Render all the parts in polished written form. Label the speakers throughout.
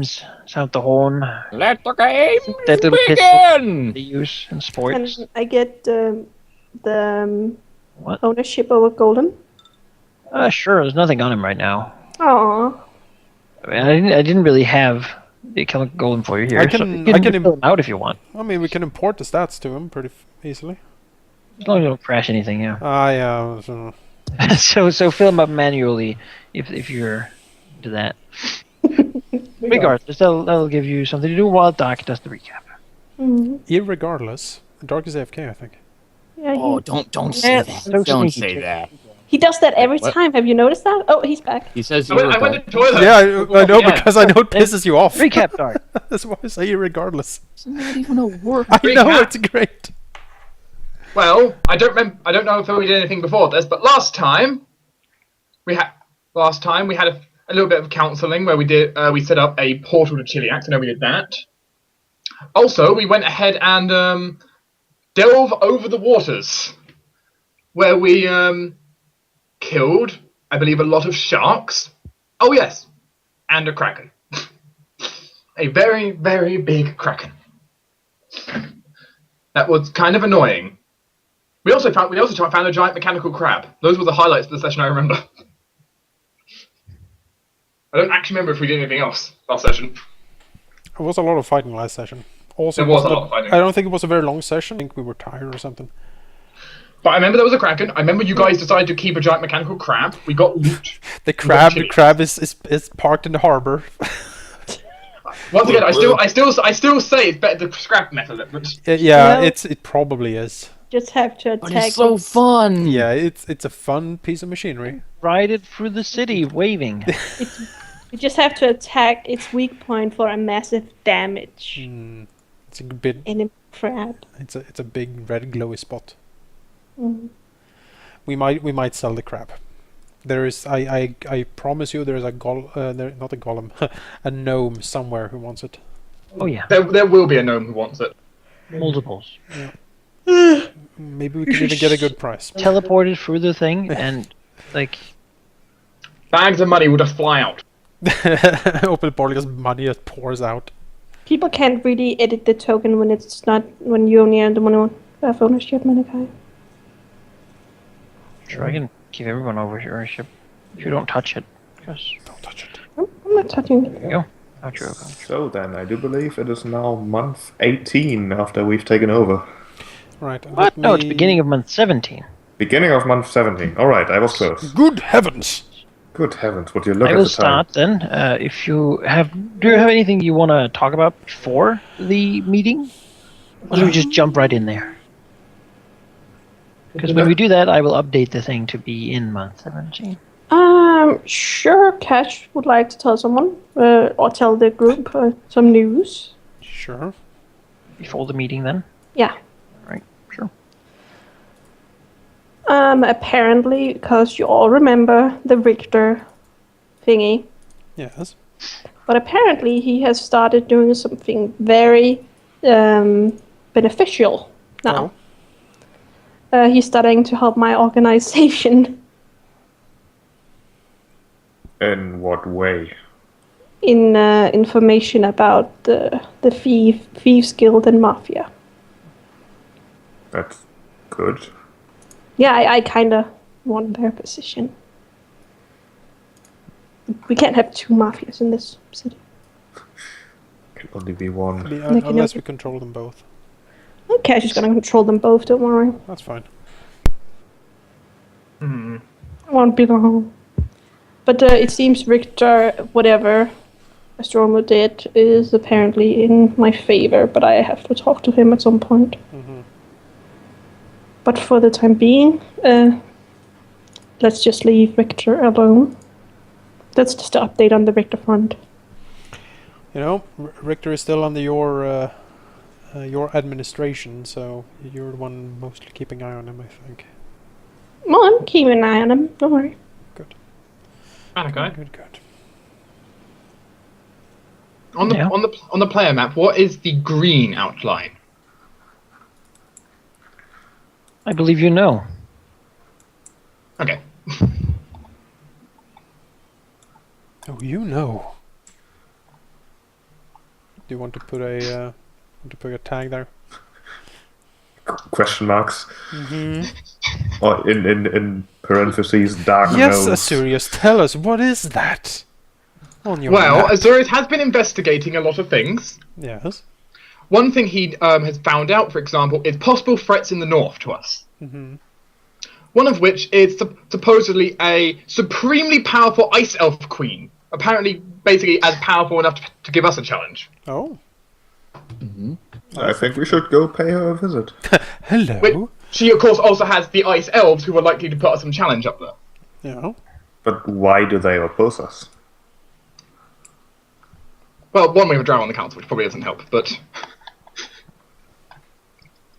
Speaker 1: sound the horn.
Speaker 2: Let the games
Speaker 1: That little
Speaker 2: begin!
Speaker 1: they use in sports.
Speaker 3: And I get the
Speaker 1: What?
Speaker 3: ownership over Golden.
Speaker 1: Sure. There's nothing on him right now.
Speaker 3: Aww.
Speaker 1: I mean, I didn't really have the chemical golem for you here.
Speaker 4: I can
Speaker 1: fill him out if you want.
Speaker 4: I mean, we can import the stats to him pretty easily.
Speaker 1: As long as you don't crash anything, yeah.
Speaker 4: Yeah.
Speaker 1: so fill him up manually if you're into that. Regardless, that'll give you something to do while Doc does the recap.
Speaker 4: Irregardless, Dark is AFK, I think.
Speaker 3: Yeah,
Speaker 2: Oh, don't say that. Don't say that.
Speaker 3: he does that every
Speaker 2: What?
Speaker 3: time. Have you noticed that? Oh, he's back.
Speaker 2: He says
Speaker 5: I went to the toilet.
Speaker 4: Yeah, I know
Speaker 5: Yeah.
Speaker 4: because I know it pisses you off.
Speaker 1: Recap, Doc.
Speaker 4: That's why I say irregardless.
Speaker 2: It's not even a word.
Speaker 4: I know
Speaker 5: Recap.
Speaker 4: it's great.
Speaker 5: Well, I don't know if we did anything before this, but last time we had a little bit of counselling where we set up a portal to Chiliax. I know we did that. Also, we went ahead and delve over the waters, where we killed, I believe, a lot of sharks. Oh yes, and a kraken. A very, very big kraken. That was kind of annoying. We also found a giant mechanical crab. Those were the highlights of the session I remember. I don't actually remember if we did anything else last session.
Speaker 4: It was a lot of fighting last session. Also,
Speaker 5: There was a lot of fighting.
Speaker 4: I don't think it was a very long session. I think we were tired or something.
Speaker 5: But I remember there was a kraken. I remember you guys decided to keep a giant mechanical crab. We got loot.
Speaker 4: The crab is parked in the harbor.
Speaker 5: Once again, I still say it's better the scrap method. But
Speaker 4: Yeah,
Speaker 3: No.
Speaker 4: it probably is.
Speaker 3: Just have to
Speaker 2: But
Speaker 3: attack.
Speaker 2: it's so fun.
Speaker 4: Yeah, it's a fun piece of machinery.
Speaker 1: Ride it through the city, waving.
Speaker 3: You just have to attack its weak point for a massive damage.
Speaker 4: It's a bit.
Speaker 3: And a crab.
Speaker 4: It's a big red glowy spot.
Speaker 3: Mm.
Speaker 4: We might sell the crab. There is I promise you there is a not a golem, a gnome somewhere who wants it.
Speaker 1: Oh yeah,
Speaker 5: there will be a gnome who wants it.
Speaker 1: multiples.
Speaker 4: Maybe we can even get a good price.
Speaker 1: Teleported through the thing and like
Speaker 5: Bags of money will just fly out.
Speaker 4: Open the portal because money just pours out.
Speaker 3: People can't really edit the token when you only are the one who have ownership, Manikai.
Speaker 1: sure I can give everyone ownership if you don't touch it. Yes.
Speaker 4: Don't touch it.
Speaker 3: I'm not touching it.
Speaker 1: There you go. Not true.
Speaker 6: So then, I do believe it is now month 18 after we've taken over.
Speaker 4: Right.
Speaker 1: What? No, it's beginning of month 17.
Speaker 6: Beginning of month 17. Alright, I was close.
Speaker 4: Good heavens!
Speaker 6: Good heavens, would you look
Speaker 1: I
Speaker 6: at
Speaker 1: will
Speaker 6: the time?
Speaker 1: start then. If you have, do you have anything you want to talk about before the meeting? Or do we just jump right in there? Because when we do that, I will update the thing to be in month 17.
Speaker 3: Sure, Cash would like to tell someone, or tell the group some news.
Speaker 4: Sure.
Speaker 1: Before the meeting, then.
Speaker 3: Yeah.
Speaker 1: Right. Sure.
Speaker 3: Apparently, because you all remember the Richter thingy,
Speaker 4: Yes.
Speaker 3: but apparently he has started doing something very beneficial now. He's starting to help my organization
Speaker 6: In what way?
Speaker 3: in information about the Thieves Guild and Mafia.
Speaker 6: That's good.
Speaker 3: Yeah, I kind of want their position. We can't have two mafias in this city.
Speaker 6: Can only be one.
Speaker 4: Unless we control them both.
Speaker 3: Okay, she's gonna control them both, don't worry.
Speaker 4: That's fine.
Speaker 3: It won't be long. But it seems Richter, whatever Astromo did, is apparently in my favor, but I have to talk to him at some point. But for the time being, let's just leave Richter alone. That's just an update on the Richter front.
Speaker 4: You know, Richter is still under your administration, so you're the one mostly keeping an eye on him, I think.
Speaker 3: Well, I'm keeping an eye on him, don't worry.
Speaker 4: Good.
Speaker 5: Okay.
Speaker 4: Good.
Speaker 5: On the player map, what is the green outline?
Speaker 1: I believe you know.
Speaker 5: Okay.
Speaker 4: Oh, you know. Do you want to put a tag there?
Speaker 6: Question marks. Or in parentheses, dark
Speaker 4: Yes,
Speaker 6: nose.
Speaker 4: Asurius, tell us, what is that? On your
Speaker 5: Well,
Speaker 4: map?
Speaker 5: Azorius has been investigating a lot of things.
Speaker 4: Yes.
Speaker 5: One thing he has found out, for example, is possible threats in the north to us. One of which is supposedly a supremely powerful ice elf queen. Apparently, basically as powerful enough to give us a challenge.
Speaker 4: Oh.
Speaker 6: I think we should go pay her a visit.
Speaker 4: Hello.
Speaker 5: Which she, of course, also has the ice elves who are likely to put us some challenge up there.
Speaker 4: Yeah.
Speaker 6: But why do they oppose us?
Speaker 5: Well, one, we have a drow on the council, which probably doesn't help, but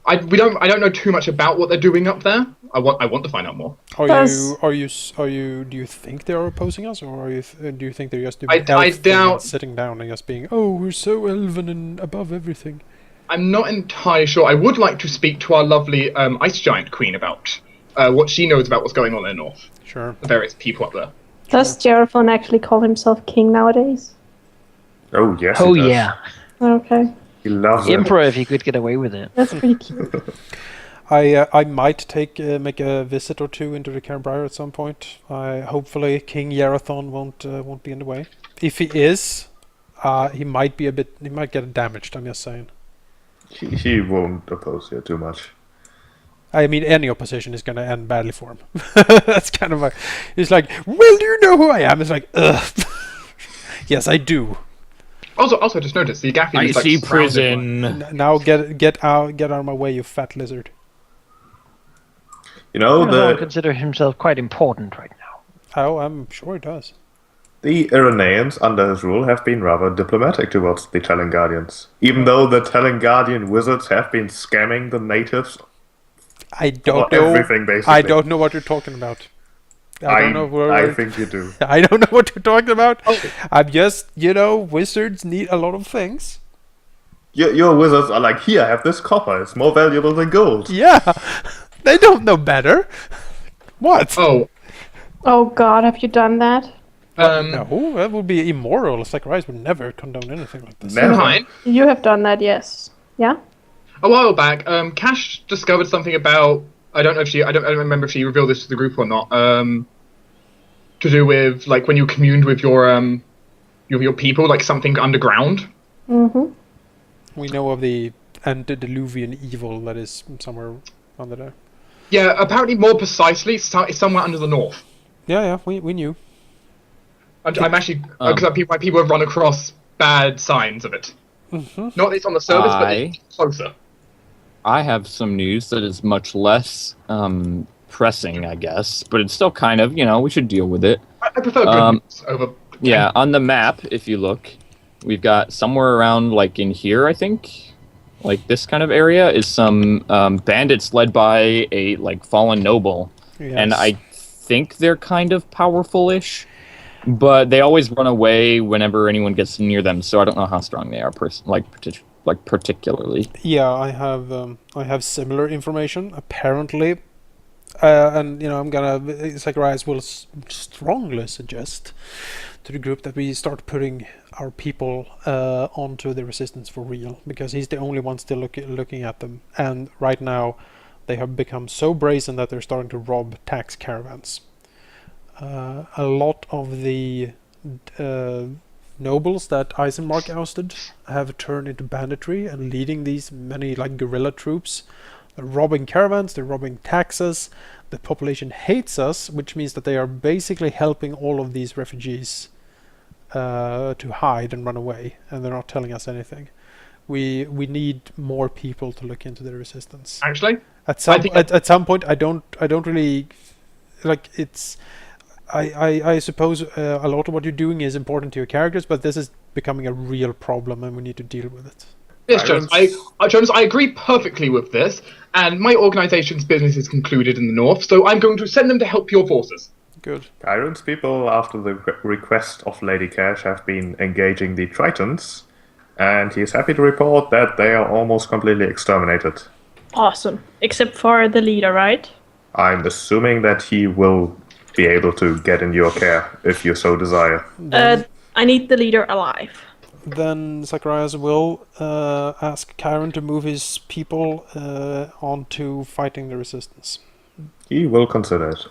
Speaker 5: I don't know too much about what they're doing up there. I want to find out more.
Speaker 4: Do you think they are opposing us, or do you think they're just doing
Speaker 5: I
Speaker 4: elf thing and
Speaker 5: doubt-
Speaker 4: sitting down and just being, oh, we're so elven and above everything?
Speaker 5: I'm not entirely sure. I would like to speak to our lovely ice giant queen about what she knows about what's going on in the north.
Speaker 4: Sure.
Speaker 5: The various people up there.
Speaker 3: Does Jeraphon actually call himself king nowadays?
Speaker 6: Oh yes.
Speaker 1: Oh
Speaker 6: he does.
Speaker 1: yeah,
Speaker 3: Okay,
Speaker 6: He loves it.
Speaker 1: Emperor if he could get away with it.
Speaker 3: that's pretty cute.
Speaker 4: I might make a visit or two into the Cairnbriar at some point. Hopefully King Yarathon won't be in the way. If he is, he might get damaged. I'm just saying.
Speaker 6: He won't oppose you too much.
Speaker 4: I mean, any opposition is going to end badly for him. That's kind of it's like, well, do you know who I am? It's like, ugh. Yes, I do.
Speaker 5: Also, just notice the Gaffy is like
Speaker 2: Icy
Speaker 5: surrounded
Speaker 2: prison.
Speaker 4: Now get out of my way, you fat lizard.
Speaker 6: You know,
Speaker 1: Rahal
Speaker 6: the
Speaker 1: consider himself quite important right now.
Speaker 4: Oh, I'm sure it does.
Speaker 6: Irenaeans, under his rule, have been rather diplomatic towards the Telling Guardians. Even though the Telling Guardian wizards have been scamming the natives
Speaker 4: I don't
Speaker 6: for
Speaker 4: know.
Speaker 6: everything, basically.
Speaker 4: I don't know what you're talking about. I don't know where.
Speaker 6: I think you do.
Speaker 4: I don't know what you're talking about.
Speaker 5: Oh.
Speaker 4: I'm just, wizards need a lot of things.
Speaker 6: Your wizards are like, here, have this copper. It's more valuable than gold.
Speaker 4: Yeah, they don't know better. What?
Speaker 5: Oh,
Speaker 3: Oh God, have you done that?
Speaker 4: No, that would be immoral. Zacharias would never condone anything like this.
Speaker 6: Never.
Speaker 5: fine.
Speaker 3: You have done that, yes. Yeah.
Speaker 5: A while back, Cash discovered something about. I don't remember if she revealed this to the group or not. To do with like when you communed with your people, like something underground.
Speaker 3: Mm-hmm.
Speaker 4: We know of the antediluvian evil that is somewhere under there.
Speaker 5: Yeah, apparently more precisely, it's somewhere under the north.
Speaker 4: Yeah, we knew.
Speaker 5: I'm actually because people have run across bad signs of it. Not that it's on the surface, but it's closer.
Speaker 2: I have some news that is much less pressing, I guess, but it's still kind of, we should deal with it.
Speaker 5: I prefer good news over.
Speaker 2: Yeah, on the map, if you look, we've got somewhere around, like, in here, I think, like this kind of area, is some bandits led by a, like, fallen noble.
Speaker 4: Yes.
Speaker 2: And I think they're kind of powerful-ish, but they always run away whenever anyone gets near them, so I don't know how strong they are, particularly.
Speaker 4: Yeah, I have similar information. Apparently, and I'm gonna. Zacharias will strongly suggest to the group that we start putting our people onto the resistance for real, because he's the only one still looking at them. And right now, they have become so brazen that they're starting to rob tax caravans. A lot of the nobles that Eisenmark ousted have turned into banditry and leading these many like guerrilla troops. They're robbing caravans, they're robbing taxes. The population hates us, which means that they are basically helping all of these refugees to hide and run away, and they're not telling us anything. We need more people to look into the resistance.
Speaker 5: Actually,
Speaker 4: At some point, I don't really like it's. I suppose a lot of what you're doing is important to your characters, but this is becoming a real problem, and we need to deal with it.
Speaker 5: yes, Jones. Jones, I agree perfectly with this, and my organization's business is concluded in the north, so I'm going to send them to help your forces.
Speaker 4: Good.
Speaker 6: Tyrant's people, after the request of Lady Cash, have been engaging the Tritons, and he is happy to report that they are almost completely exterminated.
Speaker 3: Awesome. Except for the leader, right?
Speaker 6: I'm assuming that he will be able to get in your care if you so desire.
Speaker 3: I need the leader alive.
Speaker 4: then Zacharias will ask Chiron to move his people onto fighting the resistance.
Speaker 6: He will consider it.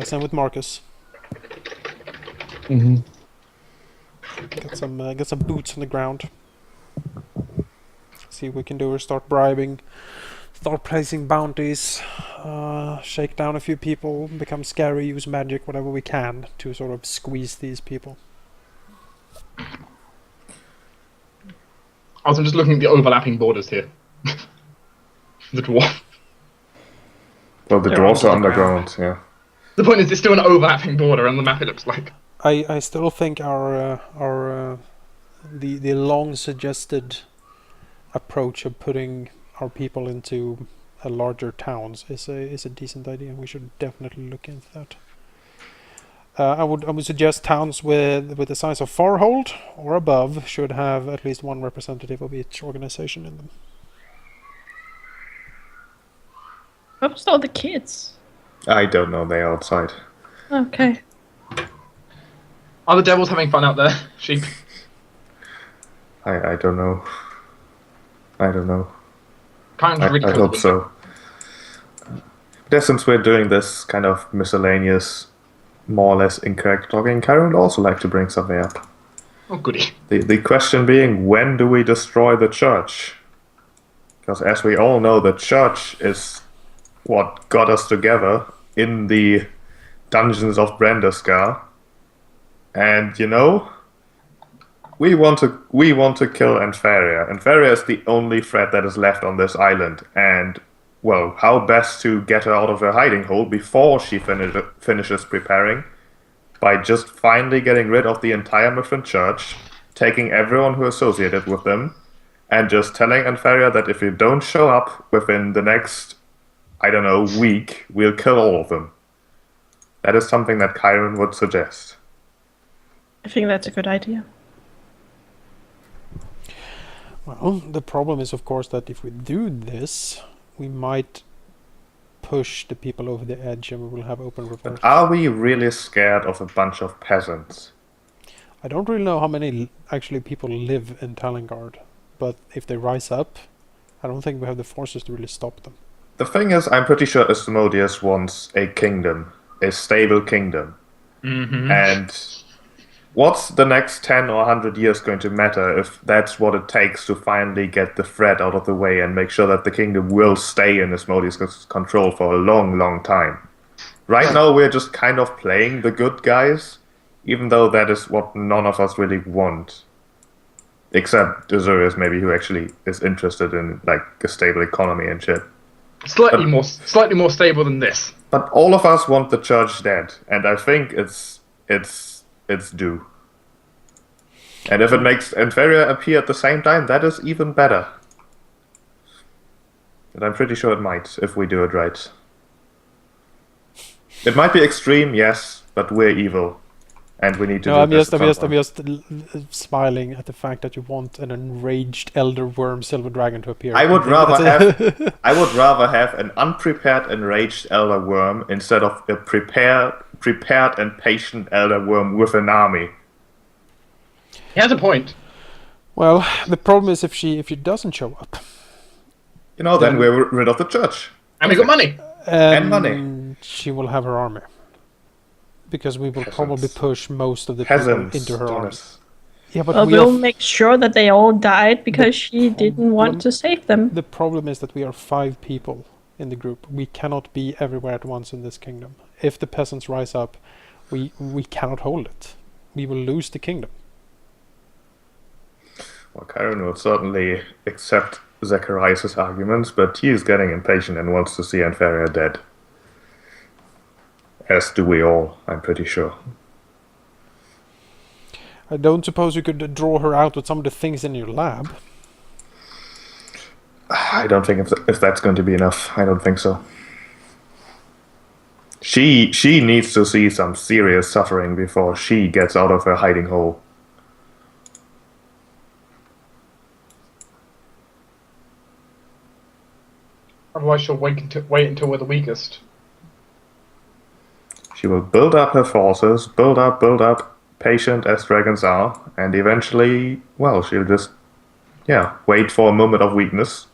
Speaker 4: Same with Marcus.
Speaker 2: Mm-hmm.
Speaker 4: Get some boots on the ground. See what we can do. Or start bribing, start placing bounties, shake down a few people, become scary, use magic, whatever we can to sort of squeeze these people.
Speaker 5: I'm just looking at the overlapping borders here. The dwarf.
Speaker 6: Well, the
Speaker 1: They're
Speaker 6: dwarves are
Speaker 1: under the
Speaker 6: underground, yeah.
Speaker 5: The point is, it's still an overlapping border on the map. It looks like.
Speaker 4: I still think the long suggested approach of putting our people into larger towns is a decent idea. We should definitely look into that. I would suggest towns with the size of Farhold or above should have at least one representative of each organization in them.
Speaker 3: What was all the kids?
Speaker 6: I don't know, they are outside.
Speaker 3: Okay.
Speaker 5: Are the devils having fun out there, sheep?
Speaker 6: I don't know. I don't know.
Speaker 5: Kind of really
Speaker 6: I hope so. But since we're doing this kind of miscellaneous, more or less incorrect talking, Chiron would also like to bring something up.
Speaker 5: Oh, goody.
Speaker 6: The question being, when do we destroy the church? Because as we all know, the church is what got us together in the dungeons of Brandaskar. And you know, we want to kill Anfaria. Anfaria is the only threat that is left on this island, and well, how best to get her out of her hiding hole before she finishes preparing? By just finally getting rid of the entire Mithran Church, taking everyone who associated with them, and just telling Anfaria that if you don't show up within the next, I don't know, week, we'll kill all of them. That is something that Chiron would suggest.
Speaker 3: I think that's a good idea.
Speaker 4: Well, the problem is, of course, that if we do this, we might push the people over the edge and we will have open revolt.
Speaker 6: But are we really scared of a bunch of peasants?
Speaker 4: I don't really know how many actually people live in Talengard, but if they rise up, I don't think we have the forces to really stop them.
Speaker 6: The thing is, I'm pretty sure Asmodeus wants a kingdom, a stable kingdom.
Speaker 5: Mm-hmm.
Speaker 6: And what's the next 10 or 100 years going to matter if that's what it takes to finally get the threat out of the way and make sure that the kingdom will stay in Asmodeus' control for a long, long time? Right now, we're just kind of playing the good guys, even though that is what none of us really want. Except Azurius, maybe, who actually is interested in like a stable economy and shit.
Speaker 5: Slightly more stable than this.
Speaker 6: But all of us want the church dead, and I think it's due. And if it makes Anfaria appear at the same time, that is even better. And I'm pretty sure it might, if we do it right. It might be extreme, yes, but we're evil. And we need to
Speaker 4: No,
Speaker 6: do this.
Speaker 4: I'm just smiling at the fact that you want an enraged elder worm silver dragon to appear.
Speaker 6: I would rather have an unprepared enraged elder worm instead of a prepared and patient elder worm with an army.
Speaker 5: He has a point.
Speaker 4: Well, the problem is if she doesn't show up.
Speaker 6: You know, then we're rid of the church.
Speaker 5: And we got money.
Speaker 6: And money.
Speaker 4: She will have her army. Because we will
Speaker 6: Peasants.
Speaker 4: probably push most of the
Speaker 6: Peasants,
Speaker 4: people into her army.
Speaker 6: Jonas.
Speaker 4: Yeah, but
Speaker 3: Well,
Speaker 4: we
Speaker 3: we'll
Speaker 4: are
Speaker 3: make sure that they all died because she didn't want to save them.
Speaker 4: the problem is that we are 5 people in the group. We cannot be everywhere at once in this kingdom. If the peasants rise up, we cannot hold it. We will lose the kingdom.
Speaker 6: Well, Chiron will certainly accept Zacharias' arguments, but he is getting impatient and wants to see Anfaria dead. As do we all, I'm pretty sure.
Speaker 4: I don't suppose you could draw her out with some of the things in your lab.
Speaker 6: I don't think if that's going to be enough. I don't think so. She needs to see some serious suffering before she gets out of her hiding hole.
Speaker 5: Otherwise, she'll wait until we're the weakest.
Speaker 6: She will build up her forces, build up, patient as dragons are, and eventually, well, she'll just, wait for a moment of weakness.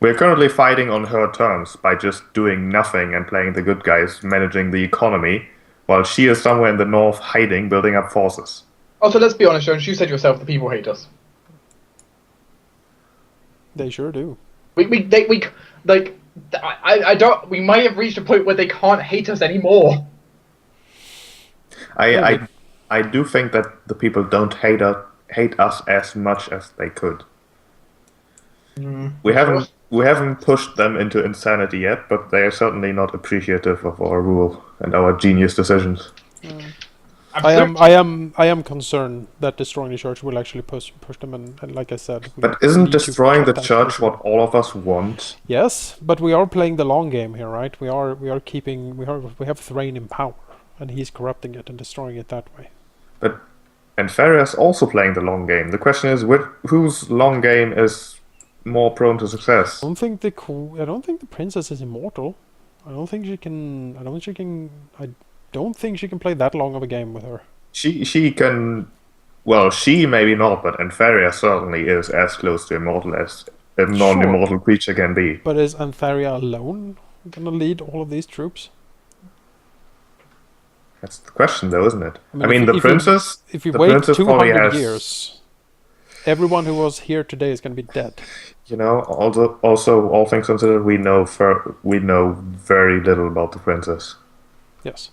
Speaker 6: We're currently fighting on her terms by just doing nothing and playing the good guys, managing the economy, while she is somewhere in the north hiding, building up forces.
Speaker 5: Also, let's be honest, Jones. You said yourself the people hate us.
Speaker 4: They sure do.
Speaker 5: I don't. We might have reached a point where they can't hate us anymore.
Speaker 6: I do think that the people don't hate us as much as they could. We haven't pushed them into insanity yet, but they are certainly not appreciative of our rule and our genius decisions.
Speaker 4: I am concerned that destroying the church will actually push them, and like I said.
Speaker 6: But isn't destroying the church what all of us want?
Speaker 4: Yes, but we are playing the long game here, right? We have Thrain in power, and he's corrupting it and destroying it that way.
Speaker 6: But Antharia's also playing the long game. The question is, whose long game is more prone to success?
Speaker 4: I don't think the princess is immortal. I don't think she can play that long of a game with her.
Speaker 6: She can. Well, she maybe not, but Antharia certainly is as close to immortal as a non-immortal creature can be.
Speaker 4: But is Antharia alone gonna lead all of these troops?
Speaker 6: That's the question, though, isn't it? I mean,
Speaker 4: if we wait 200 years, everyone who was here today is gonna be dead.
Speaker 6: You know, also all things considered, we know very little about the princess.
Speaker 4: Yes.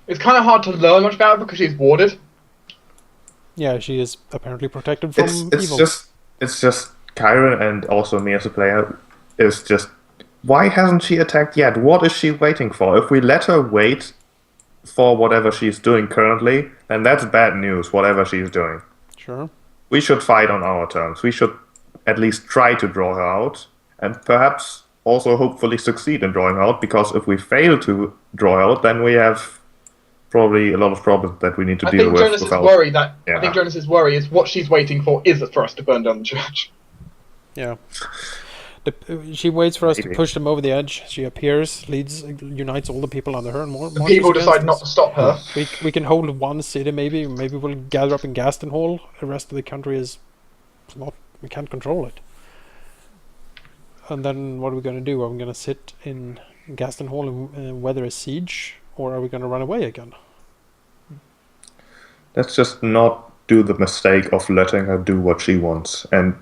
Speaker 5: It's kind of hard to learn much about her because she's warded.
Speaker 4: Yeah, she is apparently protected from evil.
Speaker 6: It's just Kyron, and also me as a player, is just, why hasn't she attacked yet? What is she waiting for? If we let her wait for whatever she's doing currently, then that's bad news, whatever she's doing.
Speaker 4: Sure.
Speaker 6: We should fight on our terms. We should at least try to draw her out, and perhaps also hopefully succeed in drawing her out, because if we fail to draw her out, then we have probably a lot of problems that we need to deal with. I
Speaker 5: think Jonas's worry is what she's waiting for is for us to burn down the church.
Speaker 4: Yeah. She waits for us to push them over the edge. She appears, unites all the people under her, and more.
Speaker 5: The people decide not to stop her.
Speaker 4: We can hold one city, maybe. Maybe we'll gather up in Gastonhall. The rest of the country is not. We can't control it. And then what are we going to do? Are we going to sit in Gastonhall and weather a siege, or are we going to run away again?
Speaker 6: Let's just not do the mistake of letting her do what she wants. And,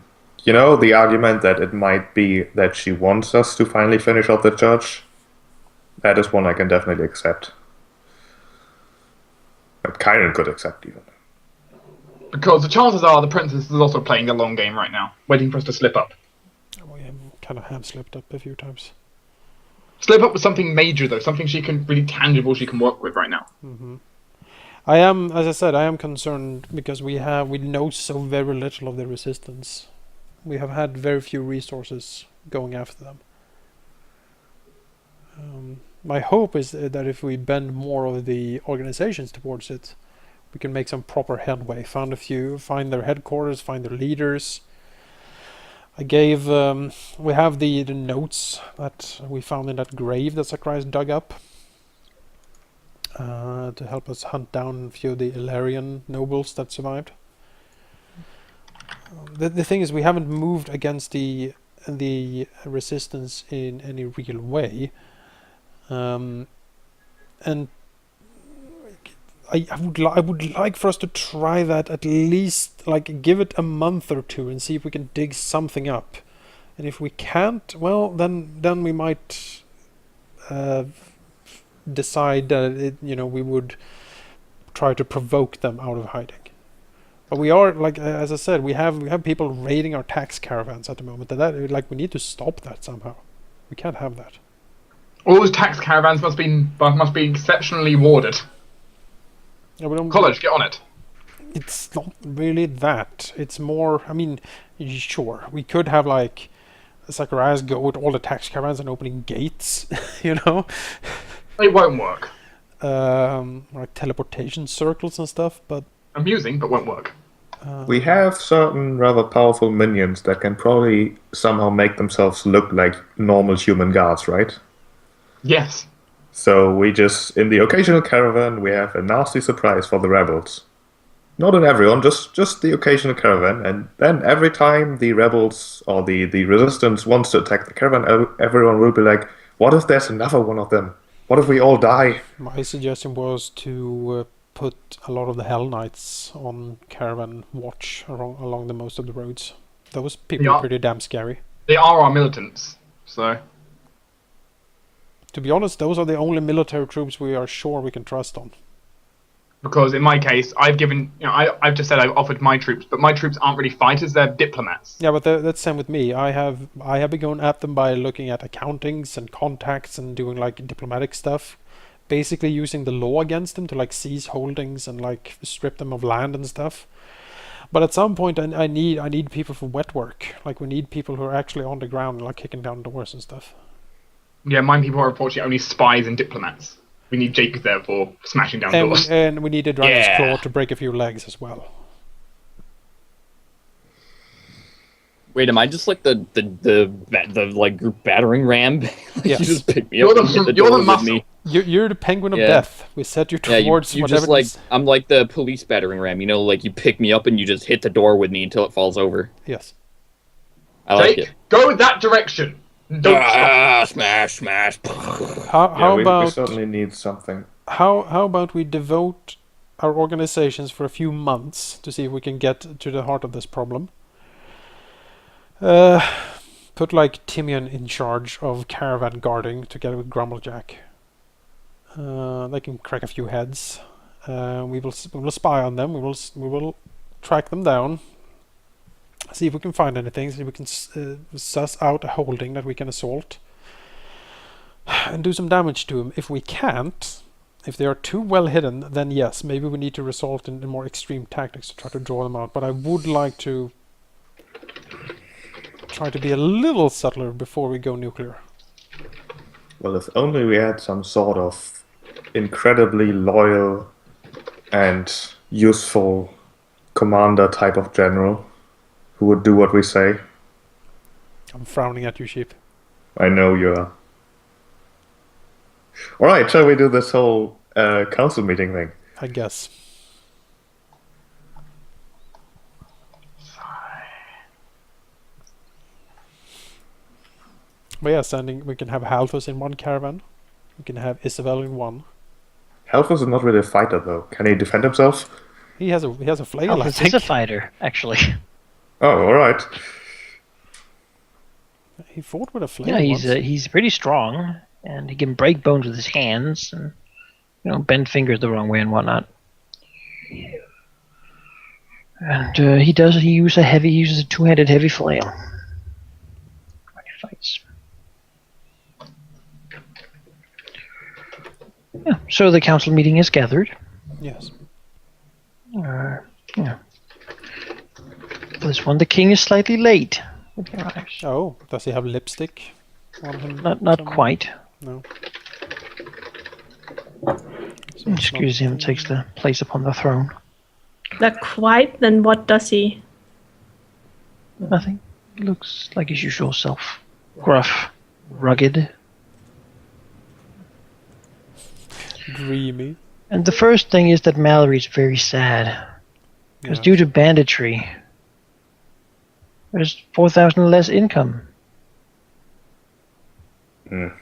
Speaker 6: you know, the argument that it might be that she wants us to finally finish off the church, that is one I can definitely accept. But Kyron could accept even.
Speaker 5: Because the chances are the princess is also playing the long game right now, waiting for us to slip up.
Speaker 4: We kind of have slipped up a few times.
Speaker 5: Slip up with something major, though, something she can really tangible she can work with right now.
Speaker 4: Mm-hmm. As I said, I am concerned because we know so very little of the resistance. We have had very few resources going after them. My hope is that if we bend more of the organizations towards it, we can make some proper headway. Find their headquarters, find their leaders. I gave, we have the notes that we found in that grave that Zacharias dug up to help us hunt down a few of the Illyrian nobles that survived. The thing is, we haven't moved against the resistance in any real way, and I would like for us to try that, at least like give it a month or two and see if we can dig something up. And if we can't, well, then we might decide that we would try to provoke them out of hiding. But we are, like as I said, we have people raiding our tax caravans at the moment, and that we need to stop that somehow. We can't have that.
Speaker 5: All those tax caravans must be exceptionally warded.
Speaker 4: Yeah,
Speaker 5: College, get on it.
Speaker 4: It's not really that. It's more, I mean, sure, we could have like Zacharias go with all the tax caravans and opening gates, It
Speaker 5: won't work.
Speaker 4: Like teleportation circles and stuff, but
Speaker 5: amusing, but won't work.
Speaker 6: We have certain rather powerful minions that can probably somehow make themselves look like normal human guards, right?
Speaker 5: Yes.
Speaker 6: So we just, in the occasional caravan, we have a nasty surprise for the rebels. Not in everyone, just the occasional caravan. And then every time the rebels or the resistance wants to attack the caravan, everyone will be like, what if there's another one of them? What if we all die?
Speaker 4: My suggestion was to put a lot of the Hell Knights on caravan watch along the most of the roads. Those people
Speaker 5: Yeah.
Speaker 4: are pretty damn scary.
Speaker 5: They are our militants, so
Speaker 4: To be honest, those are the only military troops we are sure we can trust on.
Speaker 5: because in my case, I've given, I've just said I've offered my troops, but my troops aren't really fighters; they're diplomats.
Speaker 4: Yeah, but that's same with me. I have been going at them by looking at accountings and contacts and doing like diplomatic stuff, basically using the law against them to like seize holdings and like strip them of land and stuff. But at some point, I need people for wet work. Like we need people who are actually on the ground, like kicking down doors and stuff.
Speaker 5: Yeah, my people are unfortunately only spies and diplomats. We need Jake there for smashing down doors.
Speaker 4: And we need a dragon's
Speaker 2: Yeah.
Speaker 4: claw to break a few legs as well.
Speaker 2: Wait, am I just like the like group battering ram? Like,
Speaker 4: Yes.
Speaker 2: You just pick me
Speaker 5: You're
Speaker 2: up
Speaker 5: the-
Speaker 2: and hit the
Speaker 5: you're the
Speaker 2: door with
Speaker 5: muscle.
Speaker 2: me.
Speaker 4: You're the penguin of
Speaker 2: Yeah.
Speaker 4: death. We set you
Speaker 2: Yeah,
Speaker 4: towards
Speaker 2: you
Speaker 4: whatever.
Speaker 2: just like I'm like the police battering ram. You know, like you pick me up and you just hit the door with me until it falls over.
Speaker 4: Yes.
Speaker 2: I like
Speaker 5: Jake,
Speaker 2: it.
Speaker 5: go that direction. Don't stop.
Speaker 2: Smash, smash.
Speaker 4: How
Speaker 6: we
Speaker 4: about
Speaker 6: certainly need something.
Speaker 4: how about we devote our organizations for a few months to see if we can get to the heart of this problem? Put like Timian in charge of caravan guarding together with Grumblejack. They can crack a few heads. We will spy on them. We will track them down. See if we can find anything. See if we can suss out a holding that we can assault and do some damage to them. If we can't, if they are too well hidden, then yes, maybe we need to resort in more extreme tactics to try to draw them out. But I would like to try to be a little subtler before we go nuclear.
Speaker 6: Well, if only we had some sort of incredibly loyal and useful commander type of general who would do what we say.
Speaker 4: I'm frowning at you, sheep.
Speaker 6: I know you are. Alright, shall we do this whole council meeting thing?
Speaker 4: I guess. But yeah, we can have Halthus in one caravan. We can have Isabel in one.
Speaker 6: Halfus is not really a fighter, though. Can he defend himself?
Speaker 4: He has a flail, I
Speaker 1: Alphys
Speaker 4: think.
Speaker 1: is a fighter, actually.
Speaker 6: Oh, alright.
Speaker 4: He fought with a flail.
Speaker 1: Yeah,
Speaker 4: once.
Speaker 1: he's pretty strong, and he can break bones with his hands, and bend fingers the wrong way and whatnot. And he uses a two-handed heavy flail when he fights. Yeah, so the council meeting is gathered.
Speaker 4: Yes.
Speaker 1: Yeah. For this one, the king is slightly late when he arrives.
Speaker 4: Oh, does he have lipstick on him?
Speaker 1: Not
Speaker 4: somewhere?
Speaker 1: quite.
Speaker 4: No. So it's
Speaker 1: Excuse him, takes the place upon the throne.
Speaker 3: Not quite, then what does he?
Speaker 1: Nothing. Looks like his usual self. Gruff, rugged.
Speaker 4: dreamy.
Speaker 1: And the first thing is that Mallory's very sad. Because
Speaker 4: Yeah.
Speaker 1: due to banditry, there's 4,000 less income.
Speaker 6: Mm.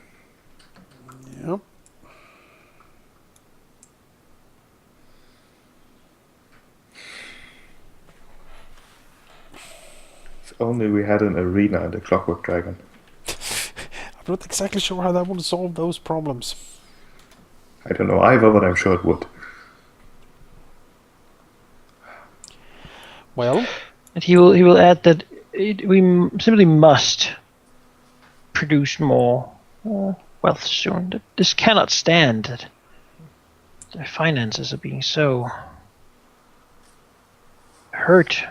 Speaker 4: Yep.
Speaker 6: If only we had an arena in the Clockwork Dragon.
Speaker 4: I'm not exactly sure how that would solve those problems.
Speaker 6: I don't know either, but I'm sure it would.
Speaker 4: Well,
Speaker 1: And he will add that simply must produce more wealth soon. That this cannot stand. That their finances are being so hurt.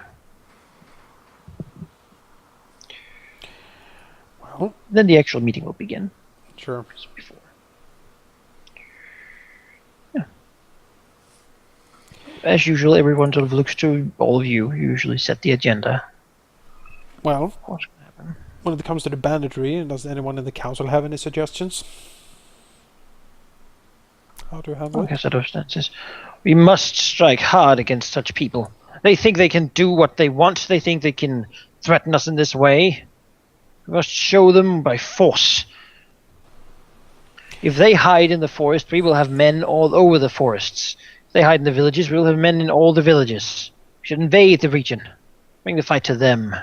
Speaker 4: well,
Speaker 1: Then the actual meeting will begin.
Speaker 4: sure.
Speaker 1: As before. As usual, everyone sort of looks to all of you. You usually set the agenda.
Speaker 4: Well,
Speaker 1: What's going to happen?
Speaker 4: when it comes to the banditry, does anyone in the council have any suggestions? How to handle
Speaker 1: Okay,
Speaker 4: it?
Speaker 1: circumstances. We must strike hard against such people. They think they can do what they want. They think they can threaten us in this way. We must show them by force. If they hide in the forest, we will have men all over the forests. If they hide in the villages, we will have men in all the villages. We should invade the region. Bring the fight to them.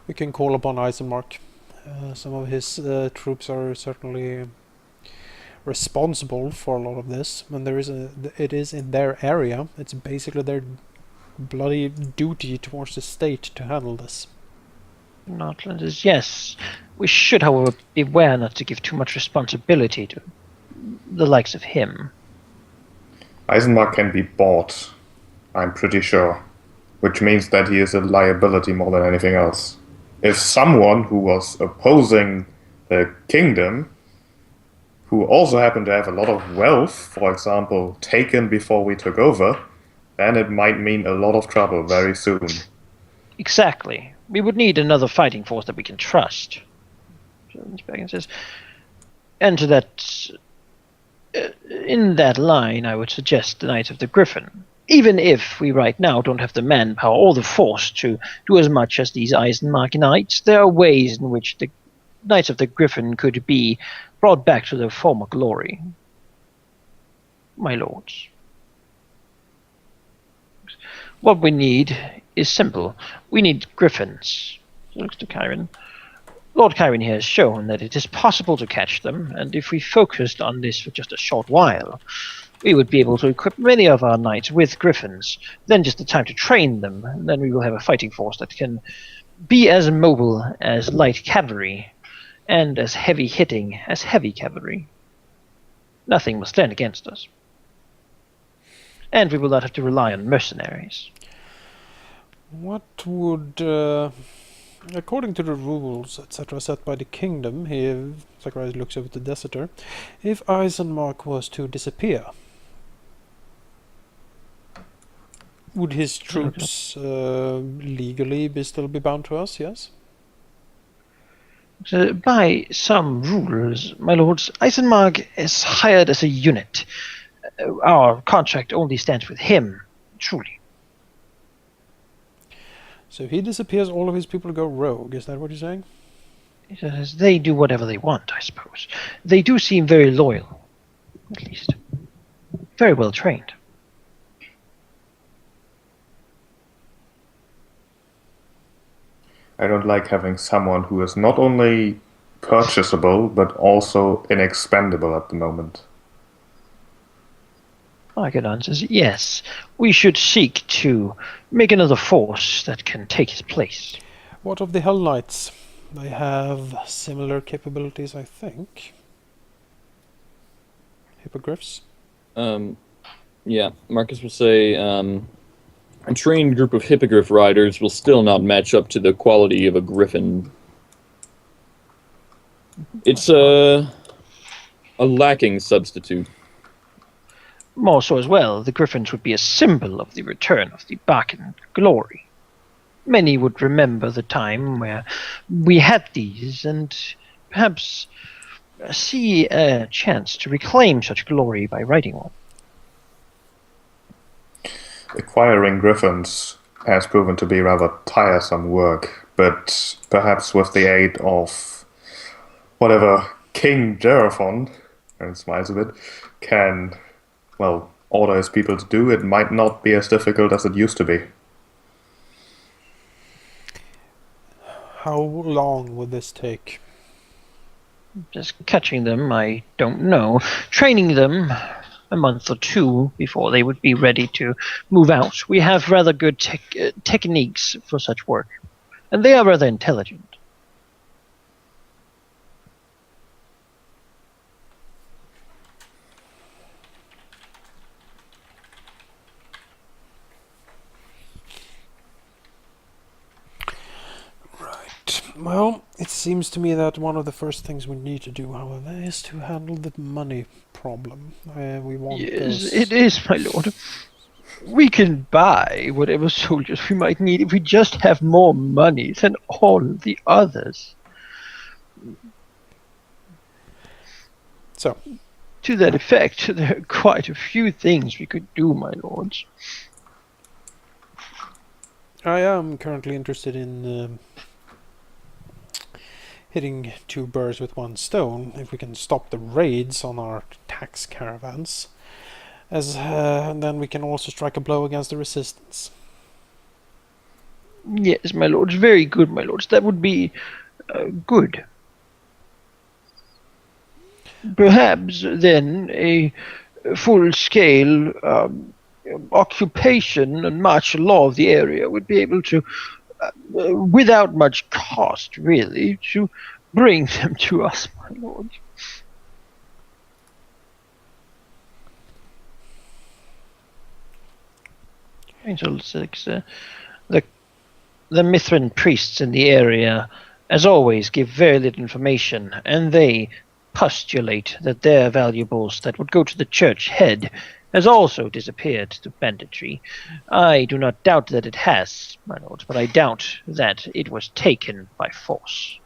Speaker 4: We can call upon Eisenmark. Some of his troops are certainly responsible for a lot of this. When it is in their area, it's basically their bloody duty towards the state to handle this.
Speaker 1: Nordlanders, yes. We should, however, beware not to give too much responsibility to the likes of him.
Speaker 6: Eisenmark can be bought, I'm pretty sure, which means that he is a liability more than anything else. If someone who was opposing the kingdom, who also happened to have a lot of wealth, for example, taken before we took over, then it might mean a lot of trouble very soon.
Speaker 1: Exactly. We would need another fighting force that we can trust. Says, and to that, in that line, I would suggest the Knights of the Griffin. Even if we right now don't have the manpower or the force to do as much as these Eisenmark Knights, there are ways in which the Knights of the Griffin could be brought back to their former glory. My lords. What we need is simple. We need griffins. He looks to Chiron. Lord Chiron here has shown that it is possible to catch them, and if we focused on this for just a short while, we would be able to equip many of our knights with griffins. Then just the time to train them, and then we will have a fighting force that can be as mobile as light cavalry, and as heavy-hitting as heavy cavalry. Nothing will stand against us. And we will not have to rely on mercenaries.
Speaker 4: What would, according to the rules, etc., set by the kingdom, here Zacharias looks over to Deserter, if Eisenmark was to disappear, would his troops legally still be bound to us, yes?
Speaker 1: So by some rules, my lords, Eisenmark is hired as a unit. Our contract only stands with him, truly.
Speaker 4: So if he disappears, all of his people go rogue, is that what you're saying?
Speaker 1: He says they do whatever they want, I suppose. They do seem very loyal, at least. Very well trained.
Speaker 6: I don't like having someone who is not only purchasable, but also inexpendable at the moment.
Speaker 1: Argadon says, yes, we should seek to make another force that can take his place.
Speaker 4: What of the Hell Knights? They have similar capabilities, I think. Hippogriffs?
Speaker 2: Yeah, Marcus will say, a trained group of hippogriff riders will still not match up to the quality of a griffin. It's a lacking substitute.
Speaker 1: More so as well, the griffins would be a symbol of the return of the Barcan glory. Many would remember the time where we had these, and perhaps see a chance to reclaim such glory by riding one.
Speaker 6: Acquiring griffins has proven to be rather tiresome work, but perhaps with the aid of whatever King Geraphon, and smiles a bit, can, well, order his people to do, it might not be as difficult as it used to be.
Speaker 4: How long would this take?
Speaker 1: Just catching them, I don't know. Training them, a month or two before they would be ready to move out. We have rather good techniques for such work, and they are rather intelligent.
Speaker 4: Well, it seems to me that one of the first things we need to do, however, is to handle the money problem. We want
Speaker 1: Yes,
Speaker 4: those...
Speaker 1: it is, my lord. We can buy whatever soldiers we might need if we just have more money than all the others.
Speaker 4: So,
Speaker 1: To that effect, there are quite a few things we could do, my lords.
Speaker 4: I am currently interested in hitting 2 birds with 1 stone. If we can stop the raids on our tax caravans, and then we can also strike a blow against the resistance.
Speaker 1: Yes, my lords, very good, my lords. That would be good. Perhaps then a full-scale occupation and martial law of the area would be able to, without much cost, really, to bring them to us, my lords. Angel 6, the Mithrin priests in the area, as always, give very little information, and they postulate that their valuables that would go to the church head has also disappeared to banditry. I do not doubt that it has, my lords, but I doubt that it was taken by force.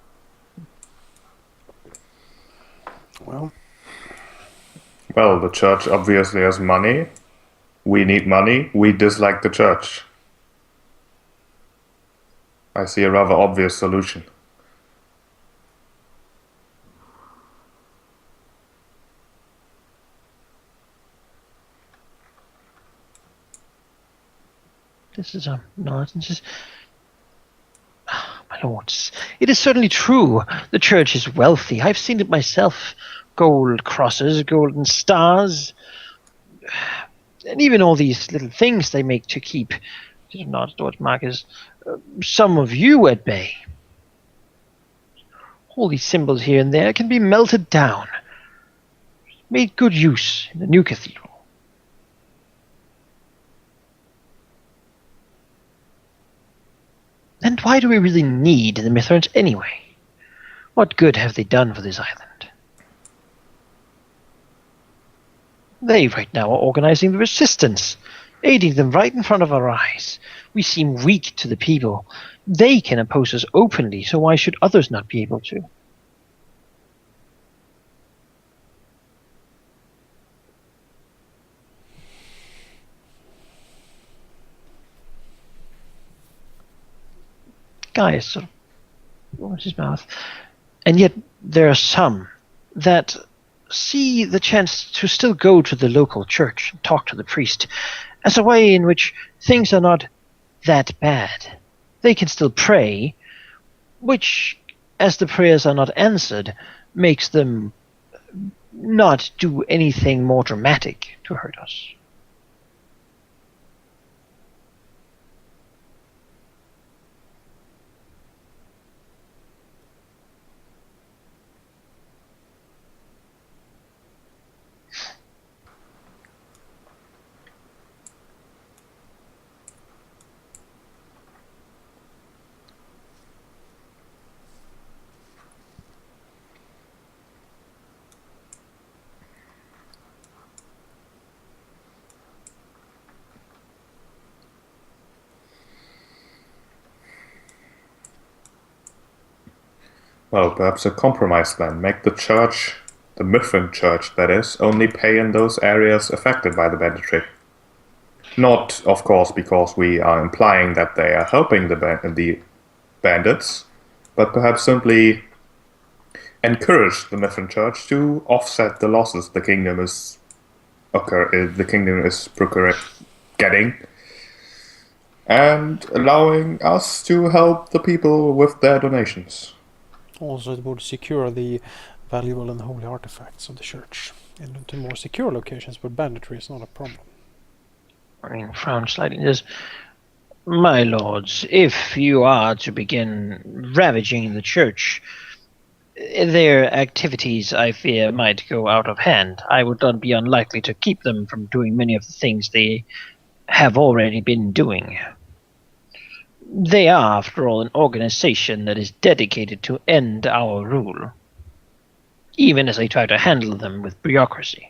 Speaker 4: Well,
Speaker 6: Well, the church obviously has money. We need money. We dislike the church. I see a rather obvious solution.
Speaker 1: This is nonsense. My lords, it is certainly true. The church is wealthy. I've seen it myself. Gold crosses, golden stars, and even all these little things they make to keep, not Lord Marcus, some of you at bay. All these symbols here and there can be melted down, made good use in the new cathedral. And why do we really need the Mithrans anyway? What good have they done for this island? They right now are organizing the resistance, aiding them right in front of our eyes. We seem weak to the people. They can oppose us openly, so why should others not be able to? Guys sort of opens his mouth. And yet there are some that see the chance to still go to the local church and talk to the priest as a way in which things are not that bad. They can still pray, which, as the prayers are not answered, makes them not do anything more dramatic to hurt us.
Speaker 6: Well, perhaps a compromise then. Make the church, the Mithrin church that is, only pay in those areas affected by the banditry. Not, of course, because we are implying that they are helping the bandits, but perhaps simply encourage the Mithrin church to offset the losses the kingdom is getting, and allowing us to help the people with their donations.
Speaker 4: also it would secure the valuable and holy artifacts of the church into more secure locations where banditry is not a problem.
Speaker 1: Frown slightly. Says, my lords, if you are to begin ravaging the church, their activities, I fear, might go out of hand. I would not be unlikely to keep them from doing many of the things they have already been doing. They are, after all, an organization that is dedicated to end our rule, even as they try to handle them with bureaucracy.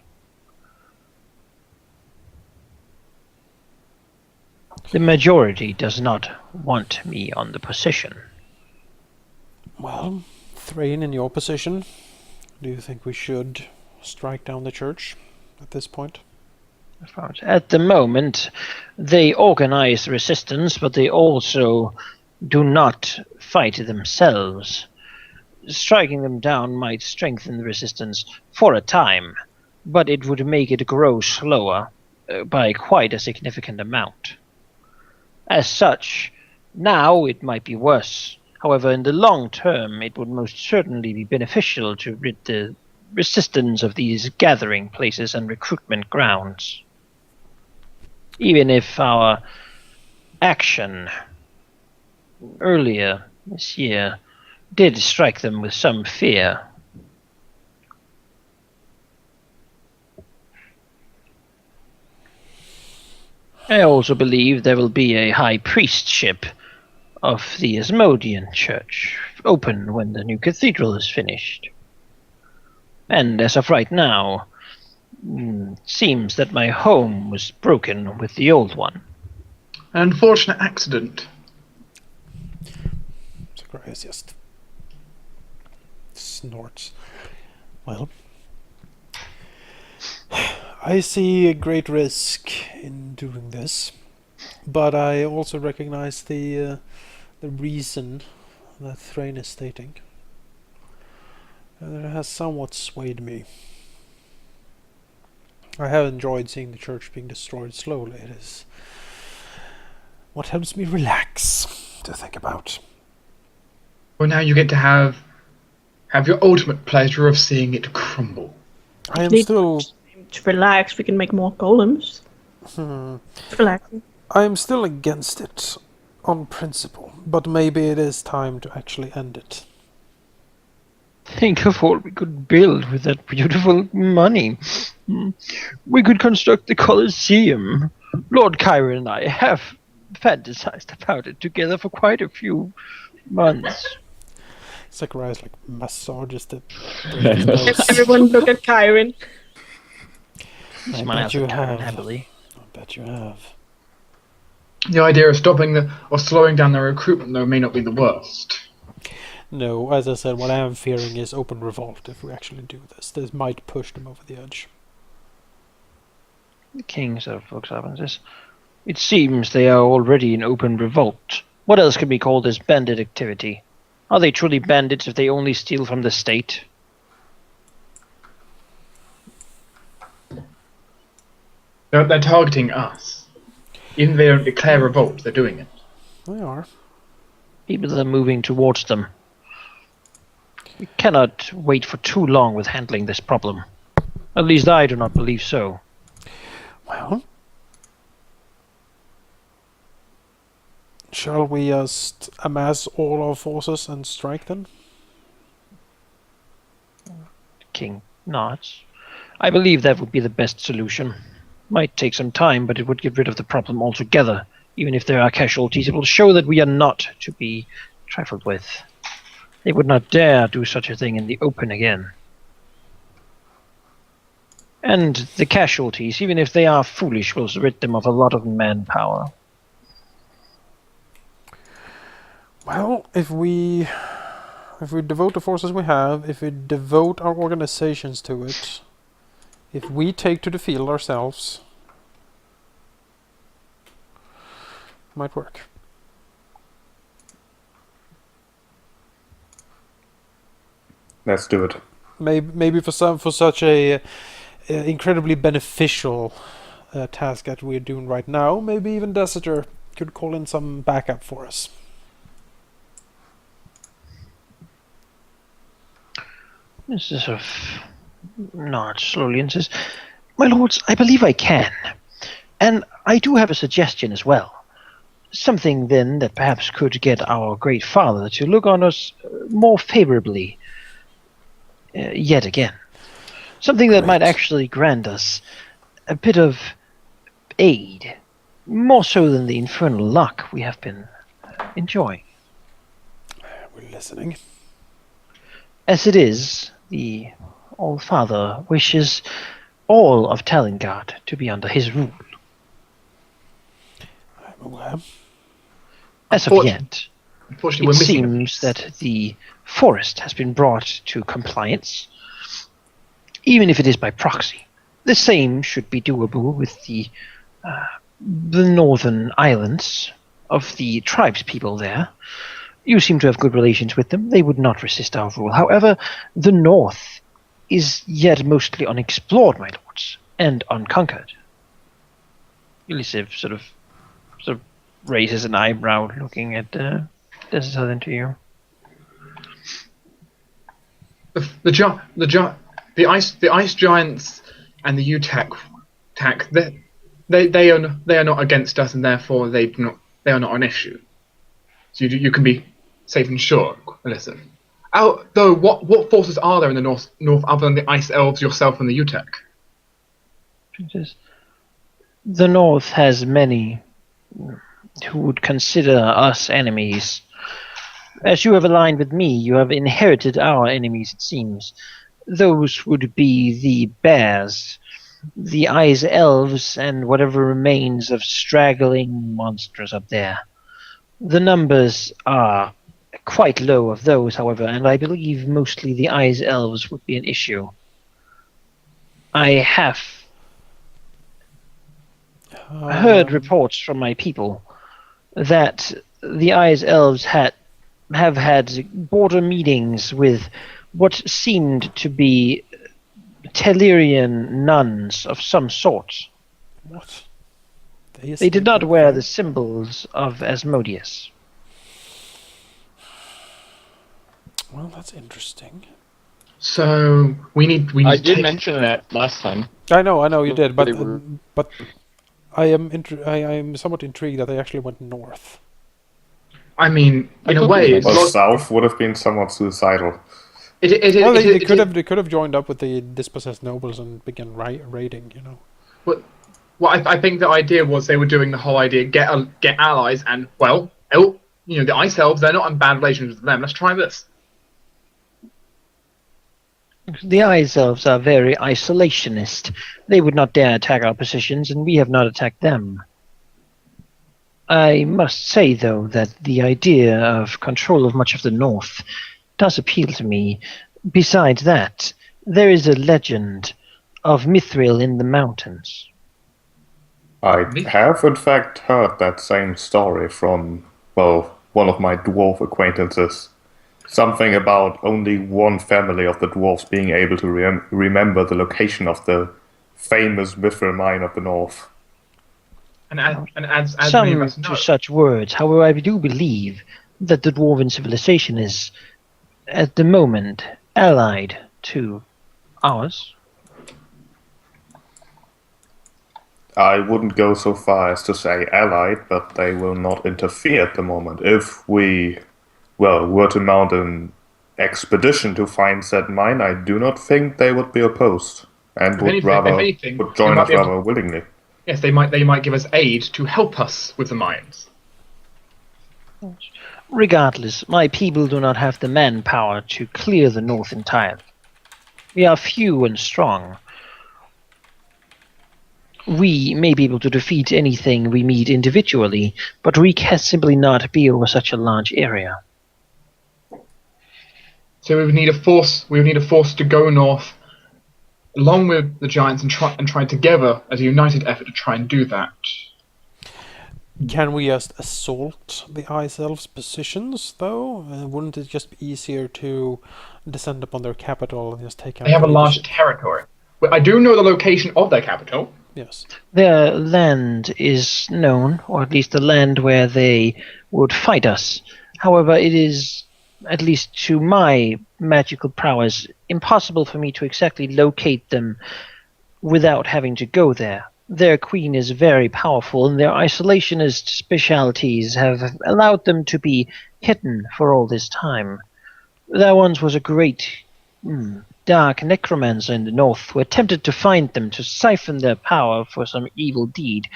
Speaker 1: The majority does not want me on the position.
Speaker 4: Well, Thrain, in your position, do you think we should strike down the church at this point?
Speaker 1: At the moment, they organize resistance, but they also do not fight themselves. Striking them down might strengthen the resistance for a time, but it would make it grow slower by quite a significant amount. As such, now it might be worse. However, in the long term, it would most certainly be beneficial to rid the resistance of these gathering places and recruitment grounds. Even if our action earlier this year did strike them with some fear. I also believe there will be a high priestship of the Asmodean Church open when the new cathedral is finished. And as of right now, it seems that my home was broken with the old one.
Speaker 5: An unfortunate accident.
Speaker 4: Zacharias just snorts. Well, I see a great risk in doing this, but I also recognize the reason that Thrain is stating. And it has somewhat swayed me. I have enjoyed seeing the church being destroyed slowly. It is what helps me relax to think about.
Speaker 5: Well, now you get to have your ultimate pleasure of seeing it crumble.
Speaker 4: I am still...
Speaker 3: To relax, we can make more golems. Relaxing.
Speaker 4: I am still against it, on principle, but maybe it is time to actually end it.
Speaker 1: Think of all we could build with that beautiful money. We could construct the Coliseum. Lord Kyron and I have fantasized about it together for quite a few months.
Speaker 4: Zacharias like massages the
Speaker 3: Everyone look at Kyron.
Speaker 1: He
Speaker 4: I
Speaker 1: smiles
Speaker 4: bet you
Speaker 1: at Kyron
Speaker 4: have.
Speaker 1: happily.
Speaker 4: I bet you have.
Speaker 5: The idea of slowing down the recruitment, though, may not be the worst.
Speaker 4: No, as I said, what I am fearing is open revolt if we actually do this. This might push them over the edge.
Speaker 1: The king sort of looks up and says, "It seems they are already in open revolt. What else can be called as bandit activity? Are they truly bandits if they only steal from the state?"
Speaker 5: They're targeting us. Even if they don't declare revolt, they're doing it.
Speaker 4: They are.
Speaker 1: People are moving towards them. We cannot wait for too long with handling this problem. At least I do not believe so.
Speaker 4: Well, shall we just amass all our forces and strike them?
Speaker 1: The king nods. I believe that would be the best solution. Might take some time, but it would get rid of the problem altogether. Even if there are casualties, it will show that we are not to be trifled with. They would not dare do such a thing in the open again. And the casualties, even if they are foolish, will rid them of a lot of manpower.
Speaker 4: Well, if we devote the forces we have, if we devote our organizations to it, if we take to the field ourselves, might work.
Speaker 6: Let's do it.
Speaker 4: Maybe for such a incredibly beneficial task that we're doing right now, maybe even Deserter could call in some backup for us.
Speaker 1: This is sort of nods slowly and says, "My lords, I believe I can. And I do have a suggestion as well. Something then that perhaps could get our great father to look on us more favorably yet again. Something that might actually grant us a bit of aid, more so than the infernal luck we have been enjoying.
Speaker 4: We're listening.
Speaker 1: As it is, the All-Father wishes all of Talengard to be under his rule.
Speaker 4: I'm aware.
Speaker 1: As of yet,
Speaker 5: Unfortunately, we're
Speaker 1: it
Speaker 5: missing
Speaker 1: seems that the forest has been brought to compliance. even if it is by proxy. The same should be doable with the northern islands of the tribespeople there. You seem to have good relations with them. They would not resist our rule. However, the north is yet mostly unexplored, my lords, and unconquered. Ulysses sort of raises an eyebrow, looking at the southern to you.
Speaker 5: The ice giants and the UTech, they are not against us, and therefore they are not an issue. So you can be safe and sure. Listen. Though, what forces are there in the north other than the ice elves, yourself, and the UTech?
Speaker 1: The north has many who would consider us enemies. As you have aligned with me, you have inherited our enemies, it seems. Those would be the bears, the ice elves, and whatever remains of straggling monsters up there. The numbers are quite low of those, however, and I believe mostly the ice elves would be an issue. I have heard reports from my people that the ice elves have had border meetings with what seemed to be Tellurian nuns of some sort.
Speaker 4: What?
Speaker 1: They did not wear the symbols of Asmodeus.
Speaker 4: Well, that's interesting.
Speaker 5: So we need.
Speaker 2: I
Speaker 5: to
Speaker 2: did
Speaker 5: take...
Speaker 2: mention that last time.
Speaker 4: I know you did, but
Speaker 2: They were-
Speaker 4: I am somewhat intrigued that they actually went north.
Speaker 5: I mean, in a
Speaker 2: thought
Speaker 5: way,
Speaker 2: they
Speaker 5: it's
Speaker 6: Well,
Speaker 5: not,
Speaker 6: south would have been somewhat suicidal.
Speaker 4: Well, they could have joined up with the dispossessed nobles and began raiding. You know.
Speaker 5: Well, I think the idea was they were doing the whole idea get allies, and the ice elves, they're not in bad relations with them. Let's try this.
Speaker 1: The ice elves are very isolationist. They would not dare attack our positions, and we have not attacked them. I must say, though, that the idea of control of much of the north does appeal to me. Besides that, there is a legend of Mithril in the mountains.
Speaker 6: I have, in fact, heard that same story from, well, one of my dwarf acquaintances. Something about only one family of the dwarves being able to remember the location of the famous mithril mine of the north.
Speaker 5: And as many of
Speaker 1: Some
Speaker 5: us know,
Speaker 1: to such words. However, I do believe that the dwarven civilization is, at the moment, allied to ours.
Speaker 6: I wouldn't go so far as to say allied, but they will not interfere at the moment. If we, were to mount an expedition to find said mine, I do not think they would be opposed, and would join us rather willingly.
Speaker 5: yes, they might give us aid to help us with the mines.
Speaker 1: Regardless, my people do not have the manpower to clear the north entirely. We are few and strong. We may be able to defeat anything we meet individually, but we can simply not be over such a large area.
Speaker 5: So we would need a force. We would need a force to go north, along with the giants, and try together as a united effort to try and do that.
Speaker 4: Can we just assault the ice elves' positions, though? Wouldn't it just be easier to descend upon their capital and just take out?
Speaker 5: They have a
Speaker 4: the
Speaker 5: large
Speaker 4: leadership?
Speaker 5: territory. Well, I do know the location of their capital.
Speaker 4: Yes.
Speaker 1: Their land is known, or at least the land where they would fight us. However, it is, at least to my magical prowess, impossible for me to exactly locate them without having to go there. Their queen is very powerful, and their isolationist specialities have allowed them to be hidden for all this time. There once was a great dark necromancer in the north who attempted to find them to siphon their power for some evil deed.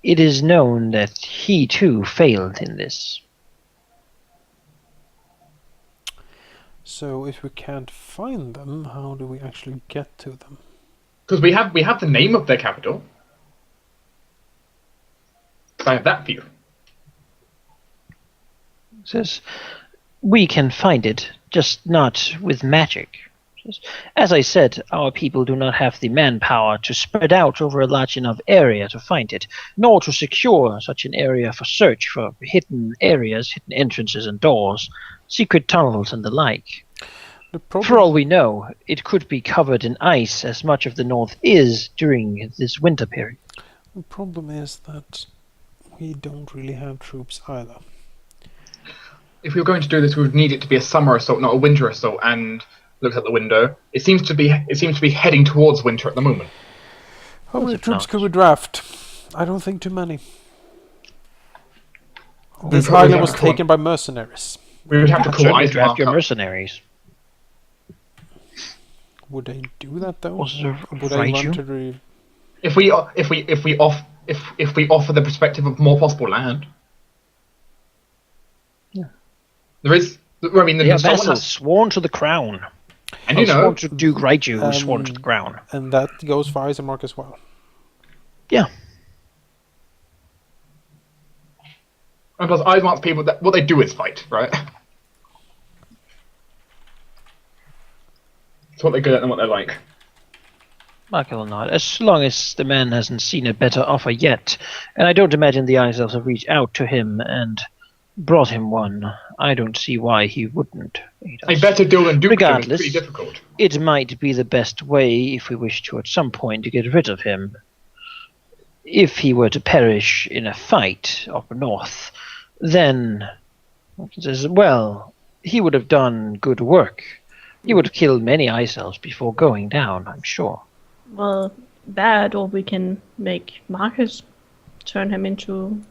Speaker 1: It is known that he too failed in this.
Speaker 4: So if we can't find them, how do we actually get to them?
Speaker 5: Because we have the name of their capital. I have that view.
Speaker 1: Says, we can find it, just not with magic. As I said, our people do not have the manpower to spread out over a large enough area to find it, nor to secure such an area for search for hidden areas, hidden entrances and doors, secret tunnels and the like. For all we know, it could be covered in ice as much of the north is during this winter period.
Speaker 4: The problem is that we don't really have troops either.
Speaker 5: If we were going to do this, we would need it to be a summer assault, not a winter assault. And looks out the window. It seems to be heading towards winter at the moment.
Speaker 4: How many troops could we draft? I don't think too many. This island was taken by mercenaries.
Speaker 5: We would have to call
Speaker 1: Certainly draft your
Speaker 5: Eismark up.
Speaker 1: mercenaries.
Speaker 4: Would they do that though?
Speaker 1: Was there
Speaker 4: Would they
Speaker 1: Raiju?
Speaker 4: want to re-
Speaker 5: If we offer the perspective of more possible land.
Speaker 1: Yeah.
Speaker 5: There is. I mean,
Speaker 1: They are
Speaker 5: someone
Speaker 1: vassals
Speaker 5: has,
Speaker 1: sworn to the crown.
Speaker 5: and you know,
Speaker 1: Sworn to Duke Raiju, who's sworn to the crown.
Speaker 4: And that goes for Eisenmark as well.
Speaker 1: Yeah.
Speaker 5: and plus Eismark's people, what they do is fight, right? It's what they're good at and what they're like.
Speaker 1: Like it or not, as long as the man hasn't seen a better offer yet, and I don't imagine the Ice Elves have reached out to him and brought him one, I don't see why he wouldn't.
Speaker 5: A better deal than Duke is
Speaker 1: Regardless,
Speaker 5: pretty difficult.
Speaker 1: it might be the best way, if we wish to at some point, to get rid of him. If he were to perish in a fight up north, then, well, he would have done good work. He would have killed many Ice Elves before going down, I'm sure.
Speaker 3: Well, that, or we can make Marcus turn him into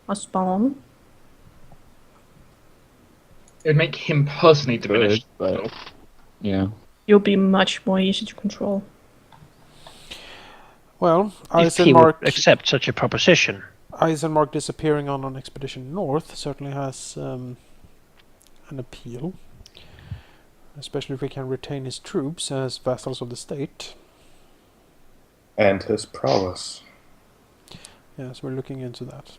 Speaker 3: a spawn.
Speaker 5: It would make him personally diminished.
Speaker 2: But yeah.
Speaker 3: You'll be much more easy to control.
Speaker 1: If
Speaker 4: Well,
Speaker 1: he would
Speaker 4: Eisenmark,
Speaker 1: accept such a proposition.
Speaker 4: Eisenmark disappearing on an expedition north certainly has an appeal. Especially if we can retain his troops as vassals of the state.
Speaker 6: And his prowess.
Speaker 4: Yes, we're looking into that.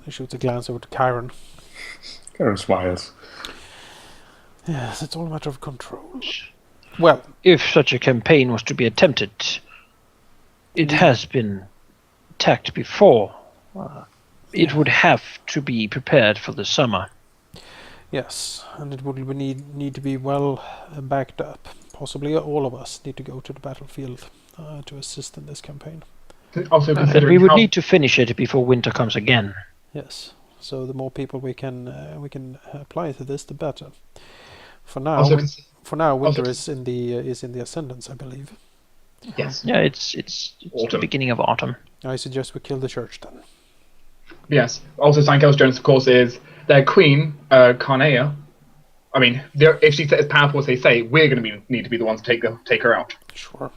Speaker 4: He shoots a glance over to Chiron.
Speaker 6: Karen smiles.
Speaker 4: Yes, it's all a matter of control. Well,
Speaker 1: If such a campaign was to be attempted, it has been attacked before. It would have to be prepared for the summer.
Speaker 4: yes, and it would need to be well backed up. Possibly all of us need to go to the battlefield to assist in this campaign.
Speaker 5: Also
Speaker 1: And
Speaker 5: considering
Speaker 1: we would
Speaker 5: how-
Speaker 1: need to finish it before winter comes again.
Speaker 4: Yes, so the more people we can apply to this, the better. For now,
Speaker 5: also
Speaker 4: winter
Speaker 5: also-
Speaker 4: is in the ascendance, I believe.
Speaker 5: yes,
Speaker 1: Yeah, it's the
Speaker 5: Autumn.
Speaker 1: beginning of autumn.
Speaker 4: I suggest we kill the church then.
Speaker 5: yes. Also, Sankel's Jones, of course, is their queen, Carnea. I mean, if she's as powerful as they say, we're going to need to be the ones to take her out.
Speaker 4: Sure.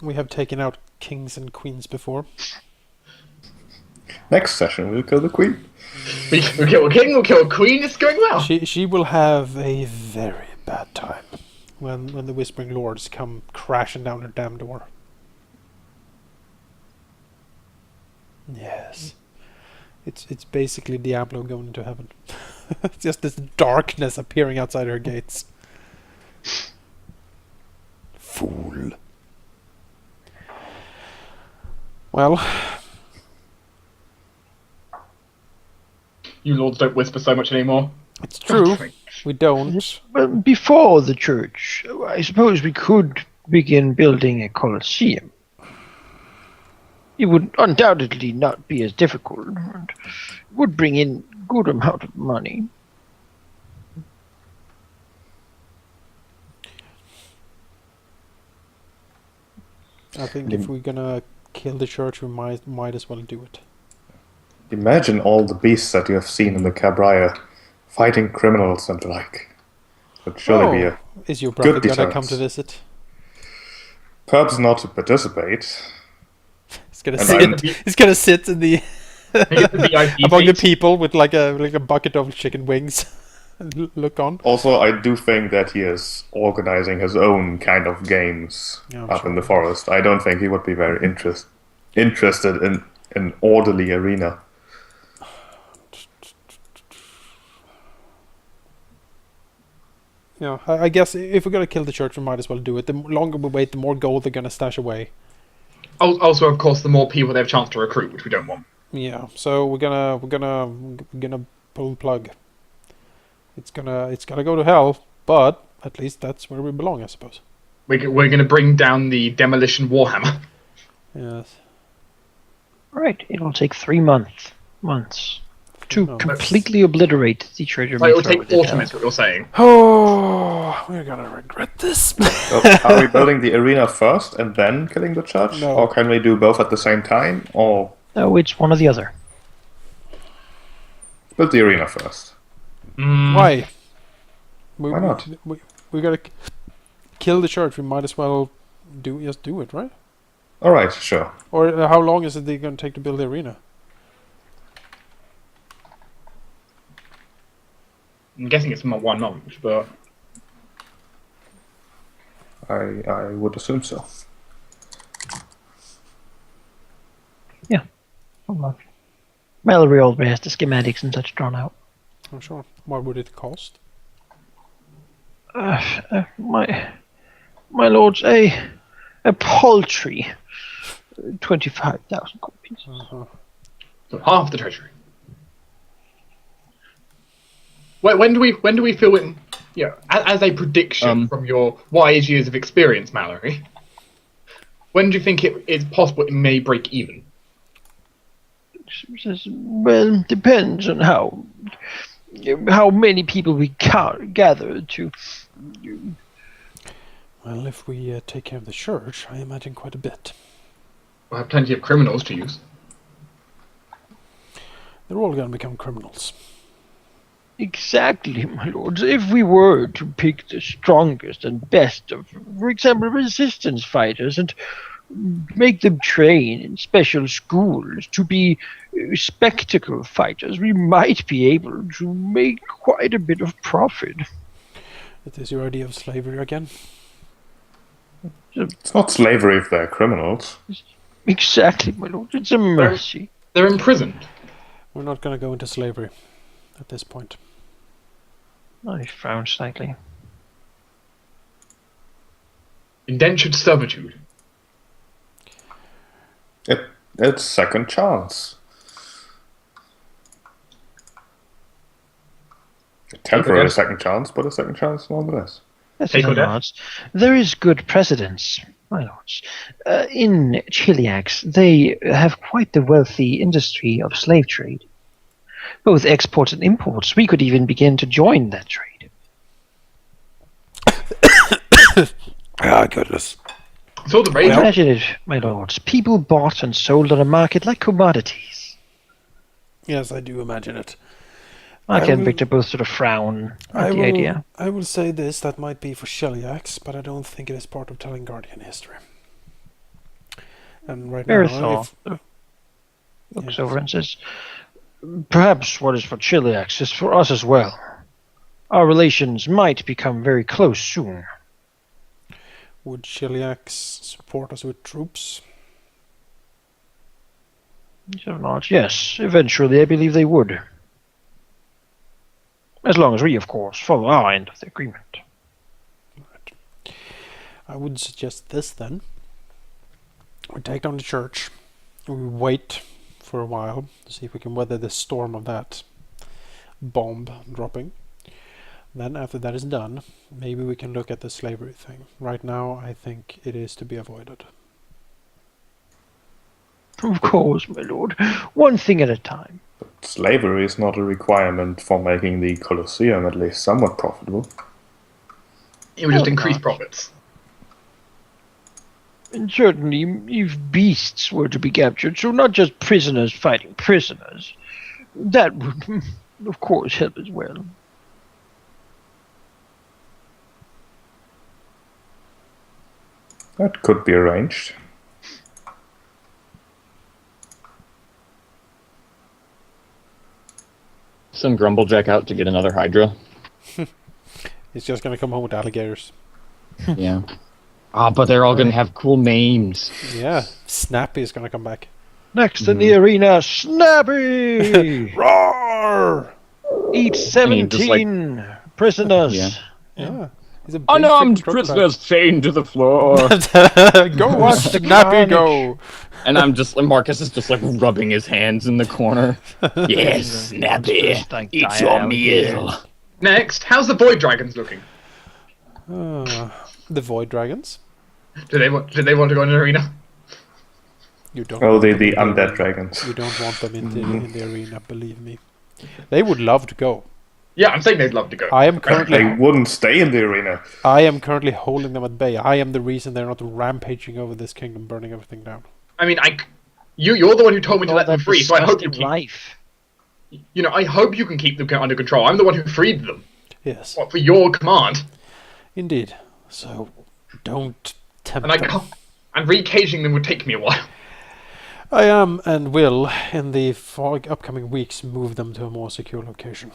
Speaker 4: We have taken out kings and queens before.
Speaker 6: Next session, we'll kill the queen.
Speaker 5: We kill a king, we'll kill a queen. It's going well.
Speaker 4: She will have a very bad time when the Whispering Lords come crashing down her damn door. Yes. It's basically Diablo going to heaven. It's just this darkness appearing outside her gates. Fool. Well,
Speaker 5: You lords don't whisper so much anymore.
Speaker 4: it's true. We don't.
Speaker 1: Well, before the church, I suppose we could begin building a Coliseum. It would undoubtedly not be as difficult, and would bring in good amount of money.
Speaker 4: I think if we're gonna kill the church, we might as well do it.
Speaker 6: Imagine all the beasts that you have seen in the Cabraya, fighting criminals and the like. Would surely be a
Speaker 4: Is your brother
Speaker 6: good
Speaker 4: gonna come
Speaker 6: deterrent.
Speaker 4: to visit?
Speaker 6: perhaps not to participate.
Speaker 4: He's gonna
Speaker 6: And
Speaker 4: sit. He's gonna sit in the
Speaker 5: He gets the VIP
Speaker 4: among the
Speaker 5: seat.
Speaker 4: people with like a bucket of chicken wings and look on.
Speaker 6: Also, I do think that he is organizing his own kind of games
Speaker 4: Yeah, I'm
Speaker 6: up
Speaker 4: sure.
Speaker 6: in the forest. I don't think he would be very interested in an orderly arena.
Speaker 4: I guess if we're gonna kill the church, we might as well do it. The longer we wait, the more gold they're gonna stash away.
Speaker 5: Also, of course, the more people they have a chance to recruit, which we don't want.
Speaker 4: Yeah, so we're gonna pull the plug. It's gonna go to hell, but at least that's where we belong, I suppose.
Speaker 5: We're going to bring down the demolition warhammer.
Speaker 4: Yes.
Speaker 1: Right, it'll take 3 months to
Speaker 4: months.
Speaker 1: completely obliterate the treasure.
Speaker 5: So it will take autumn, is what you're saying.
Speaker 4: Oh, we're gonna regret this.
Speaker 6: So are we building the arena first and then killing the church?
Speaker 4: No.
Speaker 6: Or can we do both at the same time? Or
Speaker 1: No, it's one or the other.
Speaker 6: build the arena first?
Speaker 4: Why?
Speaker 6: Why not?
Speaker 4: We gotta kill the church. We might as well do it, right?
Speaker 6: Alright, sure.
Speaker 4: Or how long is it going to take to build the arena?
Speaker 5: I'm guessing it's 1 month, but
Speaker 6: I would assume so.
Speaker 1: Hold on. Mallory already has the schematics and such drawn out.
Speaker 4: I'm sure. What would it cost?
Speaker 1: My lords, a paltry 25,000 gold pieces.
Speaker 5: so half the treasury. When do we feel it? Yeah, as a prediction from your wise years of experience, Mallory. When do you think it is possible it may break even?
Speaker 1: Well, depends on how many people we gather to.
Speaker 4: Well, if we take care of the church, I imagine quite a bit.
Speaker 5: We'll have plenty of criminals to use.
Speaker 4: They're all going to become criminals.
Speaker 1: Exactly, my lords. If we were to pick the strongest and best of, for example, resistance fighters and make them train in special schools to be spectacle fighters, we might be able to make quite a bit of profit.
Speaker 4: Is this your idea of slavery again?
Speaker 6: It's not slavery if they're criminals.
Speaker 1: Exactly, my lord. It's a mercy.
Speaker 5: They're imprisoned.
Speaker 4: We're not going to go into slavery at this point.
Speaker 1: I frown slightly.
Speaker 5: Indentured servitude.
Speaker 6: It's second chance. A temporary
Speaker 5: Okay.
Speaker 6: second chance, but a second chance nonetheless.
Speaker 1: Yes,
Speaker 5: Take
Speaker 1: my
Speaker 5: or death?
Speaker 1: lords. There is good precedence, my lords. In Chiliax, they have quite the wealthy industry of slave trade. Both exports and imports. We could even begin to join that trade.
Speaker 4: Ah, goodness.
Speaker 5: So the rate.
Speaker 1: Imagine it, my lords. People bought and sold on a market like commodities.
Speaker 4: Yes, I do imagine it.
Speaker 1: Mark
Speaker 4: I
Speaker 1: and
Speaker 4: will-
Speaker 1: Victor both sort of frown at the idea.
Speaker 4: I will say this, that might be for Sheliax, but I don't think it is part of telling Guardian history. And right now,
Speaker 1: Earthal looks
Speaker 4: Yes.
Speaker 1: over and says, perhaps what is for Chiliax is for us as well. Our relations might become very close soon.
Speaker 4: would Sheliax support us with troops?
Speaker 1: Yes, eventually I believe they would. As long as we, of course, follow our end of the agreement.
Speaker 4: I would suggest this then. We take down the church. We wait for a while to see if we can weather the storm of that bomb dropping. Then after that is done, maybe we can look at the slavery thing. Right now, I think it is to be avoided.
Speaker 1: Of course, my lord. One thing at a time.
Speaker 6: Slavery is not a requirement for making the Coliseum at least somewhat profitable.
Speaker 5: It would just
Speaker 1: Oh,
Speaker 5: increase
Speaker 1: God.
Speaker 5: profits.
Speaker 1: And certainly, if beasts were to be captured, so not just prisoners fighting prisoners, that would, of course, help as well.
Speaker 6: That could be arranged.
Speaker 2: Send Grumblejack out to get another Hydra.
Speaker 4: He's just gonna come home with alligators.
Speaker 2: Yeah. Ah, but they're all gonna have cool names.
Speaker 4: Yeah, Snappy is gonna come back.
Speaker 1: Next in the arena, Snappy!
Speaker 4: Roar!
Speaker 1: Eat
Speaker 2: I mean, just
Speaker 1: 17 prisoners.
Speaker 2: Yeah.
Speaker 4: Yeah. He's a big
Speaker 2: Unarmed
Speaker 4: freaking crocodile.
Speaker 2: prisoners chained to the floor.
Speaker 4: Go watch the nappy go.
Speaker 2: And Marcus is just like rubbing his hands in the corner. Yes, Snappy,
Speaker 1: Monsters, like,
Speaker 2: eat
Speaker 1: die
Speaker 2: your
Speaker 1: out
Speaker 2: meal.
Speaker 5: Next, how's the void dragons looking?
Speaker 4: The void dragons.
Speaker 5: Do they want to go in an arena?
Speaker 4: You don't.
Speaker 6: Oh,
Speaker 4: want
Speaker 6: the
Speaker 4: them in
Speaker 6: undead
Speaker 4: arena.
Speaker 6: dragons.
Speaker 4: You don't want them in the arena. Believe me. They would love to go.
Speaker 5: Yeah, I'm saying they'd love to go.
Speaker 4: I am
Speaker 6: They
Speaker 4: currently.
Speaker 6: wouldn't stay in the arena.
Speaker 4: I am currently holding them at bay. I am the reason they're not rampaging over this kingdom, burning everything down.
Speaker 5: I mean, you're the one who told me to
Speaker 1: All
Speaker 5: let them
Speaker 1: that
Speaker 5: free, so I hope you
Speaker 1: disgusting life.
Speaker 5: I hope you can keep them under control. I'm the one who freed them.
Speaker 4: Yes,
Speaker 5: For your command.
Speaker 4: indeed. So, don't tempt
Speaker 5: And I
Speaker 4: them.
Speaker 5: can't. And recaging them would take me a while.
Speaker 4: I am and will, in the upcoming weeks, move them to a more secure location.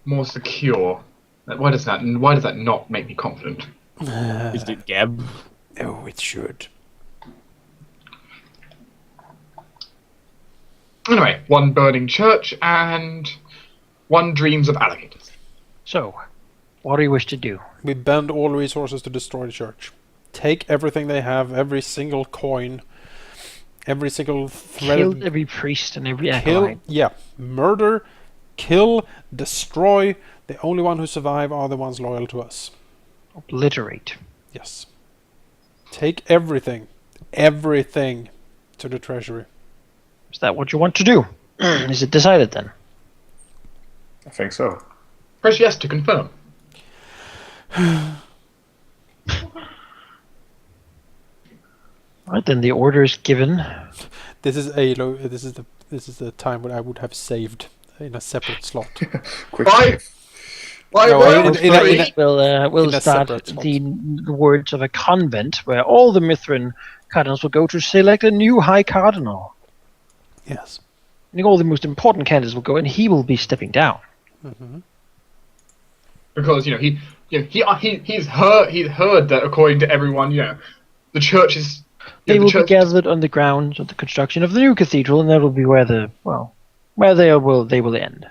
Speaker 5: More secure. Why does that not make me confident?
Speaker 2: Is it Geb?
Speaker 4: Oh, it should.
Speaker 5: Anyway, one burning church and one dreams of alligators.
Speaker 1: So, what do you wish to do?
Speaker 4: We bend all resources to destroy the church. Take everything they have, every single coin, every single thread.
Speaker 1: Kill every priest and every
Speaker 4: Kill,
Speaker 1: acolyte.
Speaker 4: yeah, murder, kill, destroy. The only one who survive are the ones loyal to us.
Speaker 1: Obliterate.
Speaker 4: Yes. Take everything to the treasury.
Speaker 1: Is that what you want to do? Is it decided then?
Speaker 6: I think so.
Speaker 5: Press yes to confirm.
Speaker 1: Right, then the order is given.
Speaker 4: This is the time when I would have saved in a separate slot.
Speaker 6: Quick.
Speaker 5: Why?
Speaker 4: No,
Speaker 1: We'll
Speaker 4: in a
Speaker 1: start
Speaker 4: separate slot.
Speaker 1: the words of a convent where all the Mithrin cardinals will go to select a new high cardinal.
Speaker 4: Yes.
Speaker 1: And all the most important candidates will go, and he will be stepping down.
Speaker 5: Because he's heard that according to everyone, the church is.
Speaker 1: They
Speaker 5: the
Speaker 1: will be
Speaker 5: church-
Speaker 1: gathered on the grounds of the construction of the new cathedral, and that will be where they will end.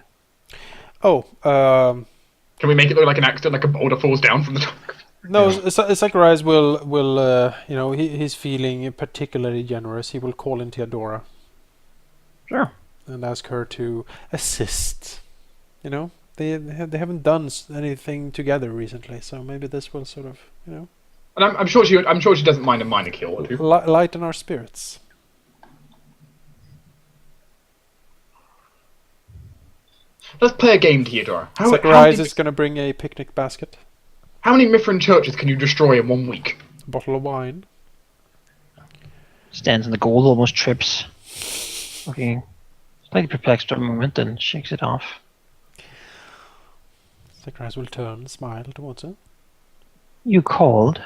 Speaker 4: Oh,
Speaker 5: Can we make it look like an accident, like a boulder falls down from the top?
Speaker 4: no, Zacharias will he's feeling particularly generous. He will call in Theodora
Speaker 1: Sure.
Speaker 4: and ask her to assist. They haven't done anything together recently, so maybe this will sort of
Speaker 5: And I'm sure she doesn't mind a minor kill or two.
Speaker 4: lighten our spirits.
Speaker 5: Let's play a game, Theodora.
Speaker 4: Zacharias is going to bring a picnic basket,
Speaker 5: How many Mithrin churches can you destroy in 1 week?
Speaker 4: a bottle of wine.
Speaker 1: Stands in the goal, almost trips. Looking slightly perplexed for a moment, then shakes it off.
Speaker 4: Zacharias will turn, smile towards her.
Speaker 1: You called.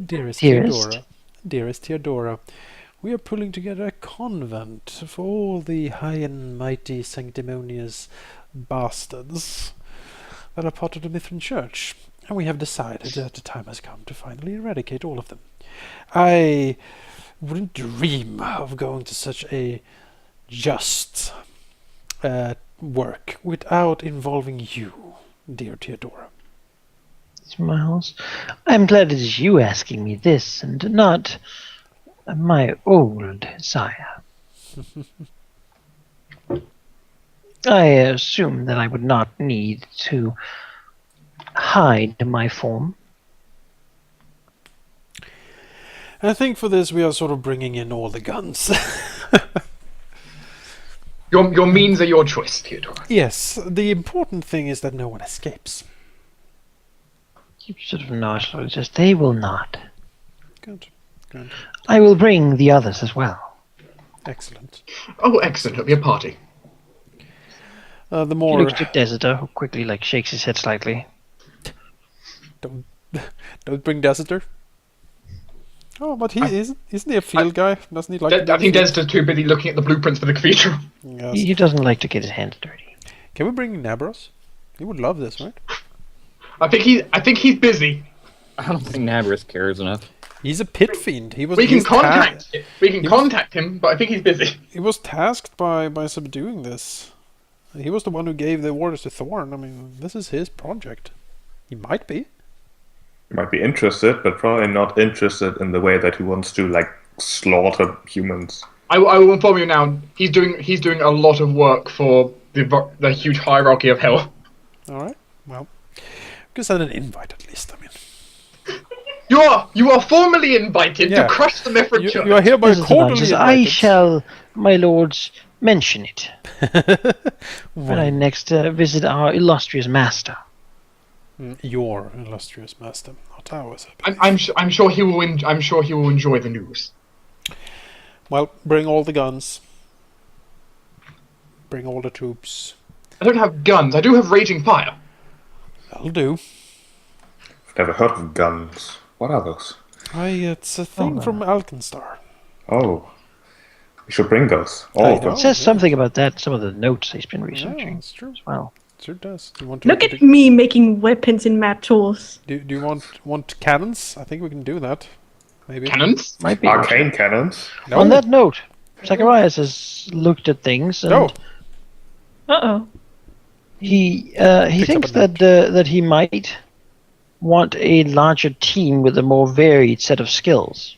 Speaker 4: Dearest
Speaker 1: Dearest.
Speaker 4: Theodora, we are pulling together a convent for all the high and mighty sanctimonious bastards that are part of the Mithrin Church, and we have decided that the time has come to finally eradicate all of them. I wouldn't dream of going to such a just work without involving you, dear Theodora.
Speaker 1: Smiles. I'm glad it is you asking me this, and not my old sire. I assume that I would not need to hide my form.
Speaker 4: And I think for this we are sort of bringing in all the guns.
Speaker 5: Your means are your choice, Theodora.
Speaker 4: Yes, the important thing is that no one escapes.
Speaker 1: You sort of nod, just they will not.
Speaker 4: Good.
Speaker 1: I will bring the others as well.
Speaker 4: Excellent.
Speaker 5: Oh, excellent. It'll be a party.
Speaker 4: The
Speaker 1: He
Speaker 4: more
Speaker 1: looks to Desidor, who quickly shakes his head slightly.
Speaker 4: don't bring Desidor. Oh, but isn't he a field guy? Doesn't he like? to do
Speaker 5: I think
Speaker 4: field?
Speaker 5: Desda's too busy looking at the blueprints for the cathedral.
Speaker 4: Yes.
Speaker 1: He doesn't like to get his hands dirty.
Speaker 4: Can we bring Nabros? He would love this, right?
Speaker 5: I think he's busy.
Speaker 2: I don't think Nabris cares enough.
Speaker 4: He's a pit fiend. He was.
Speaker 5: We can
Speaker 4: he's
Speaker 5: contact him, but I think he's busy.
Speaker 4: He was tasked by subduing this. He was the one who gave the orders to Thorn. I mean, this is his project. He might be.
Speaker 6: He might be interested, but probably not interested in the way that he wants to, like, slaughter humans.
Speaker 5: I will inform you now. He's doing a lot of work for the huge hierarchy of hell.
Speaker 4: All right. Well, we can send an invite at least. I mean,
Speaker 5: You are formally invited
Speaker 4: Yeah.
Speaker 5: to crush the Mithrid Church.
Speaker 4: you are hereby
Speaker 1: This is the one,
Speaker 4: cordially
Speaker 1: says, I
Speaker 4: invited.
Speaker 1: shall, my lords, mention it when I next visit our illustrious master.
Speaker 4: Your illustrious master, not ours.
Speaker 5: I'm sure he will. I'm sure he will enjoy the news.
Speaker 4: Well, bring all the guns. Bring all the troops.
Speaker 5: I don't have guns. I do have raging fire.
Speaker 4: That'll do.
Speaker 6: Never heard of guns. What are those?
Speaker 4: It's a thing from Alkenstar.
Speaker 6: Oh. We should bring those. All
Speaker 4: I
Speaker 6: of them.
Speaker 1: It says something about that, some of the notes he's been
Speaker 4: Yeah,
Speaker 1: researching
Speaker 4: that's true.
Speaker 1: as well.
Speaker 4: Sure does. Do you want to
Speaker 3: Look at me making weapons in mad tools.
Speaker 4: Do you want cannons? I think we can do that. Maybe.
Speaker 5: Cannons?
Speaker 1: Might be.
Speaker 6: Arcane cannons.
Speaker 4: No.
Speaker 1: On that note, Zacharias has looked at things and
Speaker 4: No.
Speaker 3: Uh-oh.
Speaker 1: he
Speaker 4: Picks
Speaker 1: thinks
Speaker 4: up a
Speaker 1: that he might want a larger team with a more varied set of skills.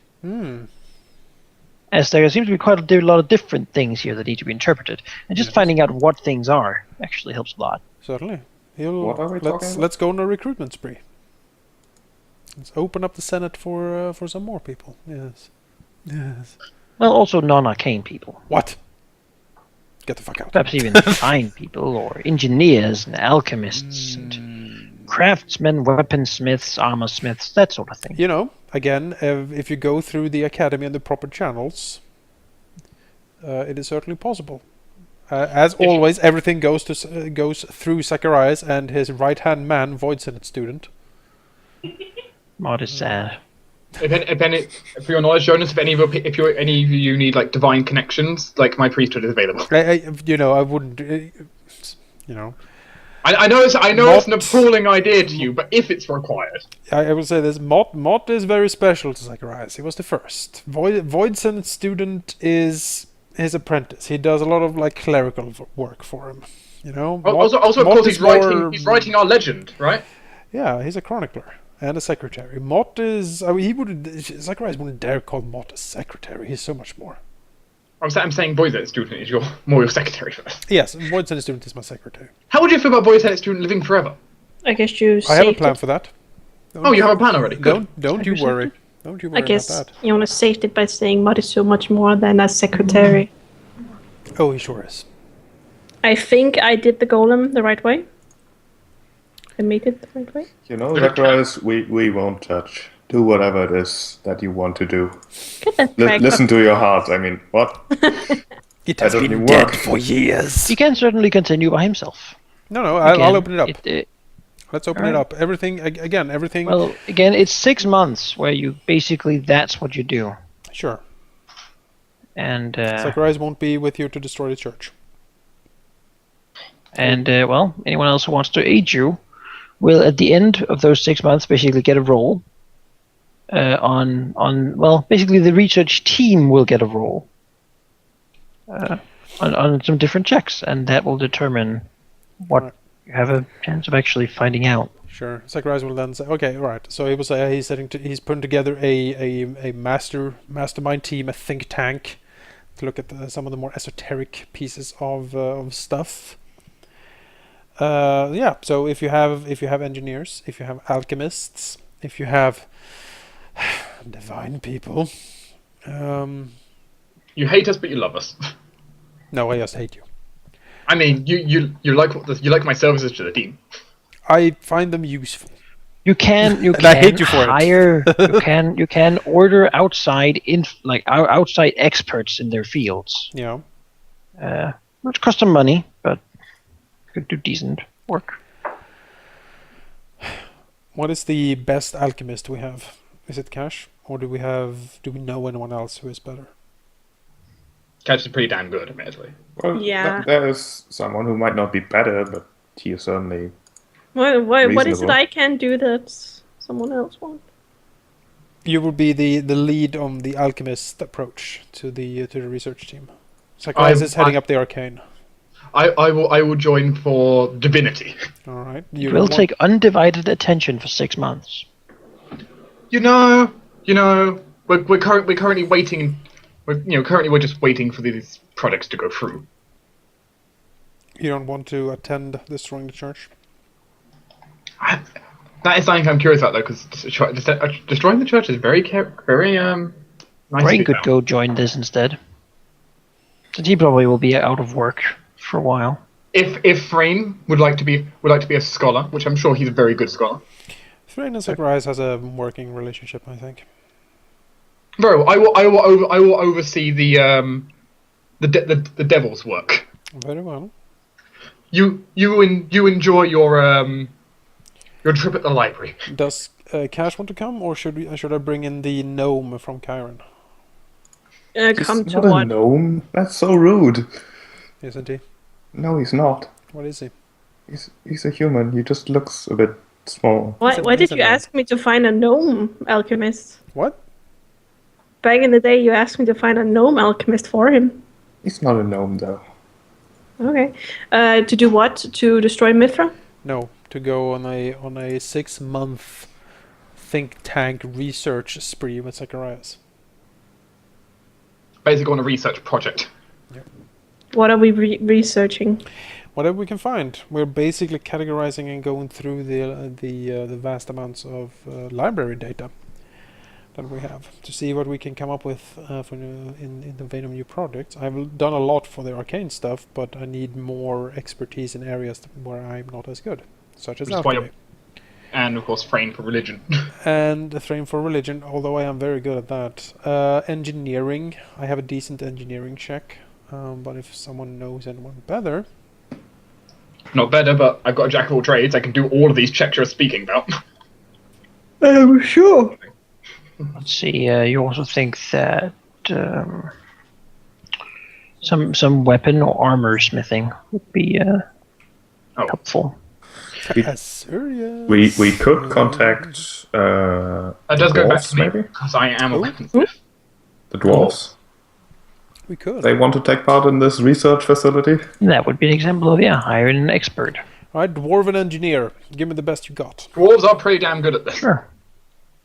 Speaker 1: As there seems to be quite a lot of different things here that need to be interpreted, and just finding out what things are actually helps a lot.
Speaker 4: Certainly.
Speaker 6: What are we talking about?
Speaker 4: Let's go on a recruitment spree. Let's open up the Senate for some more people. Yes. Yes.
Speaker 1: Well, also non-arcane people,
Speaker 4: What? Get the fuck out.
Speaker 1: perhaps even fine people, or engineers and alchemists and craftsmen, weaponsmiths, armor smiths, that sort of thing.
Speaker 4: You know, again, if you go through the academy and the proper channels, it is certainly possible. As always, everything goes through Zacharias and his right-hand man, Void Senate student.
Speaker 1: Mod is sad.
Speaker 5: For your knowledge, Jonas, if any of you need like divine connections, like my priesthood is available.
Speaker 4: I wouldn't.
Speaker 5: I know it's
Speaker 4: Not-
Speaker 5: an appalling idea to you, but if it's required,
Speaker 4: I will say this: Mott is very special to Zacharias. He was the first. Void Senate student is his apprentice. He does a lot of like clerical work for him. You know.
Speaker 5: also of
Speaker 4: Mott
Speaker 5: course
Speaker 4: is
Speaker 5: he's writing our legend, right?
Speaker 4: Yeah, he's a chronicler and a secretary. Mott is. I mean, he would. Zacharias wouldn't dare call Mott a secretary. He's so much more.
Speaker 5: I'm saying Void Senate student is your secretary first.
Speaker 4: Yes, Void Senate student is my secretary.
Speaker 5: How would you feel about Void Senate student living forever?
Speaker 3: I guess you
Speaker 4: I have a
Speaker 3: saved
Speaker 4: plan
Speaker 3: it.
Speaker 4: for that.
Speaker 5: Oh, you have a plan already. Good.
Speaker 4: Don't you worry. Don't you worry
Speaker 3: I guess
Speaker 4: about that.
Speaker 3: Jonas saved it by saying Mud is so much more than a secretary.
Speaker 4: Oh, he sure is.
Speaker 3: I think I did the golem the right way. I made it the right way.
Speaker 6: You know, Zacharias, we won't judge. Do whatever it is that you want to do.
Speaker 3: Get that crack
Speaker 6: Listen
Speaker 3: up.
Speaker 6: to your heart. I mean, what?
Speaker 4: It
Speaker 6: has been dead for
Speaker 4: years.
Speaker 1: He can certainly continue by himself.
Speaker 4: No, I'll
Speaker 1: Again,
Speaker 4: open it up.
Speaker 1: it-
Speaker 4: Let's open
Speaker 1: Alright.
Speaker 4: it up. Everything again. Everything.
Speaker 1: Well, again, it's 6 months where you basically that's what you do,
Speaker 4: Sure.
Speaker 1: and
Speaker 4: Zacharias won't be with you to destroy the church.
Speaker 1: well, anyone else who wants to aid you will, at the end of those 6 months, basically get a role. Basically the research team will get a role on some different checks, and that will determine what
Speaker 4: Right.
Speaker 1: you have a chance of actually finding out.
Speaker 4: Sure. Zacharias will then say, "Okay, right." So he will say he's putting together a mastermind team, a think tank, to look at some of the more esoteric pieces of stuff. Yeah. So if you have engineers, if you have alchemists, if you have divine people,
Speaker 5: You hate us, but you love us.
Speaker 4: no, I just hate you.
Speaker 5: I mean, you like my services to the team.
Speaker 4: I find them useful.
Speaker 1: You can
Speaker 4: And I hate you for it.
Speaker 1: hire you can order outside outside experts in their fields,
Speaker 4: You know.
Speaker 1: which cost some money, but could do decent work.
Speaker 4: What is the best alchemist we have? Is it Cash, or do we know anyone else who is better?
Speaker 5: Catch is pretty damn good, admittedly.
Speaker 6: Well,
Speaker 3: Yeah.
Speaker 6: there is someone who might not be better, but he is certainly.
Speaker 3: What is it
Speaker 6: Reasonable.
Speaker 3: I can do that someone else won't?
Speaker 4: You will be the lead on the alchemist approach to the research team. Zacharias is heading up the arcane.
Speaker 5: I will join for divinity.
Speaker 4: All right.
Speaker 1: It will take undivided attention for 6 months.
Speaker 5: You know, we're currently waiting. We're just waiting for these products to go through.
Speaker 4: You don't want to attend destroying the church?
Speaker 5: That is something I'm curious about, though, because destroying the church is very nice.
Speaker 1: Brain could go join this instead. Since he probably will be out of work for a while.
Speaker 5: If Frayne would like to be a scholar, which I'm sure he's a very good scholar.
Speaker 4: Thrain and Zacharias has a working relationship, I think.
Speaker 5: Very well. I will oversee the devil's work.
Speaker 4: Very well.
Speaker 5: You enjoy your trip at the library.
Speaker 4: Does Cash want to come, or should I bring in the gnome from Chiron?
Speaker 3: Come
Speaker 6: He's
Speaker 3: to
Speaker 6: not a
Speaker 3: what?
Speaker 6: gnome. That's so rude.
Speaker 4: Isn't he?
Speaker 6: No, he's not.
Speaker 4: What is he?
Speaker 6: He's a human. He just looks a bit small.
Speaker 3: Why
Speaker 4: He's
Speaker 3: did
Speaker 4: a
Speaker 3: you
Speaker 4: gnome.
Speaker 3: ask me to find a gnome alchemist?
Speaker 4: What?
Speaker 3: Back in the day, you asked me to find a gnome alchemist for him.
Speaker 6: He's not a gnome, though.
Speaker 3: Okay. To do what? To destroy Mithra?
Speaker 4: No, to go on a 6-month think tank research spree with Zacharias.
Speaker 5: Basically, on a research project.
Speaker 3: What are we researching?
Speaker 4: Whatever we can find. We're basically categorizing and going through the vast amounts of library data that we have to see what we can come up with in the vein of new projects. I've done a lot for the arcane stuff, but I need more expertise in areas where I'm not as good, such as
Speaker 5: Which is why
Speaker 4: alchemy.
Speaker 5: And of course, Frayne for religion.
Speaker 4: And the Frame for Religion, although I am very good at that. Engineering, I have a decent engineering check, but if someone knows anyone better...
Speaker 5: Not better, but I've got a jack of all trades. I can do all of these checks you're speaking about.
Speaker 3: Sure.
Speaker 1: Let's see. You also think that some weapon or armor smithing would be helpful.
Speaker 6: We could contact
Speaker 5: That does go back
Speaker 6: dwarves,
Speaker 5: to me,
Speaker 6: maybe?
Speaker 5: because I am a weaponsmith.
Speaker 6: The dwarves.
Speaker 4: We could.
Speaker 6: They want to take part in this research facility.
Speaker 1: That would be an example of hiring an expert.
Speaker 4: Alright, Dwarven Engineer. Give me the best you got.
Speaker 5: Dwarves are pretty damn good at this.
Speaker 1: Sure.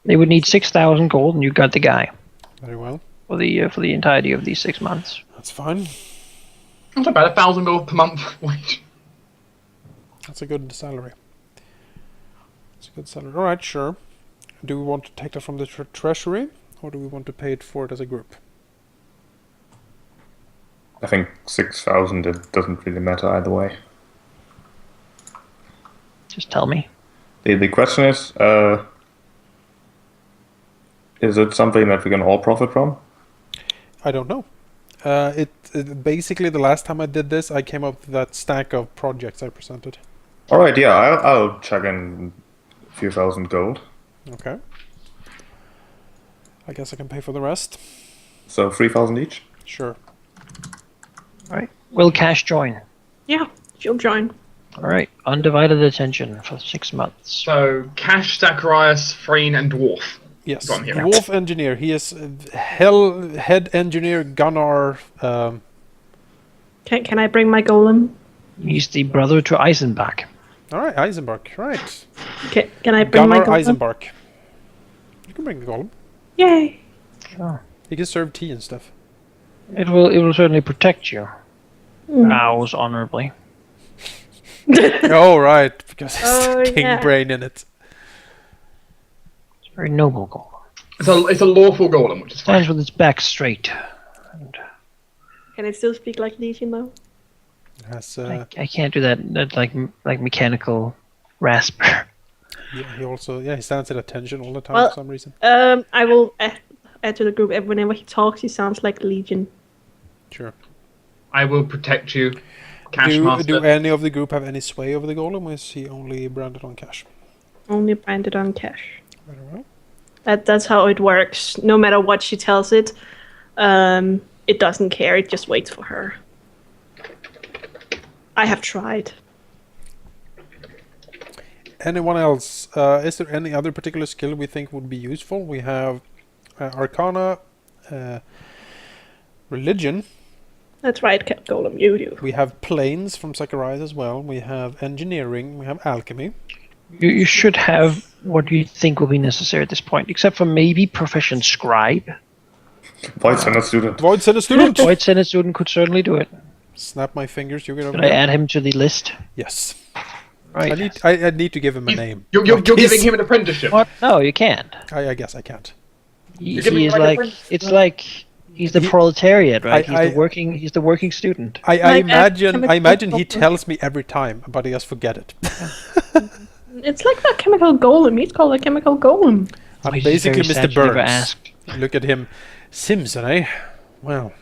Speaker 1: They would need 6,000 gold, and you got the guy
Speaker 4: Very well.
Speaker 1: for the entirety of these 6 months.
Speaker 4: That's fine.
Speaker 5: Not about 1,000 gold per month wage.
Speaker 4: That's a good salary. That's a good salary. Alright, sure. Do we want to take that from the treasury, or do we want to pay it for it as a group?
Speaker 6: I think 6,000, it doesn't really matter either way.
Speaker 1: Just tell me.
Speaker 6: The question is it something that we can all profit from?
Speaker 4: I don't know. It basically, the last time I did this, I came up with that stack of projects I presented.
Speaker 6: Alright, yeah, I'll chuck in a few thousand gold.
Speaker 4: Okay. I guess I can pay for the rest.
Speaker 6: So 3,000 each?
Speaker 4: Sure.
Speaker 1: All right. Will Cash join?
Speaker 3: Yeah, she'll join.
Speaker 1: All right. Undivided attention for 6 months.
Speaker 5: So, Cash, Zacharias, Frayne, and Dwarf.
Speaker 4: Yes.
Speaker 5: Got him here.
Speaker 4: Dwarf Engineer. He is head engineer Gunnar.
Speaker 3: Can I bring my golem?
Speaker 1: He's the brother to Eisenbach.
Speaker 4: Alright, Eisenbark. Right.
Speaker 3: Can I bring my
Speaker 4: Gunnar
Speaker 3: golem?
Speaker 4: Eisenbark. You can bring the golem.
Speaker 3: Yay!
Speaker 1: Sure.
Speaker 4: He can serve tea and stuff.
Speaker 1: It will certainly protect you. Bows honorably.
Speaker 4: Oh, right. Because it's
Speaker 3: Oh,
Speaker 4: king
Speaker 3: yeah.
Speaker 4: brain in it.
Speaker 1: It's a very noble goal.
Speaker 5: It's a lawful golem, which is fine.
Speaker 1: Stands with its back straight. And
Speaker 3: Can it still speak like Legion though?
Speaker 4: It has,
Speaker 1: I can't do that like mechanical rasper.
Speaker 4: he stands at attention all the time
Speaker 3: Well,
Speaker 4: for some reason.
Speaker 3: I will add to the group. Whenever he talks, he sounds like Legion.
Speaker 4: Sure.
Speaker 5: I will protect you, Cash
Speaker 4: Do
Speaker 5: Master.
Speaker 4: any of the group have any sway over the golem, or is he only branded on cash?
Speaker 3: Only branded on cash.
Speaker 4: Very well.
Speaker 3: That's how it works. No matter what she tells it, it doesn't care. It just waits for her. I have tried.
Speaker 4: Anyone else? Is there any other particular skill we think would be useful? We have Arcana, Religion,
Speaker 3: That's right, Golem, you do.
Speaker 4: We have planes from Zacharias as well. We have engineering. We have alchemy.
Speaker 1: You should have what you think will be necessary at this point, except for maybe profession scribe.
Speaker 6: Void Center student.
Speaker 4: Void Center student!
Speaker 1: Void Senate student could certainly do it.
Speaker 4: Snap my fingers, you get over
Speaker 1: Should I
Speaker 4: there.
Speaker 1: add him to the list?
Speaker 4: Yes.
Speaker 1: Right.
Speaker 4: I need to give him a name.
Speaker 5: You're
Speaker 4: Like
Speaker 5: giving
Speaker 4: his-
Speaker 5: him an apprenticeship.
Speaker 1: What? No, you can't.
Speaker 4: I guess I can't.
Speaker 1: He
Speaker 5: giving
Speaker 1: is
Speaker 5: him like a
Speaker 1: like
Speaker 5: prince.
Speaker 1: it's like he's the
Speaker 4: He-
Speaker 1: proletariat, right?
Speaker 4: I-
Speaker 1: He's the working student.
Speaker 4: I
Speaker 3: Like a
Speaker 4: imagine he
Speaker 3: chemical-
Speaker 4: tells me every time, but I just forget it.
Speaker 3: It's like that chemical golem. He's called a chemical golem.
Speaker 4: I'm
Speaker 1: He's
Speaker 4: basically
Speaker 1: very
Speaker 4: Mr.
Speaker 1: sad you never
Speaker 4: Burns.
Speaker 1: asked.
Speaker 4: Look at him. Simpson, eh? Well,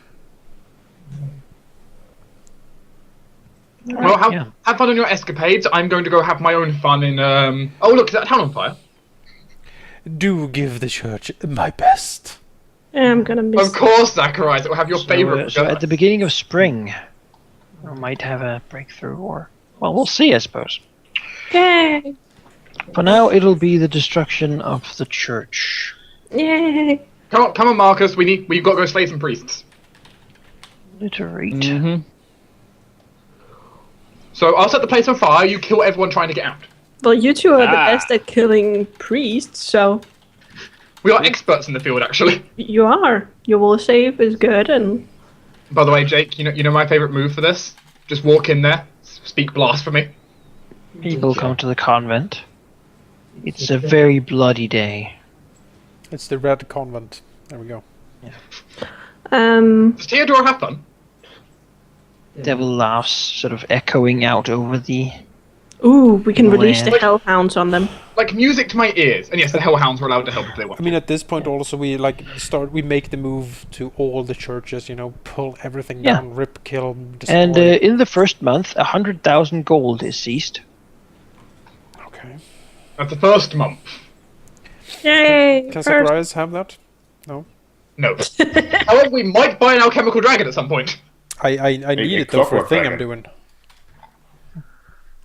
Speaker 5: Well,
Speaker 1: Yeah.
Speaker 5: have fun on your escapades. I'm going to go have my own fun in. Oh, look, is that town on fire?
Speaker 4: do give the church my best.
Speaker 3: I'm gonna miss.
Speaker 5: Of course, Zacharias. It will have your favorite.
Speaker 1: So at the beginning of spring, we might have a breakthrough, or well, we'll see, I suppose.
Speaker 3: Yay!
Speaker 1: For now, it'll be the destruction of the church.
Speaker 3: Yay!
Speaker 5: Come on, Marcus. We've got to go slay some priests.
Speaker 1: Literate.
Speaker 2: Mm-hmm.
Speaker 5: So I'll set the place on fire. You kill everyone trying to get out.
Speaker 3: Well, you two are the
Speaker 2: Ah.
Speaker 3: best at killing priests, so
Speaker 5: We are experts in the field, actually.
Speaker 3: you are. Your will save is good, and
Speaker 5: By the way, Jake, you know my favorite move for this? Just walk in there, speak blasphemy.
Speaker 1: People come to the convent. It's a very bloody day.
Speaker 4: It's the Red Convent. There we go.
Speaker 5: Does Theodora have fun?
Speaker 1: Devil laughs, sort of echoing out over the.
Speaker 3: ooh, we can release the
Speaker 1: Land.
Speaker 3: hellhounds on them.
Speaker 5: Like music to my ears. And yes, the Hellhounds were allowed to help if they want.
Speaker 4: I mean, at this point also we make the move to all the churches. You know, pull everything
Speaker 1: Yeah.
Speaker 4: down, rip, kill, destroy.
Speaker 1: And in the first month, 100,000 gold is seized.
Speaker 4: Okay.
Speaker 5: That's the first month.
Speaker 3: Yay!
Speaker 4: Can
Speaker 3: First-
Speaker 4: Zacharias have that? No.
Speaker 5: No. However, we might buy an alchemical dragon at some point.
Speaker 4: I need it though for a
Speaker 6: clockwork
Speaker 4: thing I'm
Speaker 6: dragon.
Speaker 4: doing.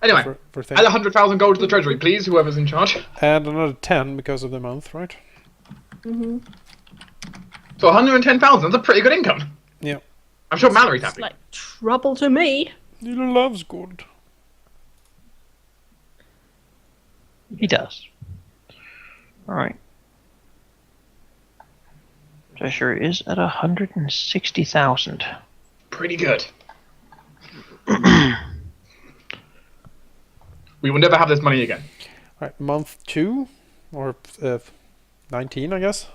Speaker 5: Anyway,
Speaker 4: For a thing.
Speaker 5: add 100,000 gold to the treasury, please, whoever's in charge.
Speaker 4: And another 10 because of the month, right?
Speaker 5: So 110,000, that's a pretty good income.
Speaker 4: Yeah.
Speaker 5: I'm sure Mallory's
Speaker 3: It's
Speaker 5: happy.
Speaker 3: like trouble to me.
Speaker 4: He loves good.
Speaker 1: He does. Alright. Treasure is at 160,000.
Speaker 5: Pretty good. We will never have this money again.
Speaker 4: Right, month 2 or 19, I guess.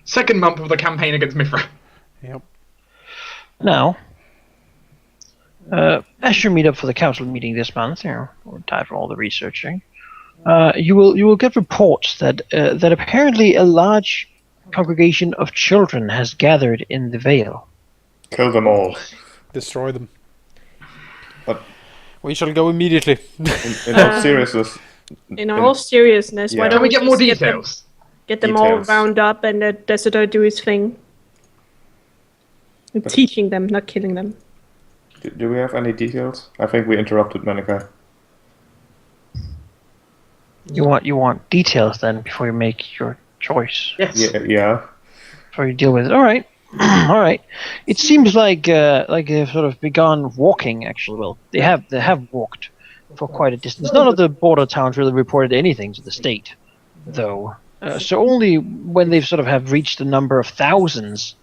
Speaker 5: Second month of the campaign against Mithra.
Speaker 4: Yep.
Speaker 1: Now, as you meet up for the council meeting this month, we're tired for all the researching. You will get reports that that apparently a large congregation of children has gathered in the Vale.
Speaker 6: Kill them all.
Speaker 4: Destroy them.
Speaker 6: But
Speaker 4: We shall go immediately.
Speaker 6: in all seriousness,
Speaker 3: In all seriousness, why
Speaker 6: Yeah.
Speaker 3: don't
Speaker 5: Can we get more
Speaker 3: just
Speaker 5: details?
Speaker 3: Get them all
Speaker 6: Details.
Speaker 3: round up and let Desidor do his thing. We're teaching them, not killing them.
Speaker 6: do we have any details? I think we interrupted Manikai.
Speaker 1: You want details then before you make your choice,
Speaker 5: Yes.
Speaker 6: Yeah.
Speaker 1: before you deal with it. All right, all right. It seems like they've sort of begun walking. Actually, well, they have walked for quite a distance. None of the border towns really reported anything to the state, though. So only when they've sort of have reached the number of thousands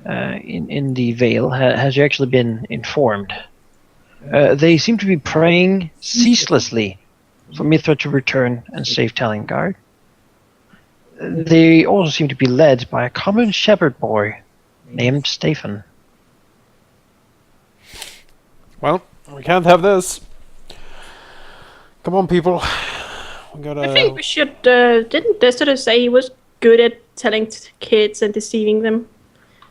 Speaker 1: in the Vale has you actually been informed. They seem to be praying ceaselessly for Mithra to return and save Talingard. They also seem to be led by a common shepherd boy named Stephen.
Speaker 4: Well, we can't have this. Come on, people. We gotta.
Speaker 3: I think we should. Didn't Desidor say he was good at telling kids and deceiving them?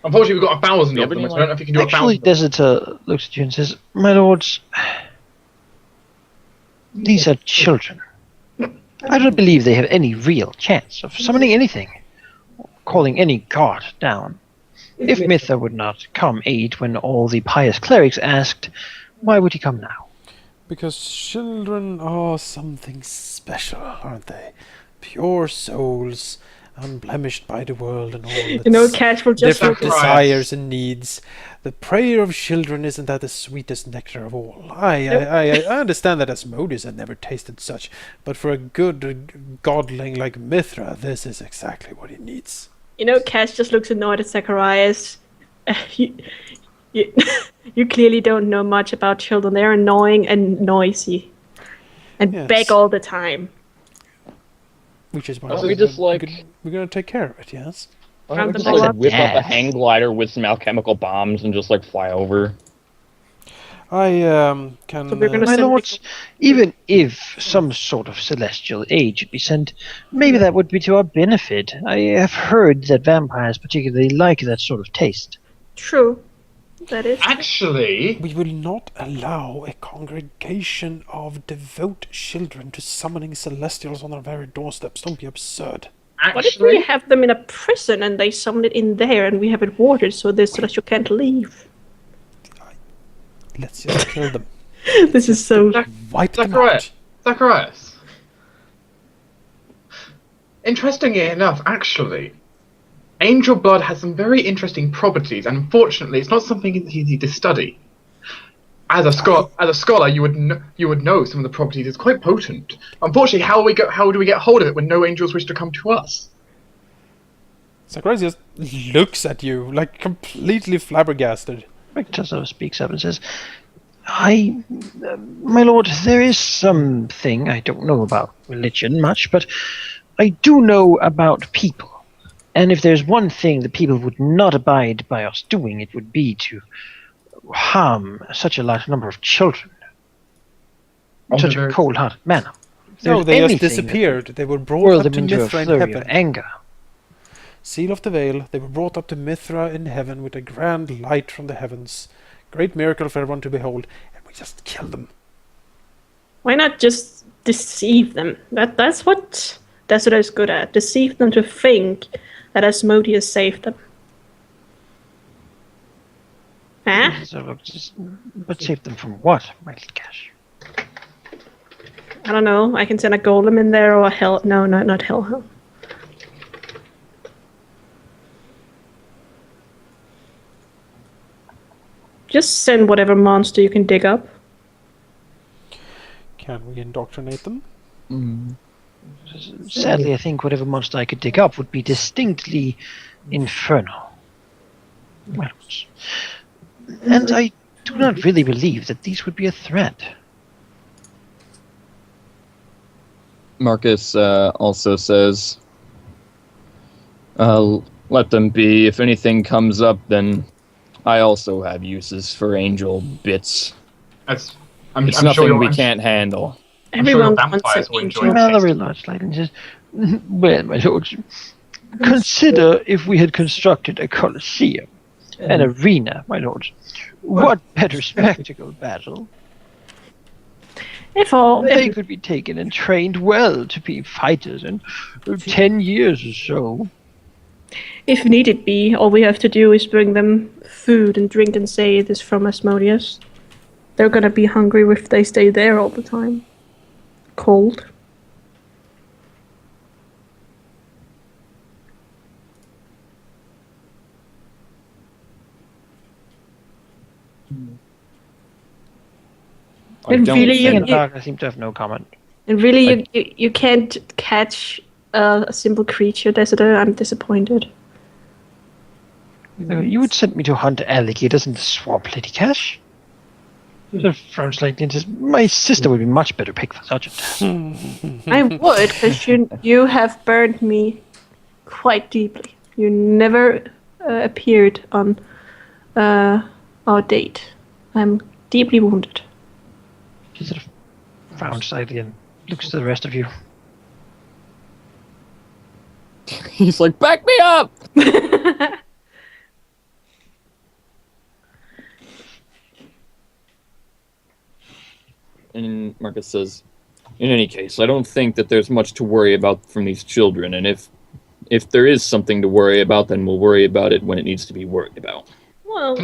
Speaker 5: Unfortunately, we've got 1,000
Speaker 2: Yeah,
Speaker 5: of
Speaker 2: but
Speaker 5: them.
Speaker 2: you
Speaker 5: So I don't know if you can do
Speaker 1: Actually,
Speaker 5: 1,000.
Speaker 1: Desidor looks at you and says, "My lords, these are children. I don't believe they have any real chance of summoning anything, or calling any god down. If Mithra would not come aid when all the pious clerics asked, why would he come now?
Speaker 4: Because children are something special, aren't they? Pure souls, unblemished by the world and all its
Speaker 3: You know, Cash will just
Speaker 4: different
Speaker 3: look
Speaker 5: Zacharias.
Speaker 4: desires and needs. The prayer of children, isn't that the sweetest nectar of all? I understand that Asmodeus had never tasted such, but for a good godling like Mithra, this is exactly what he needs.
Speaker 3: You know, Cash just looks annoyed at Zacharias. You, you, you clearly don't know much about children. They're annoying and noisy. And
Speaker 4: Yes.
Speaker 3: beg all the time.
Speaker 4: Which is why
Speaker 2: Why don't we just like
Speaker 4: we're gonna take care of it, yes?
Speaker 2: why don't we
Speaker 3: Round
Speaker 2: just
Speaker 3: them
Speaker 2: like
Speaker 3: up.
Speaker 2: whip up a
Speaker 1: Yeah.
Speaker 2: hang glider with some alchemical bombs and just like fly over?
Speaker 4: I can.
Speaker 3: So we're gonna
Speaker 1: My
Speaker 3: send
Speaker 1: lords, even if some sort of celestial aid should be sent, maybe that would be to our benefit. I have heard that vampires particularly like that sort of taste.
Speaker 3: True. That is.
Speaker 5: Actually,
Speaker 4: we will not allow a congregation of devout children to summoning celestials on our very doorsteps. Don't be absurd.
Speaker 3: What if we
Speaker 5: actually,
Speaker 3: have them in a prison and they summon it in there and we have it warded so this celestial can't leave?
Speaker 4: Let's just kill them.
Speaker 3: This is so.
Speaker 4: Wipe them
Speaker 5: Zacharias.
Speaker 4: out.
Speaker 5: Zacharias. Interestingly enough, actually, angel blood has some very interesting properties, and unfortunately, it's not something easy to study. As a scholar, you would know some of the properties. It's quite potent. Unfortunately, how do we get hold of it when no angels wish to come to us?
Speaker 4: Zacharias just looks at you like completely flabbergasted.
Speaker 1: Richter sort of speaks up and says, my lord, there is something I don't know about religion much, but I do know about people. And if there's one thing the people would not abide by us doing, it would be to harm such a large number of children in such a cold-hearted manner. If
Speaker 4: No,
Speaker 1: there's
Speaker 4: they just
Speaker 1: anything that
Speaker 4: disappeared. They were
Speaker 1: would
Speaker 4: brought
Speaker 1: whirl
Speaker 4: up
Speaker 1: them
Speaker 4: to
Speaker 1: into a
Speaker 4: Mithra in
Speaker 1: flurry
Speaker 4: heaven.
Speaker 1: of anger.
Speaker 4: Seal of the veil, they were brought up to Mithra in heaven with a grand light from the heavens. Great miracle for everyone to behold, and we just kill them.
Speaker 3: Why not just deceive them? That's what Desert is good at. Deceive them to think that Asmodeus saved them. Huh?
Speaker 1: So, but save them from what, my little cash?
Speaker 3: I don't know. I can send a golem in there or a hell. No, not hell. Just send whatever monster you can dig up.
Speaker 4: Can we indoctrinate them?
Speaker 1: Sadly, I think whatever monster I could dig up would be distinctly infernal. Well, and I do not really believe that these would be a threat.
Speaker 2: Marcus also says, let them be. If anything comes up, then I also have uses for angel bits.
Speaker 5: It's
Speaker 2: It's nothing we can't handle.
Speaker 5: I'm sure
Speaker 3: Everyone
Speaker 5: your
Speaker 3: wants
Speaker 5: vampires
Speaker 3: an
Speaker 5: will enjoy
Speaker 3: angel.
Speaker 5: it.
Speaker 1: Mallory large light and says, well, my lords, consider if we had constructed a Coliseum, an arena, my lords. What better spectacle battle? They could be taken and trained well to be fighters in 10 years or so.
Speaker 3: If needed be, all we have to do is bring them food and drink and say it is from Asmodeus. They're gonna be hungry if they stay there all the time. Cold.
Speaker 2: I
Speaker 3: And
Speaker 2: don't
Speaker 3: really, you-
Speaker 2: think-
Speaker 1: I seem to have no comment.
Speaker 3: And really, you can't catch a simple creature, Desidera. I'm disappointed.
Speaker 1: You would send me to hunt alligators in the swamp, Lady Cash? Sort of frowns slightly and says, my sister would be much better pick for such a task.
Speaker 3: I would, because you have burned me quite deeply. You never appeared on our date. I'm deeply wounded.
Speaker 1: She sort of frowns slightly and looks to the rest of you.
Speaker 2: He's like, back me up! And Marcus says, in any case, I don't think that there's much to worry about from these children, and if there is something to worry about, then we'll worry about it when it needs to be worried about.
Speaker 3: Well,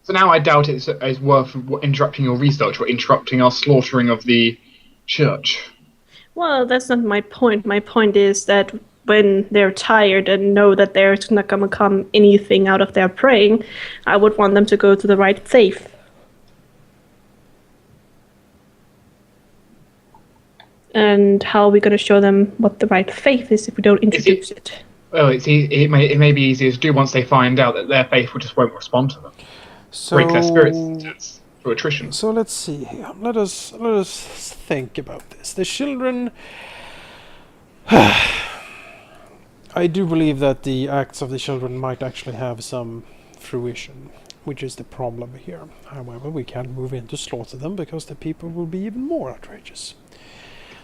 Speaker 5: So now I doubt it's worth interrupting your research or interrupting our slaughtering of the church.
Speaker 3: well, that's not my point. My point is that when they're tired and know that there's not gonna come anything out of their praying, I would want them to go to the right faith. And how are we going to show them what the right faith is if we don't introduce it?
Speaker 5: Well, it may be easier to do once they find out that their faith just won't respond to them. Break their spirits through attrition.
Speaker 4: So let's see here. Let us think about this. The children. I do believe that the acts of the children might actually have some fruition, which is the problem here. However, we can't move in to slaughter them because the people will be even more outrageous.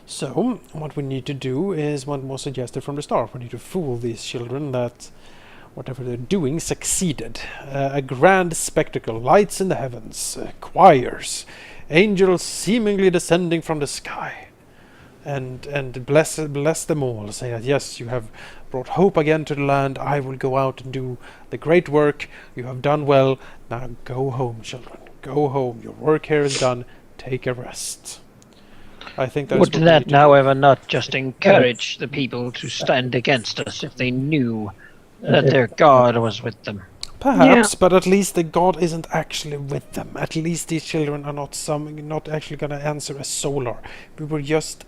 Speaker 4: So, what we need to do is what was suggested from the start. We need to fool these children that whatever they're doing succeeded. A grand spectacle, lights in the heavens, choirs, angels seemingly descending from the sky. And bless them all, say that yes, you have brought hope again to the land, I will go out and do the great work, you have done well, now go home, children, go home, your work here is done, take a rest. I think that's
Speaker 1: Would that, however, not just encourage the people to stand against us if they knew that their god was with them?
Speaker 4: Perhaps, but at least the god isn't actually with them. At least these children are not actually going to answer a solar. We were just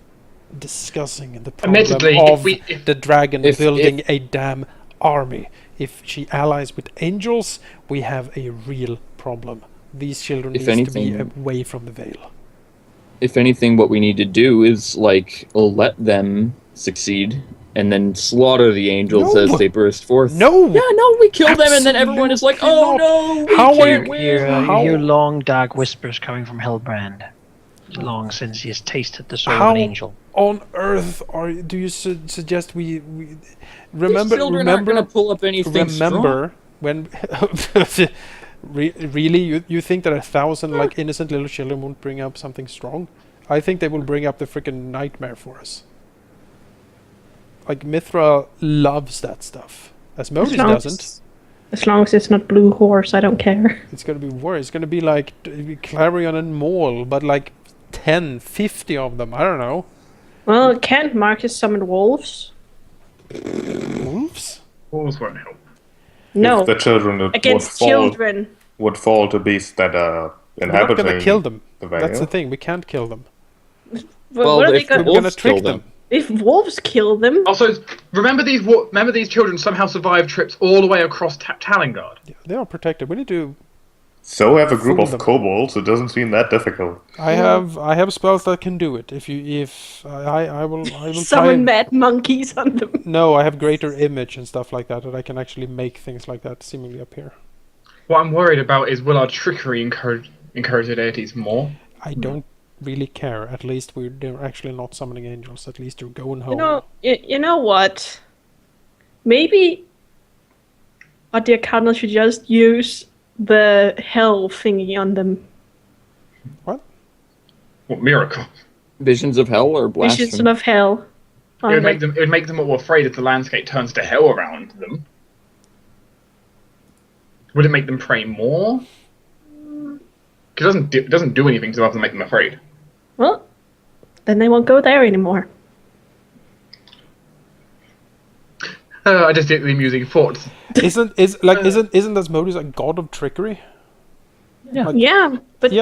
Speaker 4: discussing the problem of the dragon building a damn army. If she allies with angels, we have a real problem. These children need to be away from the veil.
Speaker 2: If anything, what we need to do is, like, let them succeed and then slaughter the angels as they burst forth.
Speaker 4: No!
Speaker 2: Yeah, no, we kill them and then everyone is like, oh no, we can't win.
Speaker 1: You hear long, dark whispers coming from Hellbrand. Long since he has tasted the soul of an angel.
Speaker 4: On earth do you suggest we remember?
Speaker 2: These children aren't going to pull up anything
Speaker 4: remember
Speaker 2: strong.
Speaker 4: When really you think that 1,000 like innocent little children won't bring up something strong? I think they will bring up the freaking nightmare for us. Like Mithra loves that stuff. Asmodeus doesn't.
Speaker 3: As long as it's not Blue Horse, I don't care.
Speaker 4: It's gonna be worse. It's gonna be like Clarion and Maul, but like 10, 50 of them. I don't know.
Speaker 3: Well, can't Marcus summon wolves?
Speaker 4: Wolves?
Speaker 5: Wolves won't help.
Speaker 3: No.
Speaker 6: If the children
Speaker 3: against children
Speaker 6: would fall to beasts that are inhabiting.
Speaker 4: We're not gonna kill them.
Speaker 6: That's
Speaker 4: the thing. We can't kill them.
Speaker 3: Well, what are they
Speaker 4: we're gonna trick them.
Speaker 3: If wolves kill them.
Speaker 5: Also, remember these children somehow survived trips all the way across Talengard.
Speaker 4: Yeah, they are protected. We need to.
Speaker 6: So have a group of kobolds. It doesn't seem that difficult.
Speaker 4: I have spells that can do it. I will
Speaker 3: summon mad monkeys on them.
Speaker 4: No, I have greater image and stuff like that I can actually make things like that seemingly appear.
Speaker 5: What I'm worried about is will our trickery encourage the deities more?
Speaker 4: I don't really care. At least they're actually not summoning angels. At least they're going home.
Speaker 3: You know what? Maybe our dear Cardinal should just use the hell thingy on them.
Speaker 4: What?
Speaker 5: What miracle?
Speaker 2: Visions of hell or blasphemy?
Speaker 3: Visions of hell.
Speaker 5: It would make them all afraid if the landscape turns to hell around them. Would it make them pray more? Because it doesn't do anything to other than make them afraid.
Speaker 3: Well, then they won't go there anymore.
Speaker 5: I just did the amusing thoughts.
Speaker 4: Isn't Asmodeus a god of trickery?
Speaker 1: Yeah.
Speaker 3: Yeah, but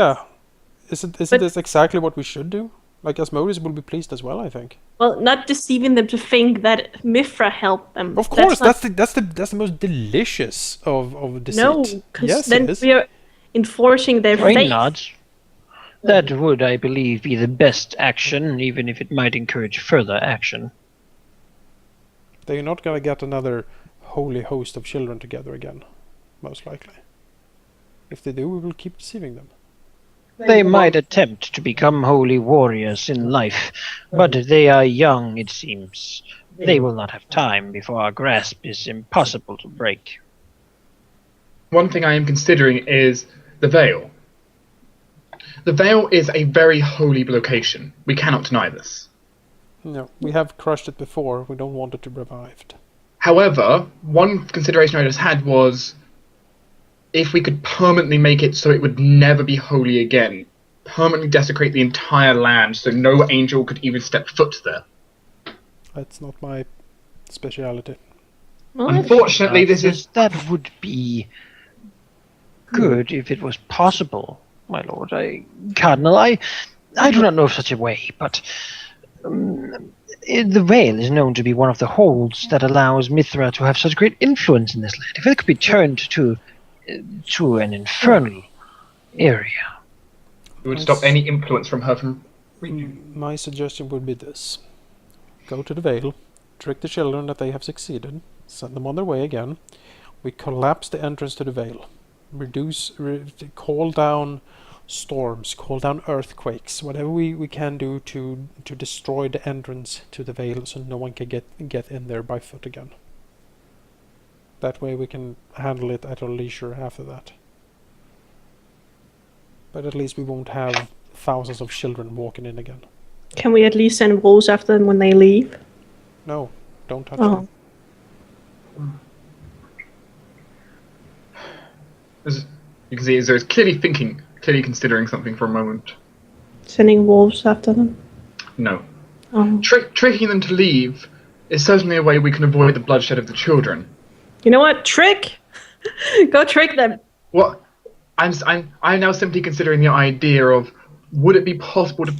Speaker 4: Isn't this exactly what we should do? Like Asmodeus will be pleased as well, I think.
Speaker 3: Well, not deceiving them to think that Mithra helped them.
Speaker 4: Of course, that's the most delicious of deceit.
Speaker 3: No, because then
Speaker 4: it is.
Speaker 3: we are enforcing their faith.
Speaker 1: Nods. That would, I believe, be the best action, even if it might encourage further action.
Speaker 4: They're not gonna get another holy host of children together again, most likely. If they do, we will keep deceiving them.
Speaker 1: They might attempt to become holy warriors in life, but they are young, it seems. They will not have time before our grasp is impossible to break.
Speaker 5: One thing I am considering is the Veil. The Veil is a very holy location. We cannot deny this.
Speaker 4: No, we have crushed it before. We don't want it to be revived.
Speaker 5: However, one consideration I just had was if we could permanently make it so it would never be holy again, permanently desecrate the entire land so no angel could even step foot there.
Speaker 4: That's not my speciality.
Speaker 3: Well,
Speaker 5: Unfortunately, this is
Speaker 1: That would be good if it was possible, my lord. Cardinal, I do not know of such a way, but the Vale is known to be one of the holds that allows Mithra to have such great influence in this land. If it could be turned to an infernal area.
Speaker 5: it would stop any influence from her from.
Speaker 4: My suggestion would be this. Go to the Vale, trick the children that they have succeeded, send them on their way again. We collapse the entrance to the Vale. Call down storms, call down earthquakes, whatever we can do to destroy the entrance to the Vale so no one can get in there by foot again. That way we can handle it at our leisure after that. But at least we won't have thousands of children walking in again.
Speaker 3: can we at least send wolves after them when they leave?
Speaker 4: No, don't touch
Speaker 3: Oh.
Speaker 4: them.
Speaker 5: You can see Azura's clearly considering something for a moment.
Speaker 3: Sending wolves after them?
Speaker 5: No.
Speaker 3: Oh.
Speaker 5: Tricking them to leave is certainly a way we can avoid the bloodshed of the children.
Speaker 3: You know what? Trick! Go trick them!
Speaker 5: What I'm now simply considering the idea of, would it be possible to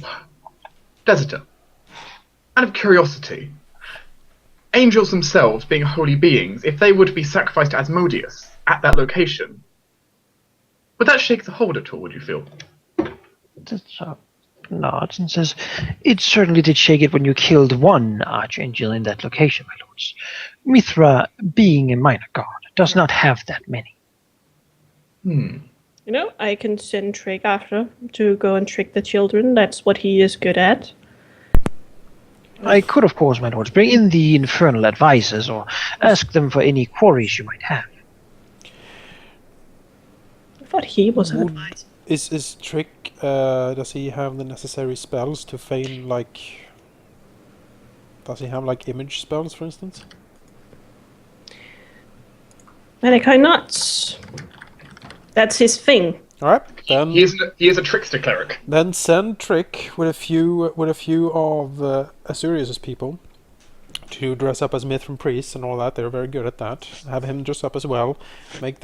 Speaker 5: Deserter, out of curiosity, angels themselves being holy beings, if they were to be sacrificed to Asmodeus at that location, would that shake the hold at all, would you feel?
Speaker 1: Nods and says, "It certainly did shake it when you killed one archangel in that location, my lords. Mithra, being a minor god, does not have that many."
Speaker 3: You know, I can send Trick after to go and trick the children. That's what he is good at.
Speaker 1: I could, of course, my lords, bring in the infernal advisors or ask them for any quarries you might have.
Speaker 3: I thought he was an
Speaker 4: Would-
Speaker 3: advisor.
Speaker 4: Is Trick, does he have the necessary spells to feign, like... Does he have, like, image spells, for instance?
Speaker 3: Malachi Nuts. That's his thing.
Speaker 4: Alright, then...
Speaker 5: He is a trickster cleric.
Speaker 4: Then send Trick with a few of Azurius' people to dress up as Mithran priests and all that. They're very good at that. Have him dress up as well. Make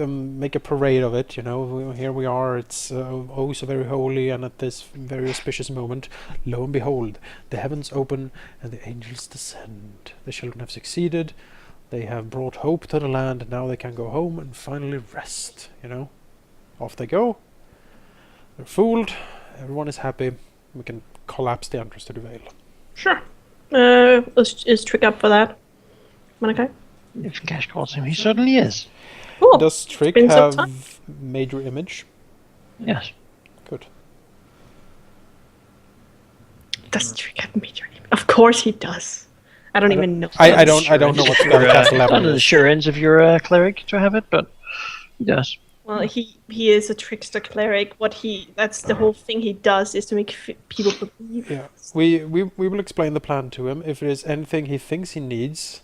Speaker 4: a parade of it. You know, here we are. It's oh so very holy, and at this very auspicious moment, lo and behold, the heavens open and the angels descend. The children have succeeded. They have brought hope to the land, and now they can go home and finally rest. You know, off they go. They're fooled. Everyone is happy. We can collapse the entrance to the Vale.
Speaker 3: Sure. Is Trick up for that? Malachi?
Speaker 1: If Cash calls him, he certainly is.
Speaker 3: Cool.
Speaker 4: Does Trick
Speaker 3: been some time.
Speaker 4: have major image?
Speaker 1: Yes.
Speaker 4: Good.
Speaker 3: Does Trick have major name? Of course he does. I don't even know.
Speaker 4: I don't know what spellcaster level
Speaker 1: Not an
Speaker 4: is.
Speaker 1: assurance if you're a cleric to have it, but he does.
Speaker 3: Well, he is a trickster cleric. That's the whole thing he does is to make people believe.
Speaker 4: Yeah, we will explain the plan to him. If there is anything he thinks he needs,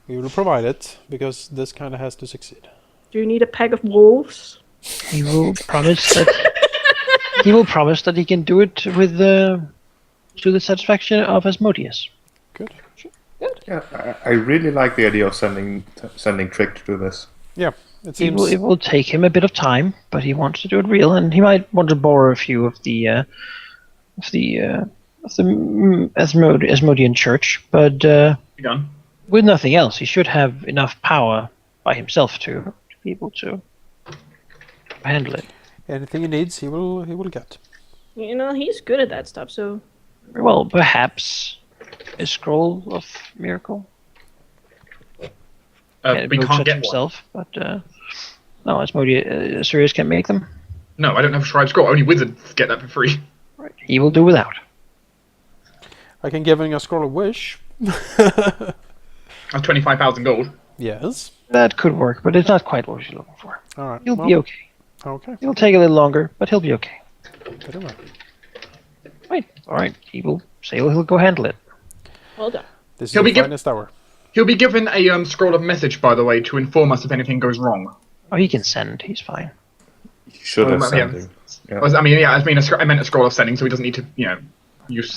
Speaker 4: we will provide it, because this kind of has to succeed.
Speaker 3: Do you need a pack of wolves?
Speaker 1: He will promise that he can do it with to the satisfaction of Asmodeus.
Speaker 4: Good.
Speaker 6: Yeah, I really like the idea of sending Trick to do this.
Speaker 4: Yeah, it seems.
Speaker 1: It will take him a bit of time, but he wants to do it real, and he might want to borrow a few of the Asmodean church. But
Speaker 5: You done?
Speaker 1: with nothing else, he should have enough power by himself to be able to handle it.
Speaker 4: Anything he needs, he will get.
Speaker 3: You know, he's good at that stuff, so...
Speaker 1: Well, perhaps a scroll of miracle.
Speaker 5: We can't get one.
Speaker 1: himself, but no, Asmodeus Sirius can't make them.
Speaker 5: No, I don't have a scribe scroll. Only wizards get that for free.
Speaker 1: Right. He will do without.
Speaker 4: I can give him a scroll of wish.
Speaker 5: That's 25,000 gold.
Speaker 4: Yes.
Speaker 1: That could work, but it's not quite what you're looking for.
Speaker 4: All right.
Speaker 1: He'll be okay.
Speaker 4: Okay.
Speaker 1: It'll take a little longer, but he'll be okay.
Speaker 4: Very well.
Speaker 1: Right. All right. He will say he'll go handle it.
Speaker 3: Well done.
Speaker 4: This is
Speaker 5: He'll
Speaker 4: the
Speaker 5: be giv-
Speaker 4: finest hour.
Speaker 5: He'll be given a scroll of message, by the way, to inform us if anything goes wrong.
Speaker 1: Oh, he can send. He's fine.
Speaker 6: You should have
Speaker 5: yeah.
Speaker 6: sent him. Yeah.
Speaker 5: I meant a scroll of sending, so he doesn't need to,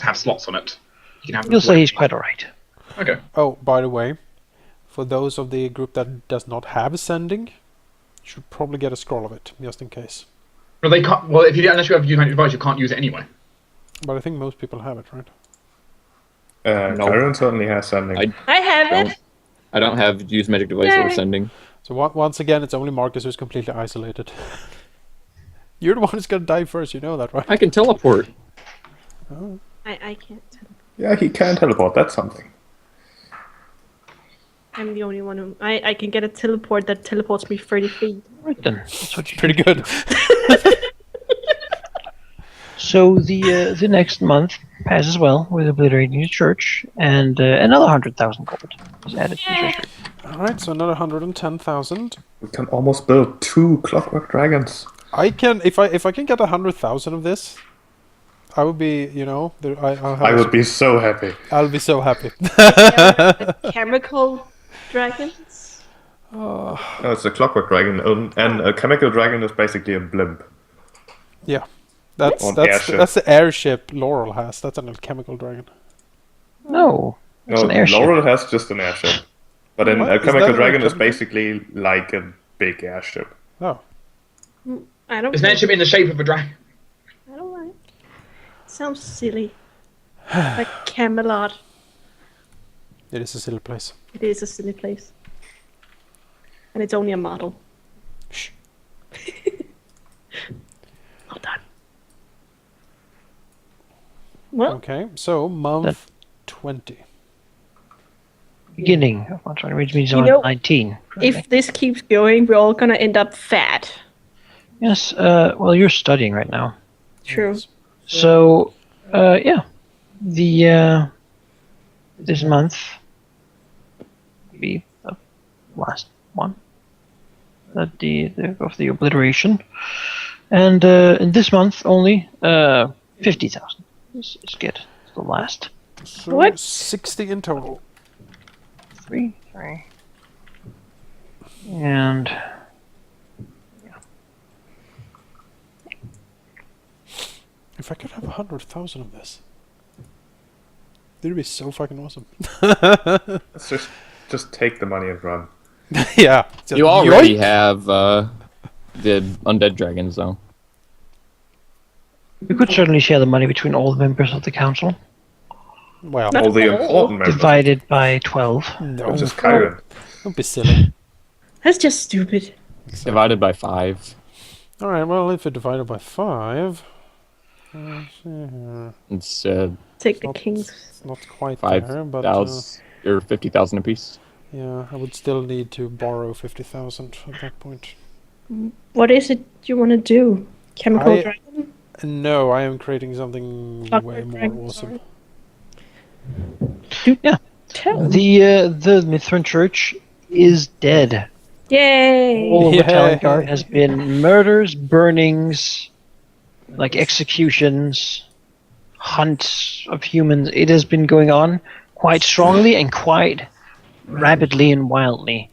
Speaker 5: have slots on it. He can have.
Speaker 1: He'll say he's quite all right.
Speaker 5: Okay.
Speaker 4: Oh, by the way, For those of the group that does not have sending, you should probably get a scroll of it, just in case.
Speaker 5: Well, they can't. Well, unless you have United Device, you can't use it anyway.
Speaker 4: But I think most people have it, right?
Speaker 2: No.
Speaker 6: Tyrant certainly has sending.
Speaker 3: I have it.
Speaker 2: I don't have use magic device or
Speaker 3: Yay.
Speaker 2: sending.
Speaker 4: So once again, it's only Marcus who's completely isolated. You're the one who's gonna die first, you know that, right?
Speaker 2: I can teleport.
Speaker 3: I can't.
Speaker 6: Yeah, he can teleport. That's something.
Speaker 3: I'm the only one who... I can get a teleport that teleports me 30 feet.
Speaker 1: Right then, that's what you
Speaker 4: Pretty good.
Speaker 1: So the next month passes well with obliterating the church, and another 100,000 gold is added to the treasury.
Speaker 4: Alright, so another 110,000.
Speaker 6: We can almost build 2 clockwork dragons.
Speaker 4: I can, if I can get 100,000 of this, I would be, you know, I'll have
Speaker 6: I would be so happy.
Speaker 4: I'll be so happy.
Speaker 3: Chemical dragons?
Speaker 6: No, it's a clockwork dragon, and a chemical dragon is basically a blimp.
Speaker 4: Yeah, that's
Speaker 6: On
Speaker 4: that's
Speaker 6: airship.
Speaker 4: that's the airship Laurel has. That's an alchemical dragon.
Speaker 1: No, it's
Speaker 6: No,
Speaker 1: an airship.
Speaker 6: Laurel has just an airship. But then
Speaker 4: What?
Speaker 6: a
Speaker 4: Is
Speaker 6: chemical
Speaker 4: that an
Speaker 6: dragon is
Speaker 4: alchemical?
Speaker 6: basically like a big airship.
Speaker 4: Oh,
Speaker 3: I don't
Speaker 5: It's an airship in the shape of a dragon.
Speaker 3: I don't like. Sounds silly. Like Camelot.
Speaker 4: it is a silly place.
Speaker 3: It is a silly place. And it's only a model.
Speaker 4: Shh.
Speaker 3: Well done. Well,
Speaker 4: Okay, so month 20.
Speaker 1: Beginning of month 20, which means
Speaker 3: You
Speaker 1: on
Speaker 3: know,
Speaker 1: 19.
Speaker 3: if this keeps going, we're all gonna end up fat.
Speaker 1: Yes, well, you're studying right now.
Speaker 3: True.
Speaker 1: So, yeah, this month be the last one of the obliteration, and in this month only 50,000 is good. It's the last
Speaker 4: So
Speaker 3: What?
Speaker 4: 60 in total.
Speaker 1: three, and
Speaker 4: If I could have 100,000 of this, it'd be so fucking awesome.
Speaker 6: Let's just take the money and run.
Speaker 4: Yeah. just
Speaker 2: You already
Speaker 4: yoink.
Speaker 2: have the undead dragons, though.
Speaker 1: we could certainly share the money between all the members of the council,
Speaker 4: Well,
Speaker 6: All the important members.
Speaker 1: divided by 12.
Speaker 4: no,
Speaker 6: Which is Kyron.
Speaker 4: don't be silly.
Speaker 3: That's just stupid.
Speaker 2: Divided by 5.
Speaker 4: Alright, well, if it divided by 5,
Speaker 2: It's
Speaker 3: Take the
Speaker 4: Not-
Speaker 3: king's.
Speaker 4: it's not quite there, but
Speaker 2: 5,000 or 50,000 apiece.
Speaker 4: yeah, I would still need to borrow 50,000 at that point.
Speaker 3: What is it you want to do? Chemical
Speaker 4: I-
Speaker 3: dragon?
Speaker 4: No, I am creating something
Speaker 3: Clockwork
Speaker 4: way more
Speaker 3: dragon,
Speaker 4: awesome.
Speaker 3: Tell.
Speaker 1: The Mithrin Church is dead.
Speaker 3: Yay!
Speaker 1: All of
Speaker 4: Yay.
Speaker 1: the talent guard has been murders, burnings, like executions, hunts of humans. It has been going on quite strongly and quite rapidly and wildly.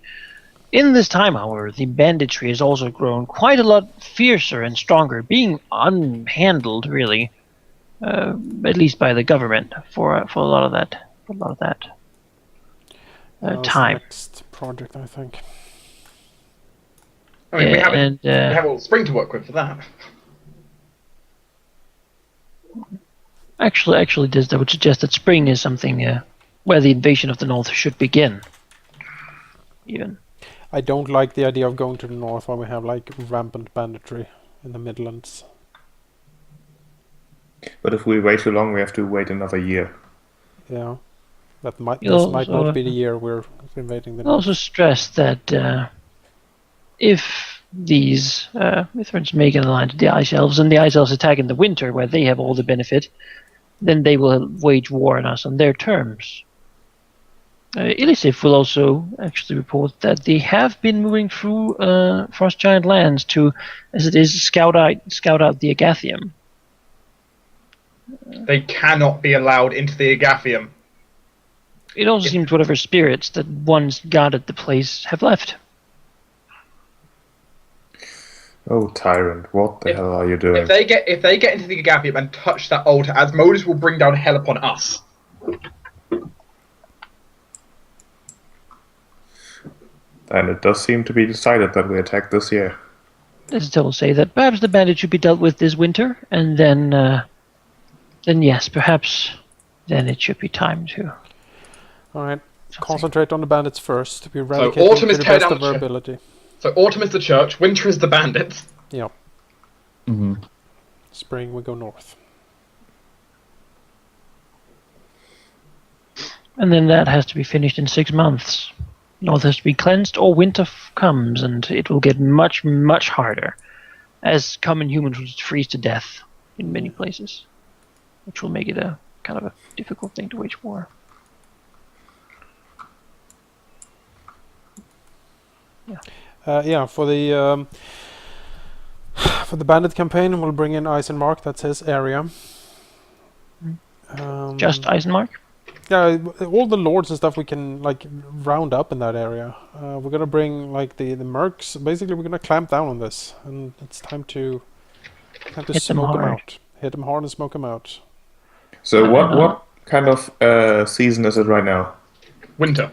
Speaker 1: In this time, however, the banditry has also grown quite a lot fiercer and stronger, being unhandled, really, at least by the government for a lot of that.
Speaker 4: That's the
Speaker 1: Time.
Speaker 4: next project, I think.
Speaker 5: I mean, we have
Speaker 1: and
Speaker 5: we have all spring to work with for that.
Speaker 1: actually, this I would suggest that spring is something where the invasion of the north should begin. Even
Speaker 4: I don't like the idea of going to the north while we have like rampant banditry in the Midlands.
Speaker 6: But if we wait too long, we have to wait another year.
Speaker 4: Yeah, that might
Speaker 1: You'll
Speaker 4: this might
Speaker 1: also-
Speaker 4: not be the year we're invading the
Speaker 1: I'll
Speaker 4: north.
Speaker 1: also stress that if these Mithrans make an alliance with the Ice Elves, and the Ice Elves attack in the winter, where they have all the benefit, then they will wage war on us on their terms. Illicif will also actually report that they have been moving through Frost Giant lands to, as it is, scout out the Agathium.
Speaker 5: They cannot be allowed into the Agathium.
Speaker 1: It also seems whatever spirits that once guarded the place have left.
Speaker 6: Oh, Tyrant, what the hell are you doing?
Speaker 5: If they get into the Agathium and touch that altar, Asmodeus will bring down hell upon us.
Speaker 6: And it does seem to be decided that we attack this year.
Speaker 1: Let's still say that perhaps the bandit should be dealt with this winter, and then yes, perhaps then it should be time to.
Speaker 4: All right. Concentrate on the bandits first. We
Speaker 5: So
Speaker 4: eradicate
Speaker 5: autumn
Speaker 4: them
Speaker 5: is
Speaker 4: to the
Speaker 5: tear
Speaker 4: best
Speaker 5: down
Speaker 4: of
Speaker 5: the
Speaker 4: our
Speaker 5: church.
Speaker 4: ability.
Speaker 5: So autumn is the church, winter is the bandits.
Speaker 4: Yeah.
Speaker 2: Hmm.
Speaker 4: Spring we go north.
Speaker 1: And then that has to be finished in 6 months. North has to be cleansed, or winter comes, and it will get much, much harder, as common humans will just freeze to death in many places, which will make it a kind of a difficult thing to wage war.
Speaker 4: For the bandit campaign, we'll bring in Eisenmark. That's his area.
Speaker 1: Just Eisenmark?
Speaker 4: Yeah, all the lords and stuff we can like round up in that area. We're gonna bring like the mercs. Basically, we're gonna clamp down on this, and it's time to
Speaker 1: Hit them
Speaker 4: smoke them
Speaker 1: hard.
Speaker 4: out. Hit them hard and smoke them out.
Speaker 6: So what kind of season is it right now?
Speaker 5: Winter.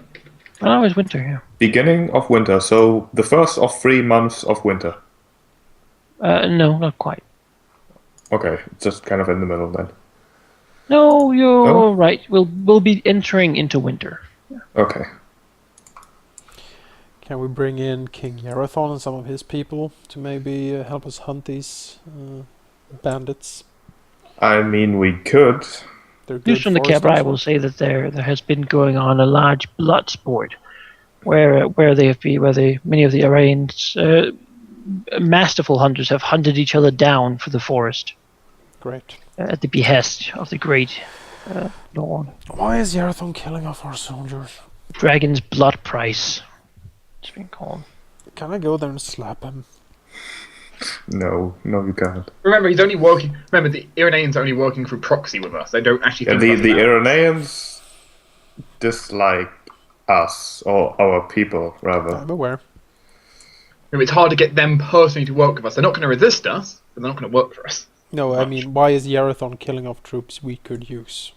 Speaker 1: Oh, it's winter here.
Speaker 6: Beginning of winter, so the first of 3 months of winter.
Speaker 1: No, not quite.
Speaker 6: Okay, just kind of in the middle then.
Speaker 1: No, you're
Speaker 6: Oh.
Speaker 1: right. We'll be entering into winter.
Speaker 6: Okay.
Speaker 4: Can we bring in King Yarathon and some of his people to maybe help us hunt these bandits?
Speaker 6: I mean, we could.
Speaker 4: They're good
Speaker 1: News from the
Speaker 4: forest
Speaker 1: Cabra
Speaker 4: elves,
Speaker 1: will
Speaker 4: right?
Speaker 1: say that there has been going on a large blood sport, where many of the Arraeans, masterful hunters, have hunted each other down for the forest
Speaker 4: Great.
Speaker 1: at the behest of the great Lord.
Speaker 4: Why is Yarathon killing off our soldiers?
Speaker 1: Dragon's blood price. It's been called.
Speaker 4: Can I go there and slap him?
Speaker 6: No, you can't.
Speaker 5: Remember, he's only working. Remember, the Iranians are only working through proxy with us. They don't actually.
Speaker 6: Yeah,
Speaker 5: think
Speaker 6: the
Speaker 5: about it now.
Speaker 6: Iranians dislike us, or our people, rather.
Speaker 4: I'm aware.
Speaker 5: Remember, it's hard to get them personally to work with us. They're not going to resist us, but they're not going to work for us.
Speaker 4: No, I mean, why is Yarathon killing off troops we could use?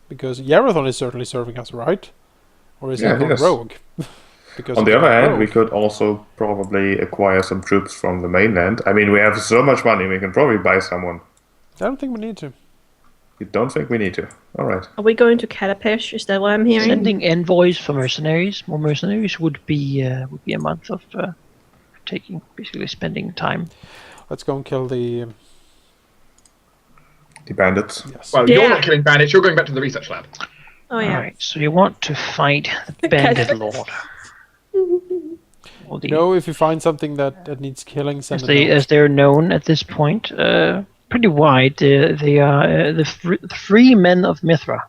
Speaker 4: Because Yarathon is certainly serving us, right? Or is he
Speaker 6: Yeah,
Speaker 4: a
Speaker 6: yes.
Speaker 4: rogue? Because
Speaker 6: On
Speaker 4: if
Speaker 6: the
Speaker 4: he's
Speaker 6: other
Speaker 4: a
Speaker 6: hand,
Speaker 4: rogue-
Speaker 6: we could also probably acquire some troops from the mainland. I mean, we have so much money, we can probably buy someone.
Speaker 4: I don't think we need to.
Speaker 6: You don't think we need to? Alright.
Speaker 3: Are we going to Catapesh? Is that what I'm hearing?
Speaker 1: Sending envoys for mercenaries, more mercenaries, would be a month of basically spending time.
Speaker 4: Let's go and kill the...
Speaker 6: The bandits.
Speaker 4: yes.
Speaker 5: Well,
Speaker 3: Yeah.
Speaker 5: you're not killing bandits. You're going back to the research lab.
Speaker 3: Oh yeah.
Speaker 1: Alright, so you want to fight the bandit lord. Or the-
Speaker 4: You know, if you find something that needs killing, send
Speaker 1: as
Speaker 4: it out.
Speaker 1: they're known at this point, pretty wide. They are the free men of Mithra.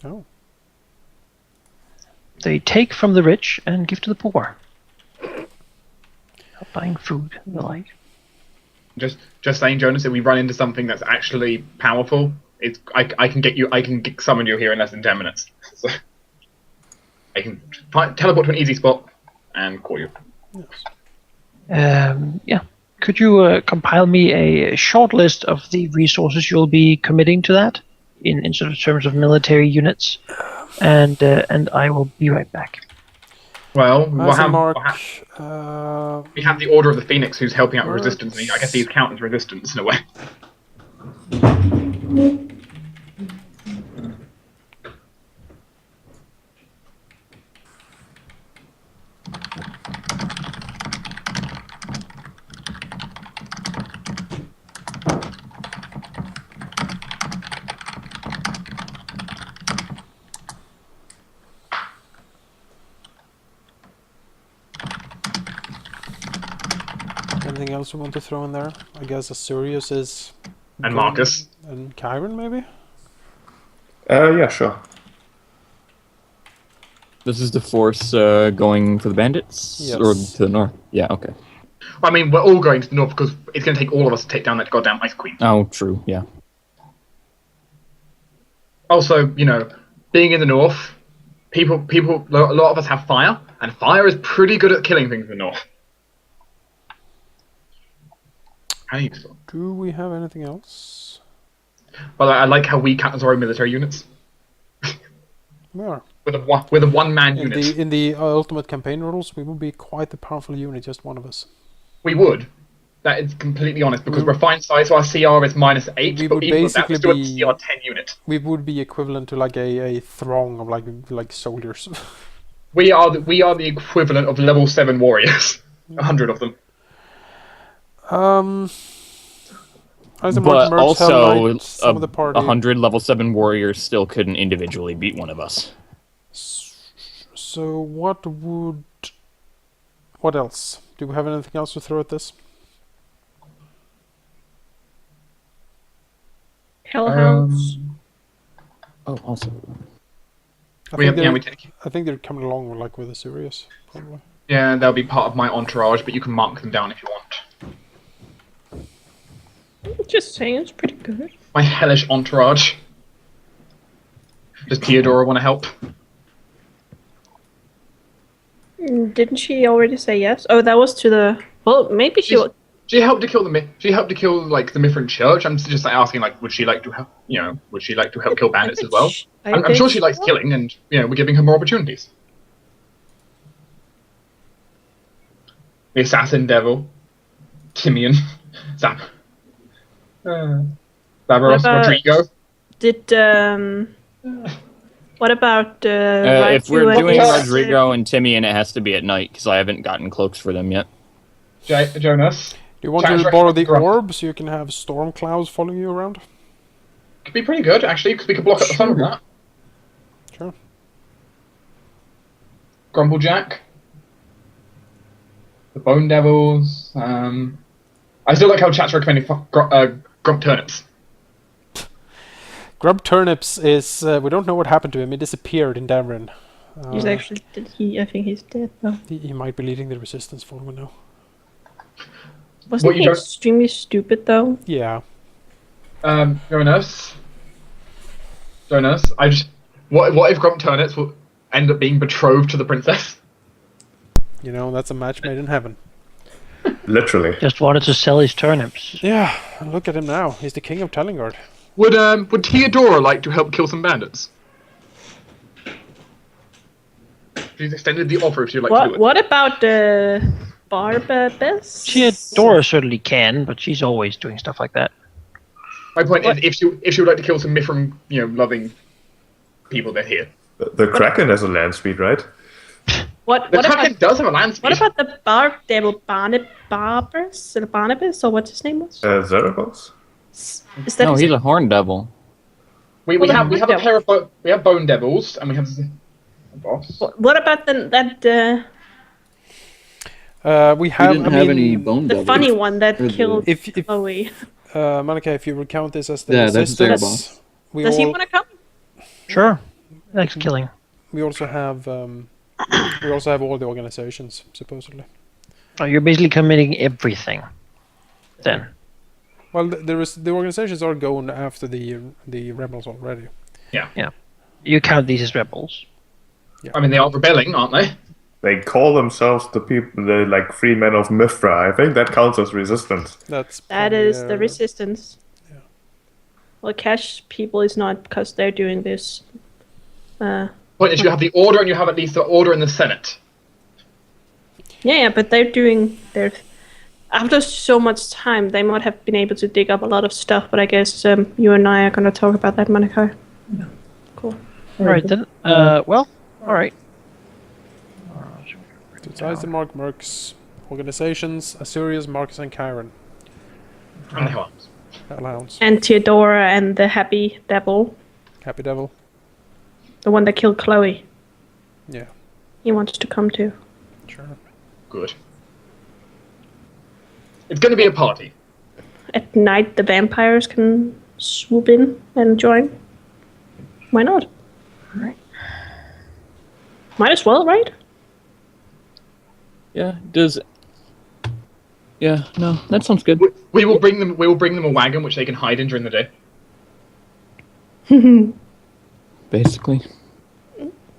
Speaker 4: Oh.
Speaker 1: They take from the rich and give to the poor. Buying food and the like.
Speaker 5: Just saying, Jonas, if we run into something that's actually powerful, I can summon you here in less than 10 minutes. So I can teleport to an easy spot and call you.
Speaker 1: Yeah. Could you compile me a short list of the resources you'll be committing to that in sort of terms of military units, and I will be right back.
Speaker 5: Well,
Speaker 4: Eisenmark,
Speaker 5: we have the Order of the Phoenix who's helping out with
Speaker 4: Works.
Speaker 5: resistance. And I guess he's counting resistance in a way.
Speaker 4: anything else we want to throw in there? I guess Asurius is...
Speaker 5: And Marcus.
Speaker 4: And Chiron, maybe?
Speaker 6: Yeah, sure.
Speaker 2: This is the force going for the bandits?
Speaker 4: Yes.
Speaker 2: Or to the north? Yeah, okay.
Speaker 5: I mean, we're all going to the north because it's going to take all of us to take down that goddamn Ice Queen.
Speaker 2: Oh, true, yeah.
Speaker 5: Also, being in the north, a lot of us have fire, and fire is pretty good at killing things in the north. How do you feel?
Speaker 4: Do we have anything else?
Speaker 5: Well, I like how we count as our own military units.
Speaker 4: We are.
Speaker 5: with a one-man
Speaker 4: In
Speaker 5: unit.
Speaker 4: the ultimate campaign rules, we would be quite a powerful unit, just one of us.
Speaker 5: We would. That is completely honest, because we're fine size, so our CR is -8,
Speaker 4: We
Speaker 5: but
Speaker 4: would
Speaker 5: even with that,
Speaker 4: basically
Speaker 5: we're still
Speaker 4: be-
Speaker 5: a CR 10 unit.
Speaker 4: We would be equivalent to like a throng of like soldiers.
Speaker 5: We are the equivalent of level 7 warriors. 100 of them.
Speaker 4: As the
Speaker 2: But
Speaker 4: Mercs
Speaker 2: also,
Speaker 4: have, like, some of the party.
Speaker 2: 100 level 7 warriors still couldn't individually beat one of us.
Speaker 4: So what else? Do we have anything else to throw at this?
Speaker 3: Hellhounds.
Speaker 2: Oh, also.
Speaker 4: I
Speaker 5: We
Speaker 4: think
Speaker 5: take.
Speaker 4: I think they're coming along with the Sirius, probably.
Speaker 5: Yeah, they'll be part of my entourage, but you can mark them down if you want.
Speaker 3: Just saying, it's pretty good.
Speaker 5: My hellish entourage. Does Theodora want to help?
Speaker 3: Didn't she already say yes? Oh, that was to the. Well, maybe she.
Speaker 5: She helped to kill She helped to kill like the Mithrin Church. I'm just like, asking, like, would she like to help? Would she like to help kill bandits as well? I'm sure she likes killing, and we're giving her more opportunities. The assassin devil, Timian, Sam, Barbaros, Rodrigo.
Speaker 3: What about
Speaker 2: If we're
Speaker 3: Raichu
Speaker 2: doing
Speaker 3: and-
Speaker 2: Rodrigo and Timmy, and it has to be at night because I haven't gotten cloaks for them yet.
Speaker 5: Jonas.
Speaker 4: Do you want
Speaker 5: Chance
Speaker 4: to borrow the
Speaker 5: Grump.
Speaker 4: orb so you can have storm clouds following you around?
Speaker 5: Could be pretty good actually, because we could block up the sun with that.
Speaker 4: Sure.
Speaker 5: Grumblejack. The Bone Devils. I still like how chat's recommending Grump Turnips.
Speaker 4: Grub Turnips is we don't know what happened to him. He disappeared in Davrin.
Speaker 3: He's actually. I think he's dead though.
Speaker 4: He might be leading the resistance for all we know.
Speaker 3: Wasn't
Speaker 5: you
Speaker 3: he
Speaker 5: don't-
Speaker 3: extremely stupid though?
Speaker 4: Yeah.
Speaker 5: Jonas. What if Grump Turnips will end up being betrothed to the princess?
Speaker 4: You know, that's a match made in heaven.
Speaker 6: Literally.
Speaker 1: Just wanted to sell his turnips.
Speaker 4: Yeah, and look at him now. He's the king of Telangard.
Speaker 5: Would Theodora like to help kill some bandits? She's extended the offer if she'd like to do it.
Speaker 3: What about the Barbabess?
Speaker 1: Theodora certainly can, but she's always doing stuff like that.
Speaker 5: My point is, if she would like to kill some Mithrin, loving people, they're here.
Speaker 6: The Kraken has a land speed, right?
Speaker 3: What
Speaker 5: The
Speaker 3: about
Speaker 5: Kraken does have a land speed.
Speaker 3: what about the Barb Devil Barnabas or Barnabas or what his name was?
Speaker 6: Zerabos?
Speaker 3: Is that
Speaker 2: No,
Speaker 3: his
Speaker 2: he's
Speaker 3: name?
Speaker 2: a horn devil.
Speaker 5: we
Speaker 3: Well,
Speaker 5: have
Speaker 3: the
Speaker 5: a pair of we have Bone Devils and we have a boss.
Speaker 3: What about that
Speaker 4: We have.
Speaker 7: didn't have any bone
Speaker 3: the
Speaker 7: devils.
Speaker 3: funny one that
Speaker 7: Or the-
Speaker 3: killed
Speaker 4: If
Speaker 3: Chloe?
Speaker 4: Malika, if you would count this as the
Speaker 7: Yeah, that's
Speaker 4: resistance,
Speaker 7: Zerabos.
Speaker 4: we
Speaker 3: Does he
Speaker 4: all-
Speaker 3: want to come?
Speaker 1: Sure. Likes killing.
Speaker 4: we also have all the organizations supposedly.
Speaker 1: Oh, you're basically committing everything. Then.
Speaker 4: Well, the organizations are going after the rebels already.
Speaker 1: You count these as rebels.
Speaker 5: I mean, they are rebelling, aren't they?
Speaker 6: They call themselves the free men of Mithra. I think that counts as resistance.
Speaker 4: That
Speaker 3: That is the resistance.
Speaker 4: yeah.
Speaker 3: Well, cash people is not because they're doing this.
Speaker 5: Point is, you have the order and you have at least the order in the Senate.
Speaker 3: Yeah, but they're doing their. After so much time, they might have been able to dig up a lot of stuff. But I guess you and I are going to talk about that, Monica. Cool.
Speaker 1: All right then. Well. All right.
Speaker 4: Besides the Mercs, organizations, Asurius, Marcus, and Chiron.
Speaker 5: And the Helms.
Speaker 4: Hellhounds.
Speaker 3: And Theodora and the Happy Devil,
Speaker 4: Happy Devil.
Speaker 3: the one that killed Chloe.
Speaker 4: Yeah,
Speaker 3: He wants to come too.
Speaker 4: sure.
Speaker 5: Good. It's going to be a party.
Speaker 3: At night, the vampires can swoop in and join. Why not?
Speaker 1: Right.
Speaker 3: Might as well, right?
Speaker 2: Yeah, Yeah, no, that sounds good.
Speaker 5: We will bring them. We will bring them a wagon which they can hide in during the day.
Speaker 2: Basically.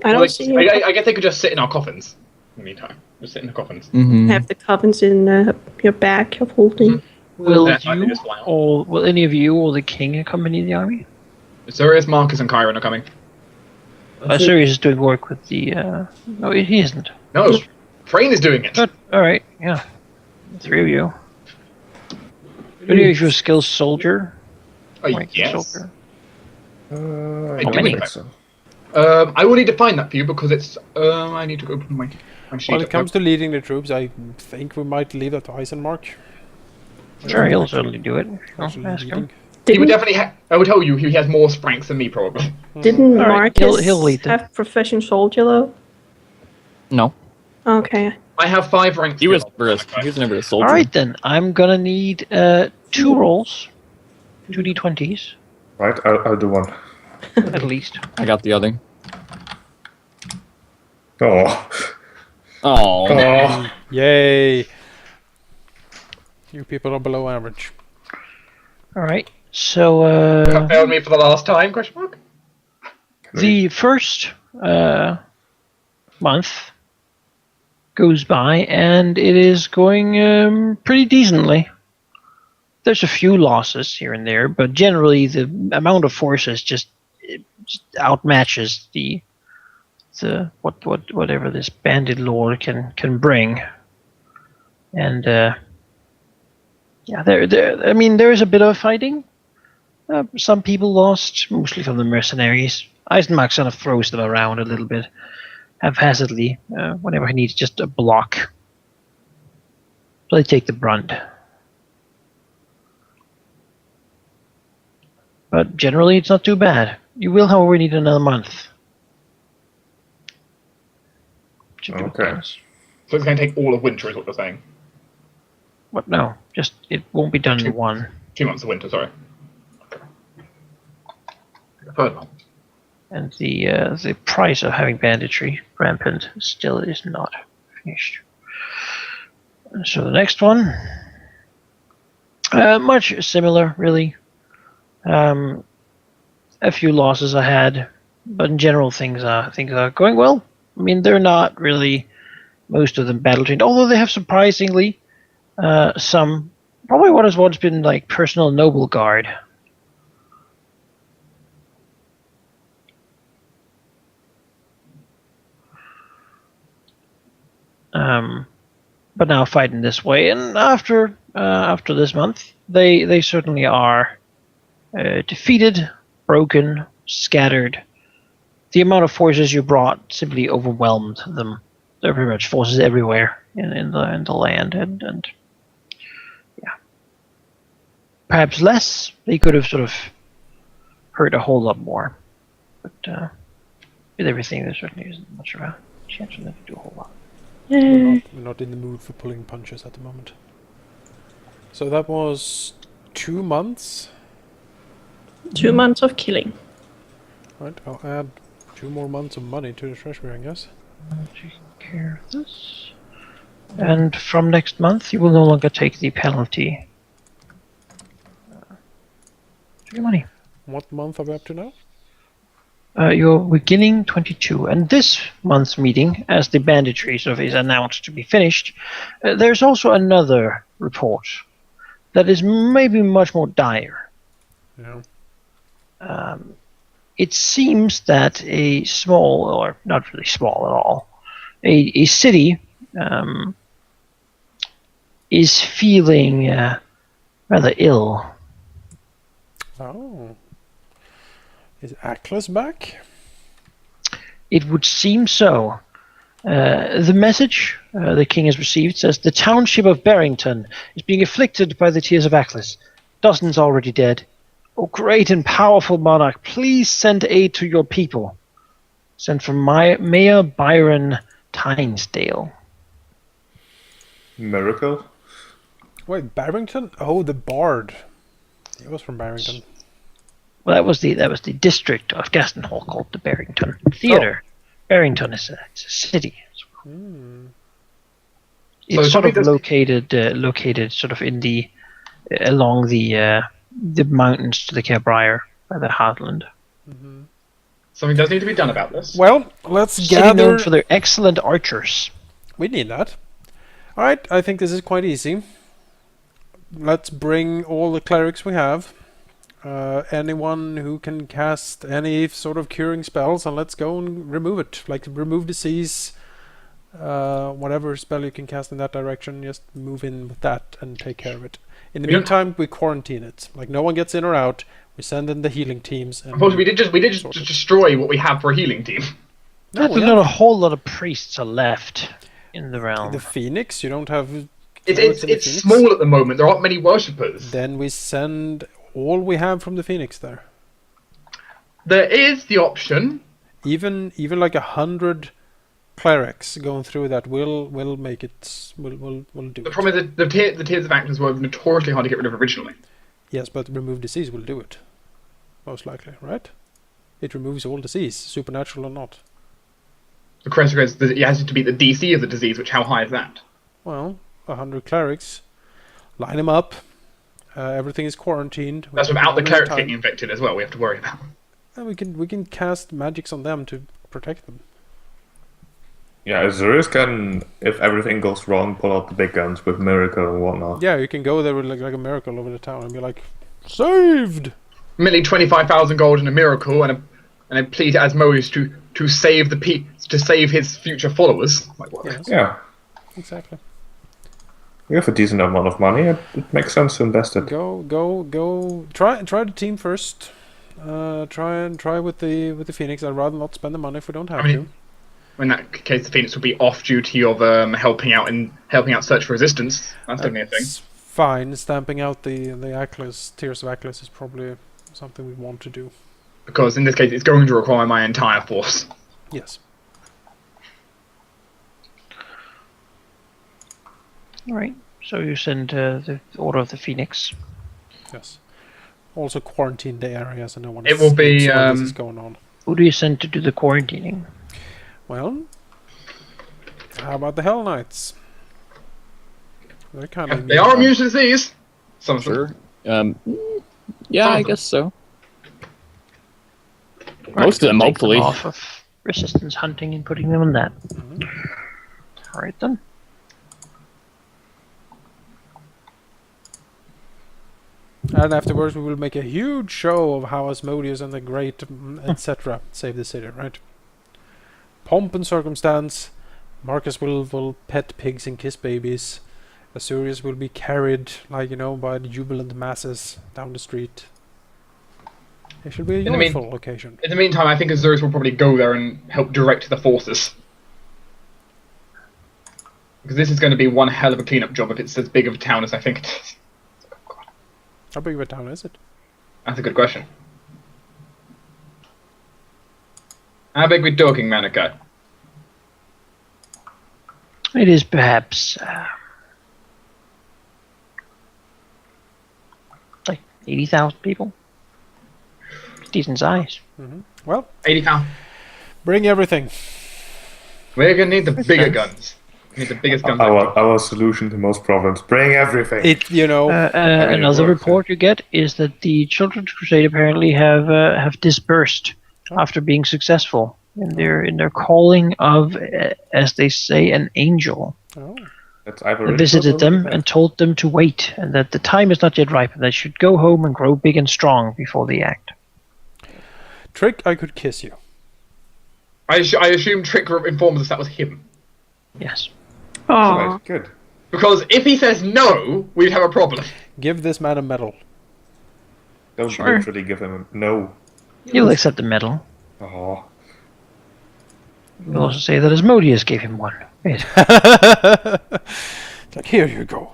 Speaker 3: I don't see
Speaker 5: I guess they could just sit in our coffins in the meantime. Just sit in the coffins.
Speaker 2: Mm-hmm.
Speaker 3: have the coffins in your back of holding.
Speaker 1: Will
Speaker 5: That's why they
Speaker 1: you
Speaker 5: just fly on.
Speaker 1: or will any of you or the king accompany the army?
Speaker 5: Sirius, Marcus, and Chiron are coming.
Speaker 1: Sirius is doing work with the. No, he isn't.
Speaker 5: No, Train is doing it.
Speaker 1: But all right, yeah, the three of you. Any of you a skilled soldier? Rank
Speaker 5: Yes.
Speaker 1: soldier?
Speaker 6: I
Speaker 5: How
Speaker 6: don't
Speaker 1: many?
Speaker 6: think so.
Speaker 5: I will need to find that for you because it's. I need to open my sheet.
Speaker 4: When it comes to leading the troops, I think we might leave that to Eisenmark.
Speaker 1: Sure, he'll certainly do it.
Speaker 4: Actually
Speaker 1: Ask him.
Speaker 4: leading.
Speaker 5: He would
Speaker 3: Didn't,
Speaker 5: definitely. I would tell you he has more strength than me, probably.
Speaker 3: didn't
Speaker 1: All right,
Speaker 3: Marcus
Speaker 1: he'll lead them.
Speaker 3: have profession soldier though?
Speaker 2: No,
Speaker 3: Okay.
Speaker 5: I have 5 ranks.
Speaker 2: he was
Speaker 5: skill.
Speaker 2: never a soldier.
Speaker 1: All right then, I'm gonna need 2 rolls, 2d20s
Speaker 6: Right, I'll do one.
Speaker 1: at least.
Speaker 2: I got the other.
Speaker 6: Oh.
Speaker 2: Oh,
Speaker 6: Oh.
Speaker 4: Yay! You people are below average.
Speaker 1: All right. So
Speaker 5: You have failed me for the last time? Question mark.
Speaker 1: the first month goes by, and it is going pretty decently. There's a few losses here and there, but generally the amount of forces just outmatches the whatever this bandit lord can bring. And yeah, I mean, there is a bit of fighting. Some people lost, mostly from the mercenaries. Eisenmark kind of throws them around a little bit, haphazardly, whenever he needs just a block. So they take the brunt. But generally, it's not too bad. You will, however, need another month. Should be
Speaker 6: Okay.
Speaker 1: close.
Speaker 5: So it's going to take all of winter, is what you're saying.
Speaker 1: What? No, just it won't be done in one.
Speaker 5: 2 months of winter, sorry. Third one.
Speaker 1: And the price of having banditry rampant still is not finished. So the next one, much similar, really. A few losses I had, but in general things are going well. I mean, they're not really, most of them battle trained, although they have surprisingly some, probably what has once been like personal noble guard. But now fighting this way, and after this month, they certainly are defeated, broken, scattered. The amount of forces you brought simply overwhelmed them. There are pretty much forces everywhere in the land, and yeah, perhaps less. They could have sort of hurt a whole lot more, but with everything, there certainly isn't much of a chance for them to do a whole lot.
Speaker 4: We're not in the mood for pulling punches at the moment. So that was 2 months.
Speaker 3: 2 months of killing.
Speaker 4: Right, I'll add 2 more months of money to the treasury, I guess.
Speaker 1: Taking care of this. And from next month, you will no longer take the penalty. For your money.
Speaker 4: What month are we up to now?
Speaker 1: You're beginning 22, and this month's meeting, as the banditry sort of is announced to be finished, there's also another report that is maybe much more dire.
Speaker 4: Yeah.
Speaker 1: It seems that a small, or not really small at all, a city is feeling rather ill.
Speaker 4: Oh. Is Atlas back?
Speaker 1: It would seem so. The message the king has received says the township of Barrington is being afflicted by the tears of Atlas. Dozens already dead. O great and powerful monarch, please send aid to your people. Sent from Mayor Byron Tynesdale.
Speaker 6: Miracle?
Speaker 4: Wait, Barrington? Oh, the Bard. He was from Barrington.
Speaker 1: Well, that was the district of Gastenhall called the Barrington Theatre. Barrington is a city. It's sort of located sort of in the along the mountains to the Cabriar by the heartland.
Speaker 5: Something does need to be done about this.
Speaker 4: Well, let's
Speaker 1: City
Speaker 4: gather.
Speaker 1: known for their excellent archers.
Speaker 4: We need that. Alright, I think this is quite easy. Let's bring all the clerics we have. Anyone who can cast any sort of curing spells, and let's go and remove it. Like remove disease, whatever spell you can cast in that direction, just move in with that and take care of it. In the
Speaker 5: We don't-
Speaker 4: meantime, we quarantine it. Like no one gets in or out. We send in the healing teams. And
Speaker 5: Unfortunately, we did just
Speaker 4: sort of-
Speaker 5: destroy what we have for a healing team.
Speaker 4: No,
Speaker 1: There's
Speaker 4: we
Speaker 1: not a
Speaker 4: have
Speaker 1: whole lot of priests are left in the realm.
Speaker 4: the Phoenix. You don't have.
Speaker 5: It's
Speaker 4: clerics in the
Speaker 5: it's
Speaker 4: Phoenix?
Speaker 5: small at the moment. There aren't many worshippers.
Speaker 4: Then we send all we have from the Phoenix there.
Speaker 5: There is the option.
Speaker 4: Even like 100 clerics going through that will make it. Will do
Speaker 5: The
Speaker 4: it.
Speaker 5: problem is that the tiers of actions were notoriously hard to get rid of originally.
Speaker 4: Yes, but remove disease will do it. Most likely, right? It removes all disease, supernatural or not.
Speaker 5: The question is, it has to beat the DC of the disease, which how high is that?
Speaker 4: Well, 100 clerics. Line them up. Everything is quarantined. We
Speaker 5: That's
Speaker 4: have
Speaker 5: without the
Speaker 4: 1 at a
Speaker 5: clerics
Speaker 4: time.
Speaker 5: getting infected as well. We have to worry about.
Speaker 4: And we can cast magics on them to protect them.
Speaker 6: Yeah, Azurius can, if everything goes wrong, pull out the big guns with Miracle and whatnot.
Speaker 4: Yeah, you can go there with like a miracle over the town and be like, saved!
Speaker 5: Merely 25,000 gold and a miracle, and a plea to Asmodeus to save to save his future followers. Like what?
Speaker 4: Yes,
Speaker 6: Yeah,
Speaker 4: exactly.
Speaker 6: we have a decent amount of money. It makes sense to invest it.
Speaker 4: Go. Try the team first. Try with the Phoenix. I'd rather not spend the money if we don't have
Speaker 5: I mean,
Speaker 4: to.
Speaker 5: in that case, the Phoenix will be off duty of helping out Search for Resistance. That's definitely a thing.
Speaker 4: It's fine. Stamping out the Atlas, Tears of Atlas is probably something we want to do.
Speaker 5: Because in this case, it's going to require my entire force.
Speaker 4: Yes.
Speaker 1: All right. So you send the Order of the Phoenix.
Speaker 4: Yes. Also quarantine the area so no one
Speaker 5: It will be,
Speaker 4: while this is going on.
Speaker 1: Who do you send to do the quarantining?
Speaker 4: Well, how about the Hell Knights? They're kind of
Speaker 5: They are immune to disease. Some of them.
Speaker 2: Sure. Yeah, I guess so. Most of them,
Speaker 1: Take
Speaker 2: hopefully.
Speaker 1: off of resistance hunting and putting them on that. All right then.
Speaker 4: And afterwards we will make a huge show of how Asmodeus and the Great, etc. save the city, right? Pomp and circumstance. Marcus will pet pigs and kiss babies. Azurius will be carried, like, by the jubilant masses down the street. It should be a
Speaker 5: In the
Speaker 4: joyful occasion.
Speaker 5: In the meantime, I think Azurius will probably go there and help direct the forces. Because this is going to be one hell of a cleanup job if it's as big of a town as I think it is.
Speaker 4: How big of a town is it?
Speaker 5: That's a good question. How big we talking, Manaka?
Speaker 1: It is perhaps like 80,000 people. Decent size.
Speaker 4: Well,
Speaker 5: 80,000.
Speaker 4: bring everything.
Speaker 5: We're going to need the bigger guns. We need the biggest guns.
Speaker 6: Our solution to most problems: bring everything.
Speaker 1: Another
Speaker 6: works,
Speaker 1: report you get is that the Children's Crusade apparently have dispersed after being successful in their calling of, as they say, an angel.
Speaker 4: Oh.
Speaker 6: That's I've
Speaker 1: They
Speaker 6: already
Speaker 1: visited
Speaker 6: told
Speaker 1: them and told them to wait, and that the time is not yet ripe, and they should go home and grow big and strong before they act.
Speaker 4: Trick, I could kiss you.
Speaker 5: I assume Trick informs us that was him.
Speaker 1: Yes.
Speaker 3: Oh,
Speaker 6: Right, good.
Speaker 5: Because if he says no, we'd have a problem.
Speaker 4: Give this man a medal.
Speaker 6: Don't
Speaker 1: Sure.
Speaker 6: literally give him a no.
Speaker 1: You'll accept the medal.
Speaker 6: Oh,
Speaker 1: You'll also say that Asmodeus gave him one. Wait.
Speaker 4: It's like, here you go.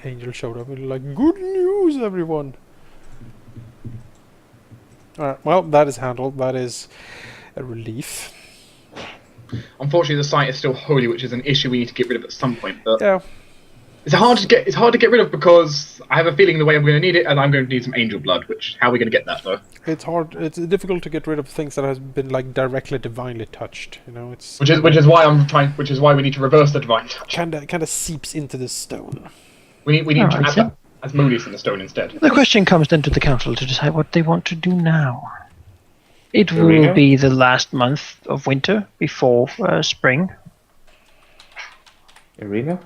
Speaker 4: Angel showed up and like, good news, everyone. Alright, well, that is handled. That is a relief.
Speaker 5: Unfortunately, the site is still holy, which is an issue we need to get rid of at some point. But
Speaker 4: Yeah.
Speaker 5: it's hard to get rid of because I have a feeling the way I'm going to need it, and I'm going to need some angel blood. Which how are we going to get that though?
Speaker 4: It's hard. It's difficult to get rid of things that has been like directly divinely touched. It's
Speaker 5: Which is why I'm trying. Which is why we need to reverse the divine touch.
Speaker 4: kind of seeps into the stone.
Speaker 5: We need to
Speaker 1: Alright,
Speaker 5: add
Speaker 1: yeah.
Speaker 5: that Asmodeus in the stone instead.
Speaker 1: The question comes then to the council to decide what they want to do now. It
Speaker 6: There we
Speaker 1: will
Speaker 6: go.
Speaker 1: be the last month of winter before spring.
Speaker 6: Arena.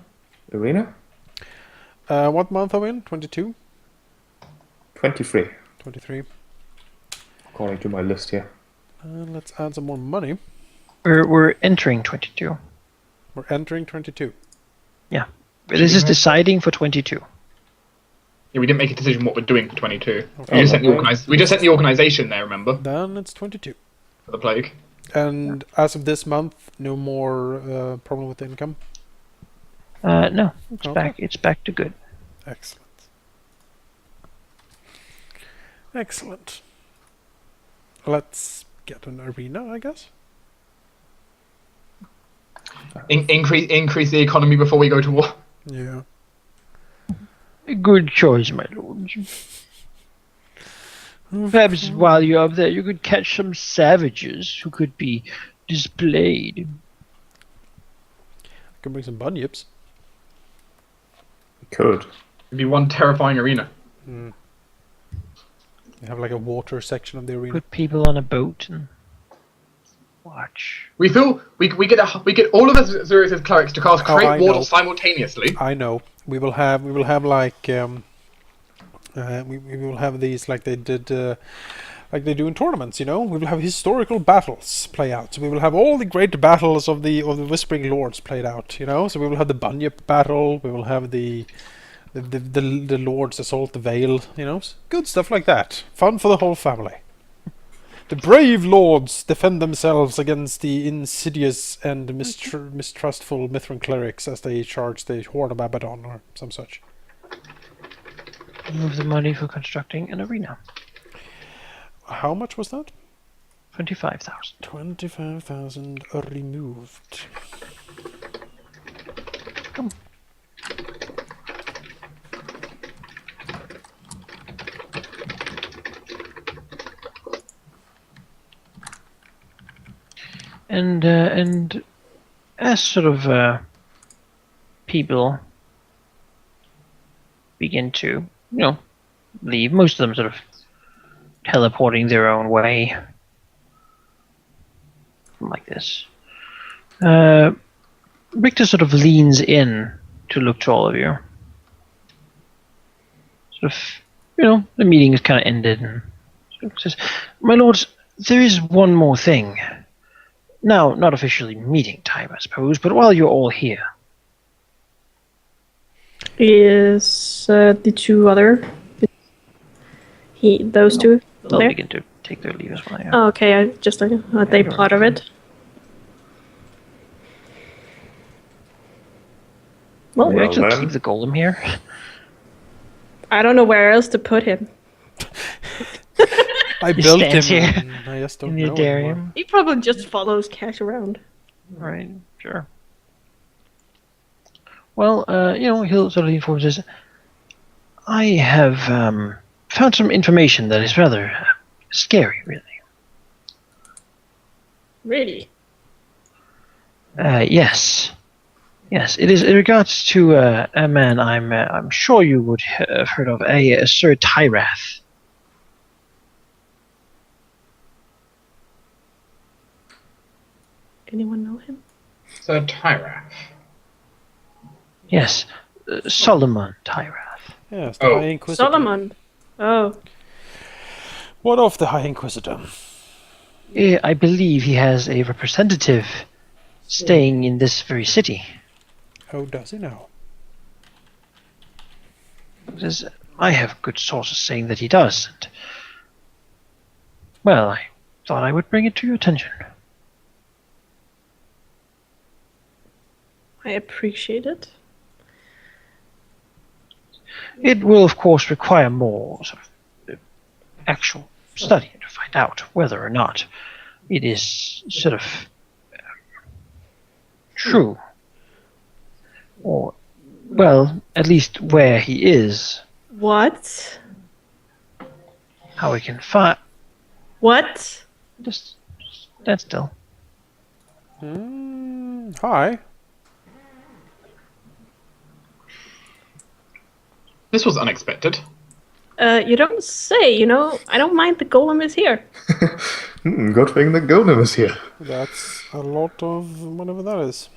Speaker 4: What month are we in? 22?
Speaker 6: 23,
Speaker 4: 23.
Speaker 6: according to my list here.
Speaker 4: Let's add some more money.
Speaker 1: We're entering 22.
Speaker 4: We're entering 22.
Speaker 1: Yeah. But this is deciding for 22.
Speaker 5: Yeah, we didn't make a decision what we're doing for 22.
Speaker 4: Okay.
Speaker 5: We just sent the organization there, remember?
Speaker 4: Then it's 22.
Speaker 5: For the plague.
Speaker 4: And as of this month, no more problem with income.
Speaker 1: No, it's
Speaker 4: Okay.
Speaker 1: back. It's back to good.
Speaker 4: Excellent. Excellent. Let's get an arena, I guess.
Speaker 5: Increase the economy before we go to war.
Speaker 4: Yeah.
Speaker 1: A good choice, my lords. Perhaps while you're up there, you could catch some savages who could be displayed.
Speaker 4: I can bring some bunyips.
Speaker 6: We could.
Speaker 5: It'd be one terrifying arena.
Speaker 4: They have like a water section of the arena.
Speaker 1: Put people on a boat and watch.
Speaker 5: We feel we get all of us Zurich's clerics to cast
Speaker 4: Oh, I
Speaker 5: create
Speaker 4: know.
Speaker 5: wardle simultaneously.
Speaker 4: I know. We will have like we will have these like they did like they do in tournaments, you know. We will have historical battles play out. So we will have all the great battles of the Whispering Lords played out, you know. So we will have the Bunyip battle. We will have the Lords assault the Vale, you know. Good stuff like that. Fun for the whole family. The brave lords defend themselves against the insidious and mistrustful Mithran clerics as they charge the Horde of Abaddon or some such.
Speaker 1: Move the money for constructing an arena.
Speaker 4: How much was that?
Speaker 1: 25,000.
Speaker 4: 25,000 removed.
Speaker 1: Come. And as sort of people begin to, leave, most of them sort of teleporting their own way, like this. Victor sort of leans in to look to all of you. Sort of, the meeting is kind of ended, and sort of says, "My lords, there is one more thing. Now, not officially meeting time, I suppose, but while you're all here."
Speaker 3: Is the two other those two
Speaker 1: They'll
Speaker 3: there?
Speaker 1: begin to take their leave as well. Yeah.
Speaker 3: Oh, okay. I just are they
Speaker 1: you're
Speaker 3: part of it? Well,
Speaker 1: We actually
Speaker 6: then.
Speaker 1: keep the golem here.
Speaker 3: I don't know where else to put him.
Speaker 4: I
Speaker 1: He
Speaker 4: built him.
Speaker 1: stands here
Speaker 4: And I just don't
Speaker 1: in
Speaker 4: know
Speaker 1: the
Speaker 4: anymore.
Speaker 1: Darium.
Speaker 3: He probably just follows Cash around.
Speaker 1: Right, sure. Well, he'll sort of inform us. I have found some information that is rather scary, really.
Speaker 3: Really?
Speaker 1: Yes. Yes, it is in regards to a man I'm sure you would have heard of, a Sir Tyrath.
Speaker 3: Anyone know him?
Speaker 5: So Tyrath.
Speaker 1: Yes, Solomon Tyrath.
Speaker 4: Yes, the
Speaker 5: Oh.
Speaker 4: High Inquisitor.
Speaker 3: Solomon. Oh,
Speaker 4: What of the High Inquisitor?
Speaker 1: I believe he has a representative staying in this very city.
Speaker 4: Oh, does he now?
Speaker 1: I have good sources saying that he does. And, well, I thought I would bring it to your attention.
Speaker 3: I appreciate it.
Speaker 1: It will, of course, require more sort of actual study to find out whether or not it is sort of true. Or, well, at least where he is,
Speaker 3: What?
Speaker 1: how we can find.
Speaker 3: What?
Speaker 1: Just stand still.
Speaker 4: Hi.
Speaker 5: This was unexpected.
Speaker 3: You don't say, I don't mind the golem is here.
Speaker 6: Good thing the golem is here.
Speaker 4: That's a lot of whatever that is.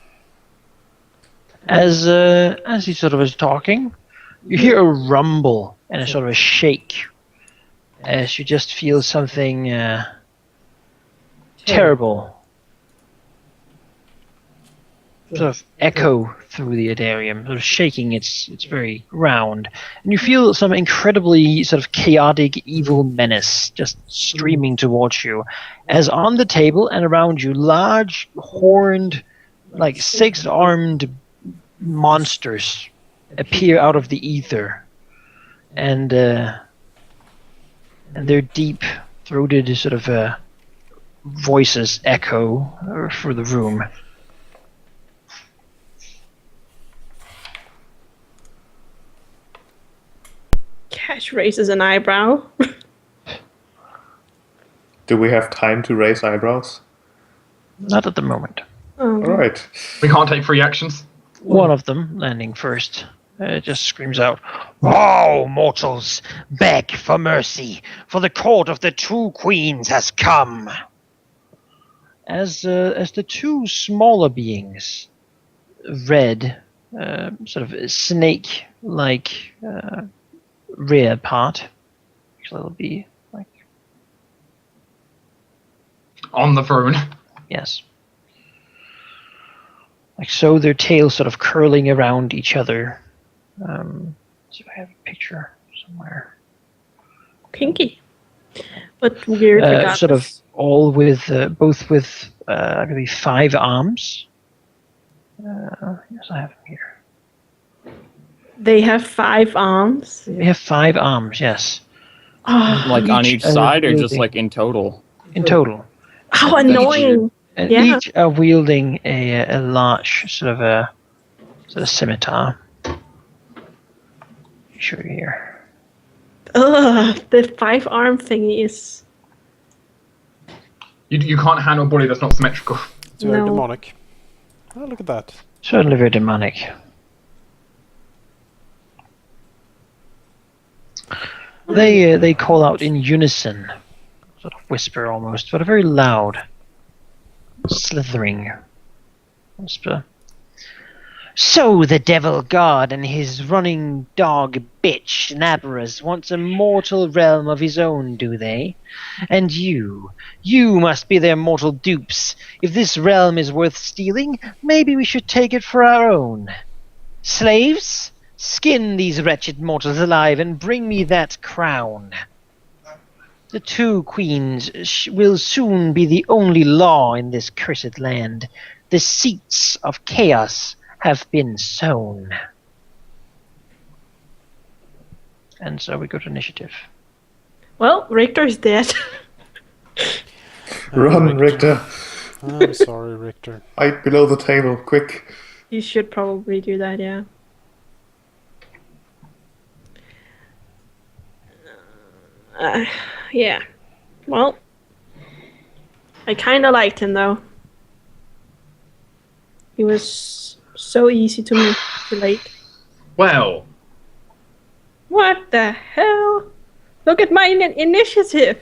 Speaker 1: As he sort of is talking, You hear a rumble and a sort of a shake as you just feel something terrible sort of echo through the Adarium, sort of shaking its very ground. And you feel some incredibly sort of chaotic, evil menace just streaming towards you. As on the table and around you, large, horned, like 6-armed monsters appear out of the ether. And their deep-throated sort of voices echo through the room.
Speaker 3: Cash raises an eyebrow.
Speaker 6: Do we have time to raise eyebrows?
Speaker 1: Not at the moment.
Speaker 6: All right.
Speaker 5: We can't take free actions.
Speaker 1: One of them, landing first, just screams out, "Oh, mortals, beg for mercy, for the court of the two queens has come." As the two smaller beings, red, sort of snake-like rear part, actually it'll be like
Speaker 5: On the throne.
Speaker 1: yes. Like so, their tails sort of curling around each other. See if I have a picture somewhere.
Speaker 3: Kinky. But weird.
Speaker 1: Sort of all with, both with, I believe, 5 arms. Yes, I have them here.
Speaker 3: They have 5 arms.
Speaker 1: They have 5 arms, yes.
Speaker 3: Oh,
Speaker 2: Like on each
Speaker 1: Each
Speaker 2: side, or just
Speaker 1: wielding-
Speaker 2: like in total?
Speaker 1: In total.
Speaker 3: how annoying.
Speaker 1: And
Speaker 3: Yeah.
Speaker 1: each are wielding a large sort of scimitar. Show you here.
Speaker 3: Ugh, the 5-arm thingy is...
Speaker 5: You can't handle a body that's not symmetrical.
Speaker 4: It's very
Speaker 3: No.
Speaker 4: demonic. Oh, look at that.
Speaker 1: Certainly very demonic. They call out in unison, sort of whisper almost, but a very loud, slithering whisper. So the devil god and his running dog bitch Nabarus wants a mortal realm of his own, do they? And you must be their mortal dupes. If this realm is worth stealing, maybe we should take it for our own. Slaves, skin these wretched mortals alive and bring me that crown. The two queens will soon be the only law in this cursed land. The seeds of chaos have been sown. And so we go to initiative.
Speaker 3: Well, Richter's dead.
Speaker 6: Run, Richter.
Speaker 4: I'm sorry, Richter.
Speaker 6: Hide below the table, quick.
Speaker 3: You should probably do that, yeah. Yeah. Well, I kind of liked him, though. He was so easy to manipulate.
Speaker 5: Well,
Speaker 3: What the hell? Look at my initiative.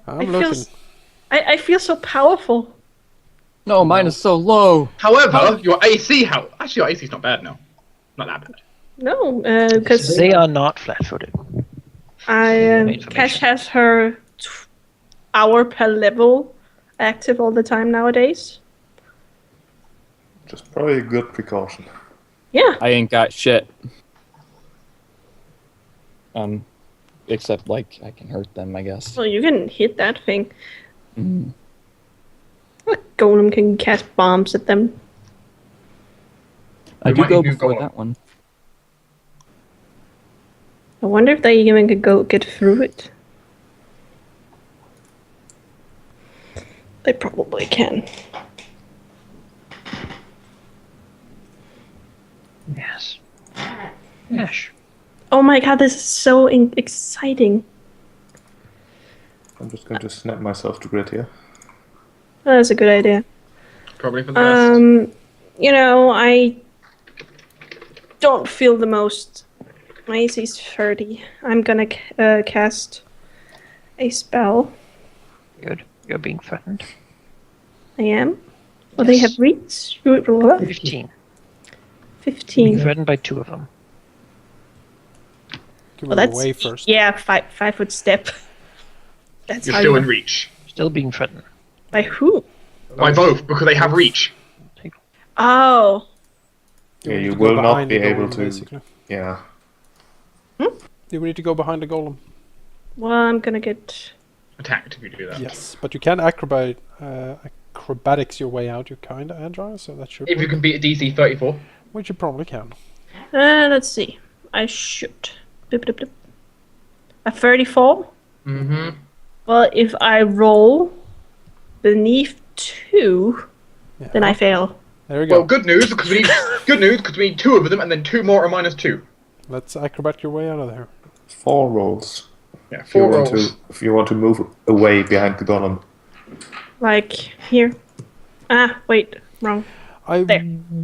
Speaker 4: I'm
Speaker 3: I
Speaker 4: looking.
Speaker 3: feel, I feel so powerful.
Speaker 2: No, mine is so low.
Speaker 5: however, your AC, actually your AC is not bad now. Not that bad.
Speaker 3: No, because
Speaker 1: They are not flat-footed.
Speaker 3: Cash has her hour per level active all the time nowadays.
Speaker 6: Just probably a good precaution.
Speaker 3: Yeah.
Speaker 2: I ain't got shit. Except like I can hurt them, I guess.
Speaker 3: Well, you can hit that thing.
Speaker 2: Mm.
Speaker 3: Golem can cast bombs at them.
Speaker 2: I
Speaker 5: We
Speaker 2: do
Speaker 5: might
Speaker 2: go
Speaker 5: even
Speaker 2: before
Speaker 5: go
Speaker 2: that one.
Speaker 3: I wonder if they even could get through it. They probably can.
Speaker 1: Yes. Yes.
Speaker 3: Oh my god, this is so exciting.
Speaker 6: I'm just going to snap myself to grid here.
Speaker 3: Oh, that's a good idea.
Speaker 5: Probably for the best.
Speaker 3: You know, I don't feel the most. My AC is 30. I'm gonna cast a spell.
Speaker 1: Good. You're being threatened.
Speaker 3: I am. Well, they have reach.
Speaker 1: 15. Being
Speaker 3: 15.
Speaker 1: threatened by 2 of them.
Speaker 4: You
Speaker 3: Well,
Speaker 4: move
Speaker 3: that's
Speaker 4: away first.
Speaker 3: Yeah, 5 foot step. That's
Speaker 5: You're
Speaker 3: how
Speaker 5: still
Speaker 3: you.
Speaker 5: in reach.
Speaker 1: Still being threatened.
Speaker 3: By who?
Speaker 5: By both, because they have reach.
Speaker 3: Oh.
Speaker 6: Yeah,
Speaker 4: need
Speaker 6: you
Speaker 4: to go
Speaker 6: will not
Speaker 4: behind
Speaker 6: be
Speaker 4: the
Speaker 6: able
Speaker 4: golem,
Speaker 6: to.
Speaker 4: basically.
Speaker 6: Yeah.
Speaker 4: You need to go behind the golem.
Speaker 3: Well, I'm gonna get.
Speaker 5: Attacked if you do that.
Speaker 4: Yes, but you can acrobatics your way out. You're kind of agile, so that should
Speaker 5: If you
Speaker 4: work.
Speaker 5: can beat a DC 34.
Speaker 4: Which you probably can.
Speaker 3: Let's see. I should. Blip, blip, blip. A 34.
Speaker 5: Mm-hmm.
Speaker 3: Well, if I roll beneath 2,
Speaker 4: Yeah.
Speaker 3: then I fail.
Speaker 4: There we go.
Speaker 5: Well, good news because we need 2 of them and then 2 more or -2.
Speaker 4: Let's acrobat your way out of there.
Speaker 6: 4 rolls.
Speaker 5: Yeah,
Speaker 6: If you
Speaker 5: 4
Speaker 6: want
Speaker 5: rolls.
Speaker 6: to, if you want to move away behind the golem.
Speaker 3: Like here. Ah, wait, wrong.
Speaker 4: I
Speaker 3: There.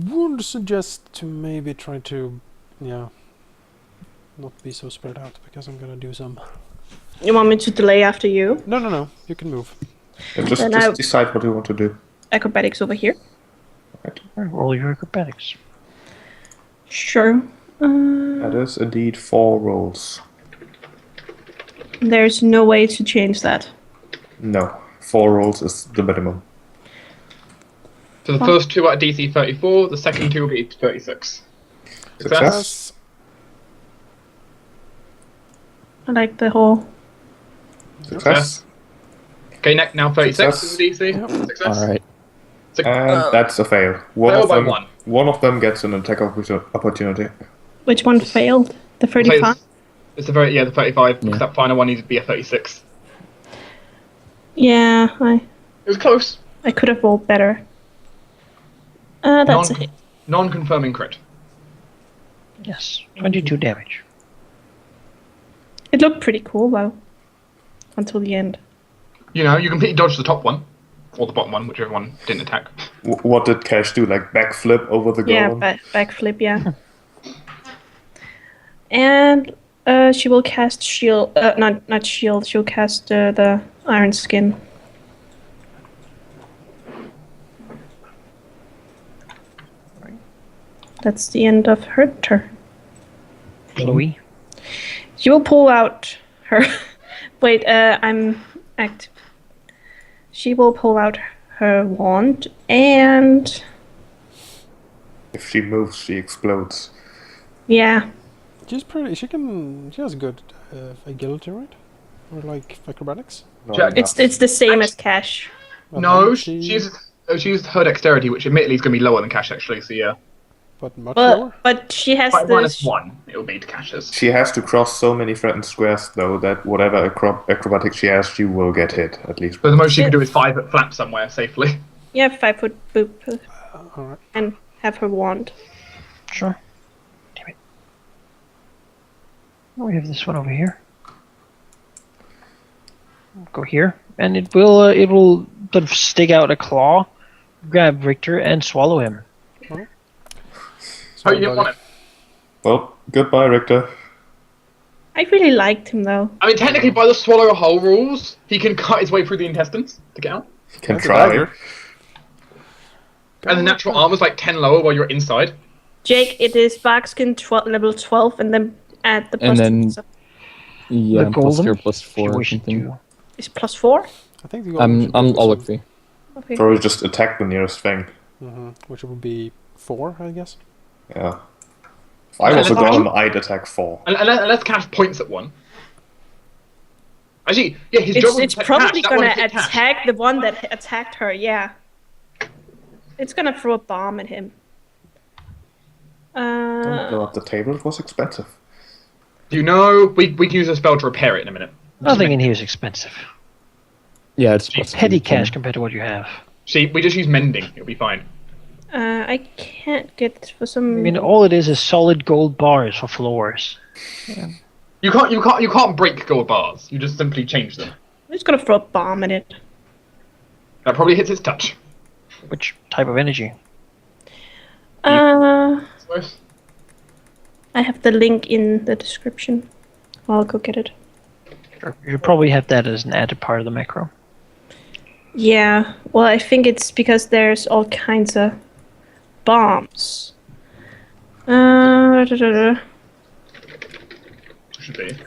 Speaker 4: would suggest to maybe try to, not be so spread out because I'm gonna do some.
Speaker 3: You want me to delay after you?
Speaker 4: No. You can move.
Speaker 6: Yeah, just
Speaker 3: Then
Speaker 6: just
Speaker 3: I-
Speaker 6: decide what you want to do.
Speaker 3: Acrobatics over here.
Speaker 1: Roll your acrobatics.
Speaker 3: Sure.
Speaker 6: That is indeed 4 rolls.
Speaker 3: There's no way to change that.
Speaker 6: No, 4 rolls is the minimum.
Speaker 5: So the first 2 are at DC 34, the second 2 will be 36.
Speaker 6: Success.
Speaker 3: I like the whole.
Speaker 6: Success.
Speaker 5: Okay, now 36
Speaker 6: Success.
Speaker 5: is the DC. Success.
Speaker 2: All right.
Speaker 6: And that's a fail.
Speaker 5: Fail by 1.
Speaker 6: One of them gets an attack opportunity.
Speaker 3: Which one failed? The 35?
Speaker 5: It's the 35, because
Speaker 2: Yeah.
Speaker 5: that final one needs to be a 36.
Speaker 3: Yeah,
Speaker 5: It was close.
Speaker 3: I could have rolled better. That's a hit.
Speaker 5: Non-confirming crit.
Speaker 1: Yes. 22 damage.
Speaker 3: It looked pretty cool though. Until the end.
Speaker 5: You know, you completely dodged the top one. Or the bottom one, whichever one didn't attack.
Speaker 6: What did Cash do? Like backflip over the
Speaker 3: Yeah,
Speaker 6: golem?
Speaker 3: backflip, yeah. And she will cast shield. Not shield. She'll cast the iron skin. That's the end of her turn.
Speaker 1: Chloe.
Speaker 3: She will pull out her. Wait, I'm active. She will pull out her wand and.
Speaker 6: If she moves, she explodes.
Speaker 3: Yeah.
Speaker 4: She's pretty. She has good agility, right? Or like acrobatics.
Speaker 6: No,
Speaker 5: Jack,
Speaker 3: It's the same as Cash.
Speaker 4: But
Speaker 5: No,
Speaker 4: then
Speaker 5: she used her dexterity, which admittedly is going to be lower than Cash, actually, so yeah.
Speaker 4: But much lower.
Speaker 3: But she has
Speaker 5: By
Speaker 3: this.
Speaker 5: -1, it will be to Cash's.
Speaker 6: She has to cross so many threatened squares, though, that whatever acrobatics she has, she will get hit, at least.
Speaker 5: So the most she can do is 5 foot flap somewhere safely.
Speaker 3: Yeah, 5 foot boop
Speaker 4: Alright.
Speaker 3: and have her wand.
Speaker 1: Sure. Damn it. Oh, we have this one over here. Go here, and it will sort of stick out a claw, grab Richter, and swallow him.
Speaker 5: Oh, you didn't want it.
Speaker 6: Well, goodbye, Richter.
Speaker 3: I really liked him though.
Speaker 5: I mean, technically, by the swallow a hole rules, he can cut his way through the intestines to get out.
Speaker 6: Can
Speaker 4: That's a
Speaker 6: try.
Speaker 4: dagger.
Speaker 5: And the natural armor's like 10 lower while you're inside.
Speaker 3: Jake, it is barkskin level 12, and then add the
Speaker 2: And
Speaker 3: plus.
Speaker 2: then-
Speaker 3: So
Speaker 2: Yeah,
Speaker 1: The
Speaker 2: plus
Speaker 1: golem,
Speaker 2: 0, plus
Speaker 1: if you
Speaker 2: 4 or
Speaker 1: wish
Speaker 2: something.
Speaker 1: to.
Speaker 3: it's plus 4.
Speaker 4: I think the golem should
Speaker 2: I'll
Speaker 4: do
Speaker 2: look
Speaker 4: some-
Speaker 2: see.
Speaker 3: Okay.
Speaker 6: Or just attack the nearest thing.
Speaker 4: Which would be 4, I guess.
Speaker 6: Yeah. If I was a
Speaker 5: let's-
Speaker 6: golem, I'd attack 4.
Speaker 5: Unless Cash points at one. Actually, yeah, his job was
Speaker 3: It's
Speaker 5: to attack
Speaker 3: probably
Speaker 5: Cash. That one
Speaker 3: gonna
Speaker 5: hit Cash.
Speaker 3: attack the one that attacked her. Yeah. It's gonna throw a bomb at him.
Speaker 6: Don't go up the table, it was expensive.
Speaker 5: You know, we can use a spell to repair it in a minute.
Speaker 1: Nothing in here is expensive.
Speaker 2: Yeah, it's plus
Speaker 1: Petty
Speaker 2: 2,
Speaker 1: cash compared to what you have.
Speaker 5: See, we just use mending. It'll be fine.
Speaker 3: I can't get for
Speaker 1: I
Speaker 3: some.
Speaker 1: mean, all it is solid gold bars for floors.
Speaker 5: You can't break gold bars. You just simply change them.
Speaker 3: I'm just gonna throw a bomb at it.
Speaker 5: That probably hits its touch.
Speaker 1: Which type of energy?
Speaker 5: Suppose.
Speaker 3: I have the link in the description. I'll go get it.
Speaker 1: Sure. You should probably have that as an added part of the macro.
Speaker 3: Yeah, well, I think it's because there's all kinds of bombs.
Speaker 5: Should be.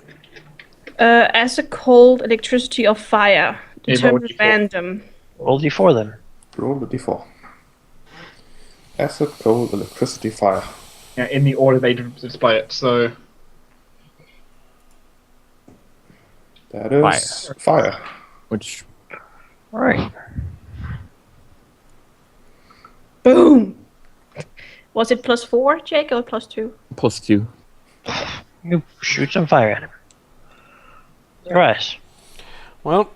Speaker 3: As a cold, electricity, or fire.
Speaker 5: Yeah,
Speaker 3: Determined
Speaker 5: roll D4.
Speaker 3: random.
Speaker 1: Roll d4 then.
Speaker 6: Roll the d4. Acid, cold, electricity, fire.
Speaker 5: Yeah, in the order they display it. So
Speaker 6: That is fire.
Speaker 2: Which
Speaker 1: All right.
Speaker 3: Boom! Was it +4, Jake, or +2?
Speaker 2: +2.
Speaker 1: You shoot some fire at him. Right.
Speaker 4: Well,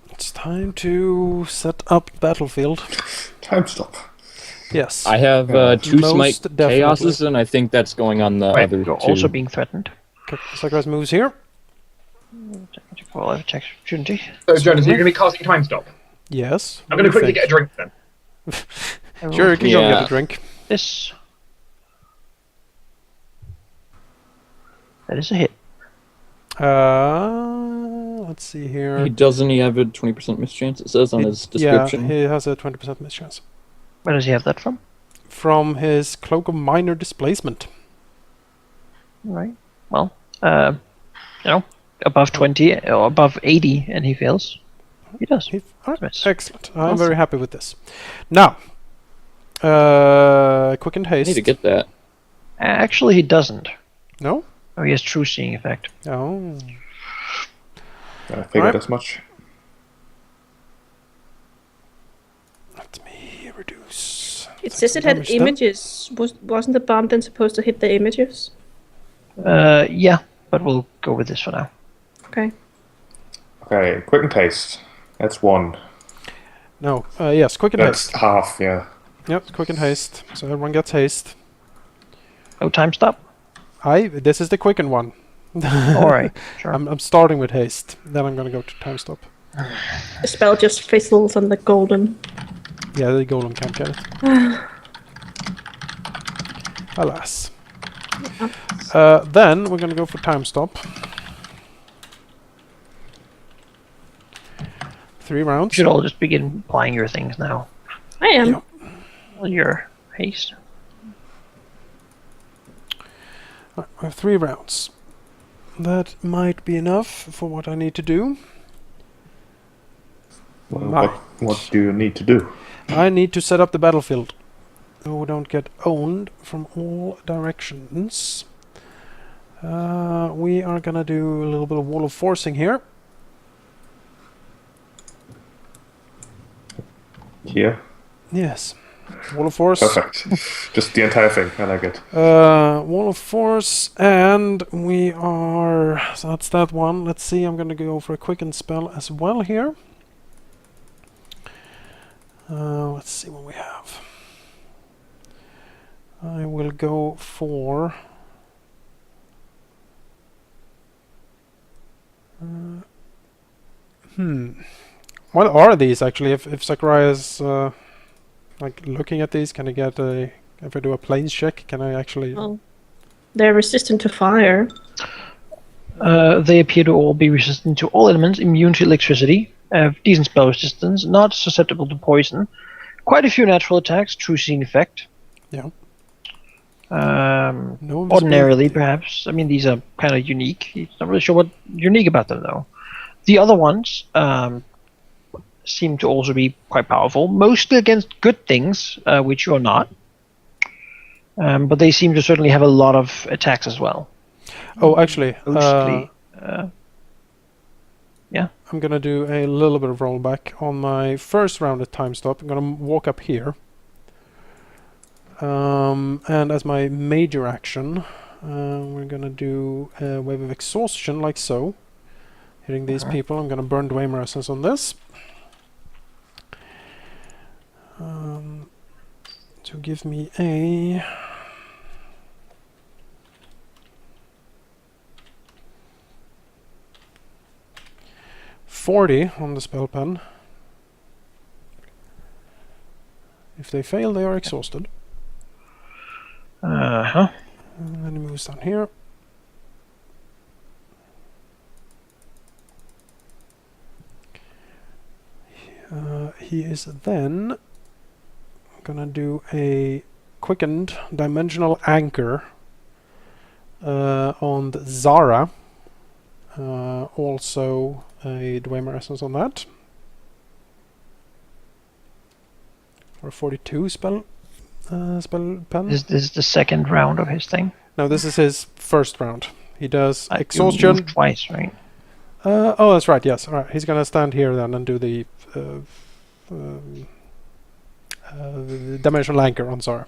Speaker 4: it's time to set up battlefield.
Speaker 6: Time stop.
Speaker 4: Yes.
Speaker 2: I have two
Speaker 4: Most
Speaker 2: smite
Speaker 4: definitely.
Speaker 2: chaoses, and I think that's going on the other
Speaker 1: You're
Speaker 2: two.
Speaker 1: also being threatened.
Speaker 4: Sakuras moves here.
Speaker 1: Roll of attack opportunity.
Speaker 5: Jonas, you're going to be casting time stop.
Speaker 4: Yes.
Speaker 5: I'm going to quickly get a drink then.
Speaker 4: Sure, you can go get
Speaker 2: Yeah.
Speaker 4: a drink.
Speaker 1: This. That is a hit.
Speaker 4: Let's see here.
Speaker 2: He doesn't he have a 20% mischance? It says on his description.
Speaker 4: Yeah, he has a 20% mischance.
Speaker 1: Where does he have that from?
Speaker 4: From his Cloak of Minor Displacement.
Speaker 1: Right. Well, above 20 or above 80, and he fails. He does.
Speaker 4: Alright,
Speaker 1: Yes.
Speaker 4: excellent. I'm
Speaker 1: Awesome.
Speaker 4: very happy with this. Now, quick and
Speaker 2: I
Speaker 4: haste.
Speaker 2: need to get that.
Speaker 1: Actually, he doesn't.
Speaker 4: No?
Speaker 1: Oh, he has true seeing effect.
Speaker 4: Oh.
Speaker 6: I figured
Speaker 4: Alright.
Speaker 6: as much.
Speaker 4: Let me reduce.
Speaker 3: It says it had
Speaker 4: damage then.
Speaker 3: images. Wasn't the bomb then supposed to hit the images?
Speaker 1: Yeah, but we'll go with this for now.
Speaker 3: Okay.
Speaker 6: Okay, quick and haste. That's 1.
Speaker 4: No. Yes, quick and
Speaker 6: That's
Speaker 4: haste.
Speaker 6: half, yeah.
Speaker 4: Yep, quick and haste. So everyone gets haste.
Speaker 1: No time stop.
Speaker 4: This is the quicken one.
Speaker 1: All right, sure.
Speaker 4: I'm starting with haste. Then I'm gonna go to time stop.
Speaker 3: The spell just fizzles on the golden.
Speaker 4: Yeah, the golem can't get it. Alas. Then we're gonna go for time stop. 3
Speaker 1: You
Speaker 4: rounds.
Speaker 1: should all just begin applying your things now.
Speaker 3: I am.
Speaker 4: Yeah.
Speaker 1: Well, your haste.
Speaker 4: I have 3 rounds. That might be enough for what I need to do.
Speaker 6: Well, what do you need to do?
Speaker 4: I need to set up the battlefield, so we don't get owned from all directions. We are gonna do a little bit of wall of forcing here.
Speaker 6: Here?
Speaker 4: Yes, wall of force.
Speaker 6: Perfect. Just the entire thing. I like it.
Speaker 4: Wall of force, and we are. So that's that one. Let's see. I'm gonna go for a quicken spell as well here. Let's see what we have. I will go for. What are these actually? If Sakurai is like looking at these, can I get a? If I do a planes check, can I actually?
Speaker 3: Well, they're resistant to fire.
Speaker 1: They appear to all be resistant to all elements, immune to electricity, have decent spell resistance, not susceptible to poison. Quite a few natural attacks, true seeing effect.
Speaker 4: Yeah.
Speaker 1: Ordinarily,
Speaker 4: No invisibility.
Speaker 1: perhaps. I mean, these are kind of unique. He's not really sure what unique about them, though. The other ones seem to also be quite powerful, mostly against good things, which you're not. But they seem to certainly have a lot of attacks as well.
Speaker 4: Oh, actually,
Speaker 1: Mostly. Yeah.
Speaker 4: I'm gonna do a little bit of rollback on my first round at time stop. I'm gonna walk up here, and as my major action, we're gonna do a wave of exhaustion, like so, hitting these people. I'm gonna burn Dwemer Essence on this. To give me a. $40 on the spell pen. If they fail, they are exhausted.
Speaker 1: Uh-huh.
Speaker 4: And then he moves down here. He is then gonna do a quickened dimensional anchor on the Zara. Also a Dwemer essence on that. Or 42 spell pen.
Speaker 1: Is this the second round of his thing?
Speaker 4: No, this is his first round. He does
Speaker 1: You
Speaker 4: exhaustion.
Speaker 1: moved twice, right?
Speaker 4: Oh, that's right. Yes. All right. He's gonna stand here then and do the dimensional anchor on Zara.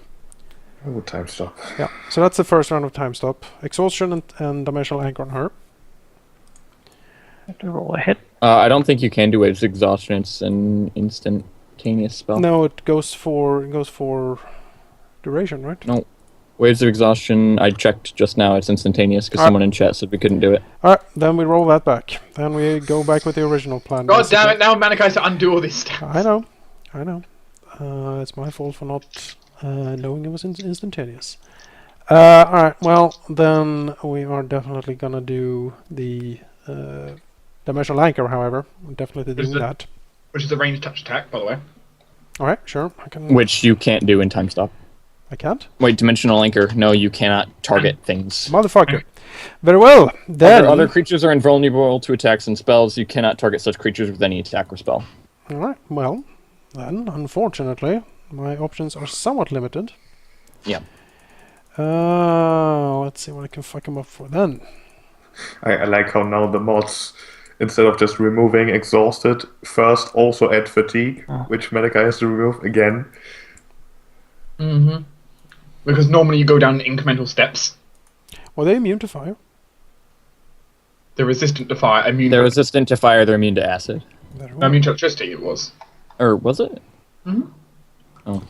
Speaker 6: Oh, time stop.
Speaker 4: Yeah. So that's the first round of time stop. Exhaustion and dimensional anchor on her.
Speaker 1: Have to roll a hit.
Speaker 2: I don't think you can do it. It's exhaustion. It's an instantaneous spell.
Speaker 4: No, it goes for duration, right?
Speaker 2: No. Waves of exhaustion. I checked just now. It's instantaneous because someone in chat said we couldn't do it.
Speaker 4: All right. Then we roll that back. Then we go back with the original plan.
Speaker 5: God damn it! Now Manic has to undo all these steps.
Speaker 4: I know. It's my fault for not knowing it was instantaneous. All right. Well, then we are definitely gonna do the dimensional anchor. However, we're definitely doing that.
Speaker 5: Which is a ranged touch attack, by the way.
Speaker 4: All right. Sure. I can.
Speaker 2: Which you can't do in time stop.
Speaker 4: I can't.
Speaker 2: Wait, dimensional anchor. No, you cannot target things.
Speaker 4: Motherfucker. Very well. Then.
Speaker 2: Other creatures are invulnerable to attacks and spells. You cannot target such creatures with any attack or spell.
Speaker 4: All right. Well, then, unfortunately, my options are somewhat limited.
Speaker 2: Yeah.
Speaker 4: Let's see what I can fuck him up for then.
Speaker 6: I like how now the mods, instead of just removing exhausted, first also add fatigue, which Medica has to remove again.
Speaker 5: Mm-hmm. Because normally you go down incremental steps.
Speaker 4: Were they immune to fire?
Speaker 5: They're resistant to fire,
Speaker 2: They're resistant to fire, they're immune to acid.
Speaker 5: immune to electricity, it was.
Speaker 2: Or was it?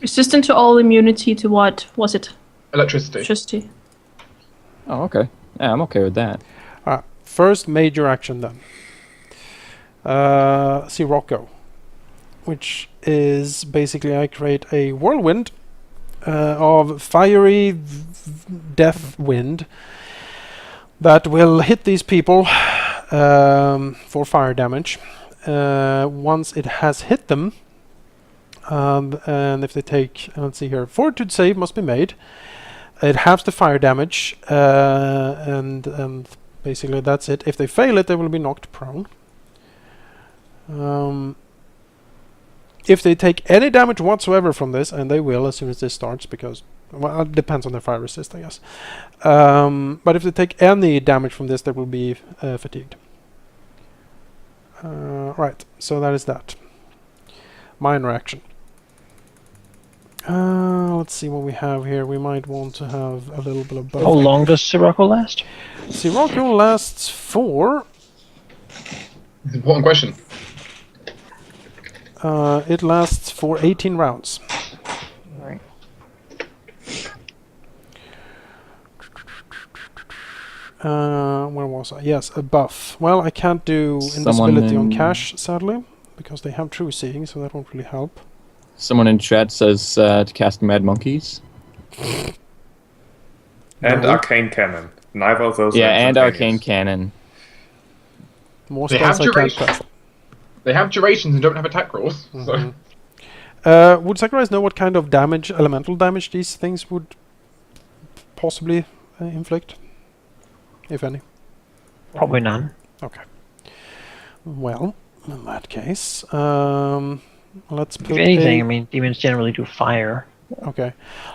Speaker 3: Resistant to all immunity to what was it?
Speaker 5: Electricity.
Speaker 3: Electricity.
Speaker 2: Oh, okay. Yeah, I'm okay with that.
Speaker 4: First major action then. Sirocco. Which is basically I create a whirlwind of fiery death wind that will hit these people for fire damage. Once it has hit them, and if they take, let's see here, fortitude save must be made. It halves the fire damage, and basically that's it. If they fail it, they will be knocked prone. If they take any damage whatsoever from this, and they will as soon as this starts, because, well, it depends on their fire resist, I guess. But if they take any damage from this, they will be fatigued. Right, so that is that. Minor action. Let's see what we have here. We might want to have a little bit of both.
Speaker 1: How long does Sirocco last?
Speaker 4: Sirocco lasts for...
Speaker 5: Important question.
Speaker 4: It lasts for 18 rounds.
Speaker 1: Right.
Speaker 4: Where was I? Yes, a buff. Well, I can't do invisibility on cash, sadly, because they have true seeing, so that won't really help.
Speaker 2: Someone in chat says to cast Mad Monkeys.
Speaker 6: And Arcane Cannon. Neither of those.
Speaker 2: Yeah,
Speaker 6: are
Speaker 2: and
Speaker 6: instantaneous.
Speaker 2: Arcane Cannon.
Speaker 4: More
Speaker 5: They
Speaker 4: spells
Speaker 5: have
Speaker 4: I can't
Speaker 5: duration.
Speaker 4: cast.
Speaker 5: They have durations and don't have attack rolls.
Speaker 4: Mhm.
Speaker 5: So.
Speaker 4: Would Zacharias know what kind of damage, elemental damage, these things would possibly inflict? If any.
Speaker 1: Probably none.
Speaker 4: Okay. Well, in that case, let's put
Speaker 1: If anything,
Speaker 4: a...
Speaker 1: I mean, demons generally do fire.
Speaker 4: Okay.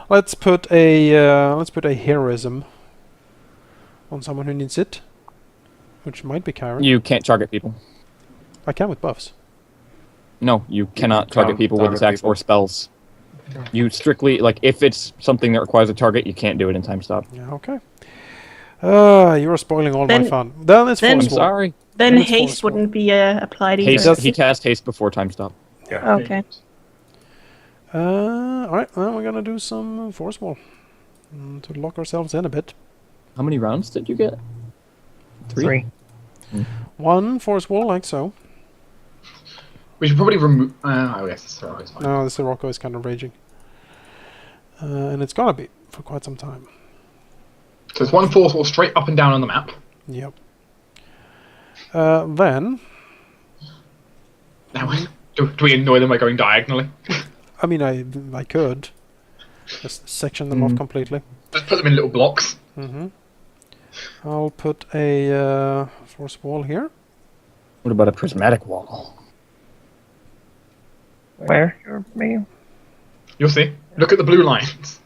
Speaker 4: Let's put a heroism on someone who needs it. Which might be Kyron.
Speaker 2: You can't target people.
Speaker 4: I can with buffs.
Speaker 2: No, you cannot target
Speaker 6: can't
Speaker 2: people with
Speaker 6: target
Speaker 2: attacks
Speaker 6: people.
Speaker 2: or spells. You strictly, like, if it's something that requires a target, you can't do it in time stop.
Speaker 4: Yeah, okay. You are spoiling all my
Speaker 3: Then-
Speaker 4: fun. Then it's
Speaker 3: then-
Speaker 2: I'm
Speaker 4: forceful.
Speaker 2: sorry.
Speaker 3: Then
Speaker 4: It's
Speaker 3: haste
Speaker 4: forceful.
Speaker 3: wouldn't be applied either.
Speaker 2: Haste, he cast haste before time stop.
Speaker 6: Yeah.
Speaker 3: Okay.
Speaker 4: Alright, then we're gonna do some forceful. To lock ourselves in a bit.
Speaker 2: How many rounds did you get?
Speaker 1: Three.
Speaker 4: One forceful, like so.
Speaker 5: We should probably remove. Oh, yes, it's alright, it's fine.
Speaker 4: No, the Sirocco is kind of raging. And it's gonna be for quite some time.
Speaker 5: So it's one force wall straight up and down on the map.
Speaker 4: Yep. Then,
Speaker 5: Now, do we annoy them by going diagonally?
Speaker 4: I mean, I could. Just section them off completely.
Speaker 5: Just put them in little blocks.
Speaker 4: I'll put a force wall here.
Speaker 2: What about a prismatic wall?
Speaker 1: Where? You're me?
Speaker 5: You'll see. Look at the blue lines.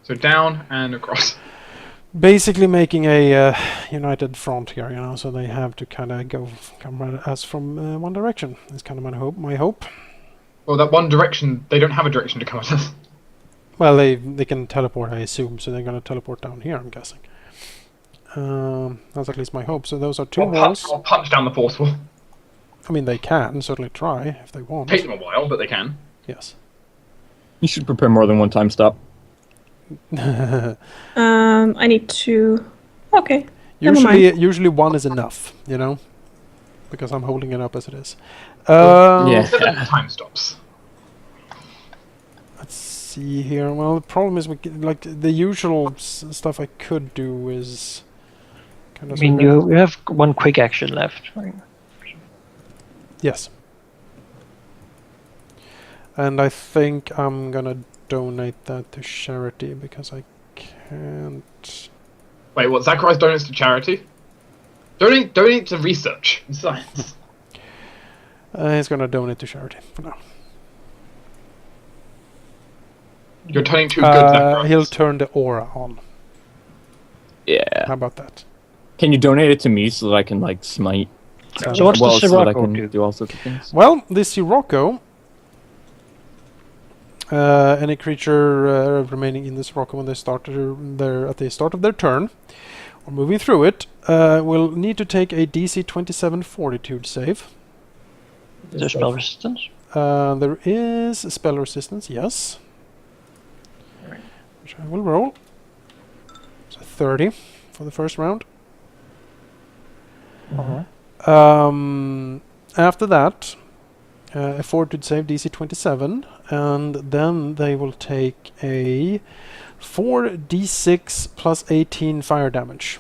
Speaker 5: So down and across.
Speaker 4: Basically making a united front here, so they have to kind of come at us from one direction. It's kind of my hope.
Speaker 5: Well, that one direction, they don't have a direction to come at us.
Speaker 4: Well, they can teleport, I assume, so they're going to teleport down here, I'm guessing. That's at least my hope. So those are two walls.
Speaker 5: Or punch down the force wall.
Speaker 4: I mean, they can certainly try if they want.
Speaker 5: Take them a while, but they can.
Speaker 4: Yes.
Speaker 2: You should prepare more than one time stop.
Speaker 3: I need to. Okay. Never mind.
Speaker 4: Usually one is enough, because I'm holding it up as it is.
Speaker 2: Yeah.
Speaker 5: 7 time stops.
Speaker 4: Let's see here. Well, the problem is, like the usual stuff I could do is kind of.
Speaker 1: I mean, you have one quick action left. Right?
Speaker 4: Yes. And I think I'm gonna donate that to charity because I can't.
Speaker 5: Wait, what? Zacharias donates to charity? Donate to research and science.
Speaker 4: He's gonna donate to charity for now.
Speaker 5: You're turning too good, Zacharias.
Speaker 4: He'll turn the aura on.
Speaker 2: Yeah.
Speaker 4: How about that?
Speaker 2: Can you donate it to me so that I can like smite?
Speaker 1: So what's the
Speaker 2: so that I
Speaker 1: Sirocco
Speaker 2: can do all sorts of things?
Speaker 4: Well, this Sirocco, any creature remaining in this Sirocco when they start at the start of their turn, or moving through it, will need to take a DC 27 Fortitude save.
Speaker 1: Is there spell resistance?
Speaker 4: There is spell resistance, yes. Which I will roll. So 30 for the first round. After that, a Fortitude save DC 27, and then they will take a 4d6 plus 18 fire damage.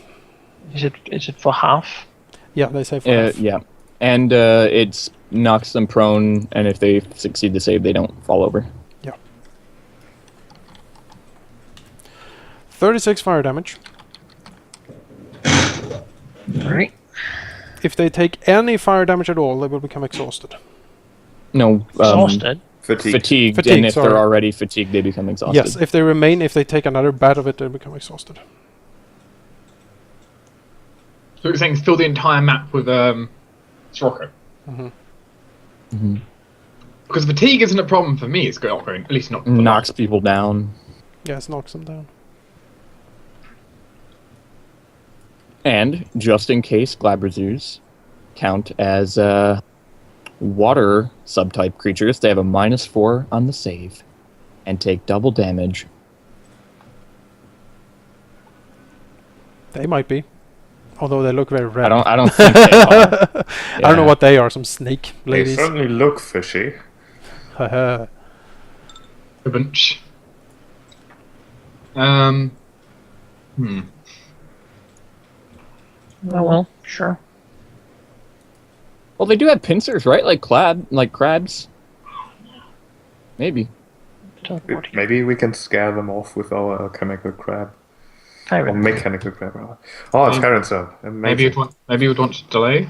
Speaker 1: Is it for half?
Speaker 4: Yeah, they say for half.
Speaker 2: Yeah, and it knocks them prone, and if they succeed the save, they don't fall over.
Speaker 4: Yeah. 36 fire damage.
Speaker 1: Right.
Speaker 4: If they take any fire damage at all, they will become exhausted.
Speaker 2: No,
Speaker 1: Exhausted.
Speaker 6: Fatigue.
Speaker 2: Fatigued, and if
Speaker 4: sorry.
Speaker 2: they're already fatigued, they become exhausted.
Speaker 4: Yes, if they take another bat of it, they become exhausted.
Speaker 5: So you're saying fill the entire map with Sirocco? Because fatigue isn't a problem for me, it's going, at least not for
Speaker 2: Knocks people down.
Speaker 4: Yes, knocks them down.
Speaker 2: And, just in case Glabrazoos count as water subtype creatures, they have a -4 on the save and take double damage.
Speaker 4: They might be. Although they look very red.
Speaker 2: I don't think they are.
Speaker 4: I don't know what they are, some snake
Speaker 6: They
Speaker 4: ladies.
Speaker 6: certainly look fishy.
Speaker 5: a bunch.
Speaker 1: Oh well, sure.
Speaker 2: Well, they do have pincers, right? Like crabs. Maybe.
Speaker 1: Teleport here.
Speaker 6: Maybe we can scare them off with our chemical crab. Or
Speaker 1: Tyrant.
Speaker 6: mechanical crab, rather. Oh, Tyrant Zone.
Speaker 5: Maybe you'd want to delay?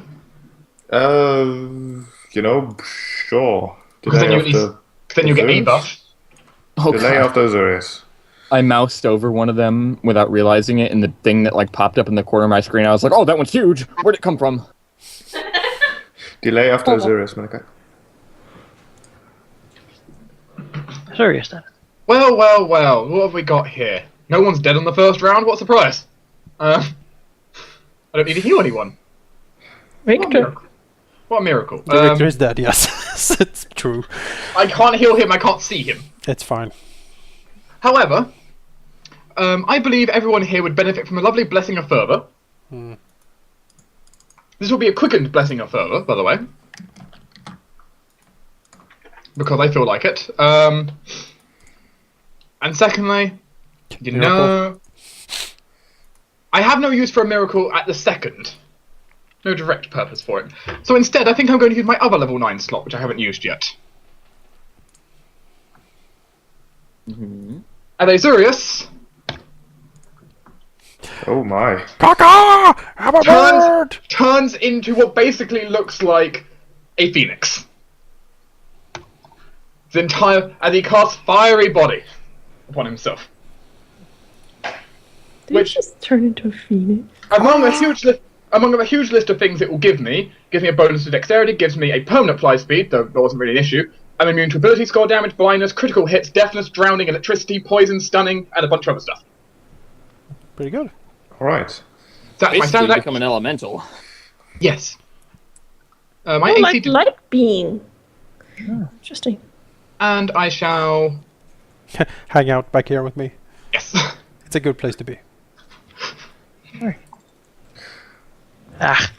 Speaker 6: Sure.
Speaker 5: Because then you get a
Speaker 6: Ozurius?
Speaker 5: buff.
Speaker 2: Oh,
Speaker 6: Delay
Speaker 2: God.
Speaker 6: after Ozurius.
Speaker 2: I moused over one of them without realizing it, and the thing that like popped up in the corner of my screen, I was like, "Oh, that one's huge! Where'd it come from?"
Speaker 6: Delay after Ozurius, Monica.
Speaker 1: Serious then.
Speaker 5: Well, what have we got here? No one's dead on the first round, what a surprise! I don't need to heal anyone.
Speaker 1: Victor.
Speaker 5: What a miracle.
Speaker 4: The victor is dead, yes. It's true.
Speaker 5: I can't heal him, I can't see him.
Speaker 4: It's fine.
Speaker 5: However, I believe everyone here would benefit from a lovely blessing of fervor. This will be a quickened blessing of fervor, by the way. Because I feel like it. And secondly,
Speaker 4: Miracle.
Speaker 5: I have no use for a miracle at the second. No direct purpose for it. So instead, I think I'm going to use my other level 9 slot, which I haven't used yet.
Speaker 2: Mm-hmm.
Speaker 5: And Azurius
Speaker 6: Oh my.
Speaker 4: Kaka! I'm a bird!
Speaker 5: turns into what basically looks like a phoenix. His entire, and he casts fiery body upon himself.
Speaker 3: Did
Speaker 5: Which-
Speaker 3: you just turn into a phoenix?
Speaker 5: Among a huge list of things it will give me a bonus to dexterity, gives me a permanent fly speed, though that wasn't really an issue. I'm immune to ability score damage, blindness, critical hits, deafness, drowning, electricity, poison, stunning, and a bunch of other stuff.
Speaker 4: Pretty good.
Speaker 6: Alright.
Speaker 5: So that's my
Speaker 2: Basically,
Speaker 5: standard
Speaker 2: become an elemental.
Speaker 5: Yes. My
Speaker 3: Oh,
Speaker 5: AC
Speaker 3: like light being. Interesting.
Speaker 5: and I shall...
Speaker 4: Hang out back here with me.
Speaker 5: Yes.
Speaker 4: It's a good place to be.
Speaker 1: Ah,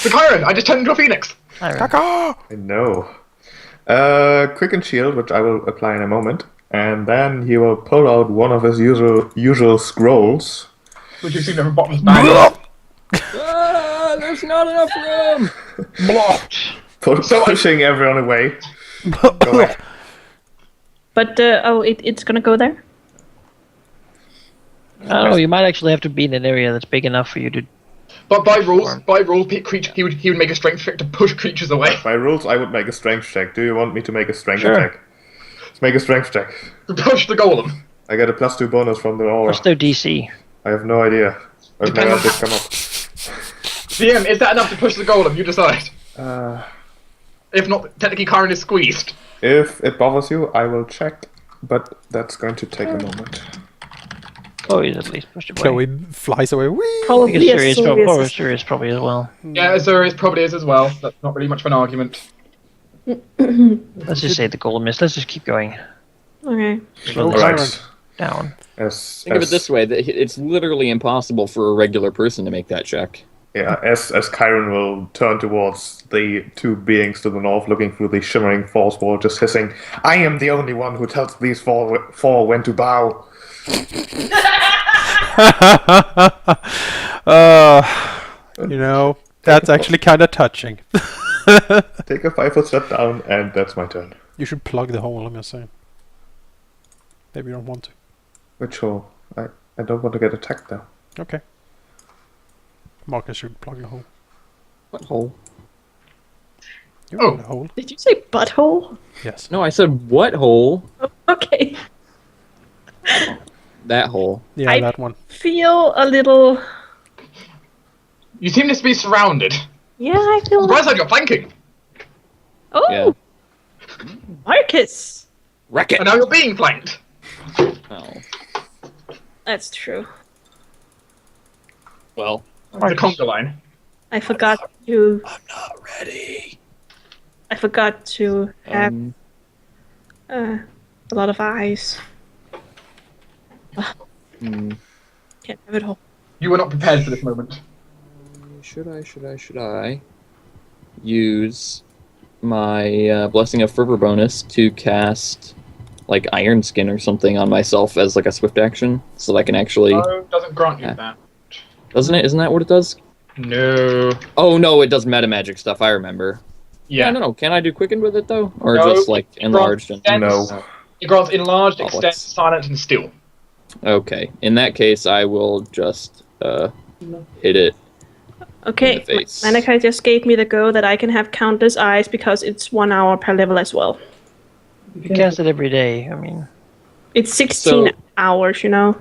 Speaker 5: The Tyrant, I just turned into a phoenix.
Speaker 1: tyrant.
Speaker 4: Kaka!
Speaker 6: I know. Quicken Shield, which I will apply in a moment. And then he will pull out one of his usual scrolls.
Speaker 5: Which you've seen over bottom's bag.
Speaker 2: There's not enough room!
Speaker 6: Pushing everyone away. Go ahead.
Speaker 3: But it's gonna go there.
Speaker 1: I don't know. You might actually have to be in an area that's big enough for you to.
Speaker 5: But by rules, he would make a strength check to push creatures away.
Speaker 6: By rules, I would make a strength check. Do you want me to make a strength
Speaker 1: Sure.
Speaker 6: check? Let's make a strength check.
Speaker 5: To push the golem.
Speaker 6: I get a +2 bonus from the aura.
Speaker 1: What's their DC?
Speaker 6: I have no idea. I've never had this come up.
Speaker 5: DM, is that enough to push the golem? You decide.
Speaker 6: Uh,
Speaker 5: If not, technically Karen is squeezed.
Speaker 6: if it bothers you, I will check, but that's going to take a moment.
Speaker 1: Oh, he's at least pushed away.
Speaker 4: Chloe flies away. Whee!
Speaker 1: I
Speaker 3: Probably
Speaker 1: guess Sirius,
Speaker 3: Azorius.
Speaker 1: Sirius probably as well.
Speaker 5: Yeah, Azurius probably is as well. That's not really much of an argument.
Speaker 1: Let's just say the golem missed. Let's just keep going.
Speaker 3: Okay.
Speaker 1: Slowly
Speaker 6: Alright.
Speaker 1: down.
Speaker 2: Think of it this way, that it's literally impossible for a regular person to make that check.
Speaker 6: Yeah, as Chiron will turn towards the two beings to the north, looking through the shimmering force wall, just hissing, "I am the only one who tells these four when to bow."
Speaker 4: You know, that's actually kind of touching.
Speaker 6: Take a 5-foot step down, and that's my turn.
Speaker 4: You should plug the hole, I'm just saying. Maybe you don't want to.
Speaker 6: Which hole? I don't want to get attacked now.
Speaker 4: Okay. Marcus should plug the hole.
Speaker 2: What hole?
Speaker 4: You
Speaker 5: Oh.
Speaker 4: plug the hole?
Speaker 3: Did you say butthole?
Speaker 4: Yes.
Speaker 2: No, I said what hole?
Speaker 3: Oh, okay.
Speaker 2: That hole.
Speaker 4: Yeah,
Speaker 3: I-
Speaker 4: that one.
Speaker 3: Feel a little.
Speaker 5: You seem to be surrounded.
Speaker 3: Yeah, I feel.
Speaker 5: On the bright side, you're flanking.
Speaker 3: Oh,
Speaker 2: Yeah.
Speaker 3: Marcus.
Speaker 2: Wreck it!
Speaker 5: And now you're being flanked.
Speaker 2: Oh.
Speaker 3: That's true.
Speaker 2: Well,
Speaker 5: The conga line.
Speaker 3: I forgot to.
Speaker 2: I'm not ready.
Speaker 3: I forgot to have a lot of eyes.
Speaker 2: Hmm.
Speaker 3: Can't have it all.
Speaker 5: You were not prepared for this moment.
Speaker 2: Should I use my Blessing of Fervor bonus to cast like Iron Skin or something on myself as like a swift action, so that I can actually
Speaker 5: No, doesn't grant you
Speaker 2: Yeah.
Speaker 5: that.
Speaker 2: doesn't it? Isn't that what it does?
Speaker 5: No.
Speaker 2: Oh no, it does meta magic stuff. I remember.
Speaker 5: Yeah.
Speaker 2: No. Can I do Quicken with it though, or
Speaker 5: No,
Speaker 2: just like enlarged? And...
Speaker 5: Extends-
Speaker 6: No.
Speaker 5: It grants enlarged,
Speaker 2: Oh,
Speaker 5: extend,
Speaker 2: let's-
Speaker 5: silent, and still.
Speaker 2: Okay, in that case, I will just hit it.
Speaker 3: Okay,
Speaker 2: In the face.
Speaker 3: Manaka just gave me the go that I can have countless eyes because it's 1 hour per level as well.
Speaker 1: You cast it every day. I mean,
Speaker 3: It's 16
Speaker 2: So-
Speaker 3: hours, you know.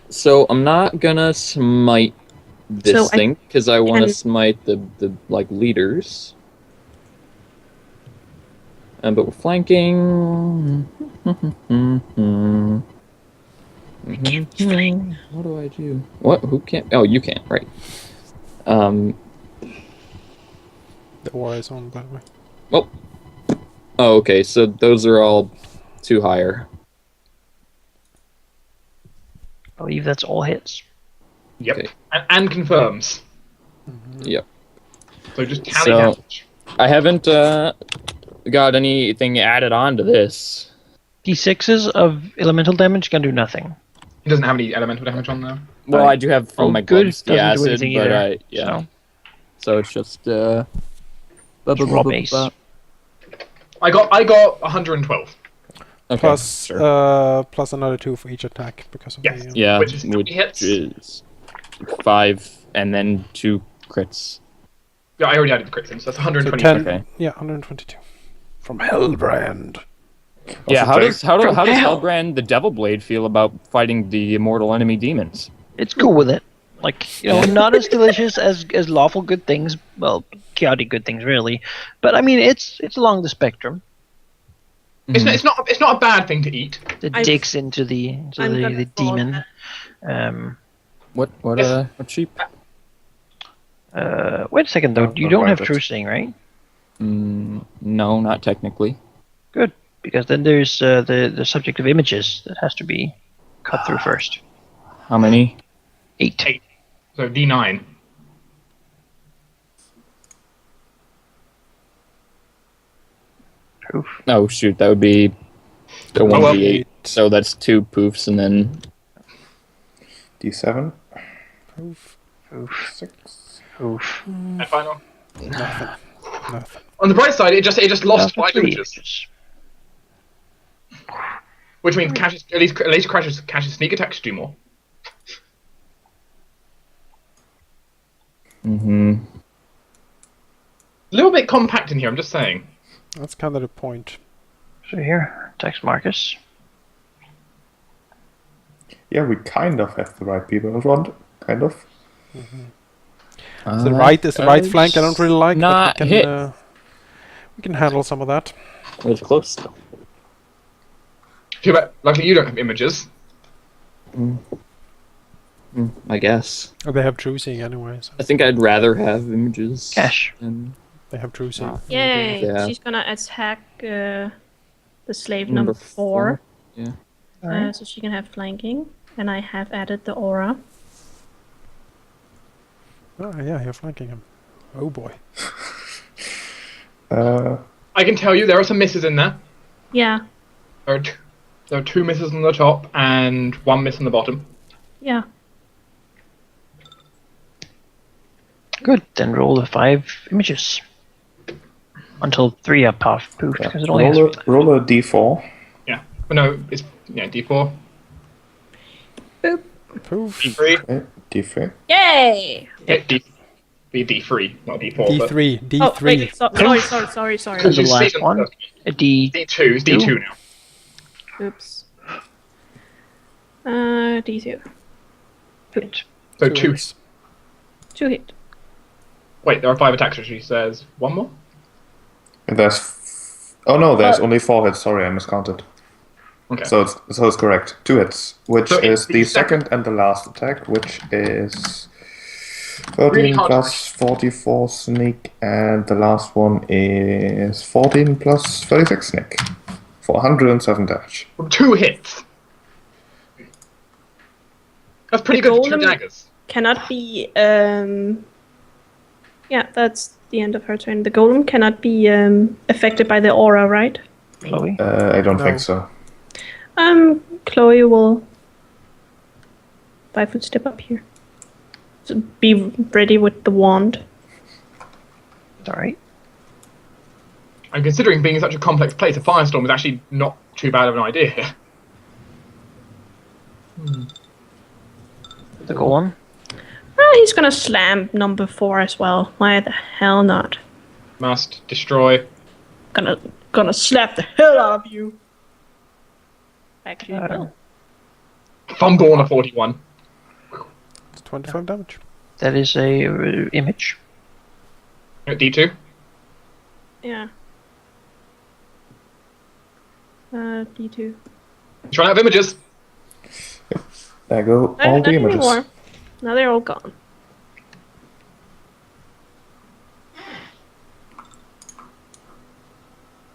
Speaker 2: So I'm not gonna smite this
Speaker 3: So I
Speaker 2: thing because I want to
Speaker 3: can-
Speaker 2: smite the like leaders. But we're flanking. What do I do? What? Who can't? Oh, you can't. Right.
Speaker 4: The aura is on, by the way.
Speaker 2: Oh, okay. So those are all two higher.
Speaker 1: I believe that's all hits.
Speaker 5: Yep.
Speaker 2: Okay.
Speaker 5: And confirms.
Speaker 2: Yep.
Speaker 5: So just tally
Speaker 2: So-
Speaker 5: damage.
Speaker 2: I haven't got anything added on to this.
Speaker 1: D6s of elemental damage can do nothing.
Speaker 5: He doesn't have any elemental damage on there.
Speaker 2: Well, I do have from
Speaker 1: Oh,
Speaker 2: my
Speaker 1: good.
Speaker 2: gloves the
Speaker 1: Doesn't do
Speaker 2: acid,
Speaker 1: anything
Speaker 2: but
Speaker 1: either,
Speaker 2: yeah.
Speaker 1: So,
Speaker 2: So it's just
Speaker 1: Just raw base.
Speaker 5: I got 112.
Speaker 2: Okay,
Speaker 4: plus
Speaker 2: sure.
Speaker 4: plus another 2 for each attack because of
Speaker 5: Yes.
Speaker 4: the.
Speaker 2: Yeah,
Speaker 5: Which is 3 hits.
Speaker 2: is 5 and then 2 crits.
Speaker 5: Yeah, I already added the crits in, so that's
Speaker 4: So
Speaker 5: 120.
Speaker 4: 10.
Speaker 2: Okay.
Speaker 4: Yeah, 122 from Hellbrand.
Speaker 2: Yeah,
Speaker 6: Also
Speaker 2: how
Speaker 6: take-
Speaker 2: does how
Speaker 1: From
Speaker 2: does
Speaker 1: hell.
Speaker 2: Hellbrand the Devil Blade feel about fighting the immortal enemy demons?
Speaker 1: It's cool with it. Like, not as delicious as lawful good things. Well, chaotic good things, really. But I mean, it's along the spectrum.
Speaker 5: It's not a bad thing to eat.
Speaker 1: It
Speaker 3: I've-
Speaker 1: digs into the
Speaker 3: I'm gonna
Speaker 1: the
Speaker 3: follow
Speaker 1: demon.
Speaker 2: What
Speaker 5: Yes.
Speaker 2: what sheep?
Speaker 1: Wait a second, though.
Speaker 6: No,
Speaker 1: You
Speaker 6: not
Speaker 1: don't
Speaker 6: like
Speaker 1: have
Speaker 6: that.
Speaker 1: true seeing, right?
Speaker 2: No, not technically.
Speaker 1: Good, because then there's the subject of images that has to be cut through first.
Speaker 2: How many?
Speaker 1: 8.
Speaker 5: 8. So D9.
Speaker 1: Proof.
Speaker 2: Oh shoot, that would be the
Speaker 5: well.
Speaker 2: 1d8. So that's 2 poofs and then
Speaker 6: D7.
Speaker 4: Proof.
Speaker 1: Proof.
Speaker 6: 6.
Speaker 1: Proof.
Speaker 5: And final.
Speaker 4: Nothing.
Speaker 5: On the bright side, it just lost 5
Speaker 1: 3
Speaker 5: images, which means at least Cash's sneak attacks do more.
Speaker 2: mm-hmm.
Speaker 5: A little bit compact in here. I'm just saying.
Speaker 4: That's kind of the point.
Speaker 1: So here, text Marcus.
Speaker 6: Yeah, we kind of have the right people in front. Kind of.
Speaker 4: Is the right flank I don't really like,
Speaker 2: not
Speaker 4: but
Speaker 2: hit.
Speaker 4: We can handle some of that.
Speaker 2: It was close though.
Speaker 5: Too bad. Luckily, you don't have images.
Speaker 2: I guess.
Speaker 4: Oh, they have true seeing anyway. So
Speaker 2: I think I'd rather have images.
Speaker 1: Cash.
Speaker 2: than
Speaker 4: they have true seeing.
Speaker 3: Yay!
Speaker 2: Yeah.
Speaker 3: She's gonna attack the slave
Speaker 2: number
Speaker 3: number 4.
Speaker 2: Yeah.
Speaker 1: Alright.
Speaker 3: So she can have flanking. And I have added the aura.
Speaker 4: Oh, yeah, you're flanking him. Oh boy.
Speaker 5: I can tell you there are some misses in there.
Speaker 3: Yeah,
Speaker 5: There are 2 misses on the top and 1 miss on the bottom.
Speaker 3: yeah.
Speaker 1: Good. Then roll the 5 images. Until 3 are poof, because it only has
Speaker 6: Roll a D4.
Speaker 5: Yeah. But no, it's D4.
Speaker 4: Poof.
Speaker 5: D3.
Speaker 6: Okay, D3.
Speaker 3: Yay!
Speaker 5: Be D3, not D4. But
Speaker 4: D3. D3.
Speaker 3: Oh, wait, sorry.
Speaker 1: the
Speaker 5: She's
Speaker 1: last
Speaker 5: season
Speaker 1: one.
Speaker 5: 13.
Speaker 1: A D.
Speaker 5: D2. It's D2 now.
Speaker 3: Oops. D2.
Speaker 1: Hit.
Speaker 5: So 2.
Speaker 4: hits.
Speaker 3: 2 hit.
Speaker 5: Wait, there are 5 attacks, so she says 1 more?
Speaker 6: And there's. Oh no, there's only 4 hits. Sorry, I miscounted.
Speaker 5: Okay.
Speaker 6: So it's correct. 2 hits, which
Speaker 5: So
Speaker 6: is
Speaker 5: it's
Speaker 6: the
Speaker 5: the
Speaker 6: second and the last attack, which is 13
Speaker 5: Really hard to
Speaker 6: plus 44 sneak, and the last one is 14 plus 36 sneak for 107 damage.
Speaker 5: 2 hits. That's pretty good for 2
Speaker 3: golem-
Speaker 5: daggers.
Speaker 3: Cannot be, yeah, that's the end of her turn. The golem cannot be affected by the aura, right?
Speaker 1: Chloe.
Speaker 6: I don't
Speaker 4: No.
Speaker 6: think so.
Speaker 3: Chloe will 5 foot step up here. So be ready with the wand.
Speaker 1: Alright.
Speaker 5: And considering being in such a complex place, a firestorm is actually not too bad of an idea.
Speaker 1: The golem.
Speaker 3: Well, he's gonna slam number 4 as well. Why the hell not?
Speaker 5: Must destroy.
Speaker 3: Gonna slap the hell out of you. Actually, will.
Speaker 5: Fumble on a 41.
Speaker 4: It's 25 damage.
Speaker 1: That is a image.
Speaker 5: D2.
Speaker 3: Yeah. D2.
Speaker 5: He's run out of images.
Speaker 6: There go
Speaker 3: No,
Speaker 6: all
Speaker 3: not
Speaker 6: the images.
Speaker 3: anymore. Now they're all gone.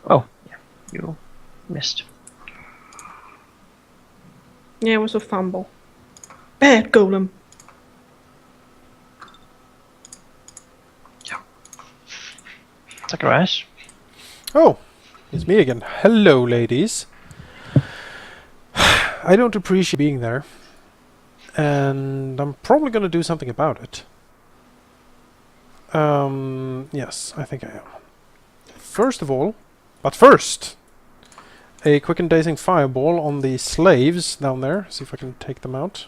Speaker 1: Oh, yeah. You missed.
Speaker 3: Yeah, it was a fumble. Bad golem.
Speaker 1: Zacharias.
Speaker 4: Oh, it's me again. Hello, ladies. I don't appreciate being there, and I'm probably going to do something about it. Yes, I think I am. First, a quick and dazing fireball on the slaves down there. See if I can take them out.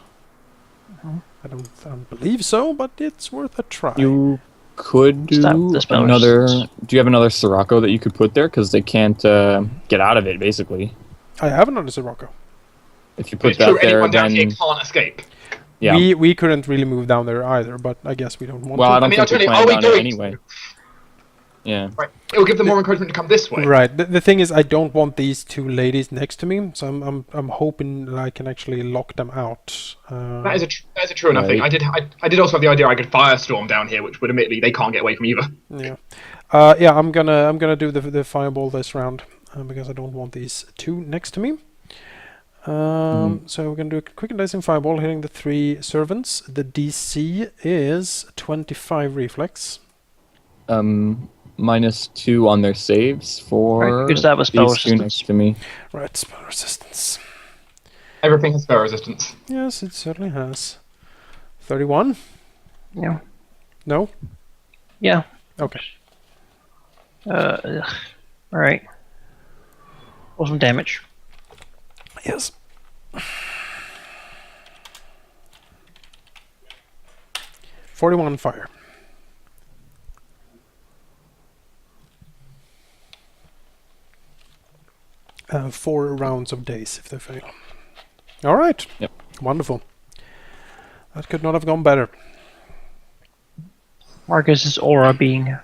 Speaker 4: I don't believe so, but it's worth a try.
Speaker 2: You could
Speaker 1: Stop
Speaker 2: do
Speaker 1: the spell
Speaker 2: another.
Speaker 1: resistance.
Speaker 2: Do you have another Sirocco that you could put there? Because they can't get out of it, basically.
Speaker 4: I have another Sirocco.
Speaker 2: If you
Speaker 5: But
Speaker 2: put
Speaker 5: it's true,
Speaker 2: that there,
Speaker 5: anyone down here
Speaker 2: then
Speaker 5: can't escape.
Speaker 2: yeah.
Speaker 4: We couldn't really move down there either, but I guess we don't want
Speaker 2: Well, I
Speaker 4: to.
Speaker 2: don't
Speaker 5: mean, I'll
Speaker 2: think they
Speaker 5: tell you,
Speaker 2: planned
Speaker 5: are we
Speaker 2: on it
Speaker 5: going
Speaker 2: anyway. Yeah.
Speaker 5: Right. It will give them more encouragement to come this way.
Speaker 4: Right. The thing is, I don't want these two ladies next to me, so I'm hoping that I can actually lock them out.
Speaker 5: That is a true enough thing.
Speaker 2: Right.
Speaker 5: I did also have the idea I could firestorm down here, which would admittedly they can't get away from either.
Speaker 4: Yeah. Yeah. I'm gonna do the fireball this round because I don't want these two next to me. So we're gonna do a quick and dicing fireball hitting the 3 servants. The DC is 25 reflex.
Speaker 2: -2 on their saves for
Speaker 1: Right, because that was spell
Speaker 2: these two
Speaker 1: resistance.
Speaker 2: next to me.
Speaker 4: Right. Spell resistance.
Speaker 5: Everything has spell resistance.
Speaker 4: Yes, it certainly has. 31.
Speaker 1: Yeah.
Speaker 4: No.
Speaker 1: Yeah.
Speaker 4: Okay.
Speaker 1: Ugh. All right. Roll some damage.
Speaker 4: Yes. "41 fire. Four rounds of daze if they fail. All right.
Speaker 2: Yep.
Speaker 4: Wonderful. That could not have gone better.
Speaker 1: Marcus's aura being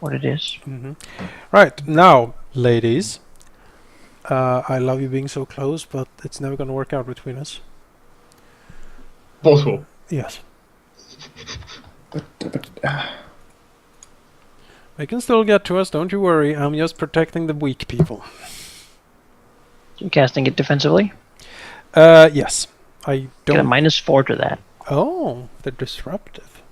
Speaker 1: what it is.
Speaker 4: Right, now, ladies. I love you being so close, but it's never going to work out between us.
Speaker 5: Forceful.
Speaker 4: Yes.
Speaker 6: But
Speaker 4: They can still get to us, don't you worry. I'm just protecting the weak people.
Speaker 1: You casting it defensively.
Speaker 4: Yes. I
Speaker 1: Get a
Speaker 4: don't...
Speaker 1: -4 to that.
Speaker 4: Oh, they're disruptive.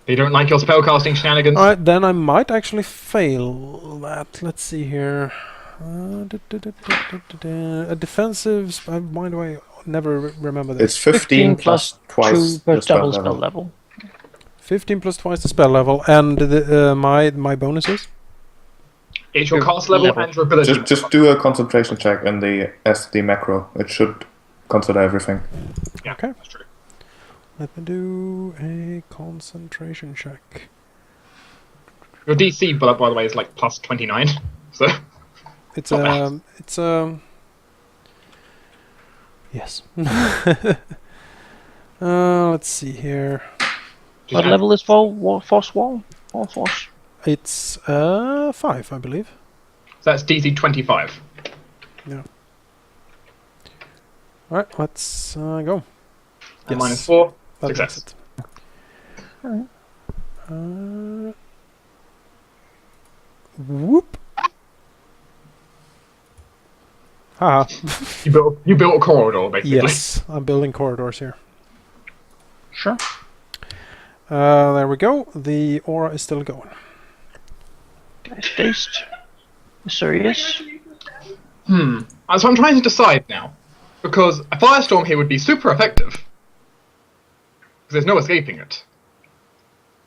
Speaker 5: They don't like your spellcasting shenanigans.
Speaker 4: Alright, then I might actually fail that. Let's see here. A defensive... Why do I never remember this?
Speaker 6: it's 15 plus twice
Speaker 1: 2 per
Speaker 6: the spell
Speaker 1: double spell
Speaker 6: level.
Speaker 1: level.
Speaker 4: 15 plus twice the spell level, and my bonuses?
Speaker 5: It's your
Speaker 1: Your
Speaker 5: cast level
Speaker 1: level.
Speaker 5: and your ability.
Speaker 6: Just do a concentration check in the macro. It should consider everything.
Speaker 5: Yeah,
Speaker 4: Okay.
Speaker 5: that's true.
Speaker 4: Let me do a concentration check.
Speaker 5: Your DC, by the way, is like plus 29. So
Speaker 4: It's
Speaker 5: Not bad.
Speaker 4: yes. Let's see here.
Speaker 5: just
Speaker 1: What
Speaker 5: add-
Speaker 1: level is force wall? All force.
Speaker 4: It's 5, I believe.
Speaker 5: So that's DC 25.
Speaker 4: Yeah. All right, let's go.
Speaker 5: And -4.
Speaker 4: That makes
Speaker 5: Success.
Speaker 4: it.
Speaker 1: Alright.
Speaker 4: Whoop. Haha.
Speaker 5: You built a corridor, basically.
Speaker 4: Yes, I'm building corridors here.
Speaker 1: Sure.
Speaker 4: There we go. The aura is still going.
Speaker 1: Guys, dazed. Serious.
Speaker 5: So I'm trying to decide now. Because a firestorm here would be super effective. Because there's no escaping it.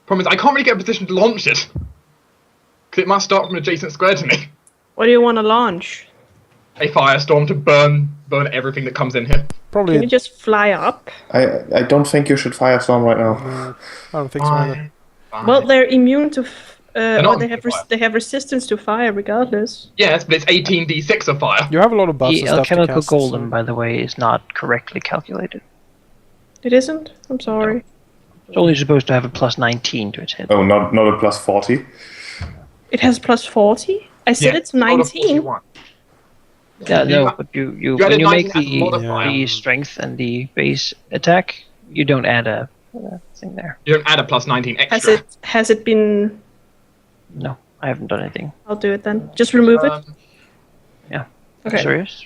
Speaker 5: Problem is, I can't really get a position to launch it. Because it must start from an adjacent square to me.
Speaker 3: What do you want to launch?
Speaker 5: A firestorm to burn everything that comes in here.
Speaker 3: Can you
Speaker 4: Probably.
Speaker 3: just fly up?
Speaker 6: I don't think you should firestorm right now.
Speaker 4: I don't think so either.
Speaker 3: Well, they're immune to,
Speaker 5: not
Speaker 3: or they
Speaker 5: immune
Speaker 3: have
Speaker 5: to fire.
Speaker 3: they have resistance to fire regardless.
Speaker 5: Yes, but it's 18d6 of fire.
Speaker 4: You have a lot of buffs
Speaker 1: The
Speaker 4: and stuff to
Speaker 1: alchemical
Speaker 4: cast,
Speaker 1: golem,
Speaker 4: so-
Speaker 1: by the way, is not correctly calculated.
Speaker 3: It isn't. I'm sorry.
Speaker 1: It's only supposed to have a plus 19 to its hit.
Speaker 6: Oh, not a plus 40.
Speaker 3: It has plus 40. I said it's
Speaker 5: not a
Speaker 3: 19.
Speaker 5: 41.
Speaker 1: Yeah,
Speaker 5: You
Speaker 1: no,
Speaker 5: got-
Speaker 1: but you
Speaker 5: you
Speaker 1: when
Speaker 5: added
Speaker 1: you make
Speaker 5: 19 as a modifier.
Speaker 1: the strength and the base attack, you don't add a thing there.
Speaker 5: You don't add a plus 19
Speaker 3: Has
Speaker 5: extra.
Speaker 3: it been?
Speaker 1: No, I haven't done anything.
Speaker 3: I'll do it then. Just remove it.
Speaker 1: Yeah.
Speaker 3: Okay.
Speaker 1: Serious?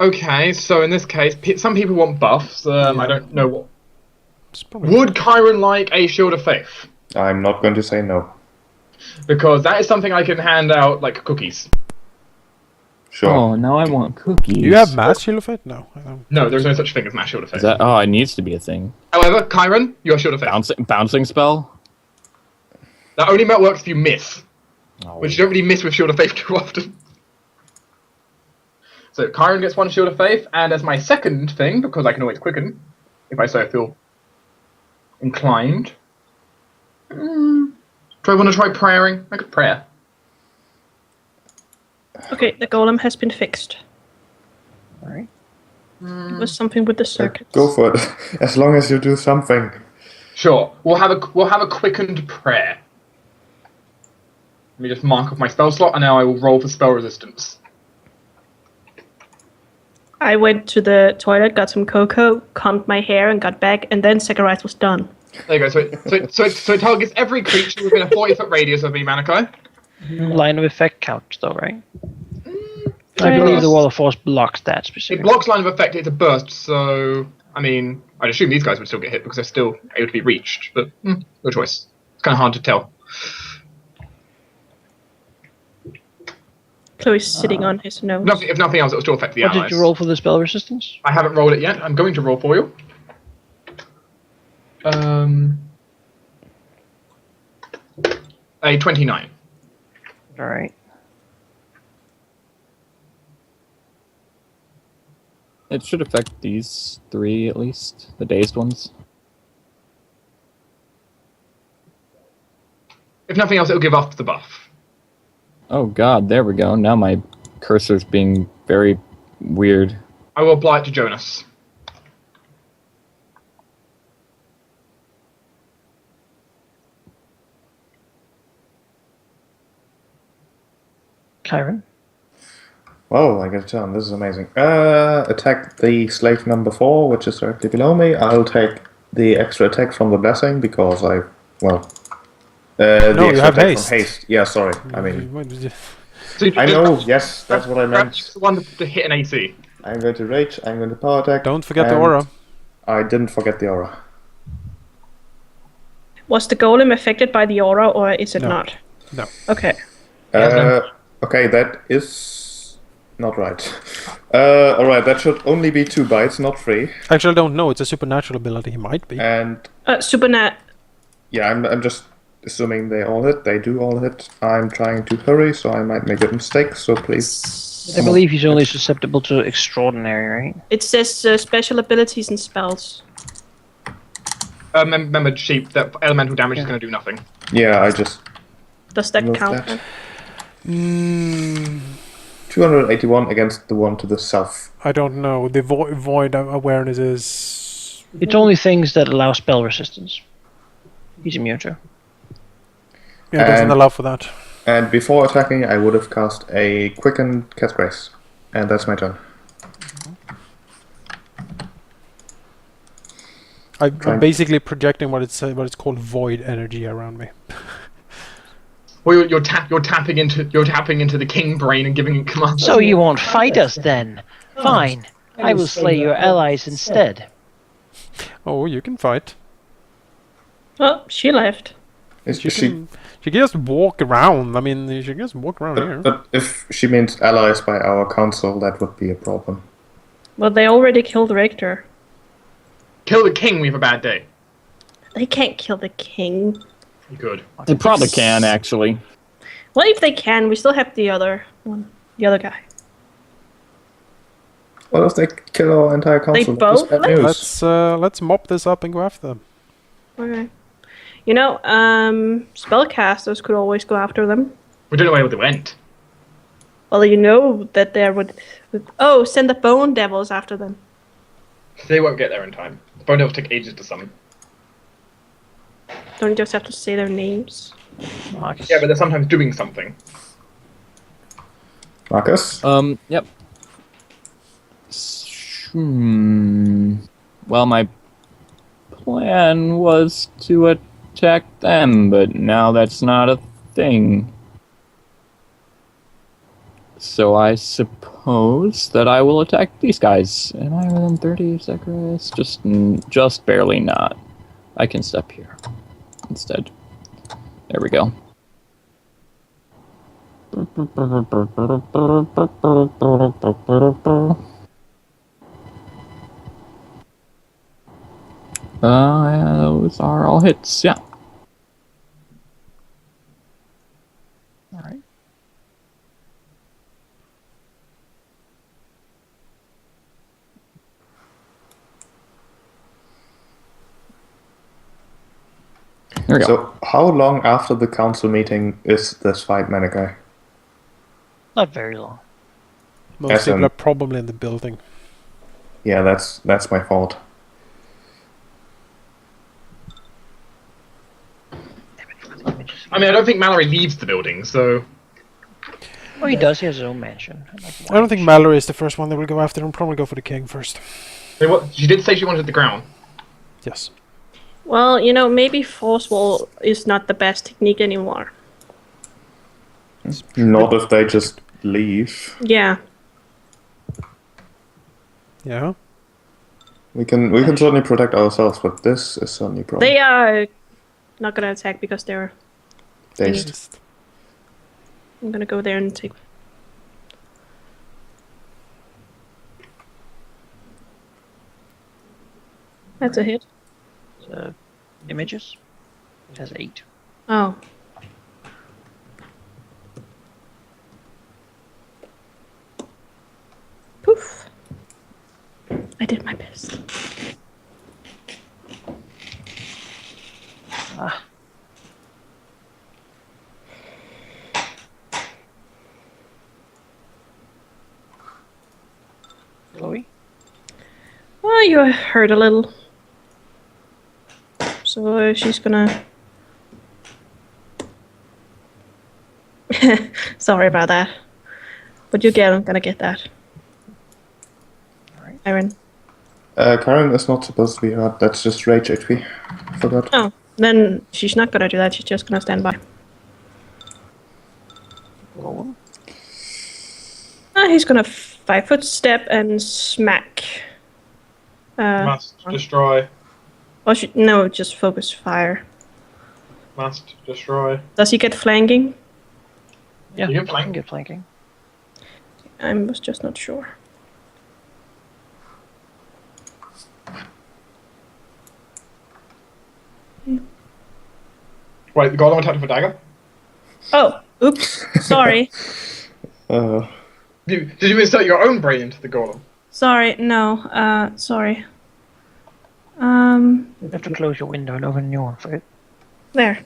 Speaker 5: Okay, so in this case, some people want buffs. I don't know what.
Speaker 4: It's probably-
Speaker 5: Would Chiron like a Shield of Faith?
Speaker 6: I'm not going to say no.
Speaker 5: Because that is something I can hand out like cookies.
Speaker 6: Sure.
Speaker 2: Oh, now I want cookies.
Speaker 4: Do you have mass shield of fate? No. I don't.
Speaker 5: No, there's no such thing as Mass Shield of Faith.
Speaker 2: Is that? Oh, it needs to be a thing.
Speaker 5: However, Chiron, your Shield of Faith.
Speaker 2: Bouncing spell.
Speaker 5: That only works if you miss,
Speaker 2: Oh.
Speaker 5: which you don't really miss with Shield of Faith too often. So Kyron gets 1 Shield of Faith, and as my second thing, because I can always quicken, if I so feel inclined. Do I want to try praying? I could prayer.
Speaker 3: Okay, the golem has been fixed.
Speaker 1: Alright.
Speaker 3: It was something with the circuits.
Speaker 6: Go for it. As long as you do something.
Speaker 5: Sure. We'll have a quickened prayer. Let me just mark off my spell slot, and now I will roll for spell resistance.
Speaker 3: I went to the toilet, got some cocoa, combed my hair, and got back, and then Zacharias was done.
Speaker 5: There you go. So it targets every creature within a 40-foot radius of me, Manako.
Speaker 1: Line of effect counts, though, right? I believe the Wall of Force blocks that
Speaker 5: It
Speaker 1: specifically.
Speaker 5: blocks line of effect. It's a burst. So I mean, I'd assume these guys would still get hit because they're still able to be reached. But no choice. It's kind of hard to tell.
Speaker 3: Chloe's sitting on his nose.
Speaker 5: If nothing else, it will still affect the
Speaker 1: What
Speaker 5: allies.
Speaker 1: did you roll for the spell resistance?
Speaker 5: I haven't rolled it yet. I'm going to roll for you. A 29.
Speaker 1: Alright.
Speaker 2: It should affect these 3 at least, the dazed ones.
Speaker 5: If nothing else, it'll give off the buff.
Speaker 2: Oh god, there we go. Now my cursor's being very weird.
Speaker 5: I will apply it to Jonas.
Speaker 1: Kyron?
Speaker 6: Whoa, I get a turn. This is amazing. Attack the slave number 4, which is directly below me. I'll take the extra attack from the blessing because the
Speaker 4: No,
Speaker 6: extra
Speaker 4: you have
Speaker 6: attack
Speaker 4: haste.
Speaker 6: from haste. Yeah, sorry. I mean,
Speaker 5: So
Speaker 6: I know. Yes, that's what I
Speaker 5: Perhaps
Speaker 6: meant.
Speaker 5: the one to hit an AC.
Speaker 6: I'm going to rage. I'm going to power attack.
Speaker 4: Don't forget the
Speaker 6: and
Speaker 4: aura.
Speaker 6: I didn't forget the aura.
Speaker 3: Was the golem affected by the aura, or is it
Speaker 4: No.
Speaker 3: not?
Speaker 4: No.
Speaker 3: Okay.
Speaker 6: Okay, that is not right. Alright, that should only be 2 bites, not 3.
Speaker 4: Actually, I don't know. It's a supernatural ability. He might be.
Speaker 6: And
Speaker 3: Supernat.
Speaker 6: yeah, I'm just assuming they all hit. They do all hit. I'm trying to hurry, so I might make a mistake, so please.
Speaker 1: I believe he's only susceptible to extraordinary, right?
Speaker 3: It says special abilities and spells.
Speaker 5: Remember, sheep, that elemental damage is going to do nothing.
Speaker 6: Yeah, I just...
Speaker 3: Does that
Speaker 6: Move
Speaker 3: count?
Speaker 6: that.
Speaker 3: Then?
Speaker 6: 281 against the one to the south.
Speaker 4: I don't know. The void awareness is...
Speaker 1: It's only things that allow spell resistance. He's immune to.
Speaker 4: Yeah, it doesn't
Speaker 6: And-
Speaker 4: allow for that.
Speaker 6: And before attacking, I would have cast a quickened Cat's Grace. And that's my turn.
Speaker 4: I'm basically projecting what it's called void energy around me.
Speaker 5: Well, you're tapping into the king brain and giving it commands.
Speaker 1: So you won't fight us then? Fine. I will slay your allies instead.
Speaker 4: Oh, you can fight.
Speaker 3: Oh, she left.
Speaker 6: She
Speaker 4: She can just walk around. I mean, she can just walk around here.
Speaker 6: but if she means allies by our council, that would be a problem.
Speaker 3: Well, they already killed Richter.
Speaker 5: Kill the king, we have a bad day.
Speaker 3: They can't kill the king.
Speaker 5: You could.
Speaker 2: They probably can, actually.
Speaker 3: Well, if they can, we still have the other one. The other guy.
Speaker 6: What if they kill our entire council? That's
Speaker 3: both
Speaker 6: bad
Speaker 3: left?
Speaker 6: news.
Speaker 4: Let's mop this up and go after them.
Speaker 3: Okay. You know, spellcasters could always go after them.
Speaker 5: We don't know where they went.
Speaker 3: Well, you know that there would... Oh, send the bone devils after them.
Speaker 5: They won't get there in time. The bone devils take ages to summon.
Speaker 3: Don't you just have to say their names?
Speaker 1: Marcus.
Speaker 5: Yeah, but they're sometimes doing something.
Speaker 6: Marcus?
Speaker 2: Yep. Well, my plan was to attack them, but now that's not a thing. So I suppose that I will attack these guys. Am I within 30 of Zacharias? Just barely not. I can step here instead. There we go. Those are all hits, yeah.
Speaker 1: Alright.
Speaker 2: There we go.
Speaker 6: So, how long after the council meeting is this fight, Manikai?
Speaker 1: Not very long.
Speaker 4: Most
Speaker 6: As
Speaker 4: people
Speaker 6: in-
Speaker 4: are probably in the building.
Speaker 6: Yeah, that's my fault.
Speaker 5: I mean, I don't think Mallory leaves the building, so
Speaker 1: Oh, he does. He has his own mansion.
Speaker 4: I don't think Mallory is the first one they will go after. They'll probably go for the king first.
Speaker 5: she did say she wanted the crown.
Speaker 4: Yes.
Speaker 3: Well, maybe force wall is not the best technique anymore.
Speaker 6: Not if they just leave.
Speaker 3: Yeah.
Speaker 4: Yeah.
Speaker 6: We can certainly protect ourselves, but this is certainly a problem.
Speaker 3: They are not gonna attack because they're.
Speaker 6: Dazed.
Speaker 3: I'm gonna go there and take. That's a hit.
Speaker 1: Images. It has 8.
Speaker 3: Oh. Poof. I did my best.
Speaker 1: Ah. Chloe?
Speaker 3: Well, you hurt a little. So she's gonna... Sorry about that. But gonna get that.
Speaker 1: Alright.
Speaker 3: Aaron.
Speaker 6: Karen is not supposed to be hurt. That's just rage HP. Forgot.
Speaker 3: Oh, then she's not gonna do that. She's just gonna stand by.
Speaker 1: Roll him.
Speaker 3: He's gonna 5-foot step and smack.
Speaker 5: Must destroy.
Speaker 3: Or no, just focus fire.
Speaker 5: Must destroy.
Speaker 3: Does he get flanking?
Speaker 1: Yeah,
Speaker 5: You can
Speaker 1: I
Speaker 5: flank.
Speaker 1: can get flanking.
Speaker 3: I was just not sure.
Speaker 5: Wait, the golem attacked with a dagger?
Speaker 3: Oh, oops. Sorry.
Speaker 5: Did you insert your own brain into the golem?
Speaker 3: Sorry, no. Sorry.
Speaker 1: You have to close your window and open a new one for it.
Speaker 3: There.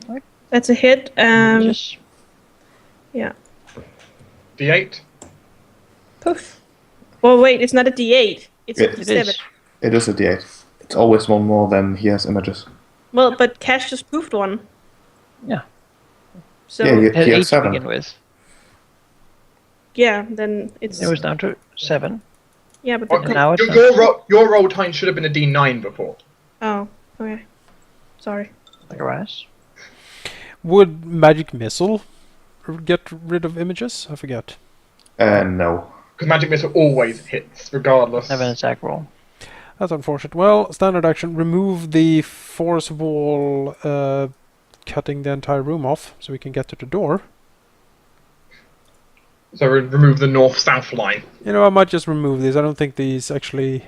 Speaker 1: Right.
Speaker 3: That's a hit.
Speaker 1: Images.
Speaker 3: Yeah.
Speaker 5: D8?
Speaker 3: Poof. Oh wait, it's not a D8. It's a
Speaker 6: It
Speaker 1: It
Speaker 3: D7.
Speaker 1: is.
Speaker 6: It is a D8. It's always one more than he has images.
Speaker 3: Well, but Cash just poofed one.
Speaker 1: Yeah.
Speaker 3: So
Speaker 6: Yeah,
Speaker 1: It had
Speaker 6: he
Speaker 1: 8
Speaker 6: had
Speaker 1: to
Speaker 6: 7.
Speaker 1: begin with.
Speaker 3: then it's
Speaker 1: It was down to 7.
Speaker 3: yeah, but
Speaker 5: Oh,
Speaker 3: then,
Speaker 1: now it's
Speaker 5: your roll time should have been a D9 before.
Speaker 3: oh, okay. Sorry.
Speaker 1: like a rise.
Speaker 4: Would magic missile get rid of images? I forget.
Speaker 6: No.
Speaker 5: Because magic missile always hits, regardless.
Speaker 1: Have an attack roll.
Speaker 4: That's unfortunate. Well, standard action, remove the force wall, cutting the entire room off so we can get to the door.
Speaker 5: So remove the north-south line.
Speaker 4: I might just remove these. I don't think these actually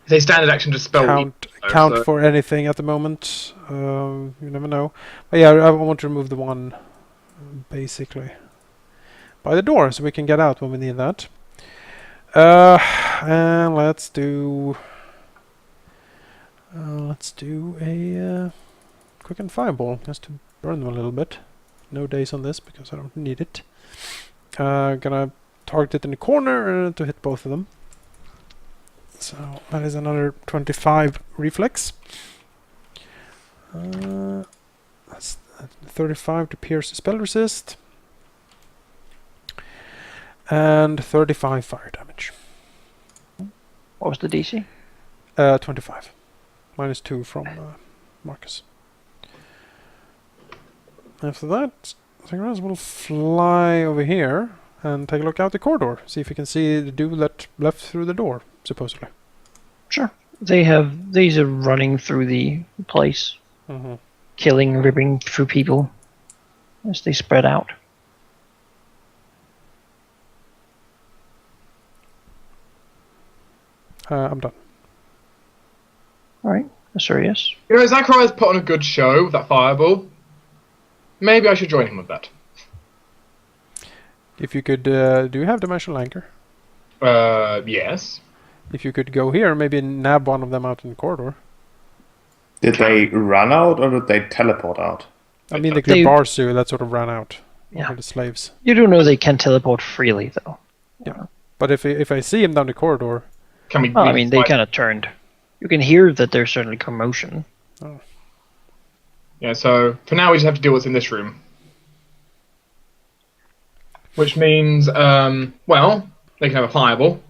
Speaker 5: It's a standard action to spell
Speaker 4: count
Speaker 5: so-
Speaker 4: for anything at the moment. You never know. But yeah, I want to remove the one, basically, by the door so we can get out when we need that. And let's do a quicken fireball just to burn them a little bit. No days on this because I don't need it. Gonna target it in the corner to hit both of them. So that is another 25 reflex. That's 35 to pierce the spell resist. And 35 fire damage.
Speaker 1: What was the DC?
Speaker 4: 25. Minus 2 from Marcus. After that, Zagraz will fly over here and take a look out the corridor. See if you can see the dude that left through the door, supposedly.
Speaker 1: Sure. These are running through the place,
Speaker 4: Mm-hmm.
Speaker 1: killing, ripping through people as they spread out.
Speaker 4: I'm done.
Speaker 1: Alright, Asurius.
Speaker 5: Zacharias put on a good show with that fireball. Maybe I should join him with that.
Speaker 4: If you could, do you have dimensional anchor?
Speaker 5: Yes.
Speaker 4: If you could go here, maybe nab one of them out in the corridor.
Speaker 6: Did they run out or did they teleport out?
Speaker 4: I mean, the
Speaker 1: They-
Speaker 4: Barsu that sort of ran out.
Speaker 1: Yeah.
Speaker 4: Or the slaves.
Speaker 1: You do know they can teleport freely, though.
Speaker 4: But if I see him down the corridor,
Speaker 5: Can we?
Speaker 1: Well, I
Speaker 5: we
Speaker 1: mean, they
Speaker 5: fight-
Speaker 1: kind of turned. You can hear that there's certainly commotion.
Speaker 5: Yeah. So for now, we just have to deal with what's in this room, which means, well, they can have a fireball.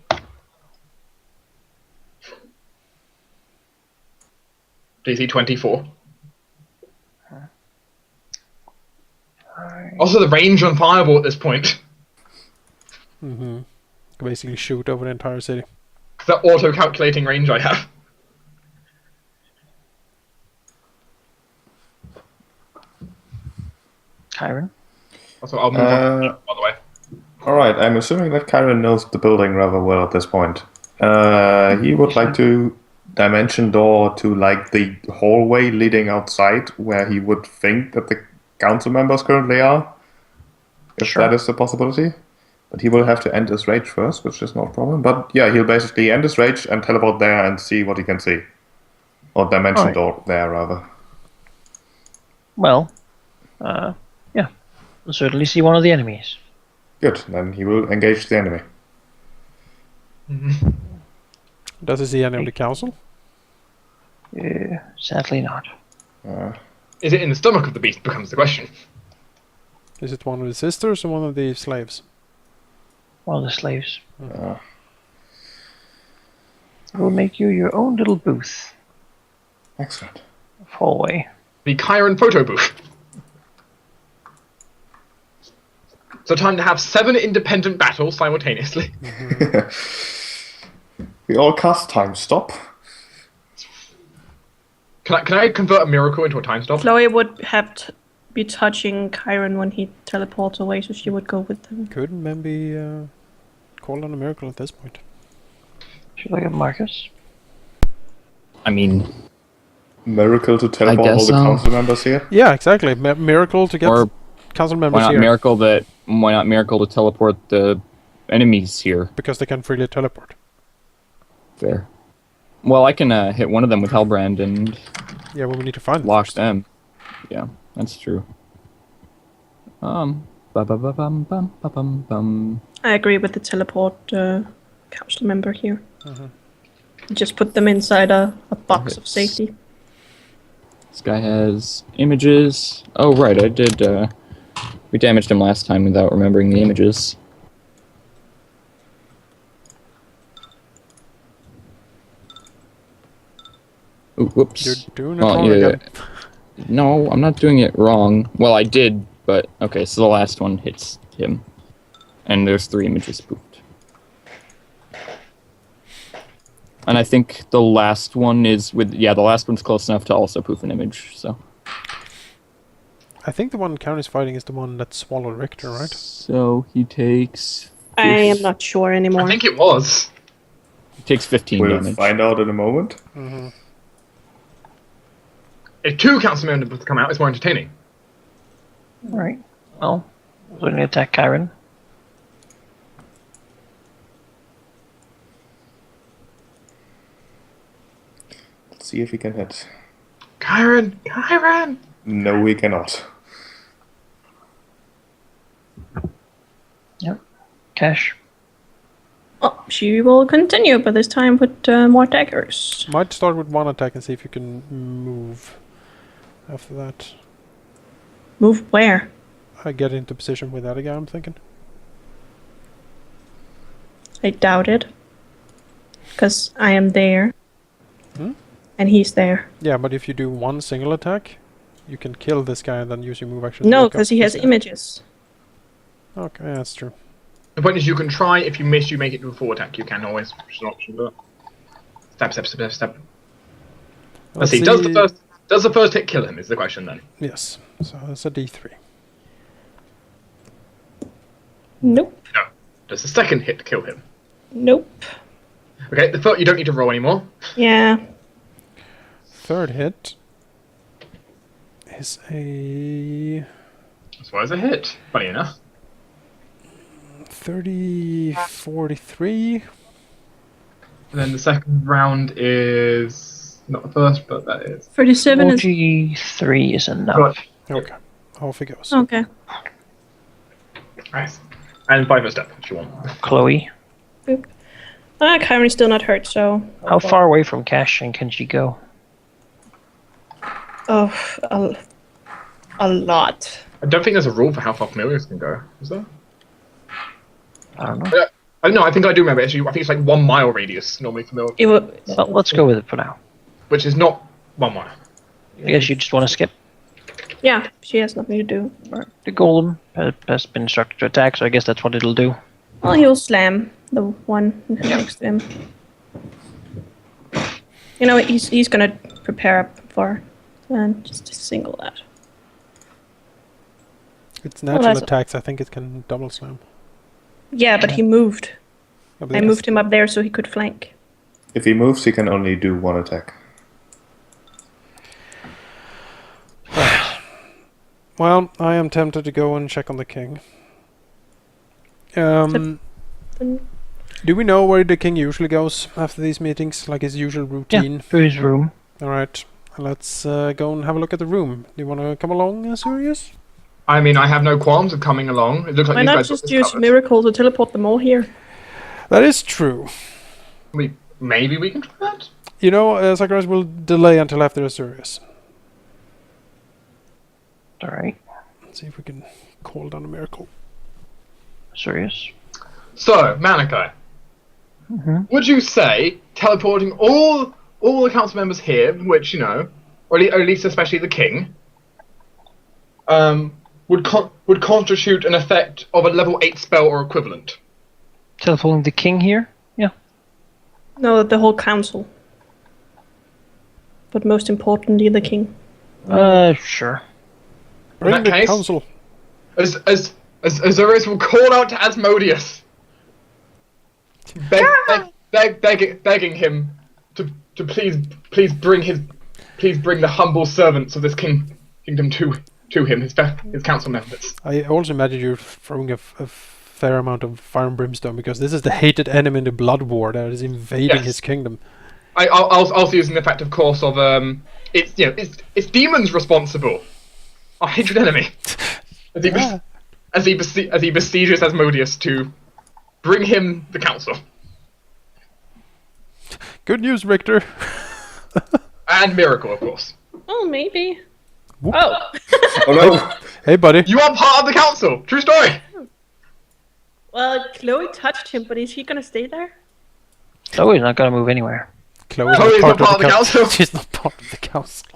Speaker 5: DC 24. Also, the range on fireball at this point.
Speaker 4: basically shoot over the entire city.
Speaker 5: The auto-calculating range I have.
Speaker 1: Kyron?
Speaker 5: Also, I'll move on, by the way.
Speaker 6: Alright, I'm assuming that Kyron knows the building rather well at this point. He would like to dimension door to like the hallway leading outside where he would think that the council members currently are. If
Speaker 1: Sure.
Speaker 6: that is a possibility. But he will have to end his rage first, which is no problem. But yeah, he'll basically end his rage and teleport there and see what he can see. Or dimension
Speaker 1: Alright.
Speaker 6: door there, rather.
Speaker 1: Well, yeah. We'll certainly see one of the enemies.
Speaker 6: Good, then he will engage the enemy.
Speaker 4: Does he see any of the council?
Speaker 1: Sadly not.
Speaker 5: Is it in the stomach of the beast becomes the question.
Speaker 4: Is it one of the sisters or one of the slaves?
Speaker 1: One of the slaves. We'll make you your own little booth.
Speaker 6: Excellent.
Speaker 1: Hallway.
Speaker 5: The Chiron photo booth. So time to have 7 independent battles simultaneously.
Speaker 6: We all cast time stop.
Speaker 5: Can I convert a miracle into a time stop?
Speaker 3: Chloe would have to be touching Chiron when he teleports away, so she would go with him.
Speaker 4: Could maybe call on a miracle at this point.
Speaker 1: Should I get Marcus?
Speaker 2: I mean,
Speaker 6: Miracle to teleport all
Speaker 2: guess
Speaker 6: the
Speaker 2: so.
Speaker 6: council members here.
Speaker 4: Yeah, exactly. Miracle to get
Speaker 2: or
Speaker 4: council
Speaker 2: why
Speaker 4: members
Speaker 2: not
Speaker 4: here
Speaker 2: miracle to teleport the enemies here?
Speaker 4: because they can freely teleport.
Speaker 2: Fair. Well, I can hit one of them with Hellbrand and
Speaker 4: Yeah, well, we need to find them
Speaker 2: lock
Speaker 4: first.
Speaker 2: them. Yeah, that's true. Ba-ba-ba-bum-bum-ba-bum-bum.
Speaker 3: I agree with the teleport council member here. Just put them inside a box of
Speaker 2: Hits.
Speaker 3: safety.
Speaker 2: This guy has images. Oh, right, I did. We damaged him last time without remembering the images. Ooh, whoops.
Speaker 4: You're doing it
Speaker 2: Well,
Speaker 4: wrong
Speaker 2: yeah,
Speaker 4: again.
Speaker 2: No, I'm not doing it wrong. Well, I did, but okay, so the last one hits him. And there's 3 images spoofed. And I think the last one is with... Yeah, the last one's close enough to also poof an image, so...
Speaker 4: I think the one Count is fighting is the one that swallowed Richter, right?
Speaker 2: So he takes...
Speaker 3: I am not sure anymore.
Speaker 5: I think it was.
Speaker 2: He takes 15
Speaker 6: We'll
Speaker 2: damage.
Speaker 6: find out in a moment.
Speaker 5: If 2 council members come out, it's more entertaining.
Speaker 1: Alright. Well, we're going to attack Kyron.
Speaker 6: Let's see if we can hit.
Speaker 5: Chiron! Chiron!
Speaker 6: No, we cannot.
Speaker 1: Yep. Cash.
Speaker 3: Oh, she will continue, but this time with more daggers.
Speaker 4: Might start with one attack and see if you can move after that.
Speaker 3: Move where?
Speaker 4: I get into position with that again, I'm thinking.
Speaker 3: I doubt it. Because I am there. And he's there.
Speaker 4: Yeah, but if you do one single attack, you can kill this guy and then use your move action. to
Speaker 3: No,
Speaker 4: look up
Speaker 3: because he has
Speaker 4: this guy.
Speaker 3: images.
Speaker 4: Okay, that's true.
Speaker 5: The point is you can try, if you miss, you make it to a full attack. You can always, which is an option, but... Step. Let's see, does the first hit kill him, is the question then.
Speaker 4: Yes, so that's a D3.
Speaker 3: Nope.
Speaker 5: No. Does the second hit kill him?
Speaker 3: Nope.
Speaker 5: Okay, the first, you don't need to roll anymore.
Speaker 3: Yeah.
Speaker 4: Third hit is a
Speaker 5: As far as a hit, funny enough.
Speaker 4: 30-43.
Speaker 5: And then the second round is not the first, but that is.
Speaker 3: 37 is
Speaker 1: 43 is enough.
Speaker 5: Right.
Speaker 4: Okay. Off it goes.
Speaker 3: okay.
Speaker 5: Nice. And 5 a step if you want.
Speaker 1: Chloe,
Speaker 3: Kyrie's still not hurt, so.
Speaker 1: how far away from Cashin can she go?
Speaker 3: Oh, a lot.
Speaker 5: I don't think there's a rule for how far familiars can go, is there?
Speaker 1: I don't know.
Speaker 5: I don't know, I think I do remember actually. I think it's like 1 mile radius normally familiar,
Speaker 3: It will.
Speaker 1: Well, let's go with it for now.
Speaker 5: which is not 1 mile.
Speaker 1: I guess you just want to skip.
Speaker 3: Yeah, she has nothing to do.
Speaker 1: The golem has been instructed to attack, so I guess that's what it'll do.
Speaker 3: Well, he'll slam the one next to him. You know, he's gonna prepare up for just a single that.
Speaker 4: It's natural
Speaker 3: that's-
Speaker 4: attacks. I think it can double slam.
Speaker 3: Yeah, but he moved.
Speaker 4: Yeah, but
Speaker 3: I
Speaker 4: yes.
Speaker 3: moved him up there so he could flank.
Speaker 6: If he moves, he can only do 1 attack.
Speaker 4: Well, I am tempted to go and check on the king. Do we know where the king usually goes after these meetings? Like his usual routine?
Speaker 1: Yeah, to his room.
Speaker 4: Alright, let's go and have a look at the room. Do you want to come along, Sirius?
Speaker 5: I mean, I have no qualms of coming along. It looks like
Speaker 3: Why
Speaker 5: these
Speaker 3: not
Speaker 5: guys got
Speaker 3: just
Speaker 5: this
Speaker 3: use
Speaker 5: covered.
Speaker 3: miracle to teleport them all here?
Speaker 4: That is true.
Speaker 5: Maybe we can try that?
Speaker 4: You know, Zacharias will delay until after Sirius.
Speaker 1: Alright.
Speaker 4: Let's see if we can call down a miracle.
Speaker 1: Serious.
Speaker 5: So, Malachi, would you say teleporting all the council members here, which, you know, or at least especially the king, would constitute an effect of a level 8 spell or equivalent?
Speaker 1: Teleporting the king here? Yeah.
Speaker 3: No, the whole council. But most importantly, the king.
Speaker 1: Sure.
Speaker 4: Bring
Speaker 5: that
Speaker 4: the
Speaker 5: case-
Speaker 4: council.
Speaker 5: As Azorius will call out to Asmodeus, begging him to please bring the humble servants of this kingdom to him, his council members.
Speaker 4: I also imagine you're throwing a fair amount of fire and brimstone because this is the hated enemy in the blood war that is invading
Speaker 5: Yes.
Speaker 4: his kingdom.
Speaker 5: I'll also using the fact, of course, of it's demons responsible. Our hatred enemy. As he besieges Asmodeus to bring him the council.
Speaker 4: Good news, Richter.
Speaker 5: And Miracle, of course.
Speaker 3: Oh, maybe.
Speaker 4: Whoop.
Speaker 3: Oh!
Speaker 6: Oh no!
Speaker 4: Hey, buddy.
Speaker 5: You are part of the council! True story!
Speaker 3: Well, Chloe touched him, but is he gonna stay there?
Speaker 1: Chloe's not gonna move anywhere.
Speaker 4: Chloe's
Speaker 5: Chloe's not part of the council.
Speaker 4: She's not part of the council.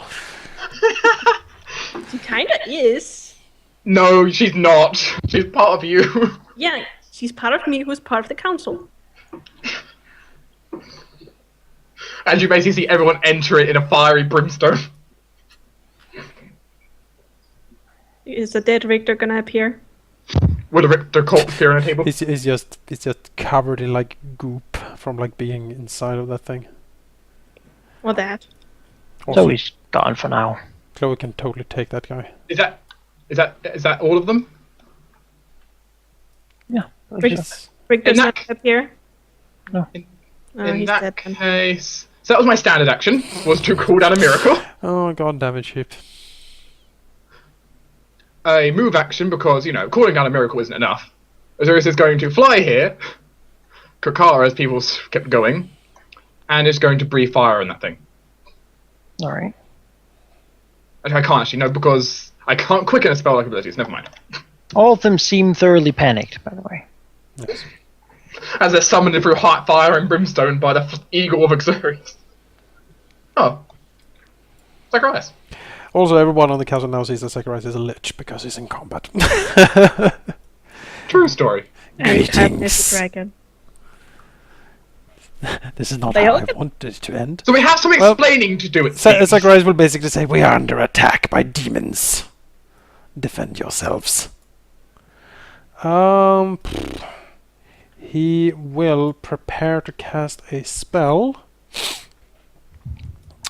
Speaker 3: He kinda is.
Speaker 5: No, she's not. She's part of you.
Speaker 3: Yeah, she's part of me who's part of the council.
Speaker 5: And you basically see everyone enter it in a fiery brimstone.
Speaker 3: Is the dead Richter gonna appear?
Speaker 5: With a Richter corpse here on a table.
Speaker 4: He's just covered in like goop from like being inside of that thing.
Speaker 3: Or that?
Speaker 4: Also,
Speaker 1: So he's gone for now.
Speaker 4: Chloe can totally take that guy.
Speaker 5: Is that all of them?
Speaker 1: Yeah.
Speaker 3: Richter's
Speaker 5: In
Speaker 3: not
Speaker 5: that-
Speaker 3: appear?
Speaker 1: No.
Speaker 3: Oh,
Speaker 5: in
Speaker 3: he's
Speaker 5: that
Speaker 3: dead then.
Speaker 5: case... So that was my standard action, was to call down a miracle.
Speaker 4: Oh god damn it, sheep.
Speaker 5: A move action, because, you know, calling down a miracle isn't enough. Azorius is going to fly here, Kakara as people kept going, and is going to breathe fire on that thing.
Speaker 1: Alright.
Speaker 5: Actually, I can't actually, no, because I can't quicken a spell-like abilities, never mind.
Speaker 1: All of them seem thoroughly panicked, by the way.
Speaker 4: Yes.
Speaker 5: As they're summoned through hot fire and brimstone by the eagle of Azorius. Oh. Zacharias.
Speaker 4: Also, everyone on the council now sees that Zacharias is a lich because he's in combat.
Speaker 5: True story.
Speaker 3: And Katniss
Speaker 4: Greetings.
Speaker 3: the dragon.
Speaker 4: This is not
Speaker 3: They
Speaker 4: how
Speaker 3: all
Speaker 4: I
Speaker 3: get-
Speaker 4: wanted it to end.
Speaker 5: So we have some
Speaker 4: Well,
Speaker 5: explaining to do, it seems.
Speaker 4: Zacharias will basically say, "We are under attack by demons. Defend yourselves." He will prepare to cast a spell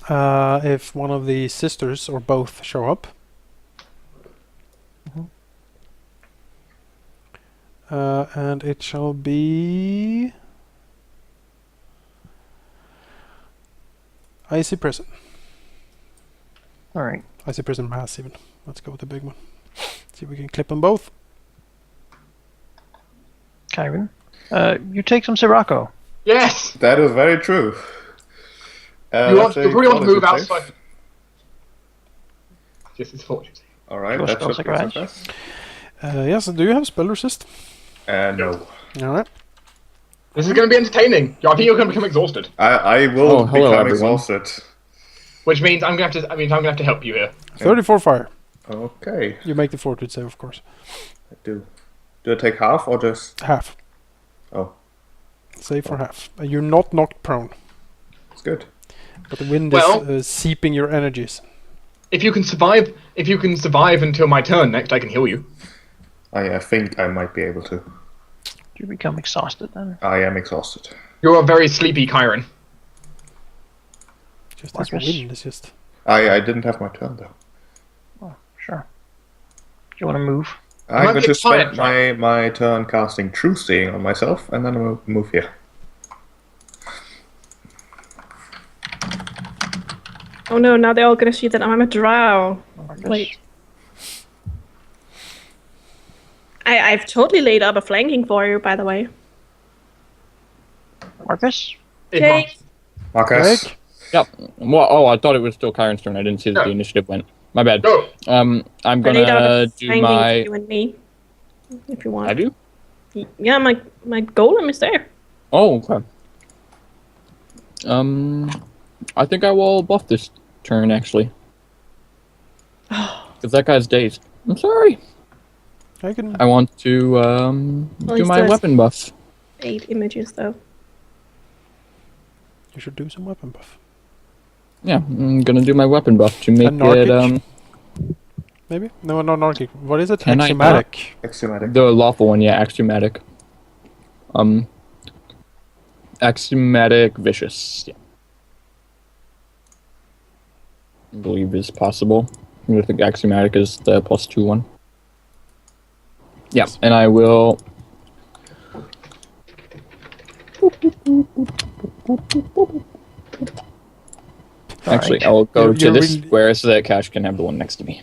Speaker 4: if one of the sisters or both show up. And it shall be... Icy prison.
Speaker 1: All right.
Speaker 4: Icy prison mass even. Let's go with the big one. See if we can clip them both.
Speaker 1: Kyron. You take some Sirocco.
Speaker 5: Yes.
Speaker 6: That is very true.
Speaker 5: You probably want to move
Speaker 6: quality save.
Speaker 5: outside. Yes, it's fortune.
Speaker 6: Alright,
Speaker 1: Sure,
Speaker 6: that
Speaker 1: spell
Speaker 6: should be a
Speaker 1: sacrifice.
Speaker 6: success.
Speaker 4: Yes, do you have spell resist?
Speaker 6: No.
Speaker 4: Alright.
Speaker 5: This is going to be entertaining. I think you're going to become exhausted,
Speaker 6: I will
Speaker 2: Oh, hello,
Speaker 6: become
Speaker 2: everyone.
Speaker 6: exhausted.
Speaker 5: which means I'm going to have to help you here.
Speaker 4: 34 fire.
Speaker 6: Okay,
Speaker 4: You make the fortitude save, of course.
Speaker 6: I do. Do I take half or just...
Speaker 4: Half.
Speaker 6: Oh,
Speaker 4: Save for half. You're not knocked prone,
Speaker 6: it's good.
Speaker 4: but the wind
Speaker 5: Well-
Speaker 4: is seeping your energies.
Speaker 5: If you can survive until my turn next, I can heal you.
Speaker 6: I think I might be able to.
Speaker 1: You become exhausted then.
Speaker 6: I am exhausted.
Speaker 5: You're a very sleepy Chiron.
Speaker 4: Just this
Speaker 1: Marcus.
Speaker 4: wind is just...
Speaker 6: I didn't have my turn though.
Speaker 1: Oh, sure. You want to move?
Speaker 6: I'm
Speaker 5: might
Speaker 6: going
Speaker 5: be
Speaker 6: to
Speaker 5: a
Speaker 6: spend
Speaker 5: tyrant,
Speaker 6: my turn casting True Seeing on myself, and then I'll move here.
Speaker 3: Oh no, now they're all gonna see that I'm a drow.
Speaker 1: Marcus?
Speaker 3: Wait. I've totally laid up a flanking for you, by the way.
Speaker 1: Marcus?
Speaker 3: Jake!
Speaker 6: Marcus?
Speaker 4: Greg?
Speaker 2: Yep. Well, I thought it was still Kyron's turn. I didn't see that
Speaker 5: No.
Speaker 2: the initiative went. My bad.
Speaker 5: Go.
Speaker 2: I'm
Speaker 3: I laid out
Speaker 2: gonna
Speaker 3: a
Speaker 2: do
Speaker 3: flanking for
Speaker 2: my.
Speaker 3: you and me. If you want.
Speaker 2: I do.
Speaker 3: Yeah, my golem is there.
Speaker 2: Oh, okay. I think I will buff this turn actually. Because that guy's dazed. I'm sorry.
Speaker 4: I can...
Speaker 2: I want to
Speaker 3: Well,
Speaker 2: do
Speaker 3: he's
Speaker 2: my
Speaker 3: still-
Speaker 2: weapon buff.
Speaker 3: 8 images though.
Speaker 4: You should do some weapon buff.
Speaker 2: Yeah, I'm gonna do my weapon buff to make
Speaker 4: Narkic?
Speaker 2: it
Speaker 4: Maybe? No, not Narkic. What is it?
Speaker 2: Can I
Speaker 4: Axiomatic.
Speaker 6: Axiomatic.
Speaker 2: the lawful one. Yeah, axiomatic. Axiomatic vicious. Yeah. I believe is possible. I think axiomatic is the +2 one. Yeah, and I will. Actually, I will go
Speaker 4: You're-
Speaker 2: to
Speaker 4: you're
Speaker 2: this
Speaker 4: really-
Speaker 2: square so that Cash can have the one next to me.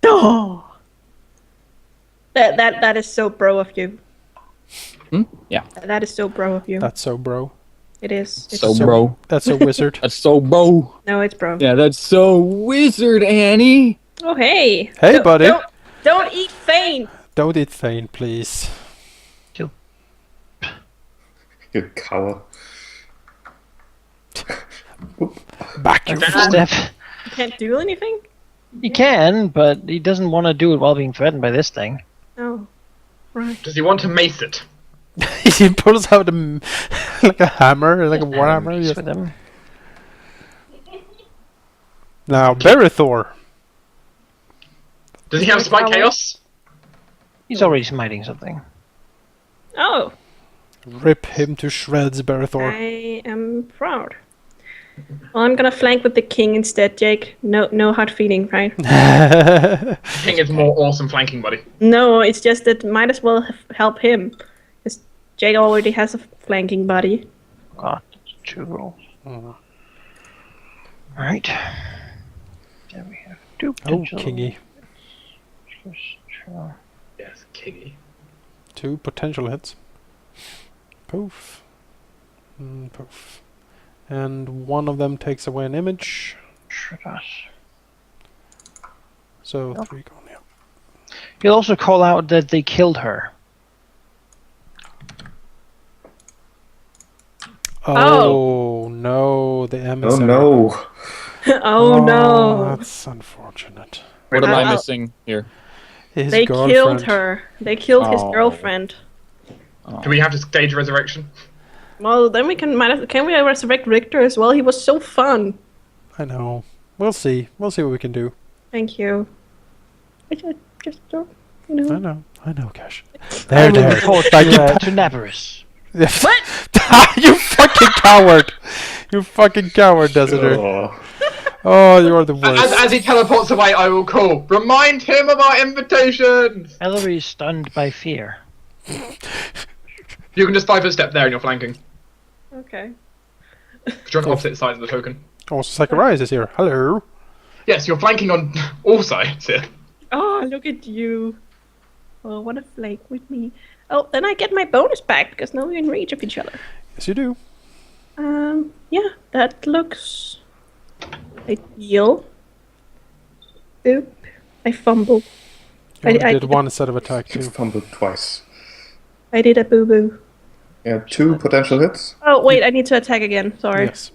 Speaker 3: Oh! That is so bro of you.
Speaker 2: Yeah.
Speaker 3: That is so bro of you.
Speaker 4: That's so bro.
Speaker 3: It is. It's
Speaker 2: So,
Speaker 4: so-
Speaker 2: bro.
Speaker 4: That's so wizard.
Speaker 2: That's so, bro.
Speaker 3: No, it's bro.
Speaker 2: Yeah, that's so wizard, Annie.
Speaker 3: Oh hey.
Speaker 4: Hey,
Speaker 3: Don't-
Speaker 4: buddy.
Speaker 3: Don't eat Fane.
Speaker 4: Don't eat Thane, please.
Speaker 6: You cower.
Speaker 4: Back your foot.
Speaker 1: Steph.
Speaker 3: You can't do anything.
Speaker 1: He can, but he doesn't want to do it while being threatened by this thing.
Speaker 3: Oh, right.
Speaker 5: Does he want to mace it?
Speaker 4: He pulls out like a hammer, like a warhammer.
Speaker 1: Peace
Speaker 4: Yes.
Speaker 1: with him.
Speaker 4: Now, Berithor.
Speaker 5: Does he have Spike Chaos?
Speaker 1: He's already smiting something.
Speaker 3: Oh,
Speaker 4: Rip him to shreds, Berithor.
Speaker 3: I am proud. Well, I'm gonna flank with the king instead, Jake. No hard feeling, right?
Speaker 5: King is more awesome flanking buddy.
Speaker 3: No, it's just that might as well help him, because Jake already has a flanking buddy.
Speaker 1: God, that's 2 rolls. Alright. There we have 2
Speaker 4: Oh,
Speaker 1: potential.
Speaker 4: kingy.
Speaker 5: Yes, Kingy.
Speaker 4: 2 potential hits. Poof. Poof. And one of them takes away an image.
Speaker 1: Sure does.
Speaker 4: So
Speaker 1: Yep.
Speaker 4: 3 gone, yeah.
Speaker 1: He'll also call out that they killed her.
Speaker 4: Oh, no, the
Speaker 6: Oh
Speaker 4: emissary.
Speaker 6: no.
Speaker 3: Oh no!
Speaker 4: That's unfortunate.
Speaker 2: What am I
Speaker 3: Well,
Speaker 2: missing here?
Speaker 4: His
Speaker 3: They
Speaker 4: girlfriend.
Speaker 3: killed her. They killed his
Speaker 2: Oh.
Speaker 3: girlfriend.
Speaker 5: Do we have to stage resurrection?
Speaker 3: Well, then we can we resurrect Richter as well? He was so fun.
Speaker 4: I know. We'll see. We'll see what we can do.
Speaker 3: Thank you. I just don't, you know.
Speaker 4: I know, Cash.
Speaker 1: I
Speaker 4: There,
Speaker 1: will
Speaker 4: there.
Speaker 1: report
Speaker 4: Thank you.
Speaker 1: to Navarus.
Speaker 3: What?
Speaker 4: You fucking coward! You fucking coward, Deserter.
Speaker 6: Oh.
Speaker 4: Oh, you are the worst.
Speaker 5: As he teleports away, I will call. Remind him of our invitations!
Speaker 1: Ellery is stunned by fear.
Speaker 5: You can just 5-foot step there and you're flanking.
Speaker 3: Okay.
Speaker 5: You're on opposite sides of the token.
Speaker 4: Also, Zacharias is here. Hello.
Speaker 5: Yes, you're flanking on all sides here.
Speaker 3: Oh, look at you. Oh, want to flank with me. Oh, then I get my bonus back because now we're in reach of each other.
Speaker 4: Yes, you do.
Speaker 3: Yeah, that looks ideal. Oop, I fumbled.
Speaker 4: You only
Speaker 3: I
Speaker 4: did one set of attack
Speaker 6: You
Speaker 4: too.
Speaker 6: fumbled twice.
Speaker 3: I did a boo-boo.
Speaker 6: Yeah, 2 potential hits.
Speaker 3: Oh, wait, I need to attack again. Sorry.
Speaker 4: Yes.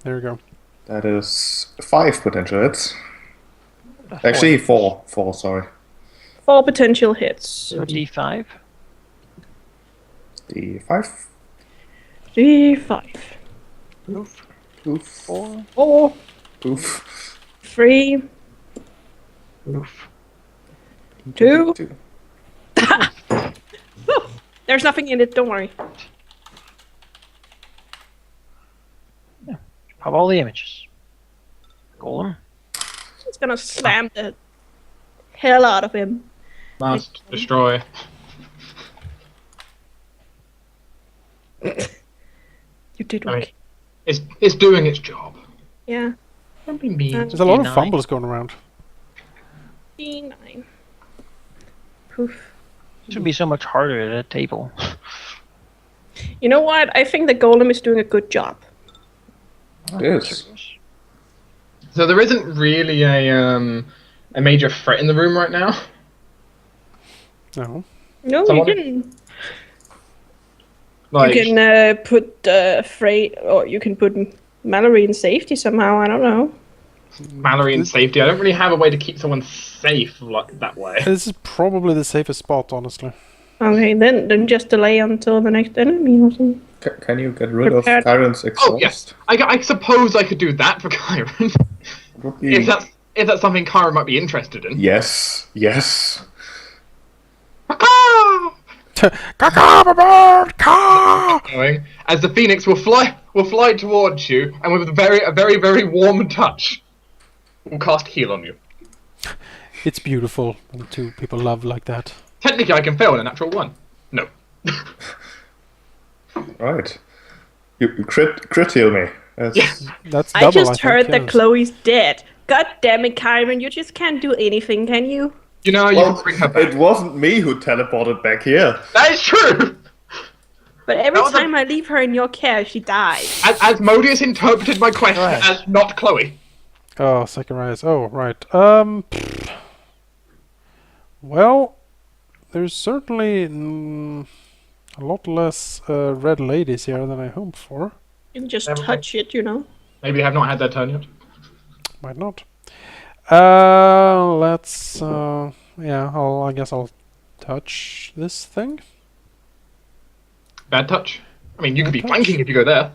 Speaker 4: There you go.
Speaker 6: That is 5 potential hits. Actually, 4. 4, sorry.
Speaker 3: 4 potential hits.
Speaker 1: So D5.
Speaker 6: D5.
Speaker 3: 3, 5.
Speaker 1: Oof.
Speaker 6: Oof.
Speaker 1: 4.
Speaker 3: 4,
Speaker 6: Oof.
Speaker 3: 3,
Speaker 1: Oof.
Speaker 3: 2.
Speaker 6: 2.
Speaker 3: There's nothing in it, don't worry.
Speaker 1: Pop all the images. Golem.
Speaker 3: It's gonna slam the hell out of him.
Speaker 5: Must destroy.
Speaker 3: You did
Speaker 5: I mean,
Speaker 3: okay.
Speaker 5: it's doing its job.
Speaker 3: Yeah.
Speaker 5: Don't be mean.
Speaker 4: There's a lot of
Speaker 1: D9.
Speaker 4: fumbles going around.
Speaker 3: D9. Poof.
Speaker 1: This would be so much harder at a table.
Speaker 3: You know what? I think the golem is doing a good job.
Speaker 6: It is.
Speaker 5: So there isn't really a major threat in the room right now.
Speaker 4: No.
Speaker 3: No,
Speaker 5: Someone-
Speaker 3: you can
Speaker 5: Like,
Speaker 3: you can put Frey, or you can put Mallory in safety somehow. I don't know.
Speaker 5: Mallory in safety. I don't really have a way to keep someone safe like that way.
Speaker 4: This is probably the safest spot, honestly.
Speaker 3: Okay, then just delay until the next enemy or something.
Speaker 6: Can you get rid
Speaker 3: Prepared.
Speaker 6: of Tyrant's exhaust?
Speaker 5: Oh yes, I suppose I could do that for Kyron.
Speaker 6: Would be-
Speaker 5: if that's something Kyron might be interested in.
Speaker 6: Yes. Yes.
Speaker 5: Ah!
Speaker 4: Caca!
Speaker 5: Going, as the phoenix will fly towards you, and with a very warm touch, will cast heal on you.
Speaker 4: It's beautiful when two people love like that.
Speaker 5: Technically, I can fail in a natural 1. No.
Speaker 6: Right. You crit heal me. That's,
Speaker 4: That's double,
Speaker 3: I just
Speaker 4: think,
Speaker 3: heard that
Speaker 4: yes.
Speaker 3: Chloe's dead. God damn it, Kyron, you just can't do anything, can you?
Speaker 5: You know, you
Speaker 6: Well,
Speaker 5: can bring her back.
Speaker 6: it wasn't me who teleported back here.
Speaker 5: That is true!
Speaker 3: But every
Speaker 5: That was a-
Speaker 3: time I leave her in your care, she dies.
Speaker 5: As Modius interpreted my question
Speaker 1: Right.
Speaker 5: as not Chloe.
Speaker 4: Oh, Zacharias. Oh, right. Well, there's certainly a lot less red ladies here than I hoped for.
Speaker 3: You can just
Speaker 5: Never
Speaker 3: touch it, you know.
Speaker 5: Maybe they have not had their turn yet.
Speaker 4: Might not. Let's. Yeah, I guess I'll touch this thing.
Speaker 5: Bad touch. I mean, you could be
Speaker 4: touch.
Speaker 5: flanking if you go there.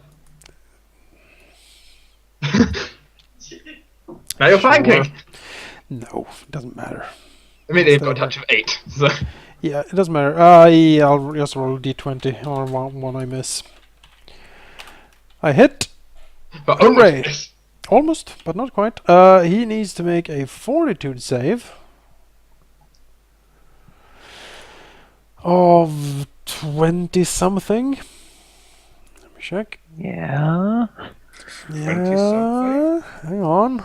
Speaker 5: Now you're flanking.
Speaker 4: No, it doesn't matter.
Speaker 5: I mean, they've got a touch of 8. So.
Speaker 4: Yeah, it doesn't matter. Yeah, I'll just roll a d20 or one I miss. I hit.
Speaker 5: But
Speaker 4: Hooray.
Speaker 5: almost miss.
Speaker 4: Almost, but not quite. He needs to make a fortitude save of 20 something. Let me check.
Speaker 1: Yeah.
Speaker 4: Yeah, hang on.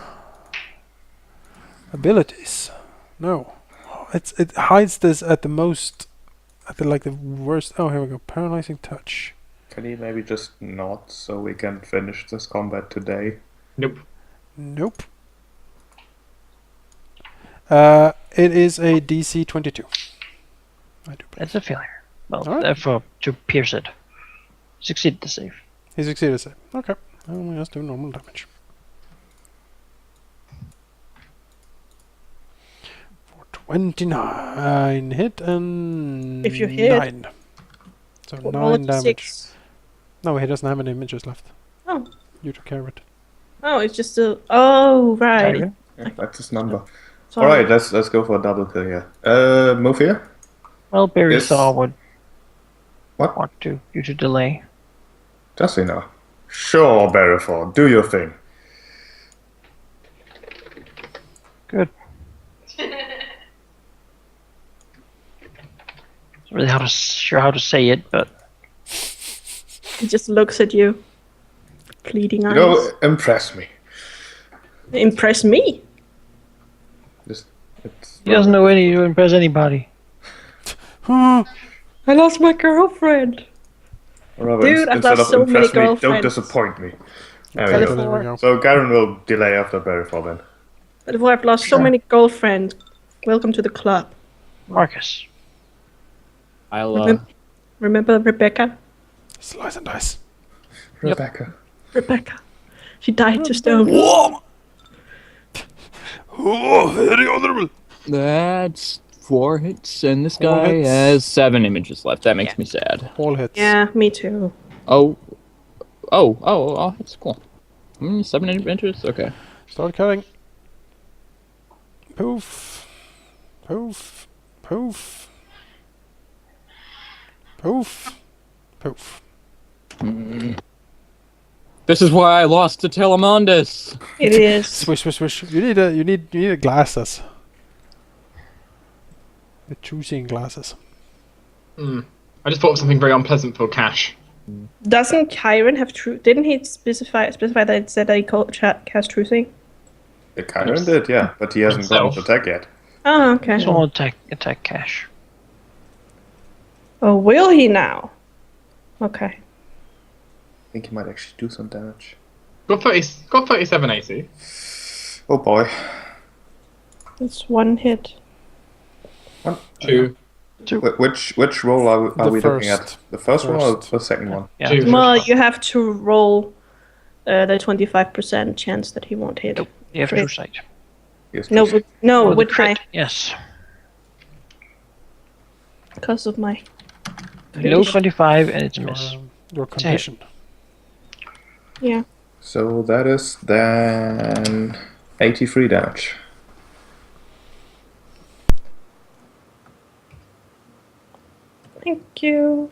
Speaker 4: Abilities. No. It hides this at the most, at the worst. Oh, here we go. Paralyzing touch.
Speaker 6: Can you maybe just not so we can finish this combat today?
Speaker 5: Nope.
Speaker 4: Nope. It is a DC 22. I do believe.
Speaker 1: That's a failure. Well,
Speaker 4: Alright.
Speaker 1: therefore, to pierce it. Succeed the save.
Speaker 4: He succeeded. Save. Okay. Only has to do normal damage. For 29 hit and
Speaker 3: If you hit.
Speaker 4: 9. So
Speaker 3: Roll
Speaker 4: 9
Speaker 3: a
Speaker 4: damage.
Speaker 3: 6.
Speaker 4: No, he doesn't have any images left.
Speaker 3: Oh.
Speaker 4: You took care of it.
Speaker 3: Oh, it's just a. Oh, right.
Speaker 1: Tiger.
Speaker 6: Yeah, that's his number.
Speaker 3: Sorry.
Speaker 6: Alright, let's go for a double kill here. Move here?
Speaker 1: Well, Barry
Speaker 6: Yes.
Speaker 1: Saw would
Speaker 6: What?
Speaker 1: want you to delay.
Speaker 6: Does he now? Sure, Beriford, do your thing.
Speaker 1: Good. It's really sure how to say it, but
Speaker 3: He just looks at you. pleading eyes.
Speaker 6: You know, impress me.
Speaker 3: Impress me.
Speaker 6: Just, it's
Speaker 1: He doesn't know any to impress anybody.
Speaker 3: I lost my girlfriend.
Speaker 6: Rather,
Speaker 3: Dude, I've
Speaker 6: instead
Speaker 3: lost
Speaker 6: of
Speaker 3: so many
Speaker 6: impress me, don't
Speaker 3: girlfriends.
Speaker 6: disappoint me. There
Speaker 3: Tell
Speaker 6: we
Speaker 3: it
Speaker 6: go.
Speaker 4: There we go.
Speaker 6: So Garen will delay after Berryfall then.
Speaker 3: But if I've lost so
Speaker 1: Sure.
Speaker 3: many girlfriends, welcome to the club.
Speaker 1: Marcus.
Speaker 2: I'll
Speaker 3: Remember Rebecca?
Speaker 4: Slice and dice.
Speaker 6: Rebecca.
Speaker 3: Rebecca. She died to stone.
Speaker 4: Oh, very honorable.
Speaker 2: That's 4 hits, and this
Speaker 4: 4
Speaker 2: guy
Speaker 4: hits.
Speaker 2: has 7 images left. That makes me sad.
Speaker 4: All hits.
Speaker 3: Yeah, me too.
Speaker 2: Oh, that's cool. 7 images? Okay.
Speaker 4: Start cutting. Poof. Poof. Poof. Poof. Poof.
Speaker 2: This is why I lost to Telemondus.
Speaker 3: It is.
Speaker 4: Swish, swish, swish. You need a glasses. The choosing glasses.
Speaker 5: I just thought of something very unpleasant for Cash.
Speaker 3: Doesn't Kyron have true? Didn't he specify that it said that he cast truthing?
Speaker 6: The Kyron did, yeah, but he hasn't gone to attack yet.
Speaker 3: Oh, okay.
Speaker 1: So I'll attack Cash.
Speaker 3: Oh, will he now? Okay.
Speaker 6: I think he might actually do some damage.
Speaker 5: Got 37 AC.
Speaker 6: Oh boy.
Speaker 3: It's 1 hit.
Speaker 5: 2.
Speaker 6: Which roll are
Speaker 4: The
Speaker 6: we looking at?
Speaker 4: first.
Speaker 6: The first one or
Speaker 4: First.
Speaker 6: the second one?
Speaker 1: Yeah.
Speaker 5: 2.
Speaker 3: Well, you have to roll the 25% chance that he won't hit.
Speaker 1: Nope. You have
Speaker 3: Crit.
Speaker 1: true sight.
Speaker 6: Yes,
Speaker 3: No,
Speaker 6: please.
Speaker 1: Or the
Speaker 3: with
Speaker 1: crit.
Speaker 3: my
Speaker 1: Yes.
Speaker 3: because of my.
Speaker 1: Below 25 and it's a miss.
Speaker 4: Your condition.
Speaker 3: Yeah.
Speaker 6: So that is then 83 damage.
Speaker 3: Thank you.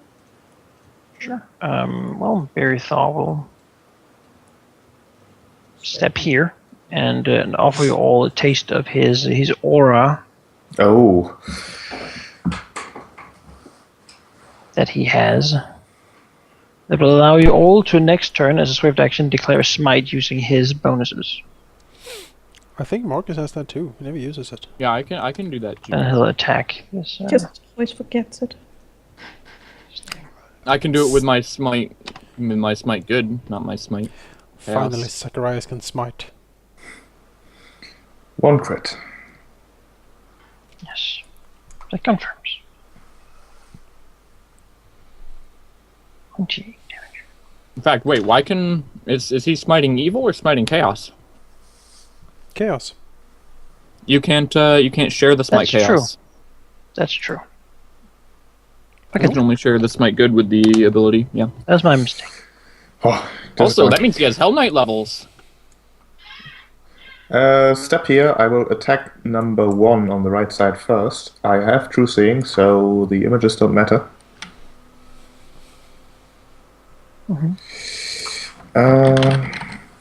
Speaker 1: Sure. Well, Berrythal will step here and offer you all a taste of his aura
Speaker 6: Oh,
Speaker 1: that he has. That will allow you all to next turn, as a swift action, declare a smite using his bonuses.
Speaker 4: I think Marcus has that too. He never uses it.
Speaker 2: Yeah, I can do that too.
Speaker 1: And he'll attack this.
Speaker 3: Just always forgets it.
Speaker 2: I can do it with my smite. My smite good, not my smite. Chaos.
Speaker 4: Finally, Zacharias can smite.
Speaker 6: 1 crit.
Speaker 1: Yes. That confirms. 28 damage.
Speaker 2: In fact, wait. Why can is he smiting evil or smiting chaos?
Speaker 4: Chaos.
Speaker 2: You can't share the smite
Speaker 1: That's
Speaker 2: chaos.
Speaker 1: true. That's true.
Speaker 2: I can only share the smite good with the ability. Yeah.
Speaker 1: That's my mistake.
Speaker 6: Oh,
Speaker 2: Also, that means he has Hell Knight levels.
Speaker 6: Step here, I will attack number 1 on the right side first. I have true seeing, so the images don't matter.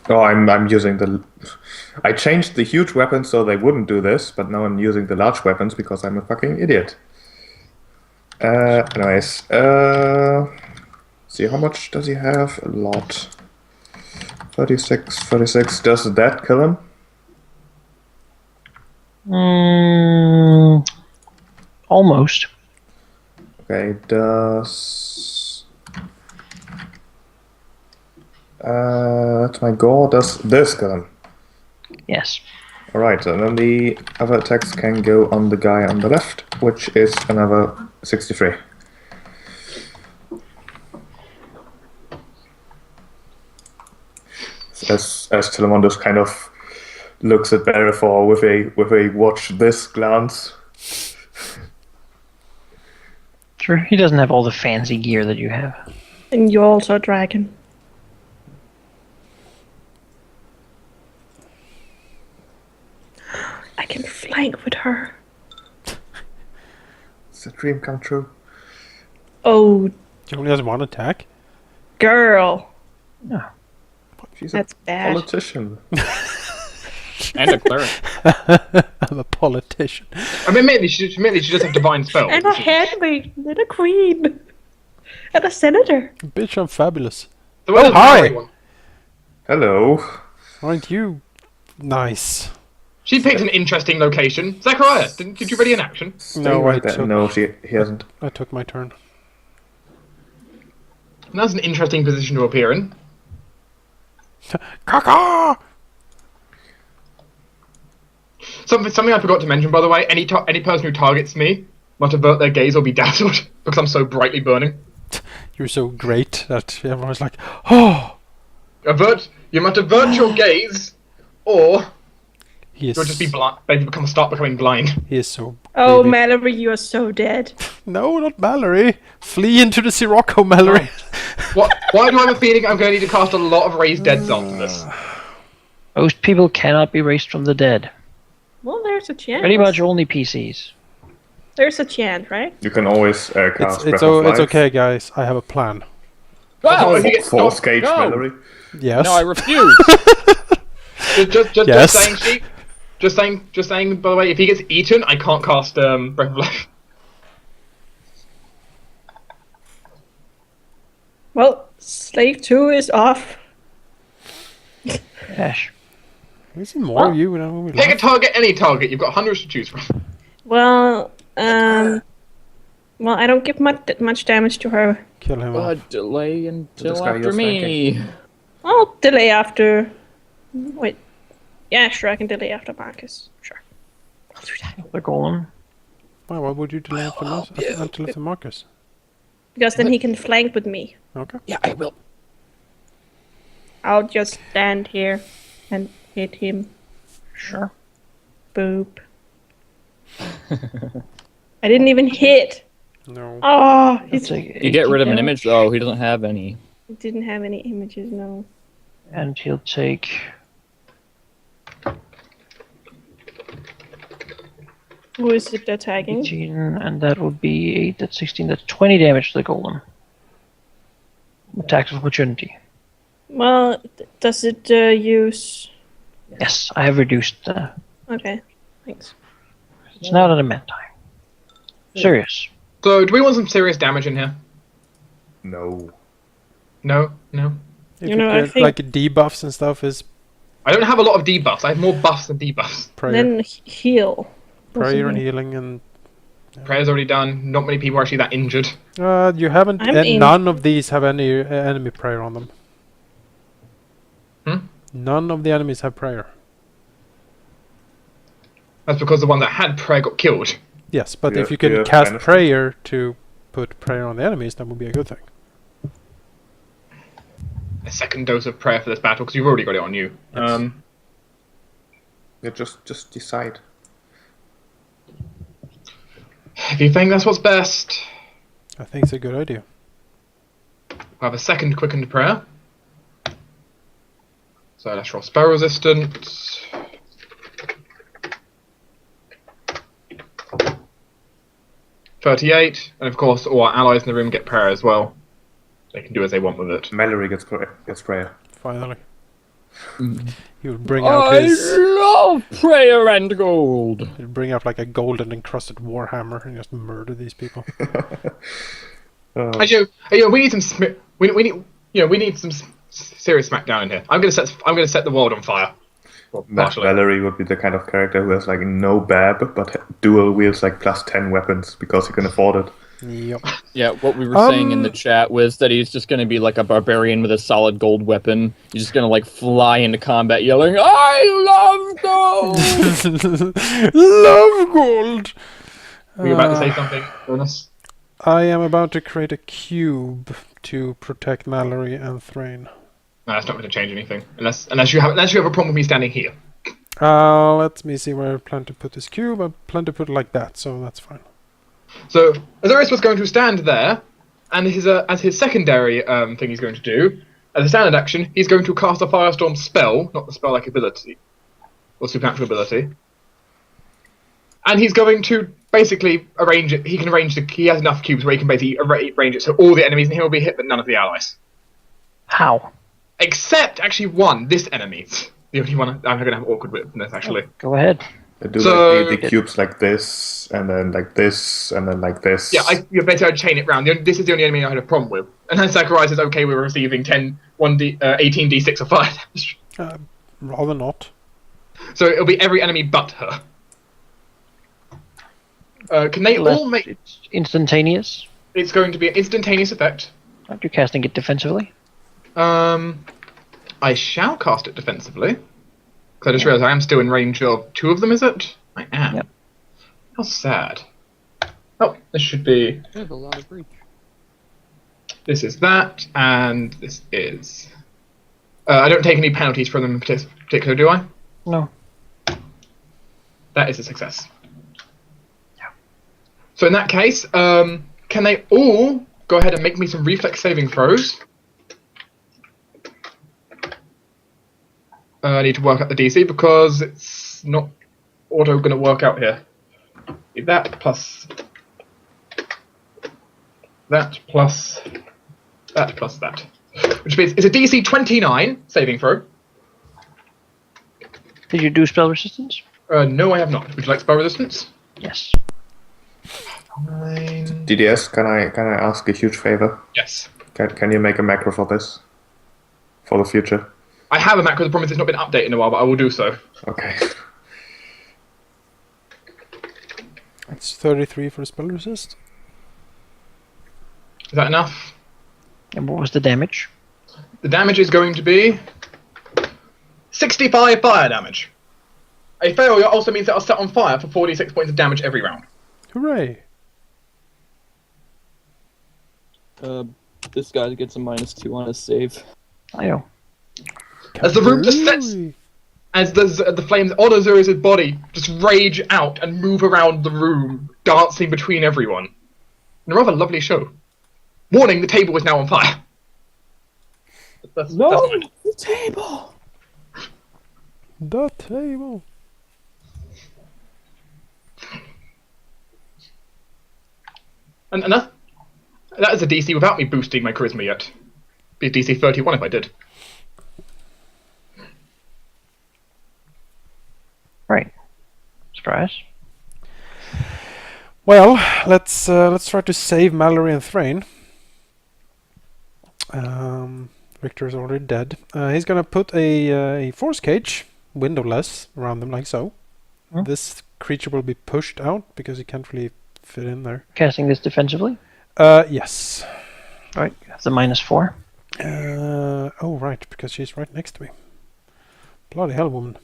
Speaker 6: I'm using the... I changed the huge weapons so they wouldn't do this, but now I'm using the large weapons because I'm a fucking idiot. Anyways, see, how much does he have? A lot. 36. Does that kill him?
Speaker 1: Almost.
Speaker 6: Okay, does... that's my goal. Does this kill him?
Speaker 1: Yes.
Speaker 6: Alright, and then the other attacks can go on the guy on the left, which is another 63. As Telemondus kind of looks at Berefor with a watch this glance.
Speaker 1: Sure. He doesn't have all the fancy gear that you have.
Speaker 3: And you're also a dragon. I can flank with her.
Speaker 6: It's a dream come true.
Speaker 3: Oh,
Speaker 4: He only has 1 attack.
Speaker 3: girl.
Speaker 1: No.
Speaker 6: She's
Speaker 3: That's
Speaker 6: a
Speaker 3: bad.
Speaker 6: politician.
Speaker 2: And a cleric.
Speaker 4: I'm a politician.
Speaker 5: I mean, mainly she does have divine spells.
Speaker 3: And a handmaid, and a queen, and a senator.
Speaker 4: Bitch, I'm fabulous.
Speaker 5: The one
Speaker 4: Oh,
Speaker 5: that's
Speaker 4: hi!
Speaker 5: the right one.
Speaker 6: Hello.
Speaker 4: Aren't you nice?
Speaker 5: She picked an interesting location. Zachariah, did you ready in action?
Speaker 6: Stay
Speaker 4: No,
Speaker 6: right
Speaker 4: I
Speaker 6: there.
Speaker 4: took-
Speaker 6: No, he hasn't.
Speaker 4: I took my turn.
Speaker 5: That's an interesting position to appear in.
Speaker 4: Caca!
Speaker 5: Something I forgot to mention, by the way. Any person who targets me must avert their gaze or be dazzled because I'm so brightly burning.
Speaker 4: You're so great that everyone's like, oh!
Speaker 5: You must avert your gaze, or
Speaker 4: He is,
Speaker 5: you'll just be blind. Start becoming blind.
Speaker 4: he is so
Speaker 3: Oh,
Speaker 4: greedy.
Speaker 3: Mallory, you are so dead.
Speaker 4: No, not Mallory. Flee into the Sirocco, Mallory.
Speaker 5: What? Why do I have a feeling I'm going to need to cast a lot of raised deads after this?
Speaker 1: Most people cannot be raised from the dead.
Speaker 3: Well, there's a chance.
Speaker 1: Pretty much only PCs.
Speaker 3: There's a chance, right?
Speaker 6: You can always cast
Speaker 4: It's
Speaker 6: Breath of
Speaker 4: it's
Speaker 6: Life.
Speaker 4: okay, guys. I have a plan.
Speaker 5: Oh,
Speaker 2: Wow!
Speaker 5: if you get
Speaker 6: Force
Speaker 5: stopped-
Speaker 6: cage,
Speaker 2: No.
Speaker 6: Mallory.
Speaker 4: Yes.
Speaker 2: No, I refuse.
Speaker 5: Just
Speaker 4: Yes.
Speaker 5: saying, sheep. Just saying. By the way, if he gets eaten, I can't cast Breath of Life.
Speaker 3: Well, Slave 2 is off.
Speaker 1: Ash.
Speaker 4: We see more of you than we
Speaker 5: Pick a
Speaker 4: like.
Speaker 5: target, any target. You've got hundreds to choose from.
Speaker 3: Well, I don't give much damage to her.
Speaker 4: Kill him off.
Speaker 2: Delay
Speaker 6: This
Speaker 2: until
Speaker 6: guy
Speaker 2: after
Speaker 6: you're
Speaker 2: me.
Speaker 3: I'll delay after. Wait. Yeah, sure, I can delay after Marcus. Sure. I'll do that.
Speaker 1: The golem.
Speaker 4: Why would you delay until after Marcus?
Speaker 3: Because then he can flank with me.
Speaker 4: Okay.
Speaker 2: Yeah, I will.
Speaker 3: I'll just stand here and hit him.
Speaker 1: Sure.
Speaker 3: Boop. I didn't even hit.
Speaker 4: No.
Speaker 3: Oh,
Speaker 1: That's
Speaker 2: You get rid of an image, though. He doesn't have any.
Speaker 3: he didn't have any images, no.
Speaker 1: And he'll take...
Speaker 3: Who is it attacking?
Speaker 1: 18, and that would be 8, that's 16, that's 20 damage to the golem. Attack of opportunity.
Speaker 3: Well, does it use...
Speaker 1: Yes, I have reduced
Speaker 3: Okay, thanks.
Speaker 1: it's not an adamantine. Serious.
Speaker 5: So, do we want some serious damage in here?
Speaker 6: No.
Speaker 5: No.
Speaker 4: If
Speaker 3: You know, I
Speaker 4: get,
Speaker 3: think-
Speaker 4: like debuffs and stuff is
Speaker 5: I don't have a lot of debuffs. I have more buffs than debuffs.
Speaker 4: prayer,
Speaker 3: Then heal.
Speaker 4: prayer and healing, and
Speaker 5: Prayer's already done. Not many people are actually that injured.
Speaker 4: you haven't.
Speaker 3: I'm
Speaker 4: And
Speaker 3: in-
Speaker 4: none of these have any enemy prayer on them.
Speaker 5: Hmm?
Speaker 4: None of the enemies have prayer.
Speaker 5: That's because the one that had prayer got killed.
Speaker 4: Yes, but
Speaker 6: Yeah,
Speaker 4: if you can
Speaker 6: yeah,
Speaker 4: cast
Speaker 6: banished.
Speaker 4: prayer to put prayer on the enemies, that would be a good thing.
Speaker 5: A second dose of prayer for this battle because you've already got it on you.
Speaker 4: Yes.
Speaker 6: Yeah, just decide.
Speaker 5: If you think that's what's best,
Speaker 4: I think it's a good idea.
Speaker 5: we'll have a second quickened prayer. So let's roll spell resistance. $38, and of course all our allies in the room get prayer as well. They can do as they want with it.
Speaker 6: Mallory gets prayer.
Speaker 4: Finally, he would bring out
Speaker 2: I
Speaker 4: his.
Speaker 2: love prayer and gold.
Speaker 4: He'd bring out like a golden encrusted warhammer and just murder these people.
Speaker 5: And, we need some we need some serious smackdown in here. I'm gonna set the world on fire. Well, partially.
Speaker 6: Mallory would be the kind of character who has like no bab, but dual wields like +10 weapons because he can afford it.
Speaker 4: Yep.
Speaker 2: Yeah, what we were saying in the chat was that he's just going to be like a barbarian with a solid gold weapon. He's just going to like fly into combat yelling, "I love gold!"
Speaker 4: Love gold.
Speaker 5: Were you about to say something, Ernest?
Speaker 4: I am about to create a cube to protect Mallory and Thrain.
Speaker 5: No, that's not going to change anything unless you have a problem with me standing here.
Speaker 4: Let me see where I plan to put this cube. I plan to put it like that, so that's fine.
Speaker 5: So Azorius was going to stand there, and as his secondary thing he's going to do, as a standard action, he's going to cast a Firestorm spell, not the spell-like ability, or supernatural ability. And he's going to basically arrange it. He has enough cubes where he can basically arrange it so all the enemies in here will be hit, but none of the allies.
Speaker 1: How?
Speaker 5: Except, actually, this enemy. The only one I'm going to have awkward with this, actually.
Speaker 1: Go ahead.
Speaker 6: They do
Speaker 5: So-
Speaker 6: like the cubes like this, and then like this, and then like this.
Speaker 5: Yeah, you're better to chain it round. This is the only enemy I had a problem with. And then Sakurai says, okay, we're receiving 18d6 of fire damage.
Speaker 4: Rather not.
Speaker 5: So it'll be every enemy but her. Can they all make...
Speaker 1: It's instantaneous.
Speaker 5: It's going to be an instantaneous effect.
Speaker 1: Aren't you casting it defensively?
Speaker 5: I shall cast it defensively. Because I just realised I am still in range of 2 of them, is it? I am.
Speaker 1: Yep.
Speaker 5: How sad. Oh, this should be...
Speaker 2: There's a lot of reach.
Speaker 5: This is that, and this is... I don't take any penalties from them in particular, do I?
Speaker 1: No.
Speaker 5: That is a success. Yeah. So in that case, can they all go ahead and make me some reflex saving throws? I need to work out the DC because it's not auto going to work out here. That plus that plus that plus that. Which means it's a DC 29 saving throw.
Speaker 1: Did you do spell resistance?
Speaker 5: No, I have not. Would you like spell resistance?
Speaker 1: Yes.
Speaker 5: Fine.
Speaker 6: DDS, can I ask a huge favor?
Speaker 5: Yes.
Speaker 6: Can you make a macro for this? For the future?
Speaker 5: I have a macro, the problem is it's not been updated in a while, but I will do so.
Speaker 6: Okay.
Speaker 4: It's 33 for spell resist.
Speaker 5: Is that enough?
Speaker 1: And what was the damage?
Speaker 5: The damage is going to be 65 fire damage. A failure also means that I'll set on fire for 46 points of damage every round.
Speaker 4: Hooray!
Speaker 2: This guy gets a -2 on his save.
Speaker 1: I know.
Speaker 5: As the room just sets,
Speaker 4: Hooray!
Speaker 5: as the flames on Azura's body just rage out and move around the room, dancing between everyone. In a rather lovely show. Warning, the table is now on fire. That's fine.
Speaker 2: The table!
Speaker 4: The table.
Speaker 5: And that is a DC without me boosting my charisma yet. Be DC 31 if I did.
Speaker 1: Right. Stress.
Speaker 4: Well, let's try to save Mallory and Thrain. Victor is already dead. He's gonna put a force cage, windowless, around them like so.
Speaker 1: Hmm.
Speaker 4: This creature will be pushed out because he can't really fit in there.
Speaker 1: Casting this defensively.
Speaker 4: Yes.
Speaker 1: Right. That's a -4.
Speaker 4: Oh right, because she's right next to me. Bloody hell, woman.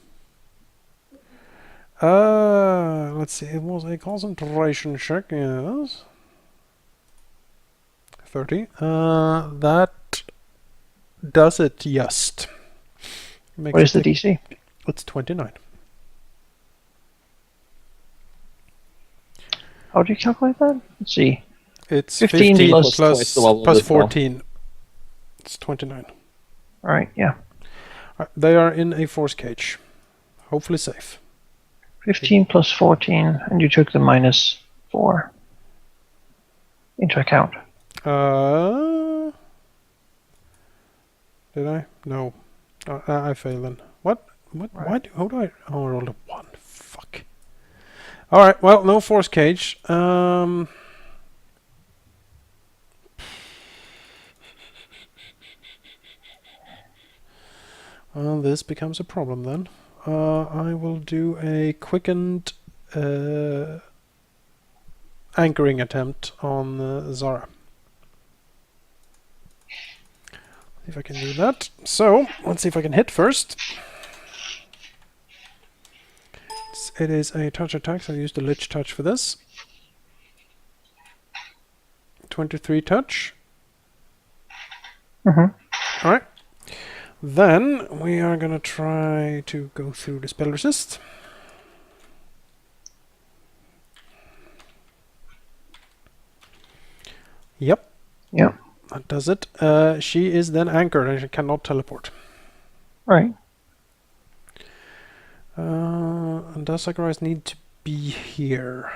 Speaker 4: Let's see. It was a concentration check. Yes. 30. That does it just.
Speaker 1: What is the DC?
Speaker 4: It's 29.
Speaker 1: How do you calculate that? Let's see.
Speaker 4: It's
Speaker 1: 15
Speaker 4: 15
Speaker 1: plus
Speaker 2: twice the level of
Speaker 4: plus
Speaker 2: this spell.
Speaker 4: 14. It's 29.
Speaker 1: All right. Yeah.
Speaker 4: They are in a force cage. Hopefully safe.
Speaker 1: 15 plus 14, and you took the -4 into account.
Speaker 4: Did I? No. I failed then. What? What?
Speaker 1: Right.
Speaker 4: Why? How do I? Oh, I rolled a 1. Fuck. All right. Well, no force cage. Well, this becomes a problem then. I will do a quickened anchoring attempt on Zara. See if I can do that. So, let's see if I can hit first. It is a touch attack, so I use the Lich Touch for this. 23 touch.
Speaker 1: Mm-hmm.
Speaker 4: Alright. Then we are gonna try to go through the spell resist. Yep,
Speaker 1: Yep.
Speaker 4: that does it. She is then anchored and she cannot teleport.
Speaker 1: Right.
Speaker 4: And does Zacharias need to be here?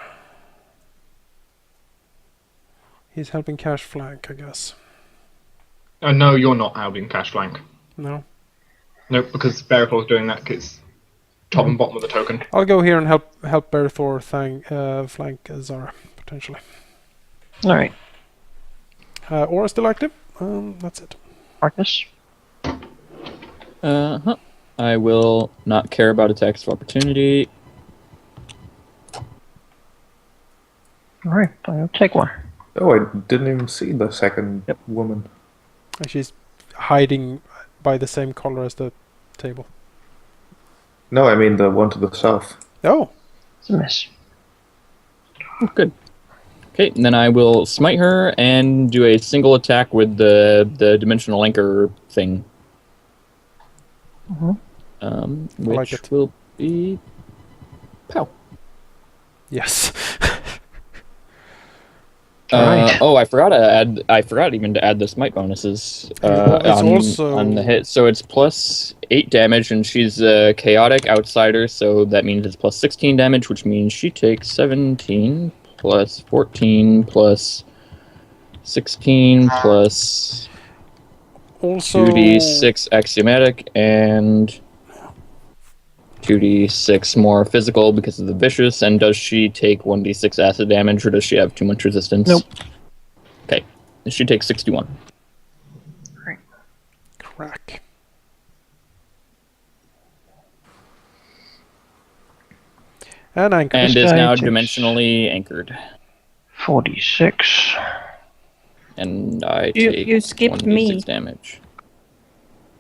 Speaker 4: He's helping Cash flank, I guess.
Speaker 5: No, you're not helping Cash Flank.
Speaker 4: No?
Speaker 5: Nope, because Bearapaw's doing that because top and bottom of the token.
Speaker 4: I'll go here and help Berthor flank Zara potentially.
Speaker 1: All right,
Speaker 4: Aura still active. That's it.
Speaker 1: Marcus.
Speaker 2: I will not care about attacks of opportunity.
Speaker 1: All right, I'll take one.
Speaker 6: Oh, I didn't even see the second woman.
Speaker 4: She's hiding by the same color as the table.
Speaker 6: No, I mean the one to the south.
Speaker 4: Oh,
Speaker 1: It's a miss.
Speaker 2: Good. Okay, and then I will smite her and do a single attack with the dimensional anchor thing. Which
Speaker 4: like it.
Speaker 2: will be pow.
Speaker 4: yes.
Speaker 1: Alright.
Speaker 2: I forgot even to add the smite bonuses
Speaker 4: It's also-
Speaker 2: on the hit. So it's plus 8 damage, and she's a chaotic outsider, so that means it's plus 16 damage, which means she takes 17 plus 14 plus 16 plus
Speaker 4: Also,
Speaker 2: 2d6 axiomatic and 2d6 more physical because of the vicious. And does she take 1d6 acid damage, or does she have too much resistance?
Speaker 1: Nope.
Speaker 2: Okay, she takes 61.
Speaker 4: crack. And anchor.
Speaker 2: And
Speaker 1: This
Speaker 2: is
Speaker 1: guy
Speaker 2: now
Speaker 1: takes-
Speaker 2: dimensionally anchored.
Speaker 1: 46.
Speaker 2: And I
Speaker 3: You-
Speaker 2: take
Speaker 3: you skipped
Speaker 2: 1d6
Speaker 3: me.
Speaker 2: damage.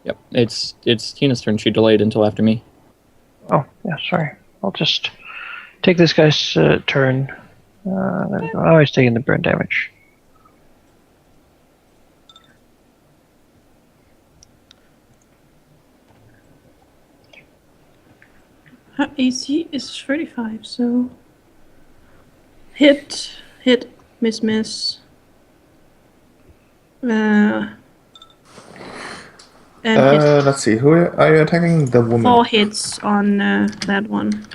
Speaker 2: Yep, it's Tina's turn. She delayed until after me.
Speaker 1: Oh, yeah, sorry. I'll just take this guy's turn. There we go. Oh, he's taking the burn damage.
Speaker 3: Her AC is 35, so hit, miss. And hit.
Speaker 6: Let's see. Who are you attacking? The woman.
Speaker 3: 4 hits on that one.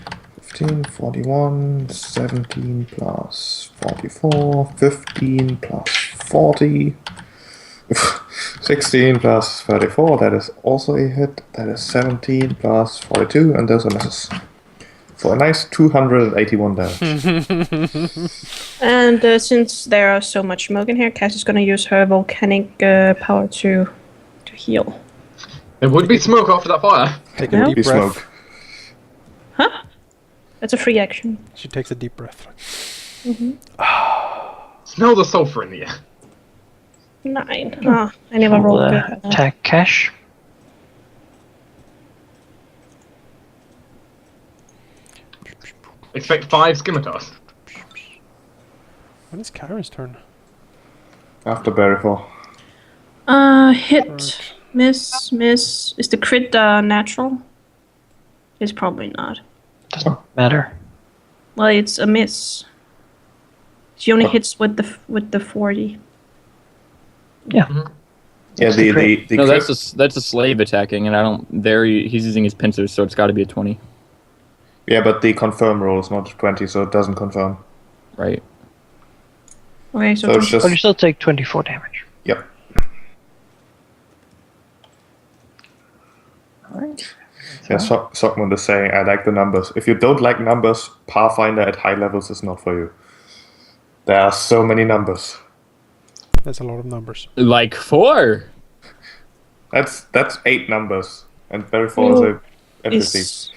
Speaker 6: 15, 41, 17 plus 44, 15 plus 40, 16 plus 34, that is also a hit, that is 17 plus 42, and those are misses. For a nice 281 damage.
Speaker 3: And since there are so much smoke in here, Cass is gonna use her volcanic power to heal.
Speaker 5: There would be smoke after that fire.
Speaker 4: Take a
Speaker 3: No?
Speaker 4: deep
Speaker 6: Be
Speaker 4: breath.
Speaker 6: smoke.
Speaker 3: That's a free action.
Speaker 4: She takes a deep breath.
Speaker 5: Smell the sulfur in the air.
Speaker 3: 9. Oh, I never rolled
Speaker 1: We'll,
Speaker 3: good.
Speaker 1: attack Cash.
Speaker 5: Expect 5 scimitars.
Speaker 4: When is Karen's turn?
Speaker 6: After Berryfall.
Speaker 3: Hit, miss. Is the crit natural? It's probably not.
Speaker 1: Doesn't matter.
Speaker 3: Well, it's a miss. She only hits with the 40.
Speaker 1: Yeah.
Speaker 6: Yeah,
Speaker 1: It's the crit.
Speaker 6: the
Speaker 2: No,
Speaker 6: crit-
Speaker 2: that's a slave attacking, and I don't. There, he's using his pincers, so it's got to be a 20,
Speaker 6: yeah, but the confirm roll is not 20, so it doesn't confirm.
Speaker 2: right?
Speaker 3: Okay, so
Speaker 6: So it's
Speaker 1: But you
Speaker 6: just
Speaker 1: still take 24 damage.
Speaker 6: yep.
Speaker 1: Alright.
Speaker 6: Yeah, Sockmund is saying, I like the numbers. If you don't like numbers, Pathfinder at high levels is not for you. There are so many numbers.
Speaker 4: That's a lot of numbers.
Speaker 2: Like 4.
Speaker 6: That's 8 numbers, and Berryfall is a NPC.
Speaker 3: is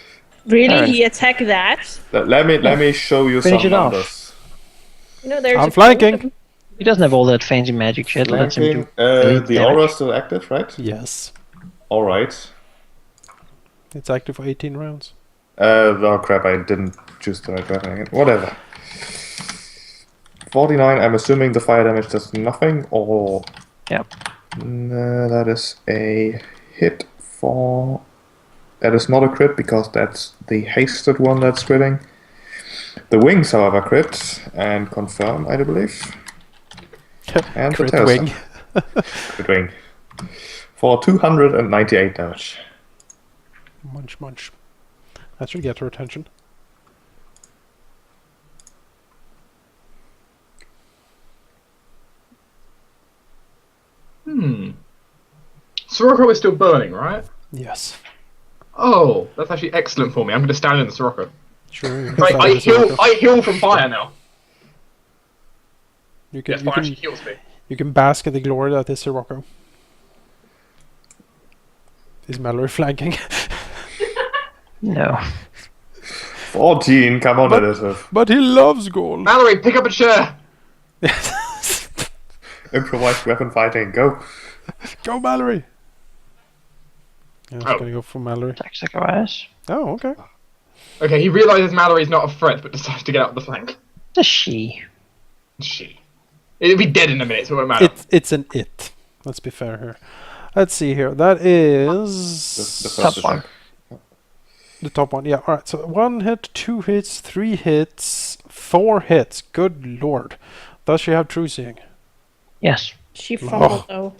Speaker 3: really
Speaker 1: Alright.
Speaker 3: he attack that?
Speaker 6: Let me show you
Speaker 1: Finish
Speaker 6: some
Speaker 1: it off.
Speaker 6: numbers.
Speaker 3: You know, there's
Speaker 4: I'm
Speaker 3: a
Speaker 4: flanking.
Speaker 1: He doesn't have all that fancy magic shit. Let's him do elite
Speaker 6: The
Speaker 1: damage.
Speaker 6: aura is still active, right?
Speaker 4: Yes.
Speaker 6: All right.
Speaker 4: It's active for 18 rounds.
Speaker 6: Oh crap! I didn't choose the right weapon again. Whatever. 49. I'm assuming the fire damage does nothing, or
Speaker 1: Yep.
Speaker 6: no, that is a hit for. That is not a crit because that's the hasted one that's critting. The wings, however, crit and confirm, I do believe. And
Speaker 4: Crit
Speaker 6: the
Speaker 4: wing.
Speaker 6: Crit wing. For 298 damage.
Speaker 4: Munch. That should get her attention.
Speaker 5: Sirocco is still burning, right?
Speaker 4: Yes.
Speaker 5: Oh, that's actually excellent for me. I'm going to stand in the Sirocco.
Speaker 4: Sure, you can
Speaker 5: Right,
Speaker 4: stand
Speaker 5: I
Speaker 4: in the circle.
Speaker 5: heal from fire now.
Speaker 4: You
Speaker 5: Yes,
Speaker 4: can
Speaker 5: fire actually heals me.
Speaker 4: you can bask in the glory that is Sirocco. Is Mallory flanking?
Speaker 1: No.
Speaker 6: 14, come on, initiative.
Speaker 4: But he loves gold.
Speaker 5: Mallory, pick up a chair.
Speaker 6: Improvised weapon fighting, go.
Speaker 4: Go, Mallory. Yeah, I was
Speaker 5: Oh.
Speaker 4: gonna go for Mallory.
Speaker 1: Attack Zacharias.
Speaker 4: Oh, okay.
Speaker 5: Okay, he realizes Mallory's not a threat, but decides to get out the flank.
Speaker 1: The she.
Speaker 5: She. It'll be dead in a minute, so it won't matter.
Speaker 4: It's an it. Let's be fair here. Let's see here. That is
Speaker 6: The
Speaker 1: Top
Speaker 6: first
Speaker 1: one.
Speaker 6: attack.
Speaker 4: the top one. Yeah. All right. So 1 hit, 2 hits, 3 hits, 4 hits. Good lord. Does she have true seeing?
Speaker 1: Yes.
Speaker 3: She fumbled though.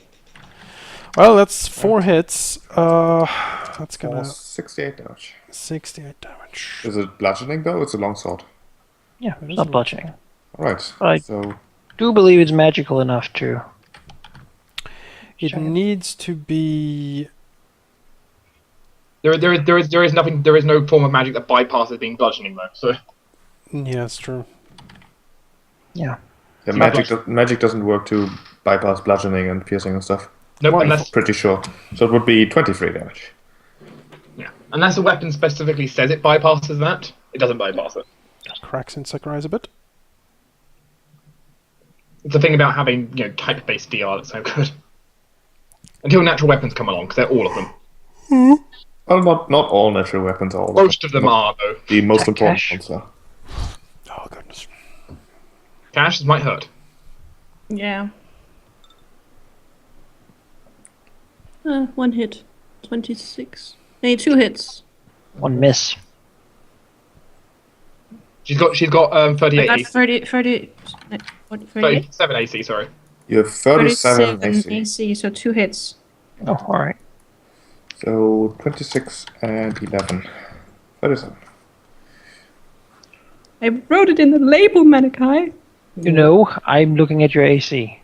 Speaker 4: Well, that's 4 hits. That's
Speaker 6: For
Speaker 4: gonna
Speaker 6: 68 damage.
Speaker 4: 68 damage.
Speaker 6: Is it bludgeoning though? It's a longsword.
Speaker 1: Yeah,
Speaker 4: It
Speaker 1: it's
Speaker 4: is
Speaker 1: not
Speaker 4: a-
Speaker 1: bludgeoning.
Speaker 6: Alright,
Speaker 1: Right.
Speaker 6: so
Speaker 1: Do believe it's magical enough to.
Speaker 4: It
Speaker 1: Sure.
Speaker 4: needs to be.
Speaker 5: There is nothing. There is no form of magic that bypasses being bludgeoning though. So
Speaker 4: Yeah, it's true.
Speaker 1: Yeah.
Speaker 6: the
Speaker 5: See,
Speaker 6: magic doesn't work to bypass bludgeoning and piercing and stuff.
Speaker 5: nope,
Speaker 4: Why?
Speaker 5: unless
Speaker 6: Pretty sure. So it would be 23 damage.
Speaker 5: unless a weapon specifically says it bypasses that, it doesn't bypass it.
Speaker 4: Cracks in Zacharias a bit.
Speaker 5: It's the thing about having type-based DR that's so good. Until natural weapons come along, because they're all of them.
Speaker 6: Well, not all natural weapons are.
Speaker 5: Most of them are though.
Speaker 6: The most
Speaker 1: Attack
Speaker 6: important
Speaker 1: cash.
Speaker 6: ones are.
Speaker 4: Oh goodness.
Speaker 5: Cash might hurt.
Speaker 3: Yeah. 1 hit. 26. Hey, 2 hits.
Speaker 1: One miss.
Speaker 5: She's got
Speaker 3: I
Speaker 5: 38
Speaker 3: got
Speaker 5: AC.
Speaker 3: 38?
Speaker 5: 37 AC, sorry.
Speaker 6: You have 37 AC.
Speaker 3: AC, so 2 hits.
Speaker 1: Oh, alright.
Speaker 6: So 26 and 11. 37.
Speaker 3: I wrote it in the label, Manikai.
Speaker 1: You know, I'm looking at your AC.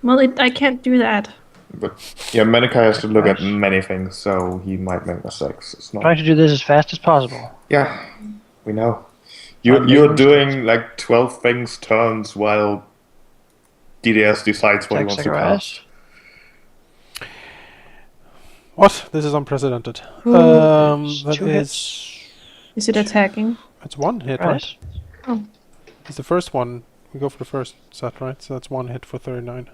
Speaker 3: Well, I can't do that.
Speaker 6: But yeah, Manikai has to look at many things, so he might make mistakes. It's not.
Speaker 1: Trying to do this as fast as possible.
Speaker 6: Yeah, we know.
Speaker 1: I'm
Speaker 6: You're
Speaker 1: making
Speaker 6: doing like 12 things turns while DDS decides what he
Speaker 1: Attack
Speaker 6: wants to
Speaker 1: Zacharias.
Speaker 6: cast.
Speaker 4: What? This is unprecedented.
Speaker 1: It's
Speaker 4: That
Speaker 1: 2
Speaker 4: is.
Speaker 3: Is it attacking?
Speaker 4: It's 1 hit, right?
Speaker 1: Right.
Speaker 4: It's the first one. We go for the first set, right? So that's 1 hit for 39.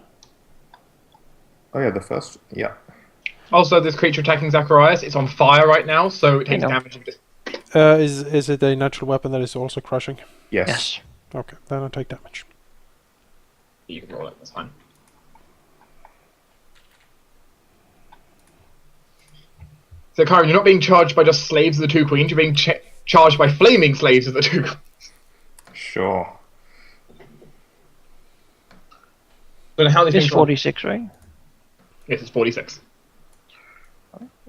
Speaker 6: Oh yeah, the first. Yeah.
Speaker 5: Also, this creature attacking Zacharias, it's on fire right now, so it takes
Speaker 1: know.
Speaker 5: damage. And just...
Speaker 4: Is it a natural weapon that is also crushing?
Speaker 6: Yes.
Speaker 1: Yes.
Speaker 4: Okay, then I take damage.
Speaker 5: You can roll it, that's fine. So, Kyron, you're not being charged by just slaves of the two queens, you're being charged by flaming slaves of the two queens.
Speaker 6: Sure.
Speaker 5: Don't know how these
Speaker 1: It's
Speaker 5: things roll.
Speaker 1: 46, right?
Speaker 5: Yes, it's 46.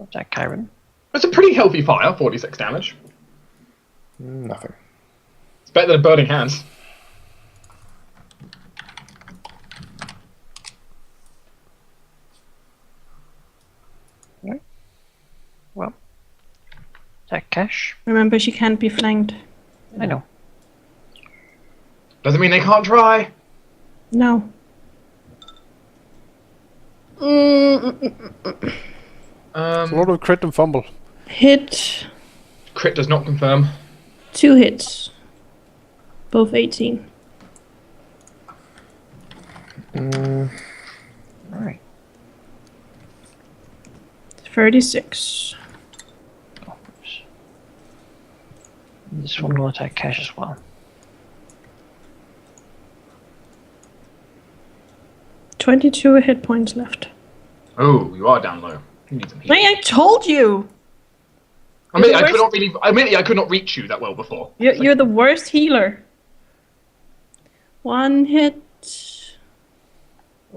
Speaker 1: Attack Chiron.
Speaker 5: That's a pretty healthy fire, 46 damage.
Speaker 6: Nothing.
Speaker 5: It's better than a burning hands.
Speaker 1: Well. Attack Cash.
Speaker 3: Remember, she can't be flanked.
Speaker 1: I know.
Speaker 5: Doesn't mean they can't try.
Speaker 3: No.
Speaker 4: It's a lot of crit and fumble.
Speaker 3: Hit.
Speaker 5: Crit does not confirm.
Speaker 3: 2 hits. Both 18.
Speaker 1: Alright.
Speaker 3: 36.
Speaker 1: Oh, oops. This one will attack Cash as well.
Speaker 3: 22 hit points left.
Speaker 5: Oh, you are down low. You need some heat.
Speaker 3: Hey, I told you!
Speaker 5: Admittedly, I
Speaker 3: You're the
Speaker 5: could not really. Admittedly, I could not reach you that well before.
Speaker 3: You're the worst healer. 1 hit.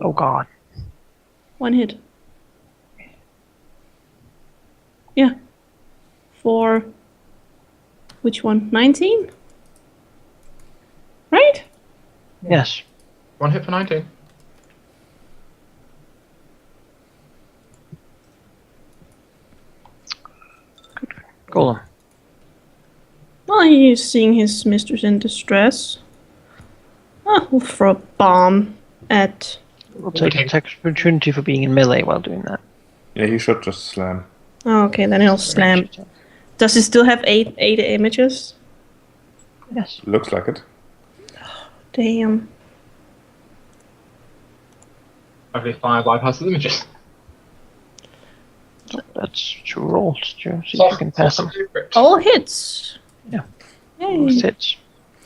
Speaker 1: Oh god.
Speaker 3: 1 hit. Yeah. For which one? 19? Right?
Speaker 1: Yes.
Speaker 5: 1 hit for 19.
Speaker 1: Golem.
Speaker 3: Well, he's seeing his mistress in distress. We'll throw a bomb at.
Speaker 1: We'll take attack opportunity for being in melee while doing that.
Speaker 6: Yeah, he should just slam.
Speaker 3: Oh, okay, then he'll slam. Does he still have eight images?
Speaker 1: Yes.
Speaker 6: Looks like it.
Speaker 3: Damn.
Speaker 5: Hopefully fire bypasses images.
Speaker 1: That's 2 rolls to see if you can pass them.
Speaker 3: All hits.
Speaker 1: Yeah.
Speaker 3: Yay.
Speaker 1: Most hits.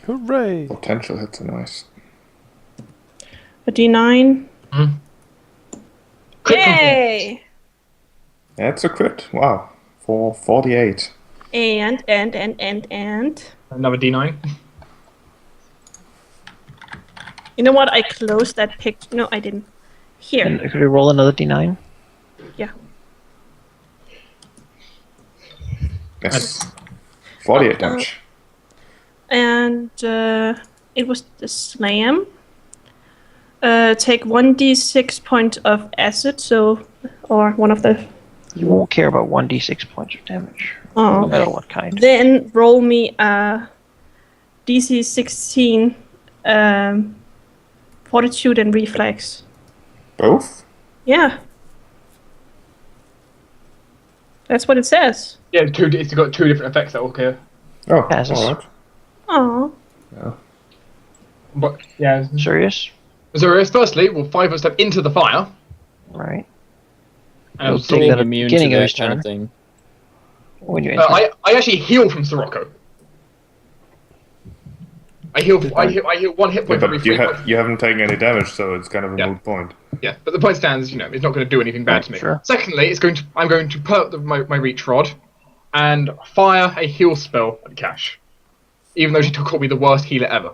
Speaker 4: Hooray!
Speaker 6: Potential hits are nice.
Speaker 3: A D9.
Speaker 5: Crit
Speaker 3: Yay!
Speaker 6: Yeah, it's a crit. Wow. For 48.
Speaker 3: And.
Speaker 5: Another D9.
Speaker 3: You know what? I closed that picture. No, I didn't. Here.
Speaker 1: And could we roll another d9?
Speaker 3: Yeah.
Speaker 6: Yes. 48 damage.
Speaker 3: And it was the slam. Take 1d6 points of acid, or one of the.
Speaker 1: You won't care about 1d6 points of damage.
Speaker 3: Oh.
Speaker 1: No matter what kind.
Speaker 3: Then roll me a DC 16 fortitude and reflex.
Speaker 6: Both?
Speaker 3: Yeah. That's what it says.
Speaker 5: Yeah, it's got 2 different effects that will occur.
Speaker 6: Oh,
Speaker 1: Passes.
Speaker 6: alright.
Speaker 3: Oh.
Speaker 6: Yeah.
Speaker 5: But yeah.
Speaker 1: Serious?
Speaker 5: So firstly, we'll 5 step into the fire.
Speaker 1: Right.
Speaker 5: And
Speaker 1: You'll
Speaker 5: so
Speaker 1: take that at the
Speaker 2: Immune to
Speaker 1: beginning of
Speaker 2: that
Speaker 1: his
Speaker 2: kind
Speaker 1: turn.
Speaker 2: of thing.
Speaker 1: When you enter.
Speaker 5: I actually heal from Sirocco. I heal 1 hit
Speaker 6: Yeah,
Speaker 5: point every
Speaker 6: but
Speaker 5: 3 points.
Speaker 6: you haven't taken any damage, so it's kind of a
Speaker 5: Yeah.
Speaker 6: moot point.
Speaker 5: Yeah, but the point stands, it's not going to do anything bad to me.
Speaker 1: Sure.
Speaker 5: Secondly, I'm going to put my reach rod and fire a heal spell at Cash. Even though she called me the worst healer ever.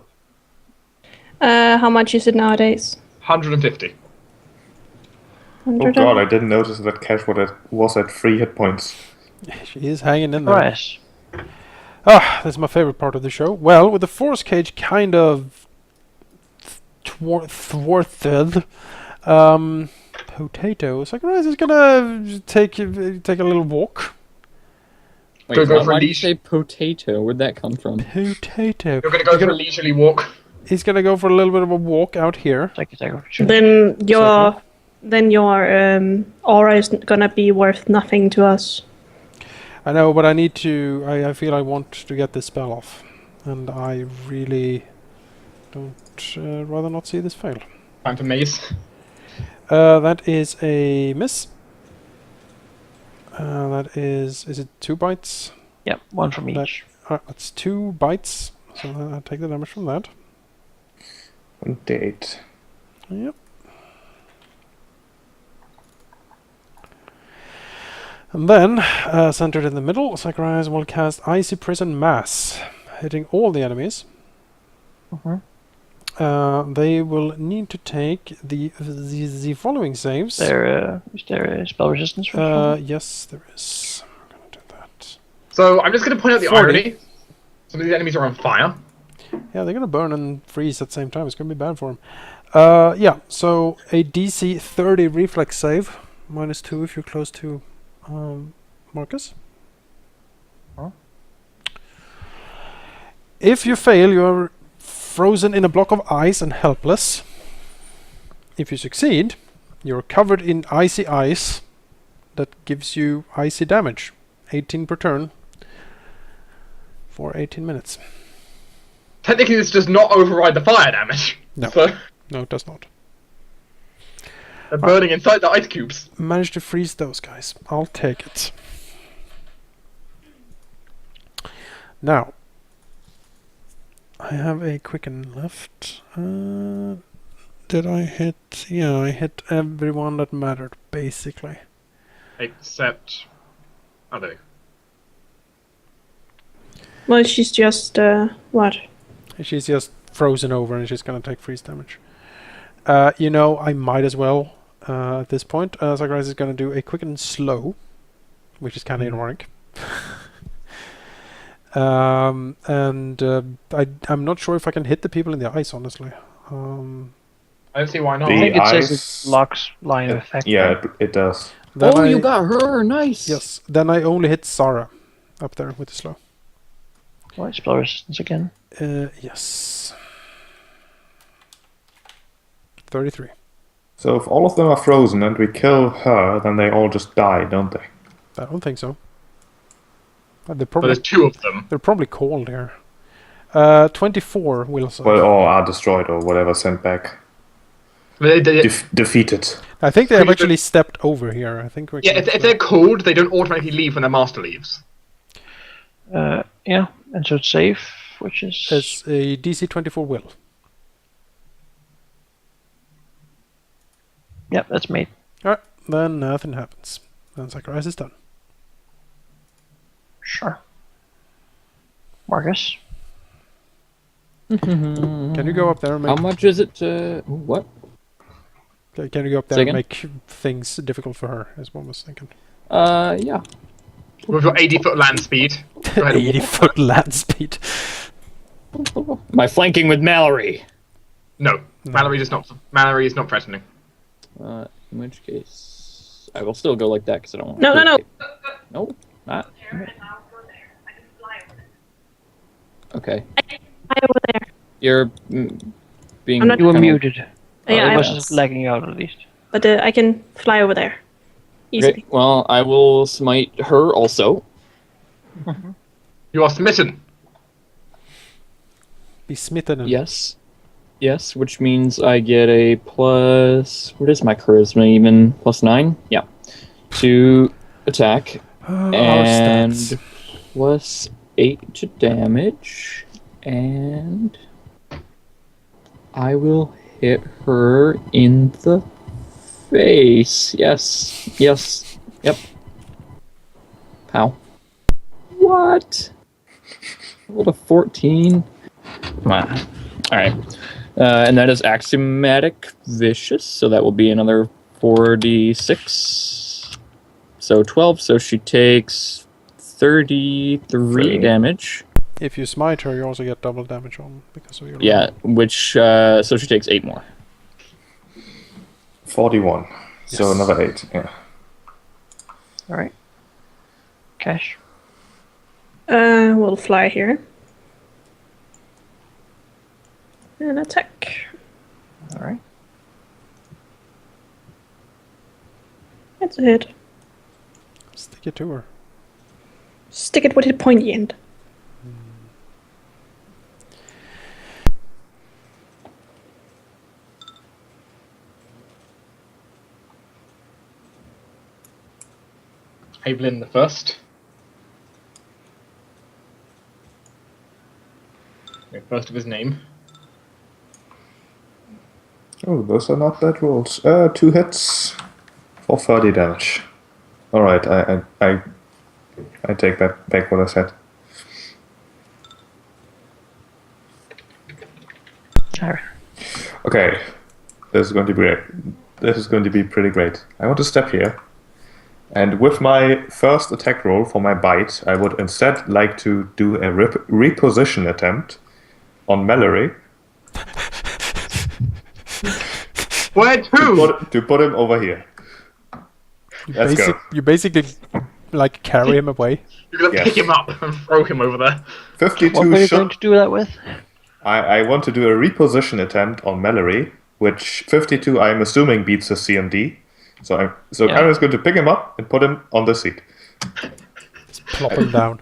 Speaker 3: How much is it nowadays?
Speaker 5: 150.
Speaker 6: Oh
Speaker 3: 100?
Speaker 6: god, I didn't notice that Cash was at 3 hit points.
Speaker 4: She is hanging in there.
Speaker 1: Right.
Speaker 4: That's my favorite part of the show. Well, with the force cage kind of thwarted, Potato Sakurai is gonna take a little walk.
Speaker 2: Wait,
Speaker 5: Go for a
Speaker 2: why did you
Speaker 5: leash.
Speaker 2: say potato? Where'd that come from?
Speaker 4: Potato.
Speaker 5: You're going to go for a leisurely walk.
Speaker 4: He's gonna go for a little bit of a walk out here.
Speaker 1: Take attack opportunity.
Speaker 3: Then your aura is gonna be worth nothing to us.
Speaker 4: I know, but I need to. I feel I want to get this spell off, and I really don't. Rather not see this fail.
Speaker 5: Time for maze.
Speaker 4: That is a miss. That is it 2 bites?
Speaker 1: Yep, 1 from each.
Speaker 4: That's 2 bites. So I take the damage from that.
Speaker 6: 1d8.
Speaker 4: Yep. And then, centered in the middle, Sakurai will cast Icy Prison Mass, hitting all the enemies. They will need to take the following saves.
Speaker 1: Is there a spell resistance for something?
Speaker 4: Yes, there is. I'm gonna do that.
Speaker 5: So I'm just going to point out the
Speaker 4: 40.
Speaker 5: irony. Some of these enemies are on fire.
Speaker 4: Yeah, they're gonna burn and freeze at the same time. It's gonna be bad for them. Yeah, so a DC 30 reflex save, -2 if you're close to Marcus. If you fail, you are frozen in a block of ice and helpless. If you succeed, you're covered in icy ice that gives you icy damage, 18 per turn for 18 minutes.
Speaker 5: Technically, this does not override the fire damage.
Speaker 4: No.
Speaker 5: So
Speaker 4: No, it does not.
Speaker 5: they're burning inside the ice cubes.
Speaker 4: Managed to freeze those guys. I'll take it. Now, I have a quicken left. Did I hit? Yeah, I hit everyone that mattered, basically.
Speaker 5: Except... Oh, there we go.
Speaker 3: Well, she's just what?
Speaker 4: She's just frozen over and she's gonna take freeze damage. I might as well, at this point, Sakurai is gonna do a quicken slow, which is kinda ironic. I'm not sure if I can hit the people in the ice, honestly.
Speaker 5: I don't see why not.
Speaker 6: The
Speaker 1: I think it says
Speaker 6: ice-
Speaker 1: it locks line of effect.
Speaker 6: Yeah, it does.
Speaker 4: Then
Speaker 2: Oh,
Speaker 4: I-
Speaker 2: you got her! Nice!
Speaker 4: Yes, then I only hit Sarah. up there with the slow.
Speaker 1: What, spell resistance again?
Speaker 4: Yes. 33.
Speaker 6: So if all of them are frozen and we kill her, then they all just die, don't they?
Speaker 4: I don't think so. They're
Speaker 5: But
Speaker 4: probably
Speaker 5: there's 2 of them.
Speaker 4: they're probably cold here. 24 will save.
Speaker 6: Well, or are destroyed or whatever, sent back.
Speaker 5: They-
Speaker 6: Defeated.
Speaker 4: I think they have
Speaker 5: Pretty
Speaker 4: actually stepped over here. I think we're
Speaker 5: yeah, if they're cold, they don't automatically leave when their master leaves.
Speaker 1: Yeah, and so it's safe, which is...
Speaker 4: It's a DC 24 will.
Speaker 1: Yep, that's made.
Speaker 4: Alright, then nothing happens. Then Zacharias is done.
Speaker 1: Sure. Marcus?
Speaker 4: Can you go up there and
Speaker 2: How
Speaker 4: make,
Speaker 2: much is it to... What?
Speaker 4: can you go up there
Speaker 2: Say
Speaker 4: and
Speaker 2: again?
Speaker 4: make things difficult for her, is what I was thinking.
Speaker 2: Yeah.
Speaker 5: With your 80-foot land speed. Go ahead and
Speaker 4: 80-foot land speed.
Speaker 2: My flanking with Mallory.
Speaker 5: No, Mallory is not. Mallory is not threatening.
Speaker 2: In which case... I will still go like that because I don't want
Speaker 3: No, no, no.
Speaker 2: No, not. Okay.
Speaker 3: Fly over there.
Speaker 2: You're being...
Speaker 3: I'm not-
Speaker 1: You were
Speaker 2: kinda-
Speaker 1: muted.
Speaker 3: Yeah,
Speaker 1: it
Speaker 3: I
Speaker 1: wasn't
Speaker 3: was.
Speaker 1: lagging you out at least.
Speaker 3: But I can fly over there. Easily.
Speaker 2: Okay, well, I will smite her also.
Speaker 5: You are smitten.
Speaker 4: Be smitten. And
Speaker 2: Yes. Yes, which means I get a plus... What is my charisma even? +9? Yeah. To attack.
Speaker 4: Our
Speaker 2: And
Speaker 4: stats.
Speaker 2: plus 8 to damage. And... I will hit her in the face. Yes. Yes. Yep. Pow. What? Rolled a 14. Come on. Alright. And that is axiomatic vicious, so that will be another 46. So 12, so she takes 33 damage.
Speaker 4: If you smite her, you also get double damage on because of your.
Speaker 2: Yeah, which, so she takes 8 more.
Speaker 6: 41. So
Speaker 4: Yes.
Speaker 6: another 8, yeah.
Speaker 1: Alright. Cash.
Speaker 3: We'll fly here. And attack.
Speaker 1: Alright.
Speaker 3: That's a hit.
Speaker 4: Stick it to her.
Speaker 3: Stick it with the pointy end.
Speaker 5: Evelyn the first. The first of his name.
Speaker 6: Oh, those are not bad rolls. 2 hits for 30 damage. Alright, I take that back what I said.
Speaker 1: Alright.
Speaker 6: Okay, this is going to be great. This is going to be pretty great. I want to step here, and with my first attack roll for my bite, I would instead like to do a reposition attempt on Mallory
Speaker 5: Where to?
Speaker 6: to put him over here. Let's go.
Speaker 4: You basically like carry him away.
Speaker 5: You're gonna
Speaker 6: Yes.
Speaker 5: pick him up and throw him over there.
Speaker 6: 52
Speaker 1: What were you
Speaker 6: should...
Speaker 1: going to do that with?
Speaker 6: I want to do a reposition attempt on Mallory, which 52 I'm assuming beats his CMD. So
Speaker 1: Yeah.
Speaker 6: Aaron's going to pick him up and put him on the seat.
Speaker 4: Just plop him down.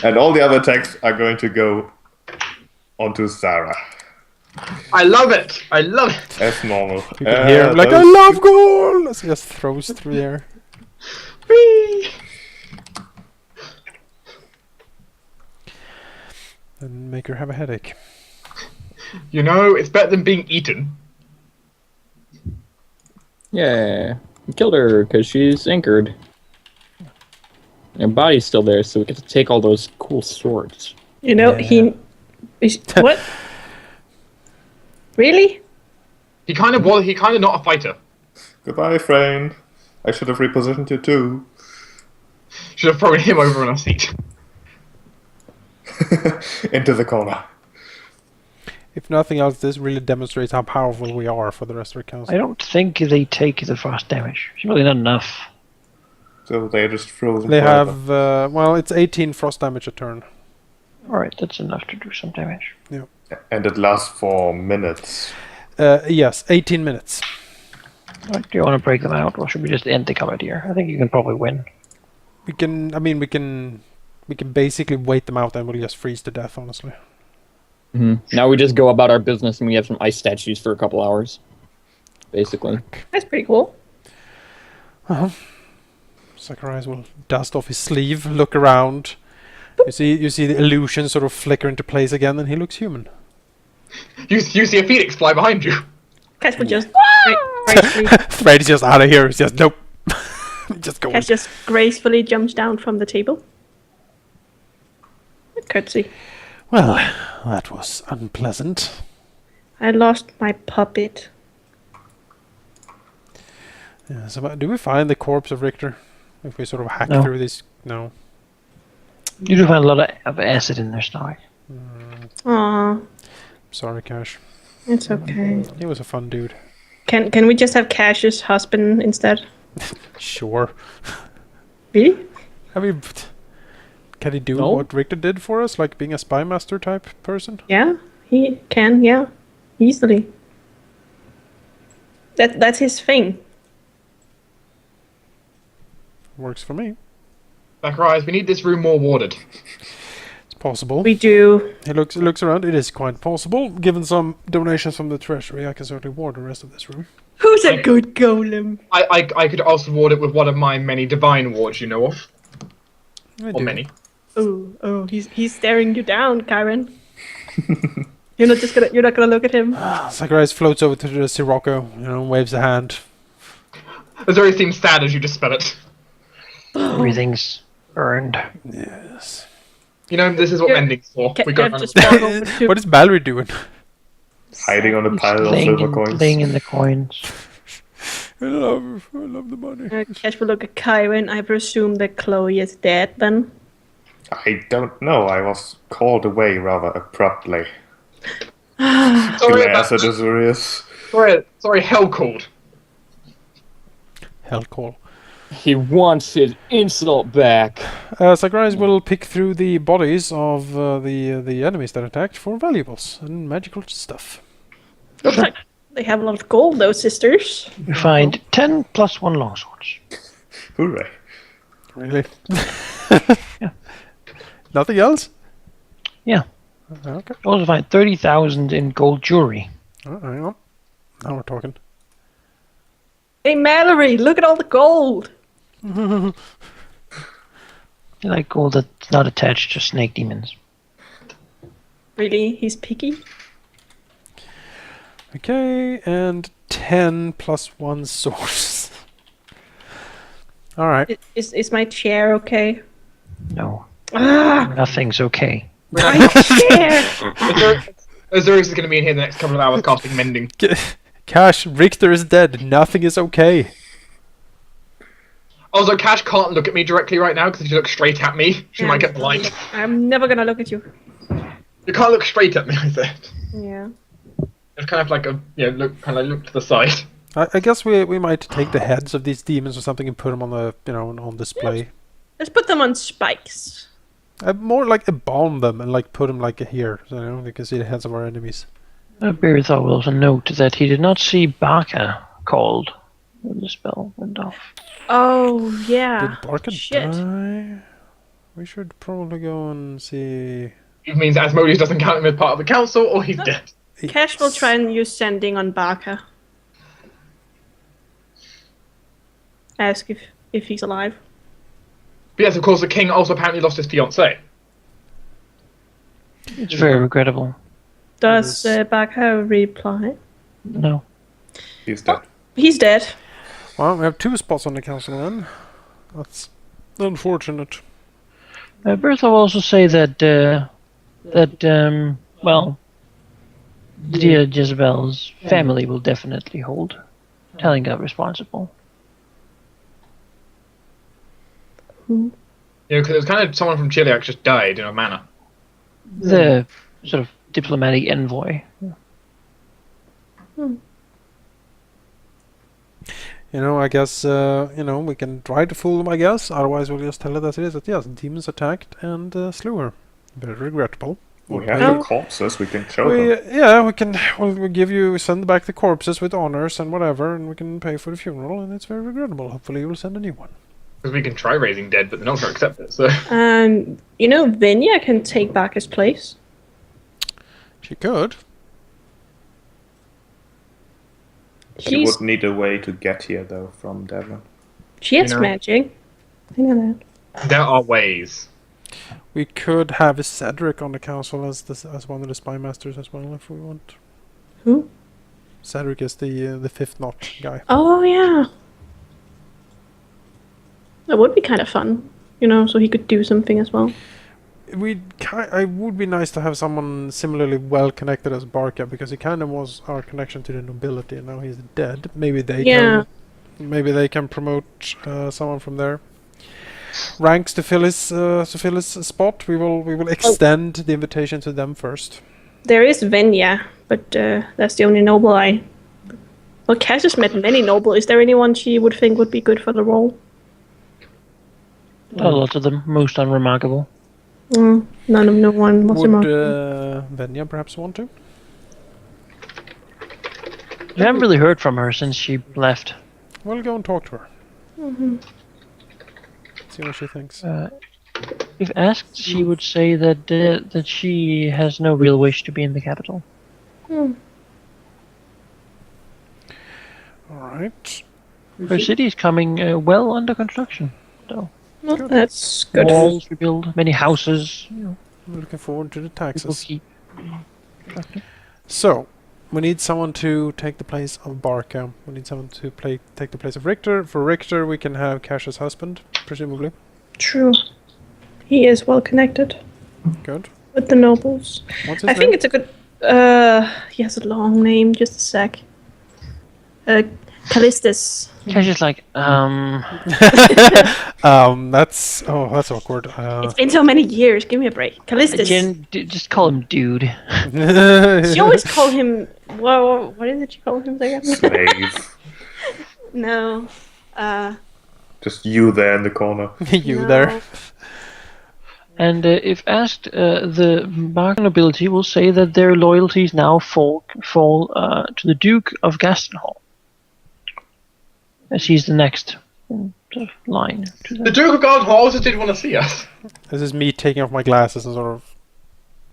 Speaker 6: And all the other attacks are going to go onto Sarah.
Speaker 5: I love it. I love it.
Speaker 6: As normal.
Speaker 4: You can hear him like, I
Speaker 6: those-
Speaker 4: love goal! As he just throws through the air.
Speaker 5: Whee!
Speaker 4: And make her have a headache.
Speaker 5: You know, it's better than being eaten.
Speaker 2: Yeah, we killed her because she's anchored. Her body's still there, so we get to take all those cool swords.
Speaker 3: You know,
Speaker 4: Yeah.
Speaker 3: What? Really?
Speaker 5: He kind of was. He kind of not a fighter.
Speaker 6: Goodbye, friend. I should have repositioned you too.
Speaker 5: Should have thrown him over on a seat.
Speaker 6: Into the corner.
Speaker 4: If nothing else, this really demonstrates how powerful we are for the rest of the council.
Speaker 1: I don't think they take the frost damage. It's really not enough.
Speaker 6: So they're just frozen
Speaker 4: They
Speaker 6: forever.
Speaker 4: have, well, it's 18 frost damage a turn.
Speaker 1: Alright, that's enough to do some damage.
Speaker 6: And it lasts for minutes.
Speaker 4: Yes, 18 minutes.
Speaker 1: Alright, do you want to break them out, or should we just end the combat here? I think you can probably win.
Speaker 4: We can basically wait them out and we'll just freeze to death, honestly.
Speaker 2: Now we just go about our business and we have some ice statues for a couple hours. Basically.
Speaker 3: That's pretty cool.
Speaker 4: Zacharias will dust off his sleeve, look around. You see the illusion sort of flicker into place again, and he looks human.
Speaker 5: You see a phoenix fly behind you.
Speaker 3: Cash would just gracefully,
Speaker 4: Freddy's just out of here. He's just nope. Just go.
Speaker 3: Cash just gracefully jumps down from the table. A curtsy.
Speaker 4: Well, that was unpleasant.
Speaker 3: I lost my puppet.
Speaker 4: Yeah, so do we find the corpse of Richter? If we sort of hack
Speaker 1: No.
Speaker 4: through this, no.
Speaker 1: You do find a lot of acid in their stomach.
Speaker 3: Aw,
Speaker 4: Sorry, Cash.
Speaker 3: it's okay.
Speaker 4: He was a fun dude.
Speaker 3: Can we just have Cash's husband instead?
Speaker 4: Sure.
Speaker 3: Really?
Speaker 4: I mean, can he do
Speaker 2: No.
Speaker 4: what Richter did for us, like being a spy master type person?
Speaker 3: Yeah, he can. Yeah, easily. That's his thing.
Speaker 4: Works for me.
Speaker 5: Zacharias, we need this room more warded.
Speaker 4: It's possible.
Speaker 3: We do.
Speaker 4: He looks around. It is quite possible. Given some donations from the treasury, I can certainly ward the rest of this room.
Speaker 3: Who's a good golem?
Speaker 5: I could also ward it with one of my many divine wards you know of.
Speaker 4: I
Speaker 5: Or
Speaker 4: do.
Speaker 5: many.
Speaker 3: Oh, he's staring you down, Karen. You're not gonna look at him.
Speaker 4: Zacharias floats over to the Sirocco, waves a hand.
Speaker 5: Azuri seems sad as you dispel it.
Speaker 1: Everything's burned.
Speaker 4: Yes.
Speaker 5: You know, this is what
Speaker 3: Yeah.
Speaker 5: mending's for. We go
Speaker 3: Kev
Speaker 5: around
Speaker 3: just
Speaker 5: and-
Speaker 3: walk over to
Speaker 4: What is Mallory doing?
Speaker 6: Hiding on a
Speaker 1: He's
Speaker 6: pile of silver coins.
Speaker 1: laying in the coins.
Speaker 4: I love the money.
Speaker 3: Cash will look at Kyron. I presume that Chloe is dead then.
Speaker 6: I don't know. I was called away rather abruptly.
Speaker 5: Sorry
Speaker 6: Glass
Speaker 5: about
Speaker 6: at Azurius.
Speaker 5: Sorry, hell called.
Speaker 4: Hell call.
Speaker 2: He wants his insult back.
Speaker 4: Zacharias will pick through the bodies of the enemies that attacked for valuables and magical stuff.
Speaker 3: Looks like they have a lot of gold, those sisters.
Speaker 1: You find 10 plus 1 longswords.
Speaker 6: Hooray.
Speaker 4: Really?
Speaker 1: Yeah.
Speaker 4: Nothing else?
Speaker 1: Yeah.
Speaker 4: Okay.
Speaker 1: You also find 30,000 in gold jewelry.
Speaker 4: Hang on. Now we're talking.
Speaker 3: Hey, Mallory, look at all the gold.
Speaker 1: You like gold that's not attached to snake demons.
Speaker 3: Really? He's picky?
Speaker 4: Okay, and 10 plus 1 source. Alright.
Speaker 3: Is my chair okay?
Speaker 1: No,
Speaker 3: Ah,
Speaker 1: nothing's okay.
Speaker 3: my chair!
Speaker 5: Azuri is going to be in here the next couple of hours casting mending.
Speaker 4: Cash, Richter is dead. Nothing is okay.
Speaker 5: Also, Cash can't look at me directly right now because if you look straight at me, she might get blind.
Speaker 3: I'm never gonna look at you.
Speaker 5: You can't look straight at me, I said.
Speaker 3: Yeah.
Speaker 5: It's kind of like a look to the side.
Speaker 4: I guess we might take the heads of these demons or something and put them on the on display.
Speaker 3: Let's put them on spikes.
Speaker 4: More like embalm them and like put them like here, so they can see the heads of our enemies.
Speaker 1: Berthar will also note that he did not see Baka called when the spell went off.
Speaker 3: Oh, yeah.
Speaker 4: Did Barca
Speaker 3: Shit.
Speaker 4: die? We should probably go and see.
Speaker 5: It means Asmodeus doesn't count him as part of the council, or he's dead.
Speaker 3: Cash will try and use sending on Barca. Ask if he's alive.
Speaker 5: But yes, of course, the king also apparently lost his fiancée.
Speaker 1: It's very regrettable.
Speaker 3: Does Barca reply?
Speaker 1: No.
Speaker 6: He's dead.
Speaker 3: He's dead.
Speaker 4: Well, we have 2 spots on the council then. That's unfortunate.
Speaker 1: Berthar will also say that well, dear Jezebel's family will definitely hold Tellinga responsible.
Speaker 5: You know, because it was kind of someone from Chiliac just died in a manner.
Speaker 1: The sort of diplomatic envoy.
Speaker 4: I guess we can try to fool them. I guess otherwise we'll just tell it as it is. That yes, demons attacked and slew her. Very regrettable.
Speaker 6: We have
Speaker 3: Oh.
Speaker 6: the corpses, we can show
Speaker 4: We
Speaker 6: them.
Speaker 4: we can. We'll send back the corpses with honors and whatever, and we can pay for the funeral. And it's very regrettable. Hopefully, you'll send a new one.
Speaker 5: Because we can try raising dead, but they're not going to accept it. So
Speaker 3: Venya can take back his place.
Speaker 4: She could.
Speaker 6: She would need a way to get here, though, from Devon.
Speaker 3: She has
Speaker 5: You know.
Speaker 3: magic. I know that.
Speaker 5: there are ways.
Speaker 4: We could have Cedric on the council as one of the spy masters as well, if we want.
Speaker 3: Who?
Speaker 4: Cedric is the fifth knot guy.
Speaker 3: Oh yeah. That would be kind of fun, so he could do something as well.
Speaker 4: It would be nice to have someone similarly well connected as Barca, because he kind of was our connection to the nobility, and now he's dead. Maybe they can promote someone from there. Ranks to fill his spot. We will extend the invitation to them first.
Speaker 3: There is Venya, but that's the only noble I. Well, Cass has met many noble. Is there anyone she would think would be good for the role?
Speaker 1: A lot of them, most unremarkable.
Speaker 3: No one. What's
Speaker 4: Would
Speaker 3: remarkable?
Speaker 4: Venya perhaps want to?
Speaker 1: We haven't really heard from her since she left.
Speaker 4: We'll go and talk to her. See what she thinks.
Speaker 1: If asked, she would say that she has no real wish to be in the capital.
Speaker 4: All right.
Speaker 1: Her city is coming well under construction, though.
Speaker 3: Well, that's good.
Speaker 1: Walls rebuilt, many houses.
Speaker 4: We're looking forward to the
Speaker 1: People
Speaker 4: taxes.
Speaker 1: keep.
Speaker 4: So, we need someone to take the place of Barca. We need someone to take the place of Richter. For Richter, we can have Cash's husband, presumably.
Speaker 3: True. He is well connected
Speaker 4: Good.
Speaker 3: with the nobles.
Speaker 4: What's his
Speaker 3: I
Speaker 4: name?
Speaker 3: think it's a good. He has a long name. Just a sec. Callistus.
Speaker 1: Cash is like,
Speaker 4: That's awkward.
Speaker 3: It's been so many years. Give me a break. Callistus.
Speaker 1: just call him dude.
Speaker 3: She always call him. Well, what is it you call him again?
Speaker 6: Slave.
Speaker 3: No.
Speaker 6: Just you there in the corner.
Speaker 4: you
Speaker 3: No.
Speaker 4: there.
Speaker 1: And if asked, the Barca nobility will say that their loyalties now fall to the Duke of Gastonhall, as he's the next in the line to
Speaker 5: The
Speaker 1: them.
Speaker 5: Duke of Garden also did want to see us.
Speaker 4: This is me taking off my glasses and sort of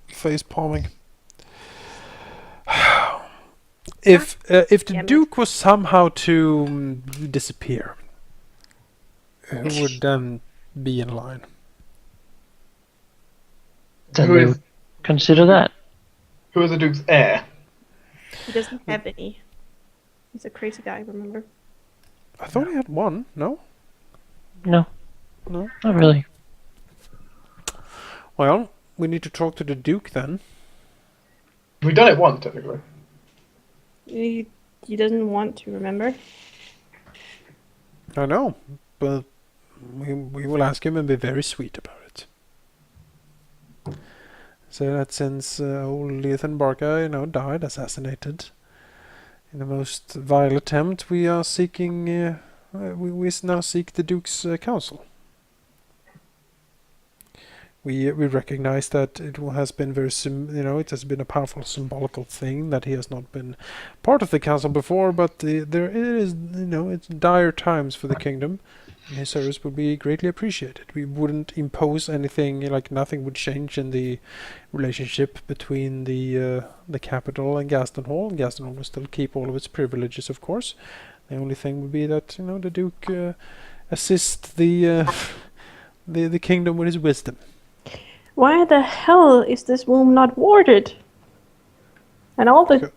Speaker 4: face palming. If the
Speaker 3: Damn it.
Speaker 4: Duke was somehow to disappear, who would then be in line?
Speaker 1: Then
Speaker 5: Who
Speaker 1: they
Speaker 5: is-
Speaker 1: would consider that.
Speaker 5: Who is the Duke's heir?
Speaker 3: He doesn't have any. He's a crazy guy, remember?
Speaker 4: I thought he had one. No.
Speaker 1: No,
Speaker 4: No.
Speaker 1: not really.
Speaker 4: Well, we need to talk to the Duke then.
Speaker 5: We've done it once, technically.
Speaker 3: He doesn't want to, remember?
Speaker 4: I know, but we will ask him and be very sweet about it. So that since old Lethan Barca, died, assassinated in the most vile attempt, we are seeking. We now seek the Duke's counsel. We recognize that it has been it has been a powerful symbolical thing that he has not been part of the council before, but there is it's dire times for the kingdom, and his service would be greatly appreciated. We wouldn't impose anything, like nothing would change in the relationship between the capital and Gastonhall. Gastonhall will still keep all of its privileges, of course. The only thing would be that the Duke assist the kingdom with his wisdom.
Speaker 3: Why the hell is this room not warded? And all the...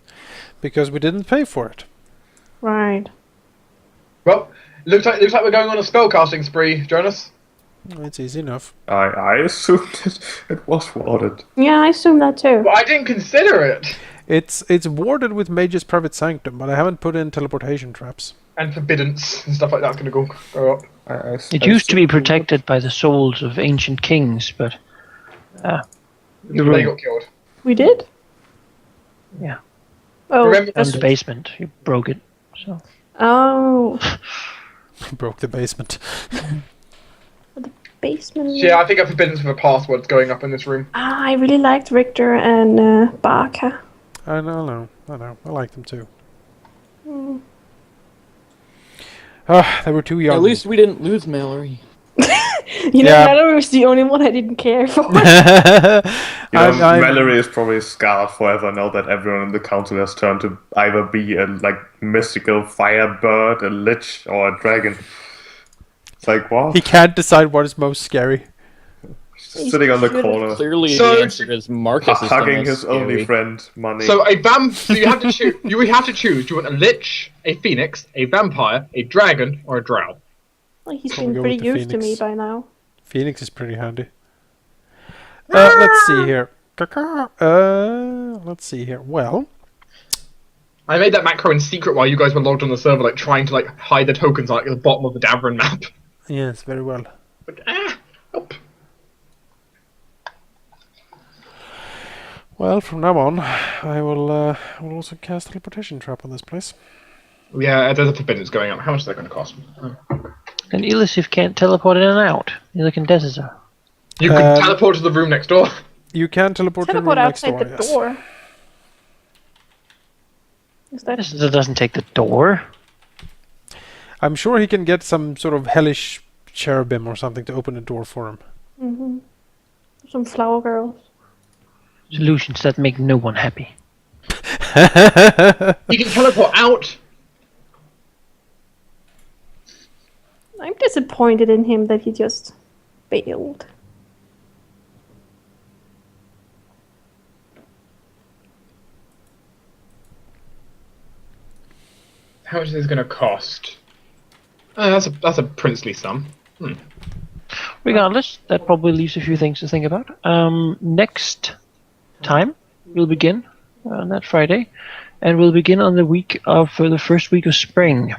Speaker 4: Because we didn't pay for it.
Speaker 3: Right.
Speaker 5: Well, looks like we're going on a spellcasting spree, Jonas.
Speaker 4: It's easy enough.
Speaker 6: I assumed it was warded.
Speaker 3: Yeah, I assume that too.
Speaker 5: Well, I didn't consider it.
Speaker 4: It's warded with Mage's Private Sanctum, but I haven't put in teleportation traps.
Speaker 5: And forbiddance and stuff like that's going to go up.
Speaker 1: It used to be protected by the souls of ancient kings, but
Speaker 5: They got killed.
Speaker 3: We did?
Speaker 1: Yeah.
Speaker 3: Oh,
Speaker 5: Remember-
Speaker 1: in the basement, you broke it. So
Speaker 3: Oh,
Speaker 4: Broke the basement.
Speaker 3: basement.
Speaker 5: Yeah, I think I've forbidden some of the passwords going up in this room.
Speaker 3: I really liked Richter and Barker.
Speaker 4: I know. I like them too. They were too young.
Speaker 2: At least we didn't lose Mallory.
Speaker 3: You know,
Speaker 4: Yeah.
Speaker 3: Mallory was the only one I didn't care for.
Speaker 6: You know,
Speaker 4: I'm-
Speaker 6: Mallory is probably scarred forever now that everyone in the council has turned to either be a mystical firebird, a lich, or a dragon. It's like, what?
Speaker 4: He can't decide what is most scary.
Speaker 6: Sitting on the corner,
Speaker 2: Clearly,
Speaker 5: So-
Speaker 2: the answer is Marcus is the
Speaker 6: hugging
Speaker 2: most
Speaker 6: his only
Speaker 2: scary.
Speaker 6: friend, money.
Speaker 5: So so you have to choose. You have to choose. Do you want a lich, a phoenix, a vampire, a dragon, or a drow?
Speaker 3: Well, he's
Speaker 4: Probably
Speaker 3: been
Speaker 4: go
Speaker 3: pretty
Speaker 4: with the
Speaker 3: used to me
Speaker 4: Phoenix.
Speaker 3: by now.
Speaker 4: Phoenix is pretty handy. Let's see here. Let's see here. Well,
Speaker 5: I made that macro in secret while you guys were logged on the server, trying to hide the tokens at the bottom of the Davran map.
Speaker 4: yes, very well.
Speaker 5: Help.
Speaker 4: Well, from now on, I will also cast teleportation trap on this place.
Speaker 5: Yeah, there's a forbiddance going up. How much is that going to cost?
Speaker 1: And Elisif can't teleport in and out. Neither can Desisa.
Speaker 5: You can teleport to the room next door.
Speaker 4: You can teleport to the room
Speaker 3: Teleport
Speaker 4: next
Speaker 3: outside
Speaker 4: door.
Speaker 3: the
Speaker 4: Yes.
Speaker 3: door. Is that?
Speaker 1: Desisa doesn't take the door.
Speaker 4: I'm sure he can get some sort of hellish cherubim or something to open the door for him.
Speaker 3: Mm-hmm. Some flower girls.
Speaker 1: Solutions that make no one happy.
Speaker 5: You can teleport out.
Speaker 3: I'm disappointed in him that he just failed.
Speaker 5: How much is this going to cost? That's a princely sum.
Speaker 1: Regardless, that probably leaves a few things to think about. Next time, we'll begin on that Friday, and we'll begin on the week of the first week of spring.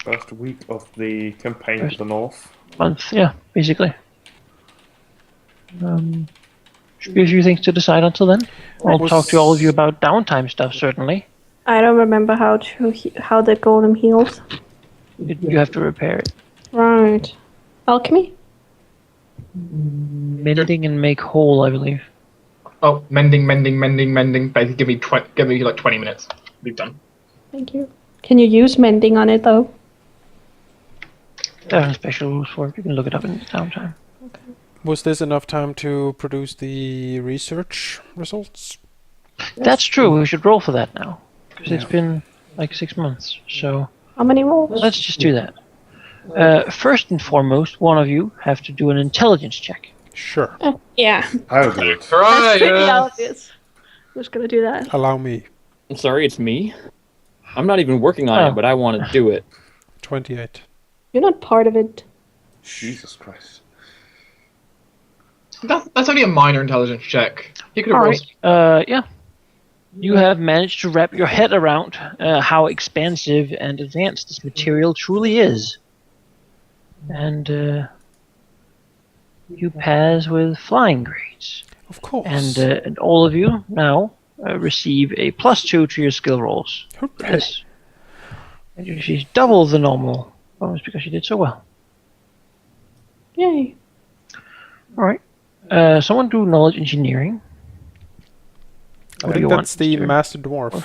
Speaker 6: First week of the campaign to the north.
Speaker 1: Month, yeah, basically. Should be a few things to decide until then. I'll talk to all of you about downtime stuff, certainly.
Speaker 3: I don't remember how how the golem heals.
Speaker 1: You have to repair it.
Speaker 3: Right. Alchemy?
Speaker 1: Mending and make whole, I believe.
Speaker 5: Oh, mending. Basically, give me 20 minutes. We've done.
Speaker 3: Thank you. Can you use mending on it though?
Speaker 1: There are special rules for it. You can look it up in downtime.
Speaker 4: Was this enough time to produce the research results?
Speaker 1: That's true. We should roll for that now. Because it's been like 6 months. So
Speaker 3: How many rolls?
Speaker 1: let's just do that. First and foremost, one of you have to do an intelligence check.
Speaker 4: Sure.
Speaker 3: Yeah.
Speaker 6: I'll do it.
Speaker 3: That's
Speaker 5: Right.
Speaker 3: pretty obvious. Who's gonna do that?
Speaker 4: Allow me.
Speaker 2: I'm sorry, it's me. I'm not even working on
Speaker 1: Oh.
Speaker 2: it, but I want to do it.
Speaker 4: 28.
Speaker 3: You're not part of it.
Speaker 6: Jesus Christ.
Speaker 5: That's only a minor intelligence check. You could have rolled.
Speaker 1: Alright. Yeah. You have managed to wrap your head around how expansive and advanced this material truly is. And you pass with flying grades.
Speaker 4: Of course.
Speaker 1: And all of you now receive a +2 to your skill rolls.
Speaker 4: Hooray.
Speaker 1: Yes. And you receive double the normal bonus because you did so well.
Speaker 3: Yay.
Speaker 1: Alright. Someone do knowledge engineering.
Speaker 4: I
Speaker 1: What do
Speaker 4: think
Speaker 1: you
Speaker 4: that's
Speaker 1: want,
Speaker 4: the
Speaker 1: Mr.
Speaker 4: master dwarf.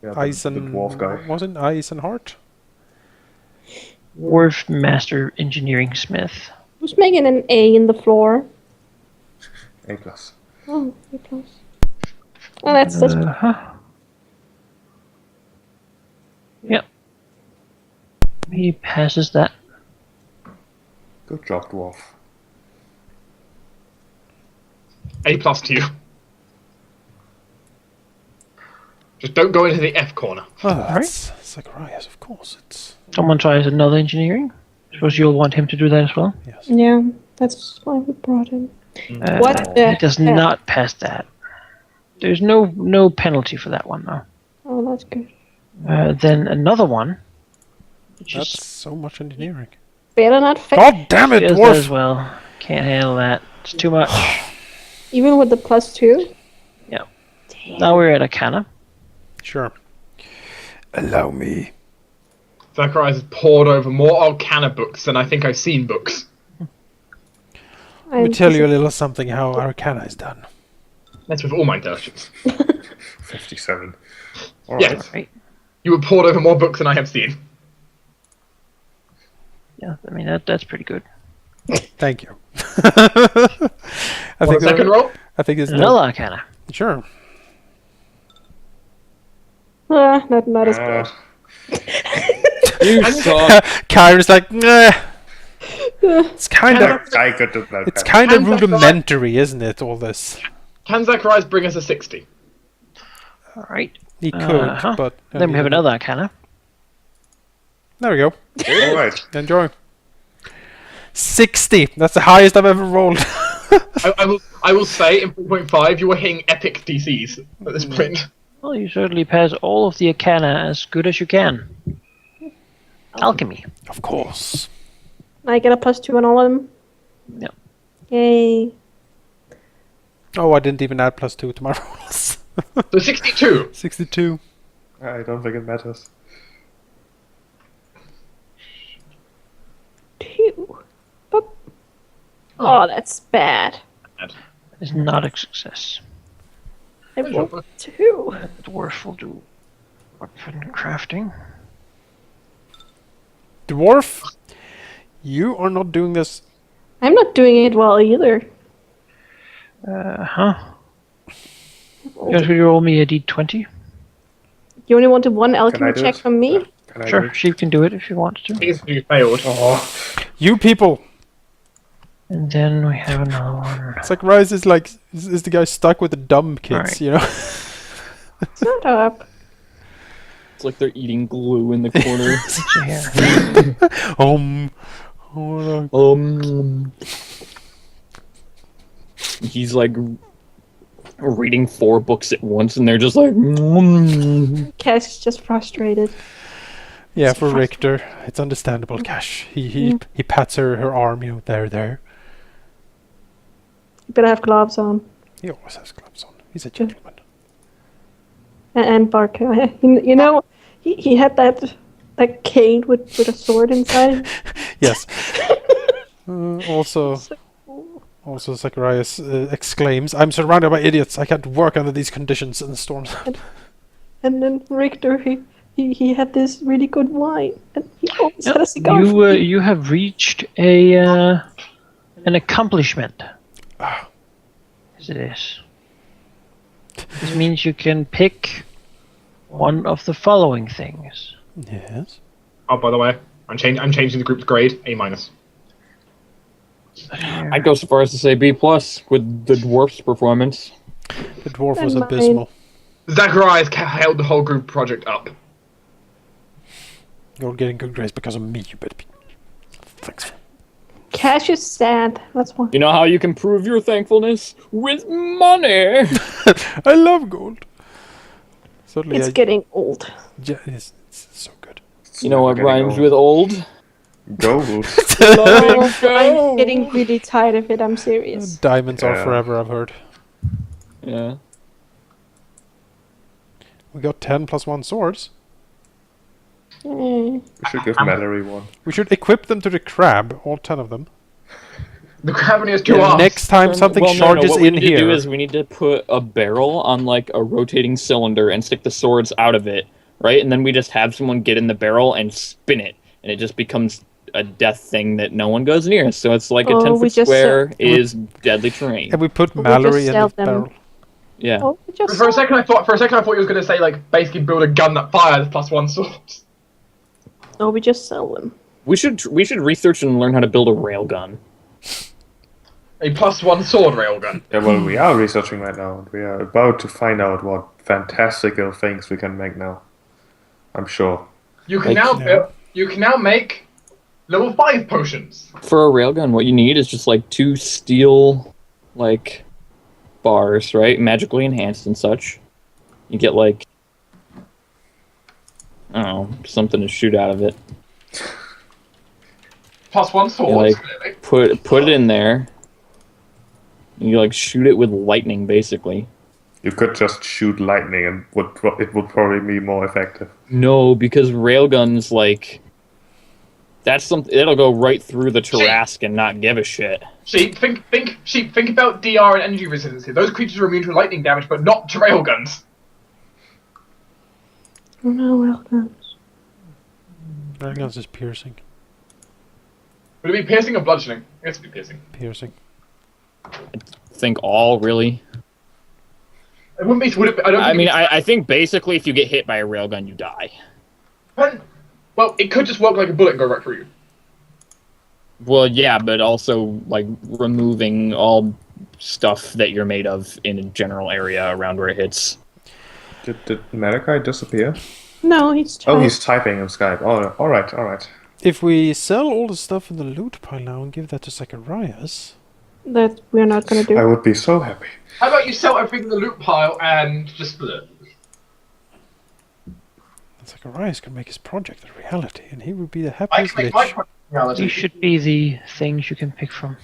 Speaker 6: Yeah,
Speaker 4: Eisen.
Speaker 6: the dwarf guy.
Speaker 4: Was it Eisenhart?
Speaker 1: Dwarf Master Engineering Smith.
Speaker 3: Who's making an A in the floor?
Speaker 6: A plus.
Speaker 3: Oh, A plus. Oh, that's
Speaker 1: Uh-huh. Yep. He passes that.
Speaker 6: Good job, dwarf.
Speaker 5: A+ to you. Just don't go into the F corner.
Speaker 4: Oh, that's Zacharias, of course. It's
Speaker 1: Someone tries another engineering. Suppose you'll want him to do that as well.
Speaker 4: yes.
Speaker 3: yeah. That's why we brought him.
Speaker 1: Uh,
Speaker 3: What the
Speaker 1: He does
Speaker 3: heck?
Speaker 1: not pass that. There's no penalty for that one though.
Speaker 3: Oh, that's good.
Speaker 1: Then another one, which
Speaker 4: That's
Speaker 1: is
Speaker 4: so much engineering.
Speaker 3: Better not fail.
Speaker 4: God damn it,
Speaker 1: does that as
Speaker 4: dwarf!
Speaker 1: well. Can't handle that. It's too much.
Speaker 3: Even with the +2?
Speaker 1: Now we're at Arcana.
Speaker 4: Sure. Allow me.
Speaker 5: Zacharias has poured over more Arcana books than I think I've seen books.
Speaker 4: Let me tell you a little something how Arcana is done.
Speaker 5: That's with all my intelligence.
Speaker 6: 57.
Speaker 5: Yes.
Speaker 1: Right.
Speaker 5: You have poured over more books than I have seen.
Speaker 1: Yeah, I mean that's pretty good.
Speaker 4: Thank you.
Speaker 5: Want a second roll?
Speaker 4: I think it's
Speaker 1: Another Arcana.
Speaker 4: Sure.
Speaker 3: Not as good.
Speaker 2: You suck.
Speaker 4: Kyron's like, nah. It's kind of
Speaker 6: I could do that.
Speaker 4: it's kind of
Speaker 5: Can Zacharias-
Speaker 4: rudimentary, isn't it? All this.
Speaker 5: Can Zacharias bring us a 60?
Speaker 1: All right.
Speaker 4: He could,
Speaker 1: Uh-huh.
Speaker 4: but
Speaker 1: Then we have another Arcana.
Speaker 4: There we go.
Speaker 6: All right.
Speaker 4: Enjoy. 60. That's the highest I've ever rolled.
Speaker 5: I will say in 4.5 you are hitting epic DCs at this point.
Speaker 1: Well, you certainly pass all of the Arcana as good as you can. Alchemy.
Speaker 4: Of course.
Speaker 3: I get a +2 on all of them.
Speaker 1: Yep.
Speaker 3: Yay.
Speaker 4: Oh, I didn't even add +2 to my rolls.
Speaker 5: So 62.
Speaker 4: 62.
Speaker 6: I don't think it matters.
Speaker 3: 2. Boop. Oh, that's bad.
Speaker 1: Is not a success.
Speaker 3: I rolled 2.
Speaker 1: Dwarf will do weapon crafting.
Speaker 4: Dwarf, you are not doing this.
Speaker 3: I'm not doing it well either.
Speaker 1: Huh? You guys will roll me a d20?
Speaker 3: You only wanted one
Speaker 6: Can I
Speaker 3: alchemy
Speaker 6: do
Speaker 3: check
Speaker 6: it?
Speaker 3: from me?
Speaker 6: Can I do
Speaker 1: Sure,
Speaker 6: it?
Speaker 1: she can do it if she wants to.
Speaker 5: You failed.
Speaker 4: You people.
Speaker 1: And then we have another one.
Speaker 4: It's like Rise is like is the guy stuck with the dumb kids,
Speaker 1: Alright.
Speaker 4: you know?
Speaker 3: Shut up.
Speaker 2: It's like they're eating glue in the corner.
Speaker 1: Let's see here.
Speaker 4: Oh,
Speaker 2: He's like reading 4 books at once, and they're just like.
Speaker 3: Cash is just frustrated.
Speaker 4: yeah, for Richter, it's understandable. Cash, he pats her arm, you know, there.
Speaker 3: You better have gloves on.
Speaker 4: He always has gloves on. He's a gentleman.
Speaker 3: And Barker. You know, he had that cane with a sword inside.
Speaker 4: Yes. Also, Zacharias exclaims, "I'm surrounded by idiots. I can't work under these conditions in the storms."
Speaker 3: And then Richter, he had this really good wine. And he always
Speaker 1: Yep,
Speaker 3: had a cigar.
Speaker 1: you have reached an accomplishment. As it is. This means you can pick one of the following things.
Speaker 4: Yes.
Speaker 5: Oh, by the way, I'm changing the group's grade, A-.
Speaker 2: I'd go so far as to say B+ with the dwarf's performance.
Speaker 4: The dwarf was
Speaker 3: And mine.
Speaker 4: abysmal.
Speaker 5: Zacharias held the whole group project up.
Speaker 4: You're getting good grades because of me, you better be. Thanks.
Speaker 3: Cash is sad. That's why.
Speaker 2: You know how you can prove your thankfulness? With money!
Speaker 4: I love gold. Certainly,
Speaker 3: It's getting old.
Speaker 4: it's so good.
Speaker 2: You know what
Speaker 6: Getting
Speaker 2: rhymes
Speaker 6: old.
Speaker 2: with old?
Speaker 6: Gold.
Speaker 2: Letting go!
Speaker 3: I'm getting really tired of it. I'm serious.
Speaker 4: Diamonds are
Speaker 6: Yeah.
Speaker 4: forever, I've heard.
Speaker 2: Yeah.
Speaker 4: We got 10 plus 1 swords.
Speaker 6: We should give Mallory one.
Speaker 4: We should equip them to the crab, all 10 of them.
Speaker 5: The crab has 2
Speaker 4: And
Speaker 5: arms.
Speaker 4: next time something charges
Speaker 2: what we
Speaker 4: in
Speaker 2: need to do
Speaker 4: here.
Speaker 2: is we need to put a barrel on like a rotating cylinder and stick the swords out of it, right? And then we just have someone get in the barrel and spin it, and it just becomes a death thing that no one goes near. So it's like a
Speaker 3: Oh,
Speaker 2: 10-foot
Speaker 3: we just
Speaker 2: square is deadly terrain.
Speaker 4: And we put
Speaker 3: We
Speaker 4: Mallory
Speaker 3: just
Speaker 4: in
Speaker 3: sell
Speaker 4: the
Speaker 3: them.
Speaker 4: barrel.
Speaker 2: Yeah.
Speaker 3: Oh, we just
Speaker 5: For a second, I thought you was going to say like basically build a gun that fires +1 swords.
Speaker 3: No, we just sell them.
Speaker 2: We should research and learn how to build a railgun.
Speaker 5: A +1 sword railgun.
Speaker 6: Yeah, well, we are researching right now. We are about to find out what fantastical things we can make now. I'm sure.
Speaker 5: You can
Speaker 2: Like-
Speaker 5: now you can now make level 5 potions.
Speaker 2: For a railgun, what you need is just like 2 steel like bars, right? Magically enhanced and such. You get like I don't know, something to shoot out of it.
Speaker 5: +1 swords.
Speaker 2: like-
Speaker 5: clearly.
Speaker 2: Put it in there. You like shoot it with lightning, basically.
Speaker 6: You could just shoot lightning and it would probably be more effective.
Speaker 2: No, because railguns, like, that's something it'll go right through the Tarrasque and not give a shit.
Speaker 5: Sheep, think about DR and energy resiliency. Those creatures are immune to lightning damage, but not to railguns.
Speaker 3: No, well done.
Speaker 4: Railguns is piercing.
Speaker 5: Would it be piercing or bludgeoning? I guess it'd be piercing.
Speaker 4: Piercing.
Speaker 2: Think all, really?
Speaker 5: It wouldn't be. Would it? I don't.
Speaker 2: I
Speaker 5: think
Speaker 2: mean,
Speaker 5: it'd
Speaker 2: I think basically if you get hit by a railgun, you die.
Speaker 5: be- Well, it could just work like a bullet and go right through you.
Speaker 2: Well, yeah, but also, like, removing all stuff that you're made of in a general area around where it hits.
Speaker 6: Did Malachi disappear?
Speaker 3: No, he's
Speaker 6: Oh,
Speaker 3: trying.
Speaker 6: he's typing in Skype. Oh, alright.
Speaker 4: If we sell all the stuff in the loot pile now and give that to Zacharias,
Speaker 3: That we're not gonna do.
Speaker 6: I would be so happy.
Speaker 5: How about you sell everything in the loot pile and just split it?
Speaker 4: Zacharias can make his project a reality, and he would be the
Speaker 5: I
Speaker 4: happiest
Speaker 5: can make my
Speaker 4: lich.
Speaker 5: project reality.
Speaker 1: These should be the things you can pick from.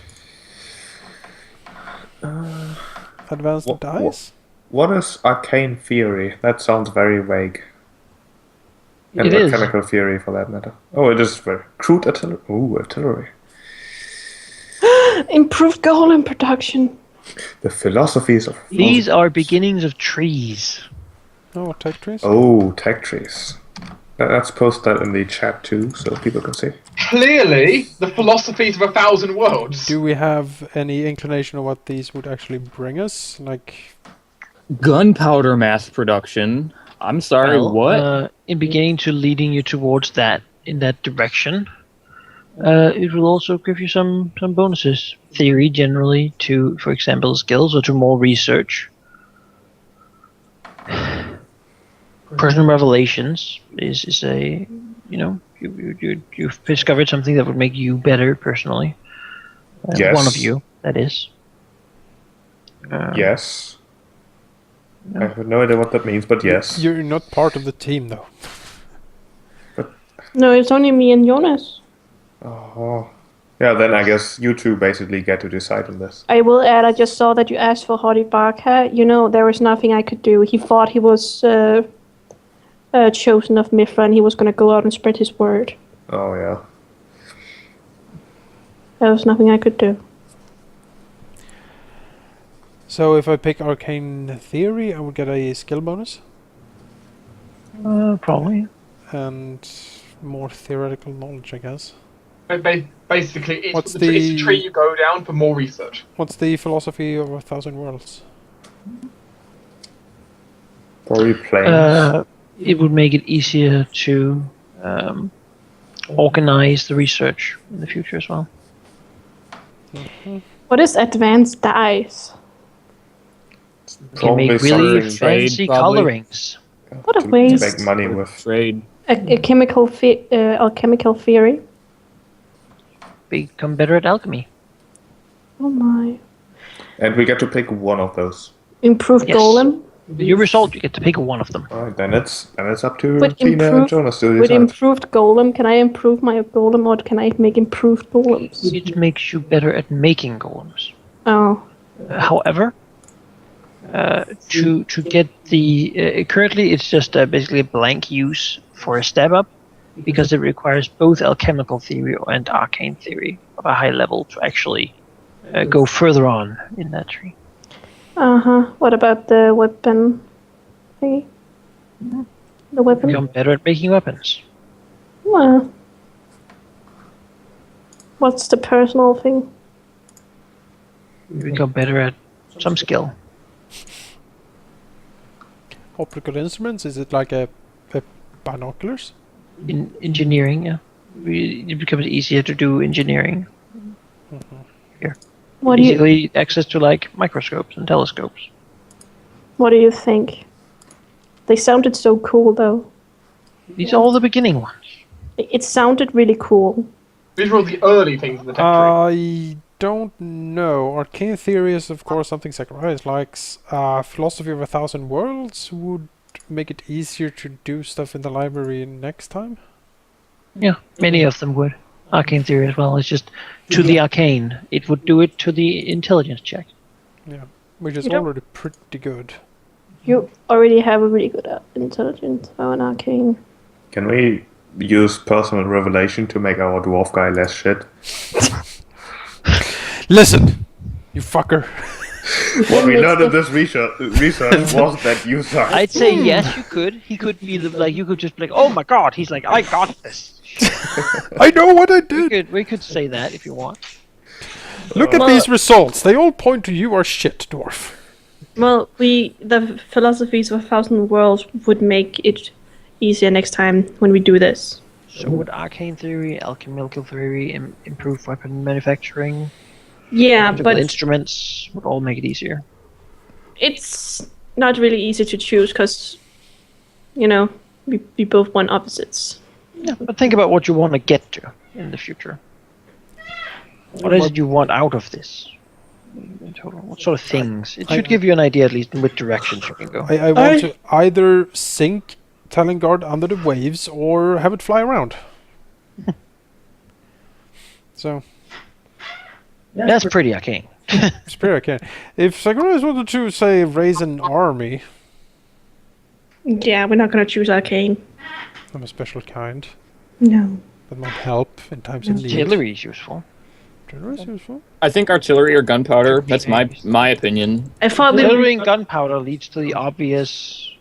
Speaker 4: Advanced
Speaker 6: What-
Speaker 4: dice?
Speaker 6: What is arcane theory? That sounds very vague. And
Speaker 1: It is.
Speaker 6: mechanical theory, for that matter. Oh, it is very crude artillery. Ooh, artillery.
Speaker 3: Improved golem production.
Speaker 6: The philosophies of
Speaker 1: These are beginnings of trees.
Speaker 4: Oh, tech trees?
Speaker 6: Oh, tech trees. Let's post that in the chat too, so people can see.
Speaker 5: Clearly, the philosophies of 1,000 worlds.
Speaker 4: Do we have any inclination of what these would actually bring us? Like,
Speaker 2: Gunpowder mass production. I'm sorry,
Speaker 1: Well,
Speaker 2: what?
Speaker 1: In beginning to leading you towards that in that direction, it will also give you some bonuses. Theory generally to, for example, skills or to more research. Personal revelations is a, you've discovered something that would make you better personally.
Speaker 6: Yes.
Speaker 1: One of you, that is.
Speaker 6: Yes. I have no idea what that means, but yes.
Speaker 4: you're not part of the team, though.
Speaker 3: No, it's only me and Jonas.
Speaker 6: Oh. Yeah, then I guess you two basically get to decide on this.
Speaker 3: I will add, I just saw that you asked for Hori Barka. There was nothing I could do. He thought he was chosen of Mithra and he was going to go out and spread his word.
Speaker 6: Oh, yeah.
Speaker 3: There was nothing I could do.
Speaker 4: So if I pick arcane theory, I would get a skill bonus
Speaker 1: Probably.
Speaker 4: and more theoretical knowledge, I guess.
Speaker 5: Basically, it's
Speaker 4: What's
Speaker 5: it's the
Speaker 4: the-
Speaker 5: tree you go down for more research.
Speaker 4: What's the philosophy of 1,000 worlds?
Speaker 6: Probably planes.
Speaker 1: It would make it easier to organize the research in the future as well.
Speaker 3: What is advanced dice?
Speaker 1: You can make really
Speaker 2: something trade,
Speaker 1: fancy
Speaker 2: probably.
Speaker 1: colorings.
Speaker 3: What a
Speaker 6: to
Speaker 3: waste.
Speaker 6: make money with.
Speaker 2: Trade.
Speaker 3: A chemical alchemical theory.
Speaker 1: Become better at alchemy.
Speaker 3: Oh my.
Speaker 6: And we get to pick one of those.
Speaker 3: Improved
Speaker 1: Yes.
Speaker 3: golem.
Speaker 1: Your result, you get to pick one of them.
Speaker 6: Alright, then it's up to
Speaker 3: With
Speaker 6: Tina and
Speaker 3: improved-
Speaker 6: Jonas to
Speaker 3: With
Speaker 6: decide.
Speaker 3: improved golem, can I improve my golem or can I make improved golems?
Speaker 1: It makes you better at making golems.
Speaker 3: Oh.
Speaker 1: However, to get the currently it's just basically a blank use for a step up because it requires both alchemical theory and arcane theory of a high level to actually go further on in that tree.
Speaker 3: What about the weapon thingy? The weapon?
Speaker 1: Become better at making weapons.
Speaker 3: Well. What's the personal thing?
Speaker 1: You become better at some skill.
Speaker 4: Optical instruments? Is it like a binoculars?
Speaker 1: In engineering, yeah. It becomes easier to do engineering.
Speaker 3: What do you
Speaker 1: Basically, access to like microscopes and telescopes.
Speaker 3: What do you think? They sounded so cool though.
Speaker 1: These are all the beginning ones.
Speaker 3: It sounded really cool.
Speaker 5: These are all the early things in the tech tree.
Speaker 4: I don't know. Arcane theory is, of course, something Zacharias likes. Philosophy of 1,000 worlds would make it easier to do stuff in the library next time.
Speaker 1: Yeah, many of them would. Arcane theory as well. It's just to the arcane. It would do it to the intelligence check.
Speaker 4: Yeah, which is
Speaker 3: You don't-
Speaker 4: already pretty good.
Speaker 3: You already have a really good intelligence, so an arcane.
Speaker 6: Can we use personal revelation to make our dwarf guy less shit?
Speaker 4: Listen, you fucker.
Speaker 6: What we learned in this research was that you suck.
Speaker 1: I'd say yes, you could. He could be like, you could just be like, oh my god, he's like, I got this.
Speaker 4: I know what I did.
Speaker 1: We could say that if you want.
Speaker 4: Look at these results. They all point to you are shit, dwarf.
Speaker 3: Well, the philosophies of 1,000 worlds would make it easier next time when we do this.
Speaker 1: So would arcane theory, alchemical theory, improve weapon manufacturing,
Speaker 3: Yeah,
Speaker 1: magical
Speaker 3: but
Speaker 1: instruments would all make it easier.
Speaker 3: it's not really easy to choose because, you know, we both want opposites.
Speaker 1: Yeah, but think about what you want to get to in the future. What is it you want out of this? In total, what sort of things? It should give you an idea at least in which directions you can go.
Speaker 4: I want to either sink Talengard under the waves or have it fly around. So,
Speaker 1: That's pretty arcane.
Speaker 4: it's pretty okay. If Sakuras wanted to, say, raise an army
Speaker 3: Yeah, we're not gonna choose arcane.
Speaker 4: of a special kind
Speaker 3: No.
Speaker 4: that might help in times of need.
Speaker 1: Artillery is useful.
Speaker 4: Artillery is useful.
Speaker 2: I think artillery or gunpowder. That's my opinion.
Speaker 3: I thought
Speaker 1: Artillery and gunpowder leads to the obvious.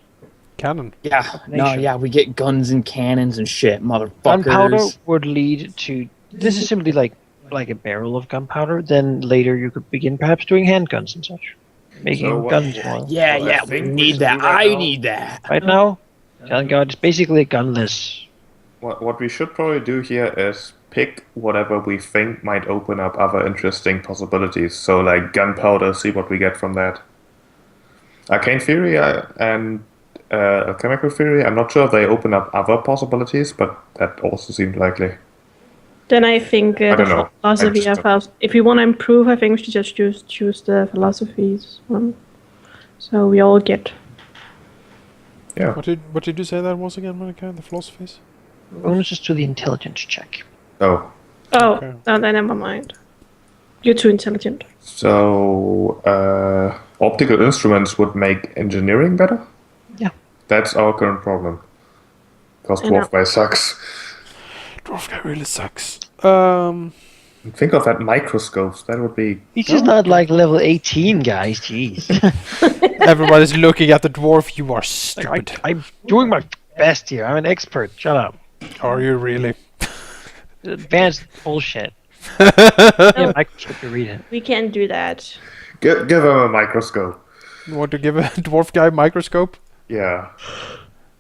Speaker 4: Cannon.
Speaker 2: Yeah, no,
Speaker 1: Nation.
Speaker 2: yeah, we get guns and cannons and shit, motherfuckers.
Speaker 1: Gunpowder would lead to. This is simply like a barrel of gunpowder. Then later you could begin perhaps doing handguns and such, making
Speaker 6: So what-
Speaker 1: guns more.
Speaker 2: Yeah,
Speaker 6: Well, I
Speaker 2: yeah, we
Speaker 6: think we
Speaker 2: need
Speaker 6: should
Speaker 2: that.
Speaker 6: do right
Speaker 2: I
Speaker 6: now.
Speaker 2: need that.
Speaker 1: Right now, telling God, it's basically a gunless.
Speaker 6: What we should probably do here is pick whatever we think might open up other interesting possibilities. So, like gunpowder, see what we get from that. Arcane theory and chemical theory, I'm not sure if they open up other possibilities, but that also seemed likely.
Speaker 3: Then I think
Speaker 6: I
Speaker 3: the
Speaker 6: don't know.
Speaker 3: philosophy
Speaker 6: I
Speaker 3: of
Speaker 6: just
Speaker 3: house. If we want to improve, I think we should just choose the philosophies one. So we all get.
Speaker 6: Yeah.
Speaker 4: What did you say that was again, Monica? The philosophies?
Speaker 1: Bonuses to the intelligence check.
Speaker 6: Oh,
Speaker 3: Oh,
Speaker 4: Okay.
Speaker 3: no, then never mind. You're too intelligent.
Speaker 6: so optical instruments would make engineering better?
Speaker 1: Yeah.
Speaker 6: That's our current problem. Because
Speaker 3: I know.
Speaker 6: dwarf guy sucks.
Speaker 4: Dwarf guy really sucks.
Speaker 6: Think of that microscopes. That would be.
Speaker 1: He's just not like level 18, guys. Jeez.
Speaker 4: Everybody's looking at the dwarf. You are
Speaker 1: Like,
Speaker 4: stupid.
Speaker 1: I'm doing my best here. I'm an expert. Shut up.
Speaker 4: Are you really?
Speaker 1: Advanced bullshit. Yeah, microscope to read it.
Speaker 3: We can't do that.
Speaker 6: Give him a microscope.
Speaker 4: You want to give a dwarf guy microscope?
Speaker 6: Yeah.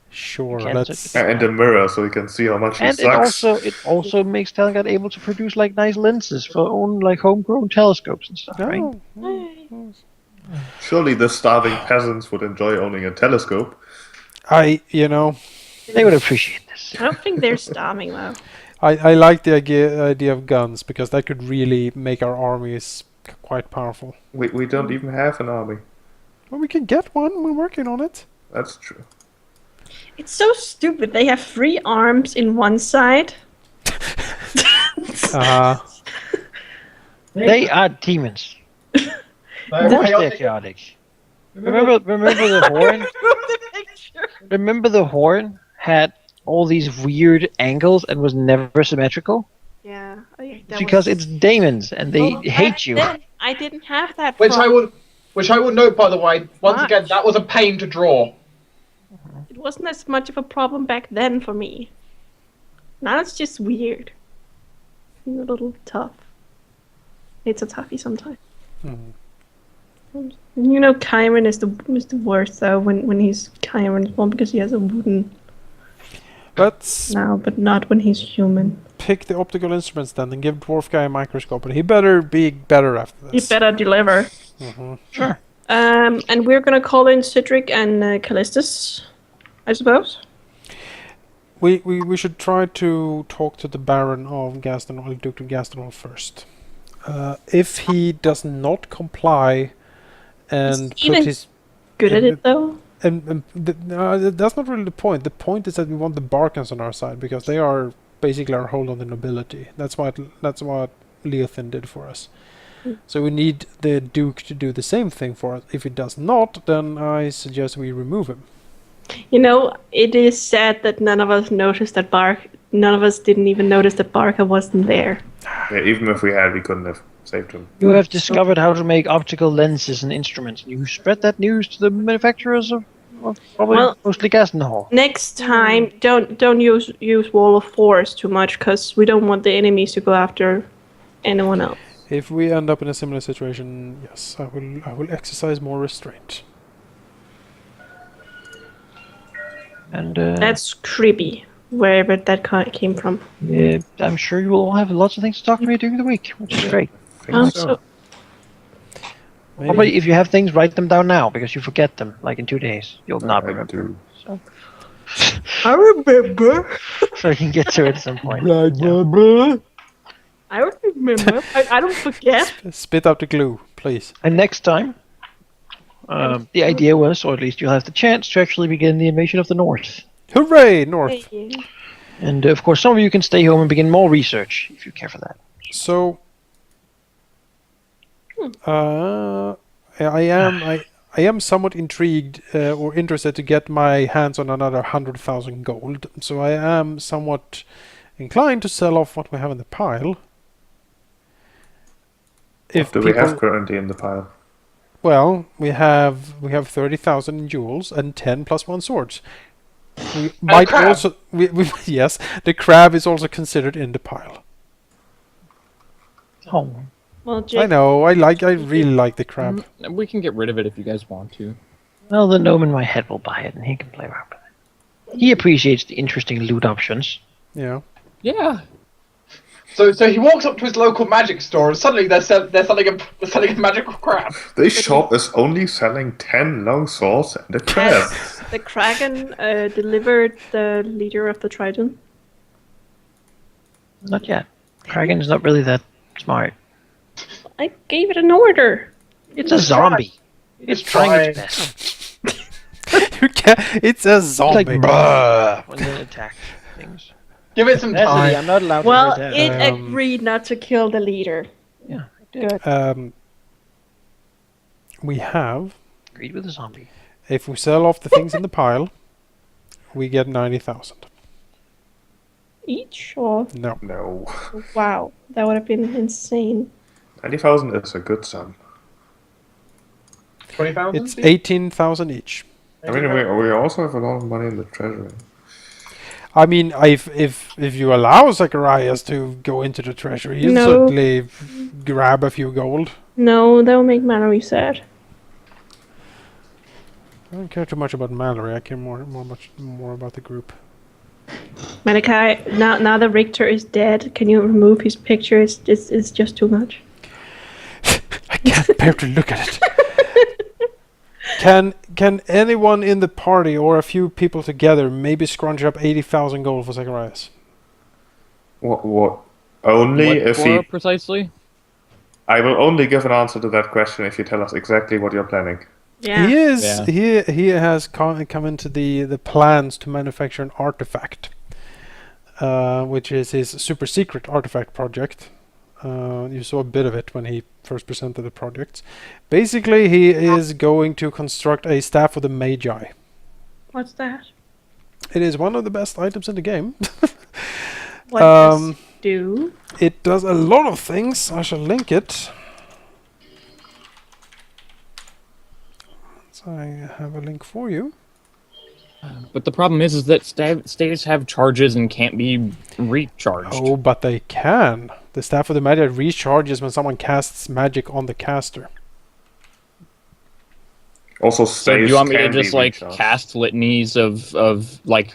Speaker 4: Sure,
Speaker 1: Can't
Speaker 4: let's...
Speaker 6: And a mirror so he can see how much he
Speaker 1: And
Speaker 6: sucks.
Speaker 1: it also makes Telgat able to produce like nice lenses for own like homegrown telescopes and stuff, right?
Speaker 4: Oh,
Speaker 6: Surely the starving peasants would enjoy owning a telescope.
Speaker 4: you know,
Speaker 1: They would appreciate this.
Speaker 3: I don't think they're starving though.
Speaker 4: I like the idea of guns because that could really make our armies quite powerful.
Speaker 6: We don't even have an army.
Speaker 4: Well, we can get one. We're working on it.
Speaker 6: That's true.
Speaker 3: It's so stupid. They have 3 arms in one side.
Speaker 1: They are demons. Of course they're chaotic. Remember the horn? Remember the horn had all these weird angles and was never symmetrical?
Speaker 3: Yeah.
Speaker 1: Because it's demons and they hate you.
Speaker 3: I didn't have that.
Speaker 5: Which I
Speaker 3: problem.
Speaker 5: will note, by the way, once
Speaker 3: What?
Speaker 5: again, that was a pain to draw.
Speaker 3: It wasn't as much of a problem back then for me. Now it's just weird. And a little tough. It's a toughie sometimes. You know, Chiron is the worst though when he's Chiron. Well, because he has a wooden
Speaker 4: Let's
Speaker 3: now, but not when he's human.
Speaker 4: pick the optical instruments then and give dwarf guy a microscope, and he better be better after
Speaker 3: He
Speaker 4: this.
Speaker 3: better deliver.
Speaker 1: Sure.
Speaker 3: And we're gonna call in Cedric and Callistus, I suppose.
Speaker 4: We should try to talk to the Baron of Gastonol, Duke of Gastonol first. If he does not comply and
Speaker 3: Is he
Speaker 4: put
Speaker 3: even
Speaker 4: his
Speaker 3: Good at it though.
Speaker 4: that's not really the point. The point is that we want the Barkans on our side because they are basically our hold on the nobility. That's what Leothin did for us. So we need the Duke to do the same thing for us. If he does not, then I suggest we remove him.
Speaker 3: You know, it is sad that none of us noticed that None of us didn't even notice that Barker wasn't there.
Speaker 6: Yeah, even if we had, we couldn't have saved him.
Speaker 1: You have discovered how to make optical lenses and instruments. You spread that news to the manufacturers of probably mostly Gastenhall.
Speaker 3: Next time, don't use Wall of Force too much, because we don't want the enemies to go after anyone else.
Speaker 4: If we end up in a similar situation, yes, I will exercise more restraint.
Speaker 1: And
Speaker 3: That's creepy, wherever that came from.
Speaker 1: yeah, I'm sure you will all have lots of things to talk to me during the week, which is great.
Speaker 3: So,
Speaker 1: Probably if you have things, write them down now, because you forget them, like in 2 days. You'll not
Speaker 6: I
Speaker 1: remember.
Speaker 6: do.
Speaker 1: So,
Speaker 3: I remember.
Speaker 1: so you can get to it at some point.
Speaker 3: I remember. I don't forget.
Speaker 4: Spit out the glue, please.
Speaker 1: And next time, the idea was, or at least you'll have the chance to actually begin the invasion of the North.
Speaker 4: Hooray, North!
Speaker 1: And of course, some of you can stay home and begin more research, if you care for that.
Speaker 4: So, I am somewhat intrigued or interested to get my hands on another 100,000 gold. So I am somewhat inclined to sell off what we have in the pile.
Speaker 6: What do we have currently in the pile?
Speaker 4: Well, we have 30,000 in jewels and 10 plus 1 swords. We might
Speaker 5: crab.
Speaker 4: also yes, the crab is also considered in the pile.
Speaker 1: Oh,
Speaker 3: Well,
Speaker 4: I
Speaker 3: Jake,
Speaker 4: know, I really like the crab.
Speaker 2: We can get rid of it if you guys want to.
Speaker 1: well, the gnome in my head will buy it, and he can play around with it. He appreciates the interesting loot options.
Speaker 4: Yeah.
Speaker 2: Yeah.
Speaker 5: So he walks up to his local magic store, and suddenly they're selling a magical crab.
Speaker 6: This shop is only selling 10 long swords and a crab.
Speaker 3: has the Kraken delivered the leader of the Trident?
Speaker 1: Not yet. Kraken's not really that smart.
Speaker 3: I gave it an order.
Speaker 1: It's a zombie. It's trying its best.
Speaker 4: It's a
Speaker 1: It's like
Speaker 4: zombie.
Speaker 1: bruh when it attacks things.
Speaker 5: Give it some
Speaker 1: Cassidy,
Speaker 5: time.
Speaker 1: I'm not allowed
Speaker 3: Well,
Speaker 1: to hurt
Speaker 3: it
Speaker 1: that.
Speaker 3: agreed not to kill the leader.
Speaker 1: Yeah, I did.
Speaker 3: Good.
Speaker 4: We have,
Speaker 1: Agreed with the zombie.
Speaker 4: if we sell off the things in the pile, we get 90,000.
Speaker 3: Each? Or
Speaker 4: No.
Speaker 6: No.
Speaker 3: wow, that would have been insane.
Speaker 6: 90,000 is a good sum.
Speaker 5: 20,000?
Speaker 4: It's 18,000 each.
Speaker 6: I mean, we also have a lot of money in the treasury.
Speaker 4: I mean, if you allow Zacharias to go into the treasury, he'll
Speaker 3: No.
Speaker 4: certainly grab a few gold.
Speaker 3: No, that would make Mallory sad.
Speaker 4: I don't care too much about Mallory. I care much more about the group.
Speaker 3: Malachi, now that Richter is dead, can you remove his picture? It's just too much.
Speaker 4: I can't bear to look at it. Can anyone in the party or a few people together maybe scrunch up 80,000 gold for Zacharias?
Speaker 6: What? Only
Speaker 2: What
Speaker 6: if
Speaker 2: for
Speaker 6: he...
Speaker 2: precisely?
Speaker 6: I will only give an answer to that question if you tell us exactly what you're planning.
Speaker 3: Yeah.
Speaker 4: He is.
Speaker 2: Yeah.
Speaker 4: He has come into the plans to manufacture an artifact, which is his super secret artifact project. You saw a bit of it when he first presented the project. Basically, he is going to construct a staff of the Magi.
Speaker 3: What's that?
Speaker 4: It is one of the best items in the game.
Speaker 3: What does it do?
Speaker 4: It does a lot of things. I shall link it. So I have a link for you.
Speaker 2: But the problem is that staves have charges and can't be recharged.
Speaker 4: Oh, but they can. The Staff of the Magi recharges when someone casts magic on the caster.
Speaker 6: Also,
Speaker 2: So do
Speaker 6: staves
Speaker 2: you want me to
Speaker 6: can be
Speaker 2: just like
Speaker 6: recharged.
Speaker 2: cast litanies of like?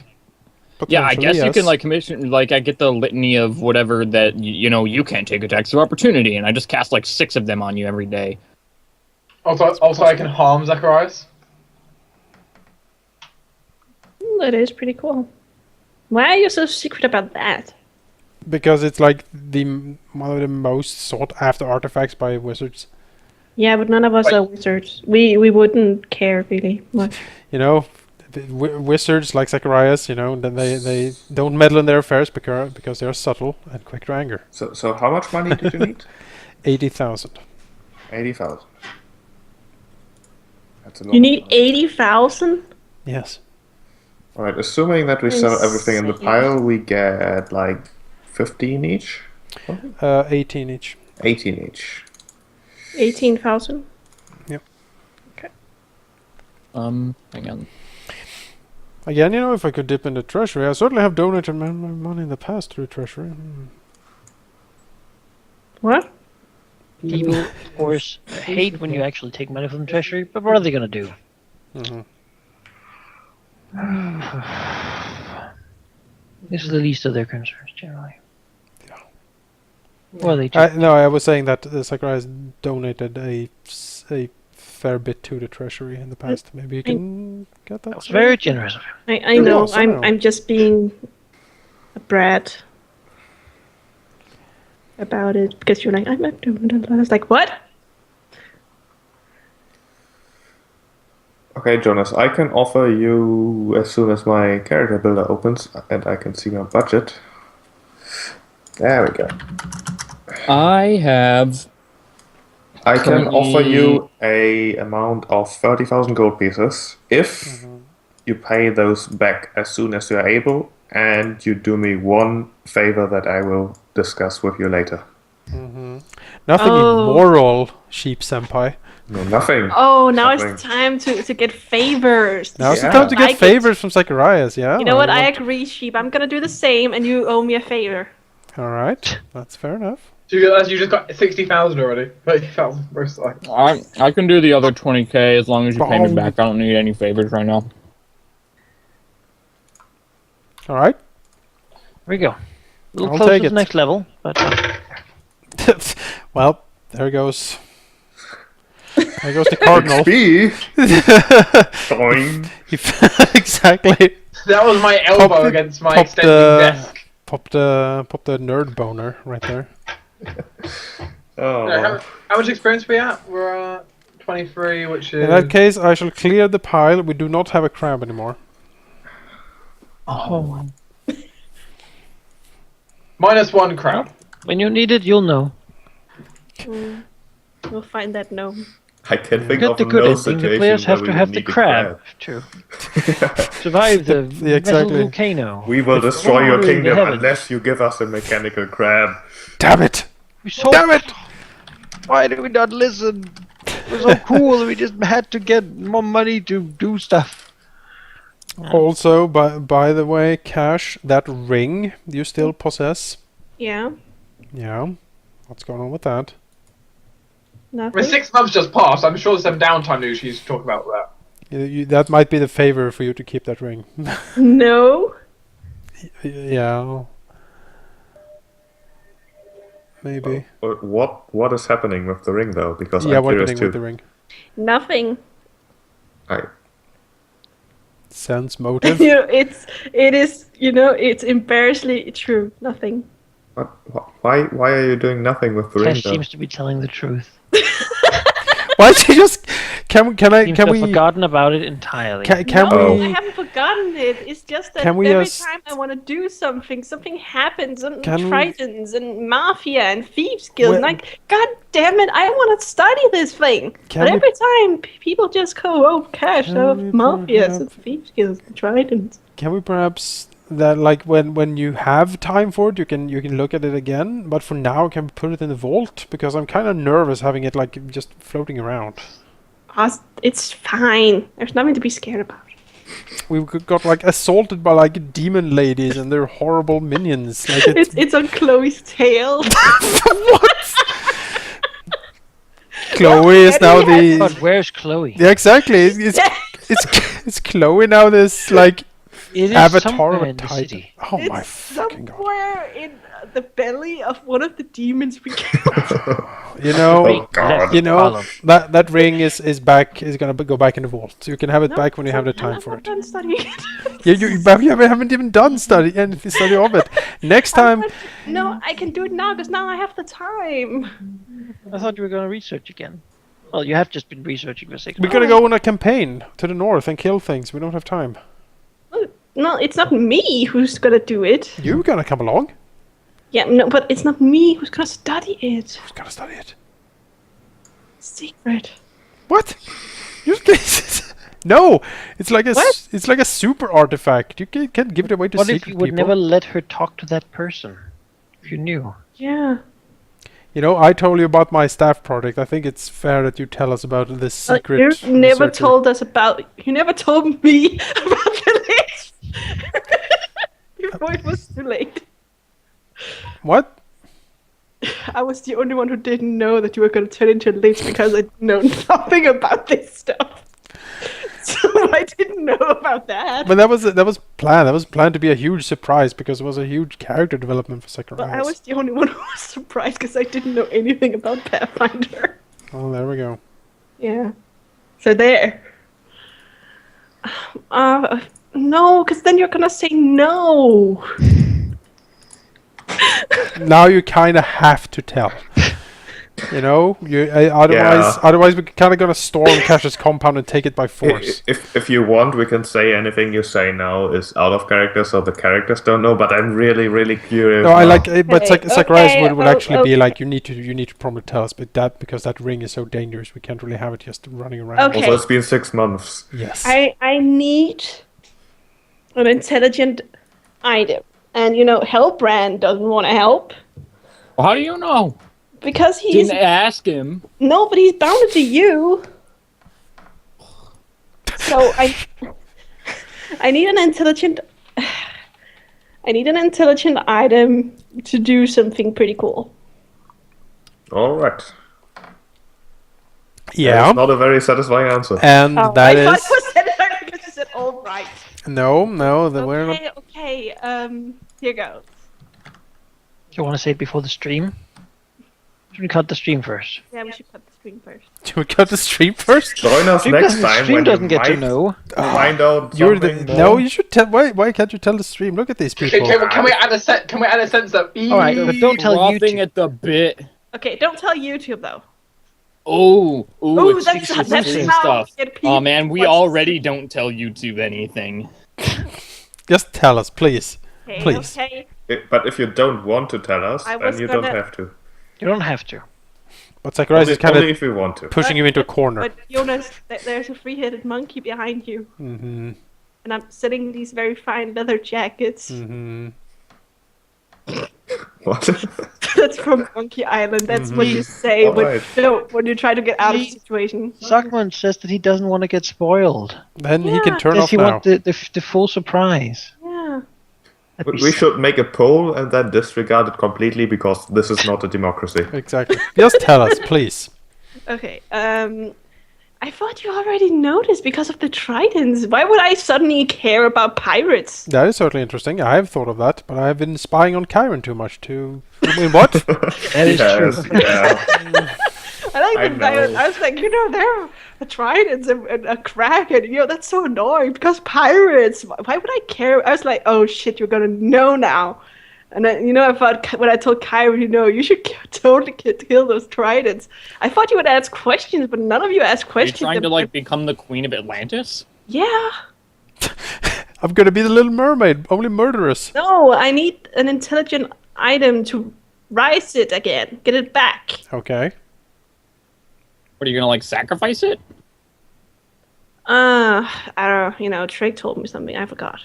Speaker 2: Yeah, I
Speaker 4: Potentially,
Speaker 2: guess you
Speaker 4: yes.
Speaker 2: can like commission like I get the litany of whatever that you know you can't take attacks of opportunity, and I just cast like 6 of them on you every day.
Speaker 5: Also, I can harm Zacharias.
Speaker 3: That is pretty cool. Why are you so secret about that?
Speaker 4: Because it's like one of the most sought after artifacts by wizards.
Speaker 3: Yeah, but none of us are wizards. We wouldn't care really much.
Speaker 4: You know, wizards like Zacharias, you know, then they don't meddle in their affairs because they are subtle and quick to anger.
Speaker 6: So how much money did you need?
Speaker 4: 80,000.
Speaker 6: 80,000. That's a lot.
Speaker 3: You need 80,000?
Speaker 4: Yes.
Speaker 6: Alright, assuming that we sell everything in the
Speaker 3: Insane.
Speaker 6: pile, we get like 15 each?
Speaker 4: 18 each.
Speaker 6: 18 each.
Speaker 3: 18,000?
Speaker 2: Hang on.
Speaker 4: Again, you know, if I could dip in the treasury, I certainly have donated my money in the past through treasury.
Speaker 3: What?
Speaker 1: People, of course, hate when you actually take money from the treasury, but what are they going to do?
Speaker 4: Mhm.
Speaker 1: This is the least of their concerns, generally.
Speaker 4: Yeah.
Speaker 1: Well, they
Speaker 4: No, I was saying that Sakurai has donated a fair bit to the treasury in the past. Maybe you can get that.
Speaker 1: that was very generous of him.
Speaker 3: I know.
Speaker 4: was, I know.
Speaker 3: I'm just being a brat about it because you're like, I'm not doing it. I was like, what?
Speaker 6: Okay, Jonas, I can offer you as soon as my character builder opens and I can see my budget. There we go. I can
Speaker 2: Currently-
Speaker 6: offer you a amount of 30,000 gold pieces if you pay those back as soon as you are able, and you do me one favor that I will discuss with you later.
Speaker 4: Nothing
Speaker 3: Oh.
Speaker 4: immoral, sheep senpai.
Speaker 6: No, nothing.
Speaker 3: Oh, now it's
Speaker 6: Nothing.
Speaker 3: the time to get favors.
Speaker 4: Now's the
Speaker 6: Yeah.
Speaker 4: time to
Speaker 3: I
Speaker 4: get
Speaker 3: get-
Speaker 4: favors from Zacharias, yeah?
Speaker 3: You know what? I
Speaker 4: want-
Speaker 3: agree, sheep. I'm gonna do the same, and you owe me a favor.
Speaker 4: Alright, that's fair enough.
Speaker 5: So you just got 60,000 already. 30,000 most likely.
Speaker 2: I can do the other 20k as long as you pay me
Speaker 4: Oh.
Speaker 2: back. I don't need any favors right now.
Speaker 4: Alright.
Speaker 1: There we go. A little
Speaker 4: I'll
Speaker 1: close
Speaker 4: take
Speaker 1: to
Speaker 4: it.
Speaker 1: the next level, but
Speaker 4: Well, there goes. There goes the cardinal.
Speaker 6: XP! Boing.
Speaker 4: Exactly.
Speaker 5: That was my elbow against my extending desk.
Speaker 4: Pop the nerd boner right there.
Speaker 6: Oh.
Speaker 5: How much experience are we at? We're at 23, which is...
Speaker 4: In that case, I shall clear the pile. We do not have a crab anymore.
Speaker 1: oh,
Speaker 5: -1 crowd.
Speaker 1: when you need it, you'll know.
Speaker 3: We'll find that gnome.
Speaker 6: I can think
Speaker 1: Got
Speaker 6: of
Speaker 1: the good
Speaker 6: no
Speaker 1: ending. The
Speaker 6: situation
Speaker 1: players have
Speaker 6: where
Speaker 1: to
Speaker 6: we
Speaker 1: have
Speaker 6: would
Speaker 1: the
Speaker 6: need a
Speaker 1: crab to survive the
Speaker 4: Yeah, exactly.
Speaker 1: vessel volcano.
Speaker 6: We will destroy your
Speaker 1: Oh,
Speaker 6: kingdom
Speaker 1: the heavens.
Speaker 6: unless you give us a mechanical crab.
Speaker 4: Damn it!
Speaker 1: We so
Speaker 4: Damn it!
Speaker 1: Why did we not listen? It was so cool. We just had to get more money to do stuff.
Speaker 4: Also, by the way, Cash, that ring you still possess.
Speaker 3: Yeah.
Speaker 4: Yeah. What's going on with that?
Speaker 5: I mean,
Speaker 3: Nothing.
Speaker 5: 6 months just passed. I'm sure there's some downtime news you used to talk about that.
Speaker 4: That might be the favor for you to keep that ring.
Speaker 3: No.
Speaker 4: Yeah. Maybe.
Speaker 6: What is happening with the ring though? Because
Speaker 4: Yeah,
Speaker 6: I'm
Speaker 4: what's
Speaker 6: curious
Speaker 4: happening
Speaker 6: too.
Speaker 4: with the ring?
Speaker 3: Nothing.
Speaker 6: Right.
Speaker 4: Sense motive.
Speaker 3: It's embarrassingly true. Nothing.
Speaker 6: Why are you doing nothing with the ring
Speaker 1: Cash
Speaker 6: though?
Speaker 1: seems to be telling the truth.
Speaker 4: Why did you just? Can
Speaker 1: Seems
Speaker 4: we?
Speaker 1: to have forgotten about it entirely.
Speaker 4: Can
Speaker 3: No,
Speaker 4: we?
Speaker 3: I haven't forgotten it. It's just that
Speaker 4: Can we
Speaker 3: every
Speaker 4: just-
Speaker 3: time I want to do something happens, and
Speaker 4: Can we-
Speaker 3: tritons, and mafia, and thieves guild. And
Speaker 4: Well-
Speaker 3: like, god damn it, I want to study this thing.
Speaker 4: Can
Speaker 3: But
Speaker 4: we-
Speaker 3: every time people just go, oh, cash,
Speaker 4: Can
Speaker 3: oh,
Speaker 4: we
Speaker 3: mafias, and
Speaker 4: perhaps-
Speaker 3: thieves guilds, and tritons.
Speaker 4: Can we perhaps that like when you have time for it, you can look at it again. But for now, can we put it in the vault? Because I'm kind of nervous having it like just floating around.
Speaker 3: It's fine. There's nothing to be scared about.
Speaker 4: We got like assaulted by like demon ladies and they're horrible minions. Like
Speaker 3: It's on Chloe's tail.
Speaker 4: Chloe is now the
Speaker 1: God, where's Chloe?
Speaker 4: yeah exactly. It's Chloe now. This like
Speaker 1: It is
Speaker 4: avatar
Speaker 1: somewhere
Speaker 4: of a
Speaker 1: in the
Speaker 4: titan.
Speaker 1: city.
Speaker 4: Oh
Speaker 3: It's
Speaker 4: my fucking god!
Speaker 3: somewhere in the belly of one of the demons we killed.
Speaker 4: You know.
Speaker 6: Oh god.
Speaker 4: You know
Speaker 1: Follow.
Speaker 4: that ring is back is gonna go back in the vault. So you can have it back when you have the time
Speaker 3: I'm
Speaker 4: for
Speaker 3: not
Speaker 4: it.
Speaker 3: done studying it.
Speaker 4: You haven't even done study of it. Next time,
Speaker 3: No, I can do it now because now I have the time.
Speaker 1: I thought you were going to research again. Well, you have just been researching for 6
Speaker 4: we're
Speaker 1: months.
Speaker 4: gonna go on a campaign to the north and kill things. We don't have time.
Speaker 3: No, it's not me who's gonna do it.
Speaker 4: You're gonna come along.
Speaker 3: Yeah, no, but it's not me who's gonna study it.
Speaker 4: Who's gonna study it?
Speaker 3: Secret.
Speaker 4: What? No, it's like a
Speaker 3: What?
Speaker 4: it's like a super artifact. You can't give it away to
Speaker 1: What if
Speaker 4: secret
Speaker 1: you would
Speaker 4: people.
Speaker 1: never let her talk to that person? If you knew.
Speaker 3: Yeah.
Speaker 4: You know, I told you about my staff project. I think it's fair that you tell us about this secret.
Speaker 3: You never
Speaker 4: researcher.
Speaker 3: told us about. You never told me about the list. Before it was too late.
Speaker 4: What?
Speaker 3: I was the only one who didn't know that you were going to turn into a lich because I know nothing about this stuff. So I didn't know about that.
Speaker 4: But that was planned. That was planned to be a huge surprise because it was a huge character development for Second
Speaker 3: But I
Speaker 4: Rise.
Speaker 3: was the only one who was surprised because I didn't know anything about Pathfinder.
Speaker 4: Oh, there we go.
Speaker 3: Yeah. So there. No, because then you're gonna say no.
Speaker 4: Now you kind of have to tell. You know, otherwise we're kind of gonna storm Cash's compound and take it by force.
Speaker 6: If you want, we can say anything you say now is out of character, so the characters don't know. But I'm really curious.
Speaker 4: No, I
Speaker 6: now.
Speaker 4: like it, but Zacharias
Speaker 3: okay,
Speaker 4: would actually be
Speaker 3: okay.
Speaker 4: like, you need to probably tell us, but because that ring is so dangerous, we can't really have it just running around.
Speaker 3: Okay.
Speaker 6: Also, it's been 6 months.
Speaker 4: Yes.
Speaker 3: I need an intelligent item. And you know, Hellbrand doesn't want to help.
Speaker 2: Well, how do you know?
Speaker 3: Because he's...
Speaker 2: Didn't ask him.
Speaker 3: No, but he's bounded to you. So I need an intelligent... I need an intelligent item to do something pretty cool.
Speaker 6: All right.
Speaker 4: Yeah.
Speaker 6: That's not a very satisfying answer.
Speaker 4: And
Speaker 3: Oh,
Speaker 4: that
Speaker 3: I thought
Speaker 4: is
Speaker 3: you said it because you said all right.
Speaker 4: no. We're not.
Speaker 3: Okay. Here goes.
Speaker 1: Do you want to say it before the stream? Should we cut the stream first?
Speaker 3: Yeah, we should cut the screen first.
Speaker 4: Should we cut the stream first?
Speaker 6: Join us next
Speaker 1: the
Speaker 6: time
Speaker 1: stream
Speaker 6: when
Speaker 1: doesn't
Speaker 6: you
Speaker 1: get to
Speaker 6: might
Speaker 1: know.
Speaker 6: find out
Speaker 4: You're
Speaker 6: something
Speaker 4: the
Speaker 6: more.
Speaker 4: no. You should tell. Why can't you tell the stream? Look at these people.
Speaker 5: Can we add a sense of ease?
Speaker 1: All right, but don't tell
Speaker 2: Frothing
Speaker 1: YouTube.
Speaker 2: at the bit.
Speaker 3: Okay, don't tell YouTube though.
Speaker 2: Oh,
Speaker 3: Ooh,
Speaker 2: it's
Speaker 3: that's
Speaker 2: exclusive
Speaker 3: how
Speaker 2: stuff.
Speaker 3: we get people
Speaker 2: Oh man, we
Speaker 3: to watch
Speaker 2: already don't tell YouTube anything.
Speaker 4: Just tell us, please.
Speaker 3: Okay,
Speaker 4: Please.
Speaker 3: okay.
Speaker 6: But if you don't want to tell us,
Speaker 3: I
Speaker 6: then
Speaker 3: was
Speaker 6: you don't
Speaker 3: gonna-
Speaker 6: have to.
Speaker 1: You don't have to.
Speaker 4: But Zacharias
Speaker 6: Only,
Speaker 4: is kind
Speaker 6: only
Speaker 4: of
Speaker 6: if we want to.
Speaker 4: pushing you into a corner.
Speaker 3: But Jonas, there's a three-headed monkey behind you,
Speaker 4: Mm-hmm.
Speaker 3: and I'm selling these very fine leather jackets.
Speaker 4: Mm-hmm.
Speaker 6: What?
Speaker 3: That's from Monkey Island. That's what you say
Speaker 6: Alright.
Speaker 3: when you try to get out of the situation.
Speaker 1: Zuckman says that he doesn't want to get spoiled.
Speaker 4: Then he
Speaker 3: Yeah.
Speaker 4: can turn
Speaker 1: Does
Speaker 4: off
Speaker 1: he
Speaker 4: now.
Speaker 1: want the full surprise?
Speaker 3: Yeah.
Speaker 1: That'd be
Speaker 6: We
Speaker 1: sad.
Speaker 6: should make a poll and then disregard it completely because this is not a democracy.
Speaker 4: Exactly. Just tell us, please.
Speaker 3: Okay. I thought you already noticed because of the tridents. Why would I suddenly care about pirates?
Speaker 4: That is certainly interesting. I have thought of that, but I have been spying on Kyron too much to. I mean, what?
Speaker 1: That is
Speaker 6: Yes,
Speaker 1: true.
Speaker 6: yeah.
Speaker 3: I like
Speaker 6: I
Speaker 3: the
Speaker 6: know.
Speaker 3: I was like, there are a tridents and a kraken. That's so annoying because pirates. Why would I care? I was like, oh shit, you're gonna know now. And then, I thought when I told Kyron, you should totally kill those tridents. I thought you would ask questions, but none of you asked
Speaker 2: Are you
Speaker 3: questions.
Speaker 2: trying to become the queen of Atlantis?
Speaker 3: Yeah.
Speaker 4: I'm gonna be the little mermaid, only murderous.
Speaker 3: No, I need an intelligent item to rise it again, get it back.
Speaker 4: Okay.
Speaker 2: What are you gonna sacrifice it?
Speaker 3: I don't know. Trey told me something. I forgot.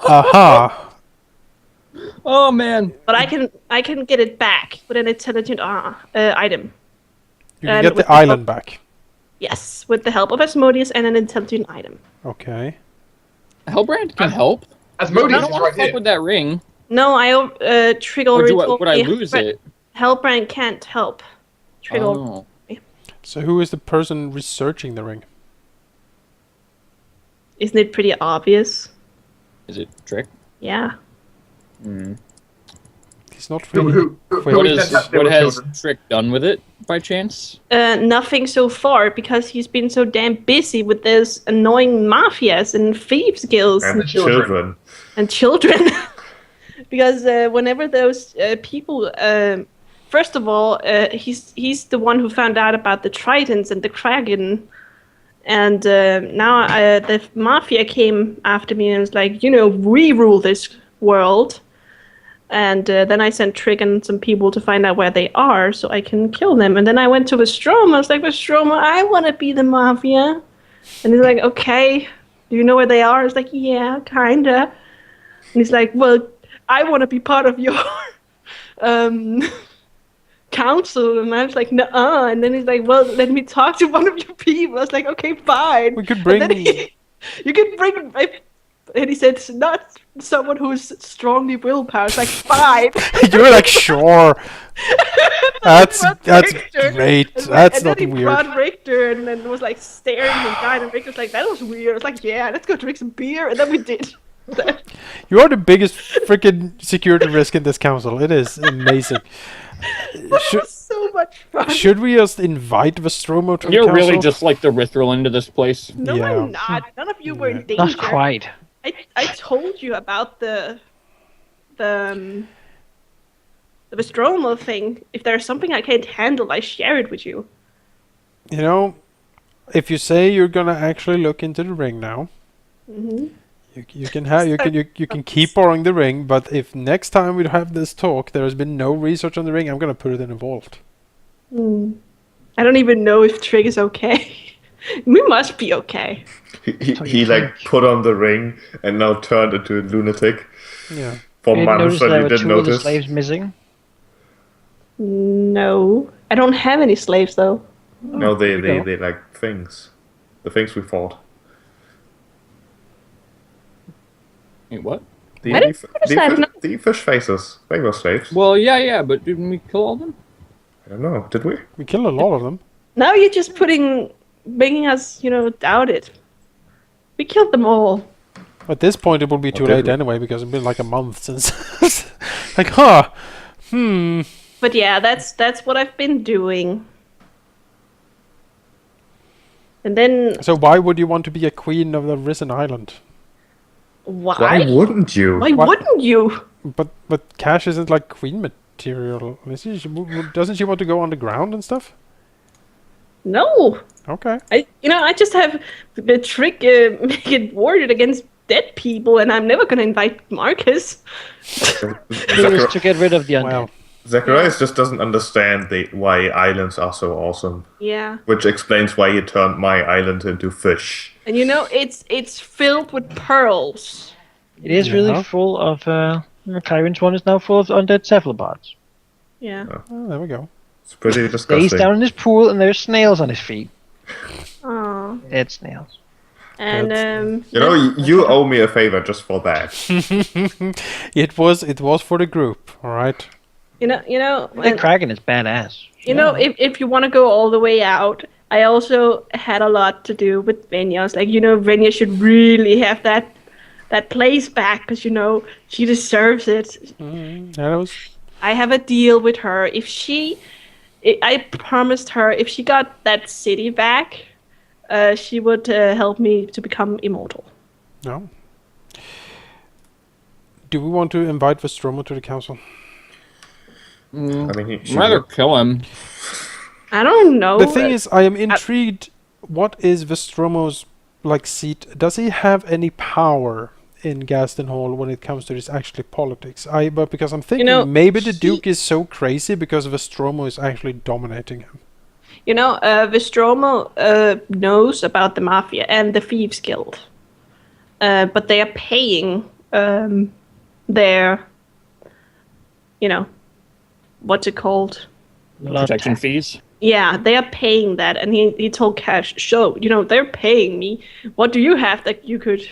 Speaker 4: Aha.
Speaker 2: Oh man.
Speaker 3: But I can get it back with an intelligent item.
Speaker 4: You can
Speaker 3: And
Speaker 4: get
Speaker 3: with
Speaker 4: the island back.
Speaker 3: Yes, with the help of Asmodeus and an intelligent item.
Speaker 4: Okay.
Speaker 2: Hellbrand can help. I
Speaker 5: Asmodeus
Speaker 2: don't
Speaker 5: is
Speaker 2: want
Speaker 5: right
Speaker 2: to fuck
Speaker 5: here.
Speaker 2: with that ring.
Speaker 3: No, Trigg
Speaker 2: Or
Speaker 3: already
Speaker 2: do I,
Speaker 3: told
Speaker 2: would I
Speaker 3: me
Speaker 2: lose it?
Speaker 3: Hellbrand can't help. Trigg
Speaker 2: Oh.
Speaker 4: So who is the person researching the ring?
Speaker 3: Isn't it pretty obvious?
Speaker 2: Is it Trick?
Speaker 3: Yeah.
Speaker 4: He's not
Speaker 5: Who,
Speaker 4: really.
Speaker 5: who, who,
Speaker 4: Wait,
Speaker 5: who
Speaker 2: What
Speaker 5: is
Speaker 2: is
Speaker 5: that? They
Speaker 2: what
Speaker 5: were
Speaker 2: has
Speaker 5: children.
Speaker 2: Trick done with it by chance?
Speaker 3: Nothing so far because he's been so damn busy with those annoying mafias and thieves guilds
Speaker 6: And
Speaker 5: the children.
Speaker 6: children.
Speaker 3: and children. Because whenever those people, first of all, he's the one who found out about the tridents and the kraken, and now the mafia came after me and was like, we rule this world, And then I sent Trig and some people to find out where they are so I can kill them. And then I went to Vestroma. I was like, Vestroma, I want to be the Mafia. And he's like, okay, do you know where they are? I was like, yeah, kinda. And he's like, well, I want to be part of your council. And I was like, nuh-uh. And then he's like, well, let me talk to one of your people. I was like, okay, fine.
Speaker 4: We could bring.
Speaker 3: And then you can bring. And he said, not someone who's strongly willpower. It's like, fine.
Speaker 4: You're like, sure. That's
Speaker 3: Richter.
Speaker 4: great.
Speaker 3: And
Speaker 4: That's
Speaker 3: and
Speaker 4: not
Speaker 3: then he
Speaker 4: weird.
Speaker 3: brought Richter and then was like staring and died. And Richter was like, that was weird. I was like, yeah, let's go drink some beer. And then we did.
Speaker 4: You are the biggest freaking security risk in this council. It is amazing.
Speaker 3: It was so much fun.
Speaker 4: Should we just invite Vestromo to the
Speaker 2: You're
Speaker 4: council?
Speaker 2: really just like the Rithril into this place.
Speaker 3: No,
Speaker 4: Yeah.
Speaker 3: I'm not. None of you were in danger.
Speaker 1: Not quite.
Speaker 3: I told you about the Vestromo thing. If there's something I can't handle, I share it with you.
Speaker 4: You know, if you say you're gonna actually look into the ring now,
Speaker 3: Mm-hmm.
Speaker 4: you can have you can keep borrowing the ring. But if next time we have this talk, there has been no research on the ring, I'm gonna put it in a vault.
Speaker 3: I don't even know if Trig is okay. We must be okay.
Speaker 6: He like put on the ring and now turned into a lunatic
Speaker 4: Yeah.
Speaker 6: for
Speaker 1: You
Speaker 6: months
Speaker 1: noticed
Speaker 6: that
Speaker 1: there
Speaker 6: you
Speaker 1: were
Speaker 6: didn't
Speaker 1: two of the
Speaker 6: notice.
Speaker 1: slaves missing?
Speaker 3: No. I don't have any slaves, though.
Speaker 6: No, they
Speaker 1: we go.
Speaker 6: like things. The things we fought.
Speaker 2: Wait, what?
Speaker 6: The,
Speaker 3: I didn't notice that, no.
Speaker 6: the fish faces. They were slaves.
Speaker 2: Well, yeah, but didn't we kill all of them?
Speaker 6: I don't know. Did we?
Speaker 4: We killed a lot of them.
Speaker 3: Now you're just making us, doubt it. We killed them all.
Speaker 4: At this point, it will be too
Speaker 6: did
Speaker 4: late
Speaker 6: we?
Speaker 4: anyway because it's been like a month since. Like,
Speaker 3: But yeah, that's what I've been doing. And then
Speaker 4: So why would you want to be a queen of the Risen Island?
Speaker 3: why?
Speaker 6: Why wouldn't you?
Speaker 3: Why
Speaker 4: What?
Speaker 3: wouldn't you?
Speaker 4: But Cash isn't like queen material. Is she? Doesn't she want to go underground and stuff?
Speaker 3: No.
Speaker 4: Okay.
Speaker 3: I just have the trick make it warded against dead people, and I'm never gonna invite Marcus.
Speaker 1: Just to get rid of the undead.
Speaker 4: Well,
Speaker 6: Zacharias just doesn't understand why islands are so awesome.
Speaker 3: Yeah.
Speaker 6: Which explains why he turned my island into fish.
Speaker 3: And it's filled with pearls.
Speaker 1: It is
Speaker 4: Yeah.
Speaker 1: really full of. Kyron's one is now full of undead cephalopods.
Speaker 3: Yeah.
Speaker 4: oh, there we go.
Speaker 6: It's pretty
Speaker 1: He's
Speaker 6: disgusting.
Speaker 1: down in his pool and there's snails on his feet.
Speaker 3: Aw.
Speaker 1: Dead snails.
Speaker 3: And
Speaker 6: You know, you owe me a favor just for that.
Speaker 4: It was for the group. All right.
Speaker 1: The
Speaker 3: and-
Speaker 1: Kraken is badass.
Speaker 3: if you want to go all the way out, I also had a lot to do with Venya. I was like, Venya should really have that place back because she deserves it.
Speaker 4: Yeah, that was.
Speaker 3: I have a deal with her. I promised her if she got that city back, she would help me to become immortal.
Speaker 4: No. Do we want to invite Vestromo to the council?
Speaker 6: I mean,
Speaker 2: I'd rather kill him.
Speaker 3: I don't know.
Speaker 4: The thing is, I am intrigued. What is Vestromo's seat? Does he have any power in Gaston Hall when it comes to this actually politics? But because I'm thinking maybe the Duke is so crazy because Vestromo is actually dominating him.
Speaker 3: Vestromo knows about the Mafia and the Thieves Guild. But they are paying their, what's it called?
Speaker 2: Protection fees.
Speaker 3: Yeah, they are paying that. And he told Cash, they're paying me. What do you have that you could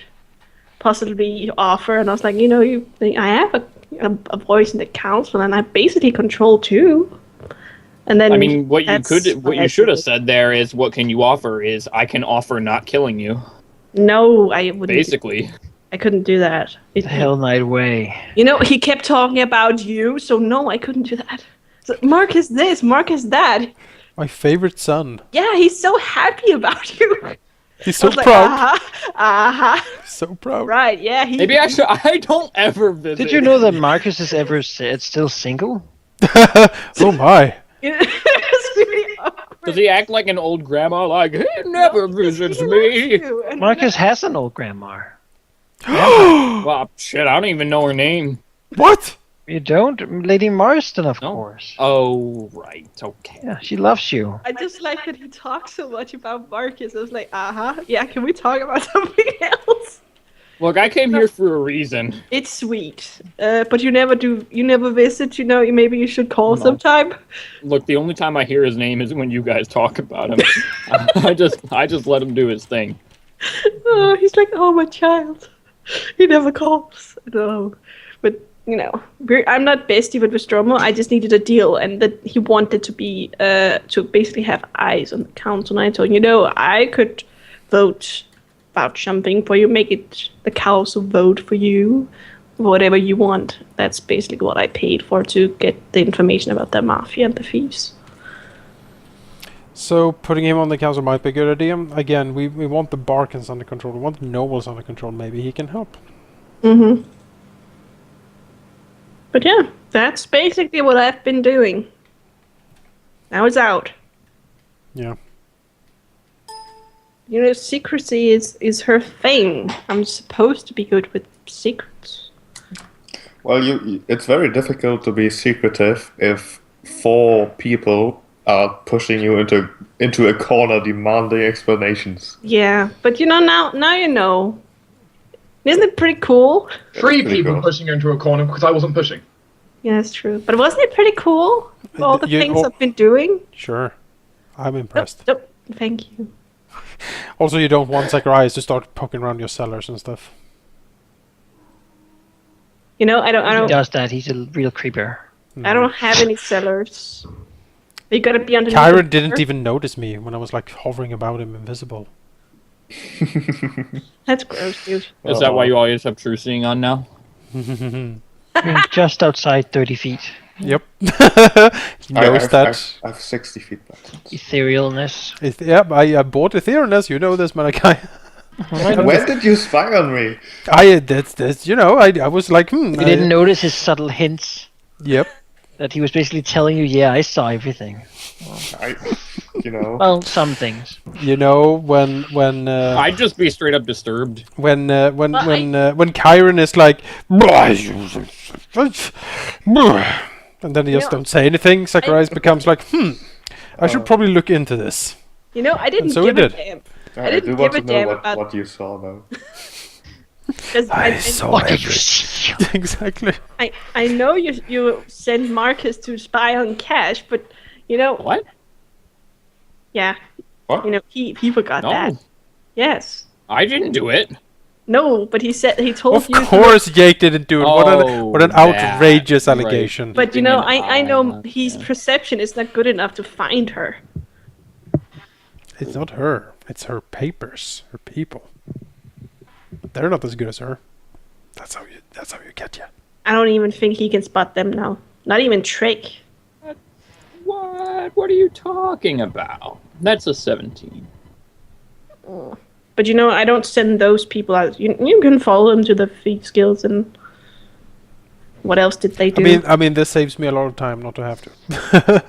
Speaker 3: possibly offer? And I was like, I have a voice in the council and I basically control too. And then
Speaker 2: I mean, what
Speaker 3: that's
Speaker 2: you should have said there is, what can you offer? Is I can offer not killing you.
Speaker 3: No, I wouldn't.
Speaker 2: Basically.
Speaker 3: I couldn't do that.
Speaker 1: The Hell Knight way.
Speaker 3: He kept talking about you, so no, I couldn't do that. So, Marcus this, Marcus that.
Speaker 4: My favorite son.
Speaker 3: Yeah, he's so happy about you.
Speaker 4: He's so
Speaker 3: I was like,
Speaker 4: proud.
Speaker 3: So
Speaker 4: proud.
Speaker 3: Right, yeah.
Speaker 2: Maybe I don't ever visit.
Speaker 1: Did you know that Marcus is still single?
Speaker 4: Oh my.
Speaker 3: It's really awkward.
Speaker 2: Does he act like an old grandma? Like, he never visits me.
Speaker 3: And
Speaker 1: Marcus has an old grandma.
Speaker 2: Well, shit, I don't even know her name.
Speaker 4: What?
Speaker 1: You don't? Lady Marston, of
Speaker 2: No.
Speaker 1: course.
Speaker 2: Oh, right. Okay.
Speaker 1: Yeah, she loves you.
Speaker 3: I just like that he talks so much about Marcus. I was like, yeah, can we talk about something else?
Speaker 2: Look, I came here for a reason.
Speaker 3: It's sweet, but you never visit. Maybe you should call
Speaker 2: No.
Speaker 3: sometime.
Speaker 2: Look, the only time I hear his name is when you guys talk about him. I just let him do his thing.
Speaker 3: Oh, he's like, oh, my child. He never calls. No, but I'm not bestie with Vestromo. I just needed a deal, and that he wanted to be to basically have eyes on the council. And I told him, I could vote about something for you, make it the council vote for you, whatever you want. That's basically what I paid for, to get the information about the mafia and the thieves.
Speaker 4: So putting him on the council might be a good idea. Again, we want the Barkans under control. We want the nobles under control. Maybe he can help.
Speaker 3: Mm-hmm. But yeah, that's basically what I've been doing. Now it's out.
Speaker 4: Yeah.
Speaker 3: Secrecy is her thing. I'm supposed to be good with secrets.
Speaker 6: Well, it's very difficult to be secretive if 4 people are pushing you into a corner demanding explanations.
Speaker 3: Yeah, but now you know. Isn't it pretty cool?
Speaker 5: 3
Speaker 6: pretty
Speaker 5: people
Speaker 6: cool.
Speaker 5: pushing you into a corner because I wasn't pushing.
Speaker 3: Yeah, that's true. But wasn't it pretty cool? All the things I've been doing?
Speaker 4: Sure. I'm impressed.
Speaker 3: Nope. Thank you.
Speaker 4: Also, you don't want Zacharias to start poking around your cellars and stuff.
Speaker 3: I
Speaker 1: He
Speaker 3: don't
Speaker 1: does that. He's a real creeper.
Speaker 3: I don't have any cellars. You gotta be underneath.
Speaker 4: Kyron didn't even notice me when I was like hovering about him invisible.
Speaker 3: That's gross, dude.
Speaker 2: Is that why you always have true seeing on now?
Speaker 1: You're just outside 30 feet.
Speaker 4: Yep. He knows that.
Speaker 6: I have 60 feet back.
Speaker 1: Etherealness.
Speaker 4: I bought Etherealness. You know this, Malachi.
Speaker 6: When did you spy on me?
Speaker 4: I was like,
Speaker 1: You didn't notice his subtle hints
Speaker 4: Yep.
Speaker 1: that he was basically telling you, yeah, I saw everything. Well, some things.
Speaker 4: When
Speaker 2: I'd just be straight up disturbed.
Speaker 4: when Kyron is like, and then he just don't say anything, Zacharias becomes like, I should probably look into this.
Speaker 3: I didn't
Speaker 4: And so
Speaker 3: give
Speaker 4: he
Speaker 3: a
Speaker 4: did.
Speaker 3: damn.
Speaker 6: I
Speaker 3: didn't
Speaker 6: do want
Speaker 3: give
Speaker 6: to
Speaker 3: a damn
Speaker 6: know
Speaker 3: about-
Speaker 6: what you saw, though.
Speaker 3: 'Cause I
Speaker 4: saw
Speaker 1: What did you see?
Speaker 4: Exactly.
Speaker 3: I know you sent Marcus to spy on Cash, but
Speaker 2: What?
Speaker 3: Yeah.
Speaker 6: What?
Speaker 3: He forgot
Speaker 2: No.
Speaker 3: that. Yes.
Speaker 2: I didn't do it.
Speaker 3: No, but he told
Speaker 4: Of
Speaker 3: you.
Speaker 4: course, Jake didn't do it. What an
Speaker 2: that,
Speaker 4: outrageous
Speaker 2: right.
Speaker 4: allegation!
Speaker 3: But
Speaker 2: Keeping an
Speaker 3: I
Speaker 2: eye
Speaker 3: know
Speaker 2: on-
Speaker 3: his
Speaker 2: yeah.
Speaker 3: perception is not good enough to find her.
Speaker 4: It's not her. It's her papers, her people. They're not as good as her. That's how you get you.
Speaker 3: I don't even think he can spot them now. Not even Trick.
Speaker 2: What? What are you talking about? That's a 17.
Speaker 3: But I don't send those people out. You can follow them to the Thieves Guilds, and what else did they do?
Speaker 4: I mean, this saves me a lot of time not to have to.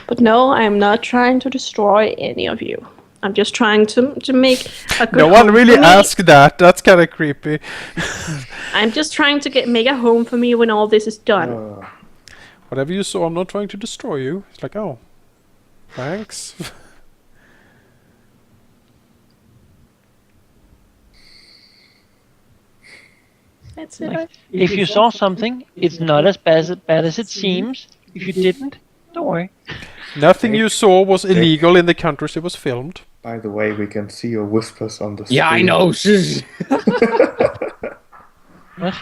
Speaker 3: But no, I am not trying to destroy any of you. I'm just trying to make a good
Speaker 4: No one
Speaker 3: home
Speaker 4: really
Speaker 3: for me.
Speaker 4: asked that. That's kind of creepy.
Speaker 3: I'm just trying to make a home for me when all this is done.
Speaker 4: Whatever you saw, I'm not trying to destroy you. It's like, oh, thanks.
Speaker 3: That's it.
Speaker 1: If you saw something, it's not as bad as it seems. If you didn't, don't worry.
Speaker 4: Nothing you saw was illegal in the countries it was filmed.
Speaker 6: By the way, we can see your whispers on the
Speaker 2: Yeah, I
Speaker 6: screen.
Speaker 2: know. Shh.
Speaker 1: What?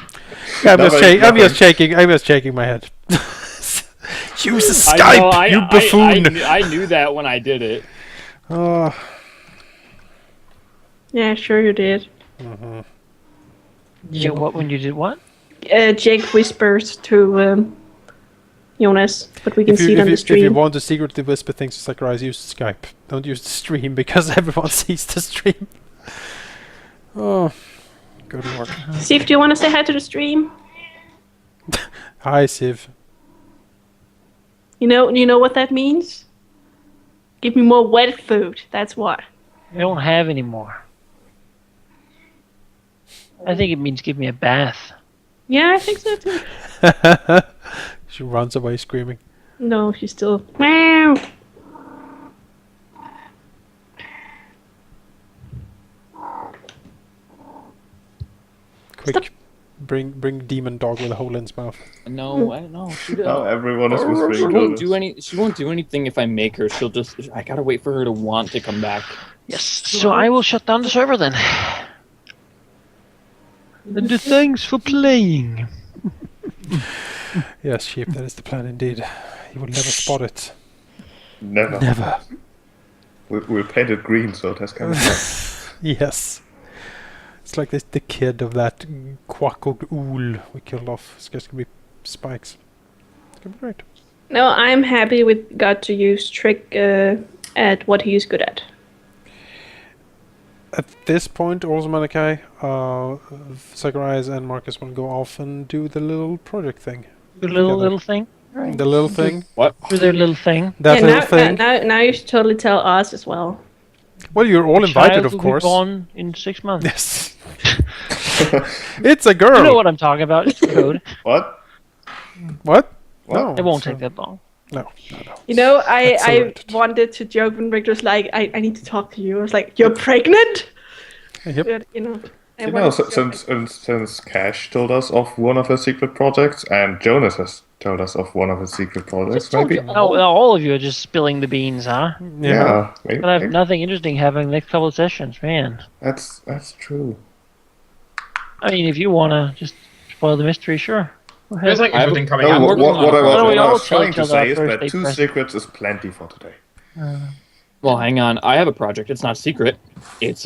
Speaker 4: I'm just shaking my head. Use the Skype, you buffoon!
Speaker 2: I knew that when I did it.
Speaker 4: Oh,
Speaker 3: Yeah, sure you did.
Speaker 1: You what when you did what?
Speaker 3: Jake whispers to Jonas, but we can see it on the
Speaker 4: if you
Speaker 3: stream.
Speaker 4: want to secretly whisper things to Zacharias, use Skype. Don't use the stream because everyone sees the stream. Oh, good work.
Speaker 3: Sif, do you want to say hi to the stream?
Speaker 4: Hi, Siv.
Speaker 3: You know what that means? Give me more wet food. That's what.
Speaker 1: I don't have any more. I think it means give me a bath.
Speaker 3: Yeah, I think so too.
Speaker 4: She runs away screaming.
Speaker 3: No, she's still. Meow.
Speaker 4: Quick,
Speaker 3: Stop.
Speaker 4: bring demon dog with a hole in its mouth.
Speaker 2: No, I don't know.
Speaker 6: Now everyone is
Speaker 2: She
Speaker 6: whispering.
Speaker 2: won't
Speaker 6: to
Speaker 2: do
Speaker 6: us.
Speaker 2: any. She won't do anything if I make her. She'll just. I gotta wait for her to want to come back.
Speaker 1: Yes, so I will shut down the server then. And thanks for playing.
Speaker 4: Yes, sheep, that is the plan indeed. You will never spot it.
Speaker 6: Never.
Speaker 4: Never.
Speaker 6: We'll paint it green, so it has kind of.
Speaker 4: Yes. It's like this, the kid of that quackled ool we killed off. It's just gonna be spikes. It's gonna be great.
Speaker 3: No, I'm happy with God to use Trick at what he's good at.
Speaker 4: At this point, also Malachi, Zacharias and Marcus will go off and do the little project thing.
Speaker 1: The
Speaker 4: Together.
Speaker 1: little thing. Right.
Speaker 4: The little thing.
Speaker 2: What?
Speaker 1: Do their little thing.
Speaker 4: That
Speaker 3: Yeah,
Speaker 4: little
Speaker 3: now,
Speaker 4: thing.
Speaker 3: now you should totally tell us as well.
Speaker 4: Well, you're all invited,
Speaker 1: Child
Speaker 4: of
Speaker 1: will
Speaker 4: course.
Speaker 1: Be born in 6 months.
Speaker 4: Yes. It's a girl.
Speaker 1: You know what I'm talking about. It's code.
Speaker 6: What?
Speaker 4: What?
Speaker 6: What?
Speaker 4: No,
Speaker 1: It won't
Speaker 4: so-
Speaker 1: take that long.
Speaker 4: No.
Speaker 3: You know, I
Speaker 4: Accelerated.
Speaker 3: wanted to joke when Rick was like, I need to talk to you. I was like, you're pregnant?
Speaker 4: Yep.
Speaker 3: But, you know. I
Speaker 6: You
Speaker 3: wanted
Speaker 6: know,
Speaker 3: to joke
Speaker 6: since Cash told us of one of his secret projects, and Jonas has told us of one of his secret projects,
Speaker 3: Just told
Speaker 6: maybe.
Speaker 3: you.
Speaker 1: Oh, well, all of you are just spilling the beans, huh?
Speaker 6: Yeah, maybe,
Speaker 1: But I have
Speaker 6: maybe.
Speaker 1: nothing interesting happening next couple of sessions, man.
Speaker 6: That's true.
Speaker 1: I mean, if you wanna just spoil the mystery, sure. Go ahead.
Speaker 5: There's like
Speaker 2: I have-
Speaker 5: interesting coming
Speaker 6: No,
Speaker 5: out.
Speaker 6: what,
Speaker 2: working on
Speaker 6: what I
Speaker 2: it.
Speaker 6: was,
Speaker 1: Well, we
Speaker 6: what I
Speaker 1: all
Speaker 6: was
Speaker 1: tell
Speaker 6: trying
Speaker 1: each
Speaker 6: to
Speaker 1: other our
Speaker 6: say is
Speaker 1: first
Speaker 6: that
Speaker 1: day
Speaker 6: 2
Speaker 1: present.
Speaker 6: secrets is plenty for today.
Speaker 2: Well, hang on. I have a project. It's not secret. It's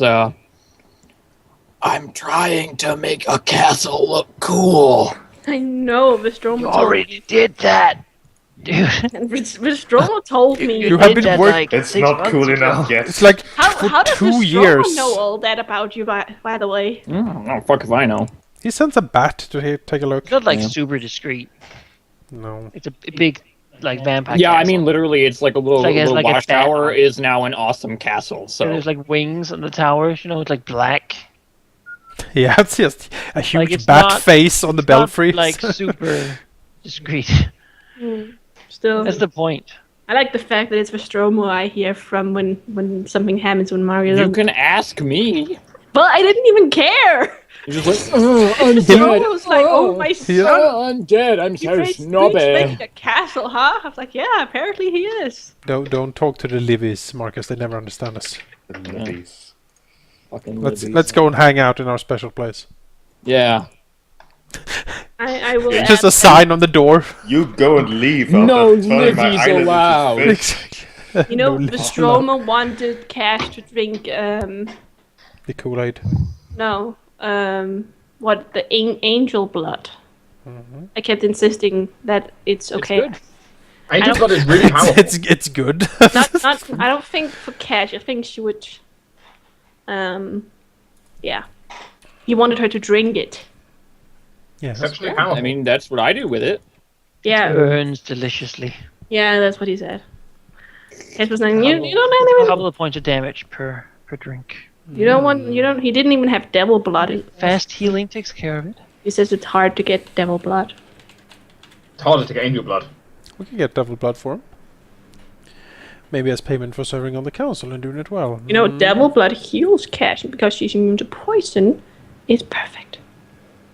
Speaker 2: I'm trying to make a castle look cool.
Speaker 3: I know, Vistromo
Speaker 1: You
Speaker 3: told
Speaker 1: already did that, dude.
Speaker 3: and Vistromo told me.
Speaker 4: You have
Speaker 1: did
Speaker 4: been
Speaker 1: that,
Speaker 4: work-
Speaker 1: like,
Speaker 6: It's
Speaker 1: 6
Speaker 6: not
Speaker 1: months
Speaker 6: cool
Speaker 1: ago.
Speaker 6: enough yet.
Speaker 4: It's like
Speaker 3: How
Speaker 4: for
Speaker 3: does
Speaker 4: 2
Speaker 3: Vistromo
Speaker 4: years.
Speaker 3: know all that about you, by the way?
Speaker 2: Oh, fuck if I know.
Speaker 4: He sends a bat to take a look.
Speaker 1: It's not like
Speaker 2: Yeah.
Speaker 1: super discreet.
Speaker 4: No.
Speaker 1: It's a big, like, vampire.
Speaker 2: Yeah, I
Speaker 1: castle.
Speaker 2: mean, literally, it's like a little,
Speaker 1: It's like- it has
Speaker 2: little
Speaker 1: like a
Speaker 2: watchtower
Speaker 1: bat.
Speaker 2: is now an awesome castle. So
Speaker 1: And there's like wings on the towers. You know, it's like black.
Speaker 4: Yeah, it's just a huge
Speaker 1: it's
Speaker 4: bat
Speaker 1: not-
Speaker 4: face on the
Speaker 1: It's not,
Speaker 4: belfry.
Speaker 1: like super discreet.
Speaker 3: Still,
Speaker 1: That's the point.
Speaker 3: I like the fact that it's Vistromo I hear from when something happens when Mario
Speaker 2: you
Speaker 3: doesn't.
Speaker 2: can ask me.
Speaker 3: But I didn't even care.
Speaker 2: You're just like, oh, I'm
Speaker 3: Vistromo
Speaker 2: dead.
Speaker 3: was like, oh my son.
Speaker 2: Oh, I'm dead. I'm
Speaker 3: You
Speaker 2: so
Speaker 3: making
Speaker 2: snobby.
Speaker 3: a castle, huh? I was like, yeah, apparently he is.
Speaker 4: Don't talk to the Livies, Marcus. They never understand us.
Speaker 6: The Libbies.
Speaker 2: Fucking
Speaker 4: Let's
Speaker 2: Libby's.
Speaker 4: go and hang out in our special place.
Speaker 2: Yeah.
Speaker 3: I will.
Speaker 4: Just a
Speaker 3: add-
Speaker 4: sign on the door.
Speaker 6: You go and leave. after
Speaker 2: No
Speaker 6: turning my
Speaker 2: Libbies
Speaker 6: island into
Speaker 2: allowed.
Speaker 6: fish.
Speaker 3: You know,
Speaker 4: No,
Speaker 3: Vistromo wanted Cash to drink.
Speaker 4: The Kool-Aid.
Speaker 3: No. What the angel blood. I kept insisting that it's okay.
Speaker 2: good.
Speaker 5: Angel
Speaker 3: I
Speaker 5: blood is really powerful.
Speaker 4: It's good.
Speaker 3: Not. I don't think for Cash. I think she would. Yeah. He wanted her to drink it.
Speaker 4: Yeah, that's
Speaker 5: Exceptionally powerful.
Speaker 2: I mean, that's what I do with it.
Speaker 3: Yeah.
Speaker 1: Burns deliciously.
Speaker 3: Yeah, that's what he said. Cash was like, you don't
Speaker 1: A
Speaker 3: have
Speaker 1: couple of points of damage per drink.
Speaker 3: You don't want. You don't. He didn't even have devil blood.
Speaker 1: Fast healing takes care of it.
Speaker 3: He says it's hard to get devil blood.
Speaker 5: It's harder to get angel blood.
Speaker 4: We can get devil blood for him. Maybe as payment for serving on the council and doing it well.
Speaker 3: You know, devil blood heals Cash because she's immune to poison. It's perfect.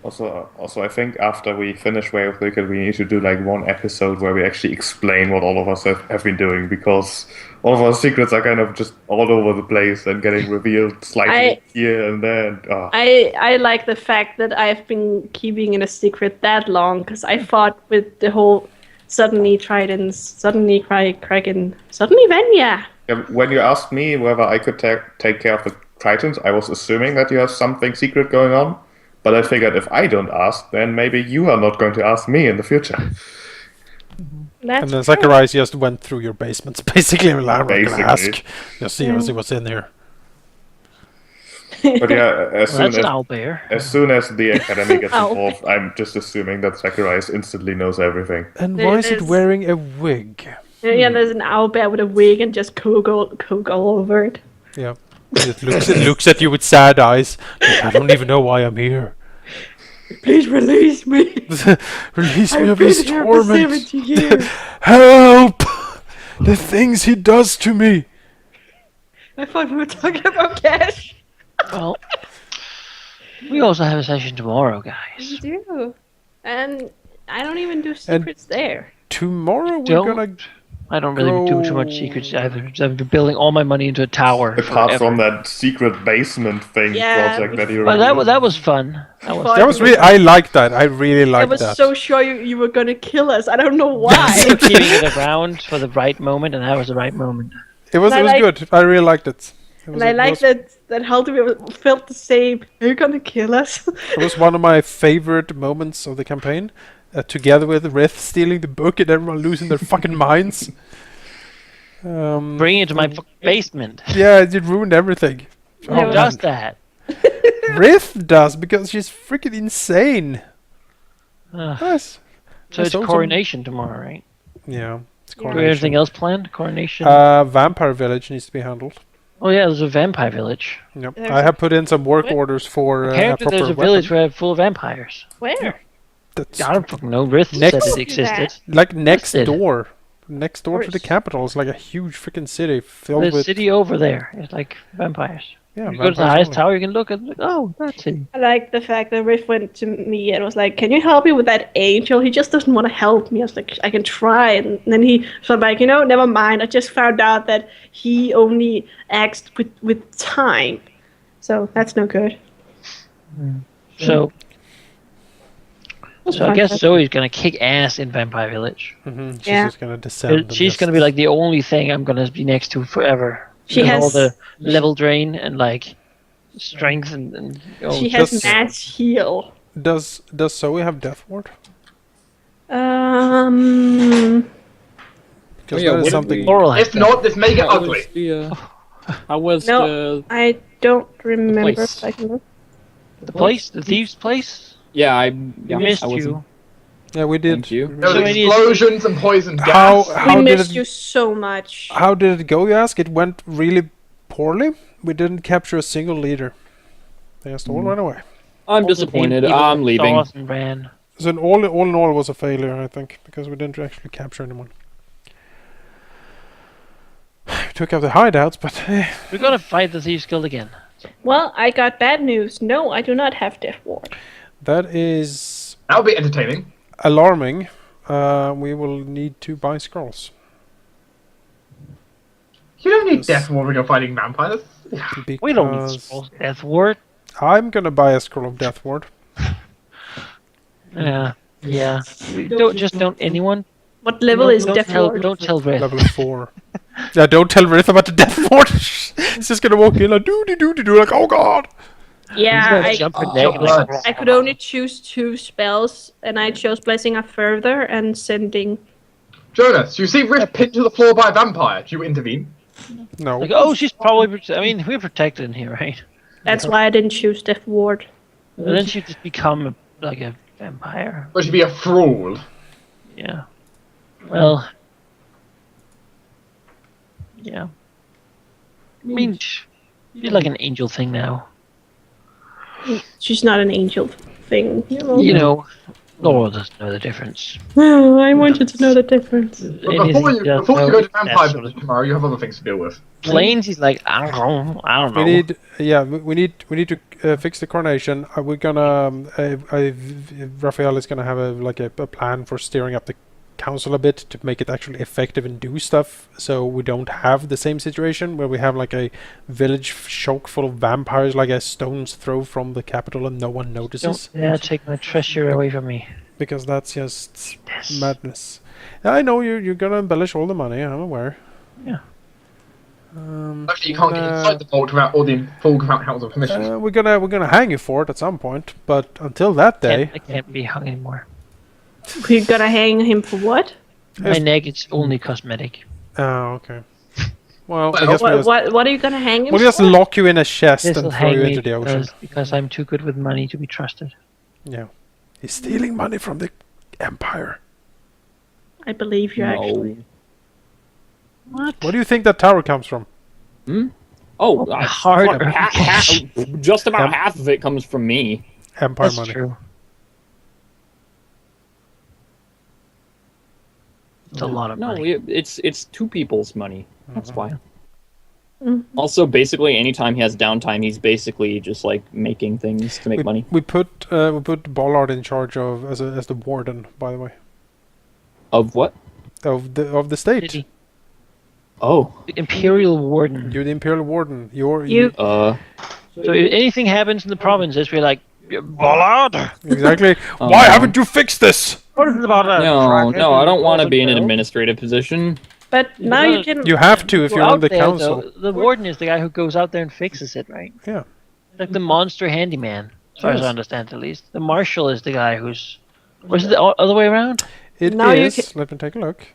Speaker 6: Also, I think after we finish Way of Wicked, we need to do like one episode where we actually explain what all of us have been doing, because all of our secrets are kind of just all over the place and getting revealed slightly here and there. And,
Speaker 3: I like the fact that I've been keeping it a secret that long because I fought with the whole suddenly Tridents, suddenly Kraken, suddenly Venya.
Speaker 6: Yeah, when you asked me whether I could take care of the Tritons, I was assuming that you have something secret going on. But I figured if I don't ask, then maybe you are not going to ask me in the future.
Speaker 3: That's
Speaker 4: And then Zacharias just went through your basements, basically. I'm not going to
Speaker 6: Basically.
Speaker 4: ask. Just see what's in here.
Speaker 6: But yeah,
Speaker 1: Well, that's an owlbear.
Speaker 6: as soon as the Academy gets
Speaker 3: Ow.
Speaker 6: involved, I'm just assuming that Zacharias instantly knows everything.
Speaker 4: And
Speaker 3: There
Speaker 4: why is it
Speaker 3: is-
Speaker 4: wearing a wig?
Speaker 3: Yeah, there's an owlbear with a wig and just coke all over it.
Speaker 4: Yeah. It looks at you with sad eyes. Like, I don't even know why I'm here.
Speaker 3: Please release me.
Speaker 4: Release me
Speaker 3: I've
Speaker 4: of
Speaker 3: been
Speaker 4: his
Speaker 3: here for
Speaker 4: torment.
Speaker 3: 70 years.
Speaker 4: Help! The things he does to me.
Speaker 3: I thought we were talking about cash.
Speaker 1: Well, we also have a session tomorrow,
Speaker 3: We
Speaker 1: guys.
Speaker 3: do. And I don't even do secrets there.
Speaker 4: Tomorrow we're
Speaker 1: Don't-
Speaker 4: gonna.
Speaker 1: I don't really do too much secrets either. I've been building all my money into a tower.
Speaker 6: Apart
Speaker 1: forever.
Speaker 6: from that secret basement thing
Speaker 3: Yeah,
Speaker 6: project that you
Speaker 1: Well,
Speaker 6: reviewed.
Speaker 1: that was fun. That was
Speaker 3: Fun.
Speaker 4: That was really. I liked that. I really
Speaker 3: I
Speaker 4: liked
Speaker 3: was
Speaker 4: that.
Speaker 3: so sure you were gonna kill us. I don't know why.
Speaker 1: keeping it around for the right moment, and that was the right moment.
Speaker 4: It was
Speaker 3: And I like-
Speaker 4: good. I really liked it.
Speaker 3: And I like that Halldamir felt the same. Are you gonna kill us?
Speaker 4: It was one of my favorite moments of the campaign. Together with Rith stealing the book and everyone losing their fucking minds.
Speaker 1: Bring it to my basement.
Speaker 4: Yeah, it ruined everything.
Speaker 3: Yeah,
Speaker 1: Who
Speaker 3: well-
Speaker 1: does that?
Speaker 4: Rith does because she's freaking insane.
Speaker 1: Ugh.
Speaker 4: Yes.
Speaker 1: So it's
Speaker 4: sold some-
Speaker 1: coronation tomorrow, right?
Speaker 4: Yeah. It's
Speaker 1: Do we have anything else planned? Coronation?
Speaker 4: Vampire Village needs to be handled.
Speaker 1: Oh yeah, there's a vampire village.
Speaker 4: Yep.
Speaker 3: There's
Speaker 4: I have put in some work
Speaker 3: What?
Speaker 4: orders for a
Speaker 1: Apparently
Speaker 4: proper
Speaker 1: there's a
Speaker 4: weapon.
Speaker 1: village where full of vampires.
Speaker 3: Where?
Speaker 4: That's
Speaker 1: I don't fucking know. Rith
Speaker 4: Next-
Speaker 1: said it
Speaker 3: Do
Speaker 1: existed.
Speaker 4: like next
Speaker 1: Listed.
Speaker 4: door. Next door to the
Speaker 3: course.
Speaker 4: capital. It's like a huge freaking city filled
Speaker 1: The
Speaker 4: with
Speaker 1: city over there is like vampires.
Speaker 4: yeah,
Speaker 1: You go to the
Speaker 4: vampires
Speaker 1: highest
Speaker 4: only.
Speaker 1: tower, you can look at. Oh, that city.
Speaker 3: I like the fact that Riff went to me and was like, "Can you help me with that angel? He just doesn't want to help me." I was like, "I can try." And then he was like, never mind. I just found out that he only acts with time, so that's no good.
Speaker 1: So,
Speaker 3: That's
Speaker 1: so I
Speaker 3: fine.
Speaker 1: guess Zoe's gonna kick ass in Vampire Village.
Speaker 4: She's
Speaker 3: Yeah.
Speaker 4: just gonna descend. and
Speaker 1: She's
Speaker 4: just-
Speaker 1: gonna be like the only thing I'm gonna be next to forever.
Speaker 3: She
Speaker 1: And all
Speaker 3: has-
Speaker 1: the level drain and like strength and
Speaker 3: She has
Speaker 4: just-
Speaker 3: mass heal.
Speaker 4: Does Zoe have Death Ward? Because
Speaker 2: yeah,
Speaker 4: that
Speaker 2: what
Speaker 4: is
Speaker 2: did
Speaker 4: something.
Speaker 2: we-
Speaker 1: Laurel has
Speaker 5: If not, this may get
Speaker 2: How
Speaker 5: ugly.
Speaker 2: was the, how was
Speaker 3: No. I don't remember.
Speaker 2: place.
Speaker 3: If I can look.
Speaker 1: the place, the thieves' place.
Speaker 2: yeah, I
Speaker 1: Missed
Speaker 2: I wasn't-
Speaker 1: you.
Speaker 4: Yeah, we did.
Speaker 2: Thank you.
Speaker 5: There was
Speaker 1: So many-
Speaker 5: explosions and poison
Speaker 4: How
Speaker 5: gas.
Speaker 4: how
Speaker 3: We
Speaker 4: did
Speaker 3: missed
Speaker 4: it
Speaker 3: you so much.
Speaker 4: how did it go? You ask. It went really poorly. We didn't capture a single leader. They just all ran away.
Speaker 2: I'm
Speaker 1: All the
Speaker 2: disappointed.
Speaker 1: people
Speaker 2: I'm leaving.
Speaker 1: saw us and ran.
Speaker 4: So all in all, it was a failure, I think, because we didn't actually capture anyone. We took out the hideouts, but
Speaker 1: We're gonna fight the Thieves Guild again.
Speaker 3: Well, I got bad news. No, I do not have Death Ward.
Speaker 4: that is
Speaker 5: That'll be entertaining.
Speaker 4: alarming. We will need to buy scrolls.
Speaker 5: You don't need death ward when you're fighting vampires.
Speaker 4: Because
Speaker 1: We don't need scrolls. Death Ward.
Speaker 4: I'm gonna buy a scroll of Death Ward.
Speaker 1: Yeah. Yeah. Don't anyone.
Speaker 3: What level is
Speaker 1: don't
Speaker 3: Death
Speaker 1: tell,
Speaker 3: Ward?
Speaker 1: Don't tell Rith.
Speaker 4: Level 4. Yeah, don't tell Rith about the Death Ward. It's just gonna walk in like do like, oh god.
Speaker 3: Yeah,
Speaker 1: He's gonna jump her
Speaker 5: Oh,
Speaker 1: neck like,
Speaker 5: blood.
Speaker 3: I could only choose 2 spells, and I chose Blessing of Further and Sending.
Speaker 5: Jonas, you see Rift pinned to the floor by a vampire. Do you intervene?
Speaker 4: No.
Speaker 1: like, oh, she's probably. I mean, we're protected in here, right?
Speaker 3: That's why I didn't choose Death Ward.
Speaker 1: And then she just become like a vampire.
Speaker 5: Or she'd be a thrall.
Speaker 1: Yeah. Well. Yeah. I mean, she's like an angel thing now.
Speaker 3: She's not an angel thing.
Speaker 1: You know, Laura doesn't know the difference.
Speaker 3: Oh, I wanted to know the difference.
Speaker 5: But before you go to Vampire Village tomorrow, you have other things to deal with.
Speaker 1: Planes, he's like, I don't know.
Speaker 4: We need, yeah, we need to fix the coronation. We're gonna, Raphael is gonna have a plan for steering up the council a bit to make it actually effective and do stuff, so we don't have the same situation where we have like a village choke full of vampires, like a stone's throw from the capital, and no one notices.
Speaker 1: Take my treasure away from me.
Speaker 4: Because that's just
Speaker 1: Yes.
Speaker 4: madness. I know you're gonna embellish all the money. I'm aware.
Speaker 1: Yeah.
Speaker 5: Actually, you can't get inside the vault without all the full council permission.
Speaker 4: We're gonna hang you for it at some point, but until that day,
Speaker 1: I can't be hung anymore.
Speaker 3: We're gonna hang him for what?
Speaker 1: My neck is only cosmetic.
Speaker 4: oh okay. Well, I
Speaker 5: Well,
Speaker 4: guess
Speaker 3: What are you gonna hang him
Speaker 4: we'll just
Speaker 3: for?
Speaker 4: lock you in a chest
Speaker 1: This will
Speaker 4: and throw
Speaker 1: hang
Speaker 4: you
Speaker 1: me
Speaker 4: into the ocean.
Speaker 1: because I'm too good with money to be trusted.
Speaker 4: Yeah, he's stealing money from the empire.
Speaker 3: I believe you actually.
Speaker 2: No.
Speaker 1: What?
Speaker 4: Where do you think that tower comes from?
Speaker 2: Oh,
Speaker 1: hard.
Speaker 2: just about half of it comes from me.
Speaker 4: Empire
Speaker 1: That's
Speaker 4: money.
Speaker 1: true. It's a lot of
Speaker 2: No,
Speaker 1: money.
Speaker 2: it's two people's money. That's why.
Speaker 3: Mhm.
Speaker 2: Also, basically, anytime he has downtime, he's basically just like making things to make money.
Speaker 4: We put Bollard in charge of as the warden, by the way,
Speaker 2: Of what?
Speaker 4: of the state.
Speaker 1: City.
Speaker 2: Oh,
Speaker 1: The Imperial Warden.
Speaker 4: You're the Imperial Warden. You're
Speaker 3: You-
Speaker 1: So if anything happens in the provinces, we're like, Bollard!
Speaker 4: exactly.
Speaker 2: Oh,
Speaker 4: Why
Speaker 2: no.
Speaker 4: haven't you fixed this?
Speaker 1: What is it about that?
Speaker 2: no, I don't want to be in an administrative position.
Speaker 3: But now you can.
Speaker 4: You have to if you're on the council.
Speaker 1: The warden is the guy who goes out there and fixes it, right?
Speaker 4: Yeah.
Speaker 1: Like the monster handyman, as far as
Speaker 4: Yes.
Speaker 1: I understand, at least. The marshal is the guy who's. Was it the other way around?
Speaker 4: It
Speaker 3: Now you
Speaker 4: is. Let me take a look.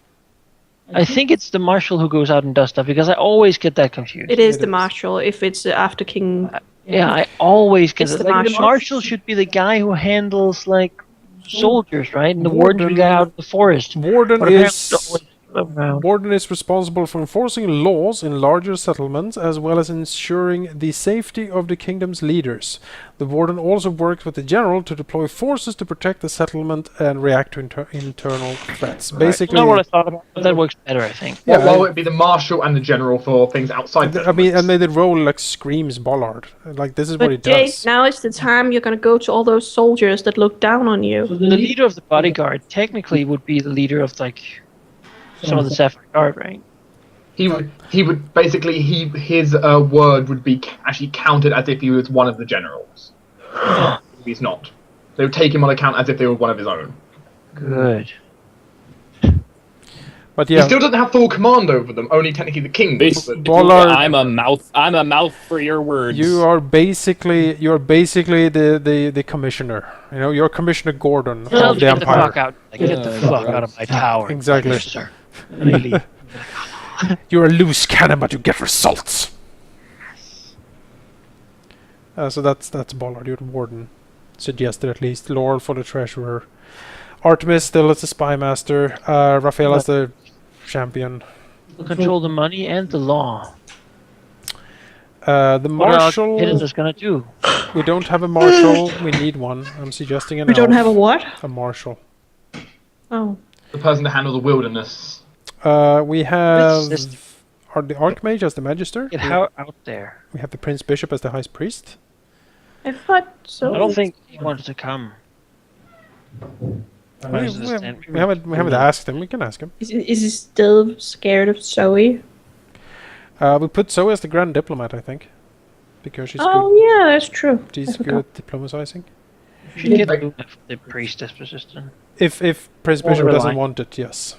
Speaker 1: I think it's the marshal who goes out and does stuff because I always get that confused.
Speaker 3: It is
Speaker 4: It
Speaker 3: the
Speaker 4: is.
Speaker 3: marshal if it's after King.
Speaker 1: Yeah, I always get
Speaker 3: It's
Speaker 1: it.
Speaker 3: the
Speaker 1: Like, the
Speaker 3: marshal.
Speaker 1: marshal should be the guy who handles like soldiers, right? And the warden should be the guy out in the forest.
Speaker 4: Warden
Speaker 1: But apparently
Speaker 4: is
Speaker 1: it's always around.
Speaker 4: Warden is responsible for enforcing laws in larger settlements as well as ensuring the safety of the kingdom's leaders. The Warden also works with the general to deploy forces to protect the settlement and react to internal threats. Basically,
Speaker 1: Not what I thought about, but that works better, I think.
Speaker 4: Yeah,
Speaker 5: Well, it'd be the marshal and the general for things outside.
Speaker 4: I mean, and the role like screams Bollard. Like this is what he
Speaker 3: But Jake,
Speaker 4: does.
Speaker 3: now is the time you're gonna go to all those soldiers that look down on you.
Speaker 1: The leader of the bodyguard technically would be the leader of like some of the Sapphire Guard, right?
Speaker 5: He would basically his word would be actually counted as if he was one of the generals. He's not. They would take him on account as if they were one of his own.
Speaker 1: Good.
Speaker 4: But
Speaker 5: He
Speaker 4: yeah,
Speaker 5: still doesn't have full command over them. Only technically the king. does, but-
Speaker 4: Bollard-
Speaker 2: I'm a mouth for your words.
Speaker 4: you're basically the commissioner. You know, you're Commissioner Gordon
Speaker 1: Tell
Speaker 4: of
Speaker 1: him
Speaker 4: the
Speaker 1: to get the
Speaker 4: Empire.
Speaker 1: fuck out. Like, get the fuck out of my tower.
Speaker 4: Exactly.
Speaker 1: Yes, sir. Really.
Speaker 4: You're a loose cannon, but you get results. So that's Bollard, your warden. Suggested at least. Laurel for the treasurer. Artemis still as the spy master. Raphael as the champion.
Speaker 1: Control the money and the law.
Speaker 4: The
Speaker 1: What are
Speaker 4: marshal.
Speaker 1: Hiddens gonna do?
Speaker 4: We don't have a marshal. We need one. I'm suggesting an
Speaker 3: We don't
Speaker 4: elf.
Speaker 3: have a what?
Speaker 4: A marshal.
Speaker 3: Oh.
Speaker 5: the person to handle the wilderness.
Speaker 4: We have
Speaker 1: This-
Speaker 4: the Archmage as the magister.
Speaker 1: Get how out there.
Speaker 4: We have the Prince Bishop as the high priest.
Speaker 3: I thought so.
Speaker 1: I don't think he wants to come.
Speaker 4: We haven't asked him. We can ask him.
Speaker 3: Is he still scared of Zoe?
Speaker 4: We put Zoe as the grand diplomat, I think, because she's
Speaker 3: Oh
Speaker 4: good.
Speaker 3: yeah, that's true.
Speaker 4: She's
Speaker 3: I
Speaker 4: good
Speaker 3: forgot.
Speaker 4: at diplomatizing.
Speaker 1: Should get the priestess position.
Speaker 4: If Prince
Speaker 1: More
Speaker 4: Bishop doesn't
Speaker 1: reliant.
Speaker 4: want it, yes.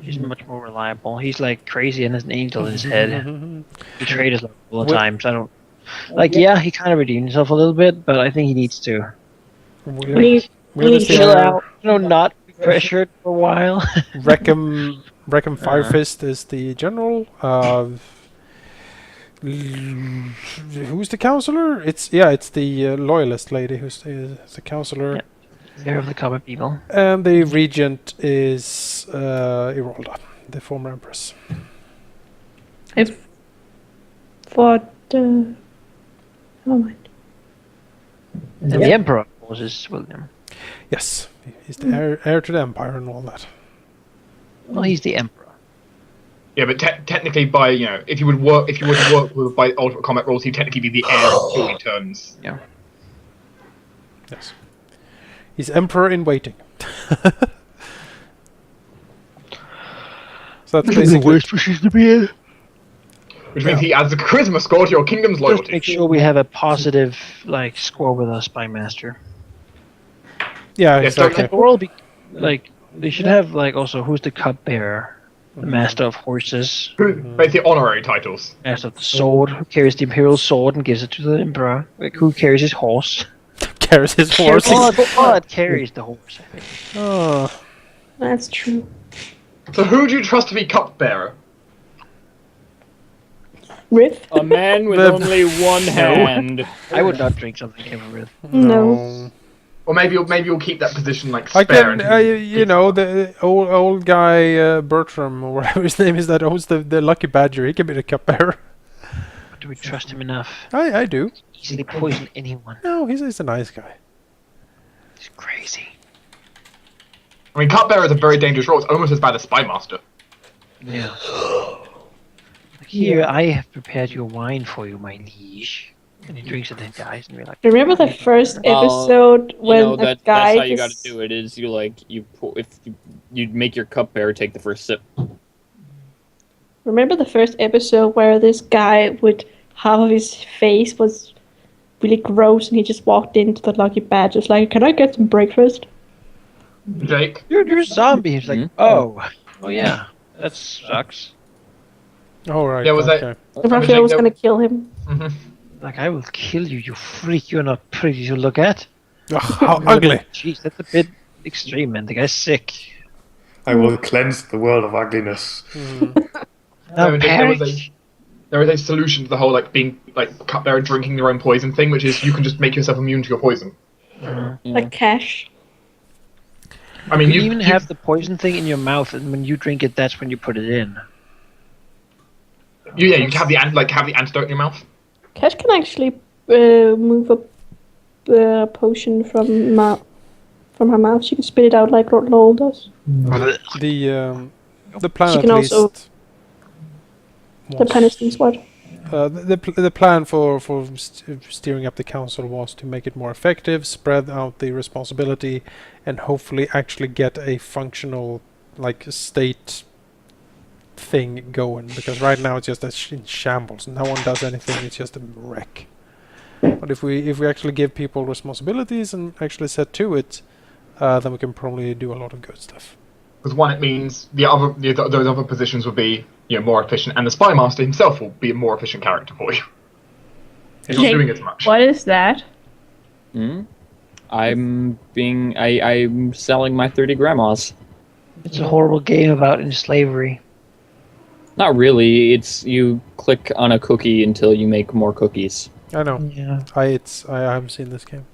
Speaker 1: He's much more reliable. He's like crazy and has an angel in his head. Betrayed us all the time, so I don't. Like, yeah, he kind of redeemed himself a little bit, but I think he needs to
Speaker 3: We
Speaker 4: Will is
Speaker 1: chill
Speaker 4: there.
Speaker 1: out. Not be pressured for a while.
Speaker 4: Reckham Firefist is the general. Who's the counselor? It's the loyalist lady who's the counselor.
Speaker 1: Yeah. Care of the common people.
Speaker 4: And the regent is Irolda, the former empress.
Speaker 3: If for the oh my.
Speaker 1: And the emperor, of course, is William.
Speaker 4: Yes, he's the heir to the empire and all that.
Speaker 1: Well, he's the emperor.
Speaker 5: Yeah, but technically, by if you were to work with by ultimate combat rules, he'd technically be the heir until he turns.
Speaker 1: Yeah.
Speaker 4: Yes, he's emperor in waiting. So that's basically.
Speaker 1: position to be in.
Speaker 5: Which means he adds a charisma score to your kingdom's
Speaker 1: Just
Speaker 5: loyalty.
Speaker 1: make sure we have a positive score with our spy master.
Speaker 4: Yeah,
Speaker 5: Yes, don't
Speaker 4: exactly.
Speaker 1: Like, we're all like they should have also who's the cupbearer, the master of horses,
Speaker 5: Basically, honorary titles.
Speaker 1: master of the sword, who carries the imperial sword and gives it to the emperor. Like, who carries his horse?
Speaker 4: Carries his horse.
Speaker 1: Blood carries the horse. I think.
Speaker 4: Oh,
Speaker 3: That's true.
Speaker 5: So who do you trust to be cupbearer?
Speaker 3: Riff?
Speaker 2: A man with
Speaker 4: The-
Speaker 2: only one hand.
Speaker 1: I would not drink something ever with.
Speaker 3: No.
Speaker 5: Or maybe you'll keep that position
Speaker 4: I
Speaker 5: spare.
Speaker 4: can,
Speaker 5: until
Speaker 4: the old guy Bertram or whatever his name is that owns the Lucky Badger. He can be the cupbearer.
Speaker 1: Do we trust him enough?
Speaker 4: I do.
Speaker 1: Easily poison anyone.
Speaker 4: No, he's a nice guy.
Speaker 1: He's crazy.
Speaker 5: I mean, cupbearer is a very dangerous role. It's almost as bad as spy master.
Speaker 1: Yeah. Like, here, I have prepared your wine for you, my liege. And he drinks it and dies, and we're like,
Speaker 3: Remember the first
Speaker 2: Well,
Speaker 3: episode when
Speaker 2: you know,
Speaker 3: a guy
Speaker 2: that's how you got to
Speaker 3: just-
Speaker 2: do it. Is you make your cupbearer take the first sip.
Speaker 3: Remember the first episode where this guy with half of his face was really gross and he just walked into the Lucky Badgers like, can I get some breakfast?
Speaker 5: Jake?
Speaker 1: you're a zombie. He's like, oh yeah, that sucks.
Speaker 4: All right.
Speaker 5: Yeah, was that-
Speaker 4: okay.
Speaker 3: I thought I was gonna kill him.
Speaker 5: Hmm.
Speaker 1: Like, I will kill you, you freak. You're not pretty to look at.
Speaker 4: Ugh, how ugly!
Speaker 1: Jeez, that's a bit extreme, man. The guy's sick.
Speaker 6: I will cleanse the world of ugliness.
Speaker 1: Now,
Speaker 5: Jake, there is a solution to the whole being cupbearer drinking your own poison thing, which is you can just make yourself immune to your poison.
Speaker 3: Like Cash.
Speaker 5: I mean,
Speaker 1: you even have the poison thing in your mouth, and when you drink it, that's when you put it in.
Speaker 5: you have the antidote in your mouth.
Speaker 3: Cash can actually move a potion from her mouth. She can spit it out like Lord Lowell does.
Speaker 4: The plan
Speaker 3: She
Speaker 4: at
Speaker 3: can also-
Speaker 4: least.
Speaker 3: The Penistance what?
Speaker 4: The plan for steering up the council was to make it more effective, spread out the responsibility, and hopefully actually get a functional state thing going. Because right now it's just in shambles. No one does anything. It's just a wreck. But if we actually give people responsibilities and actually set to it, then we can probably do a lot of good stuff.
Speaker 5: Because one, it means those other positions will be more efficient, and the spy master himself will be a more efficient character for you. He's not
Speaker 3: Jake,
Speaker 5: doing as much.
Speaker 3: What is that?
Speaker 2: I'm selling my 30 grandmas.
Speaker 1: It's a horrible game about slavery.
Speaker 2: Not really. It's you click on a cookie until you make more cookies.
Speaker 4: I know.
Speaker 1: Yeah.
Speaker 4: I haven't seen this game.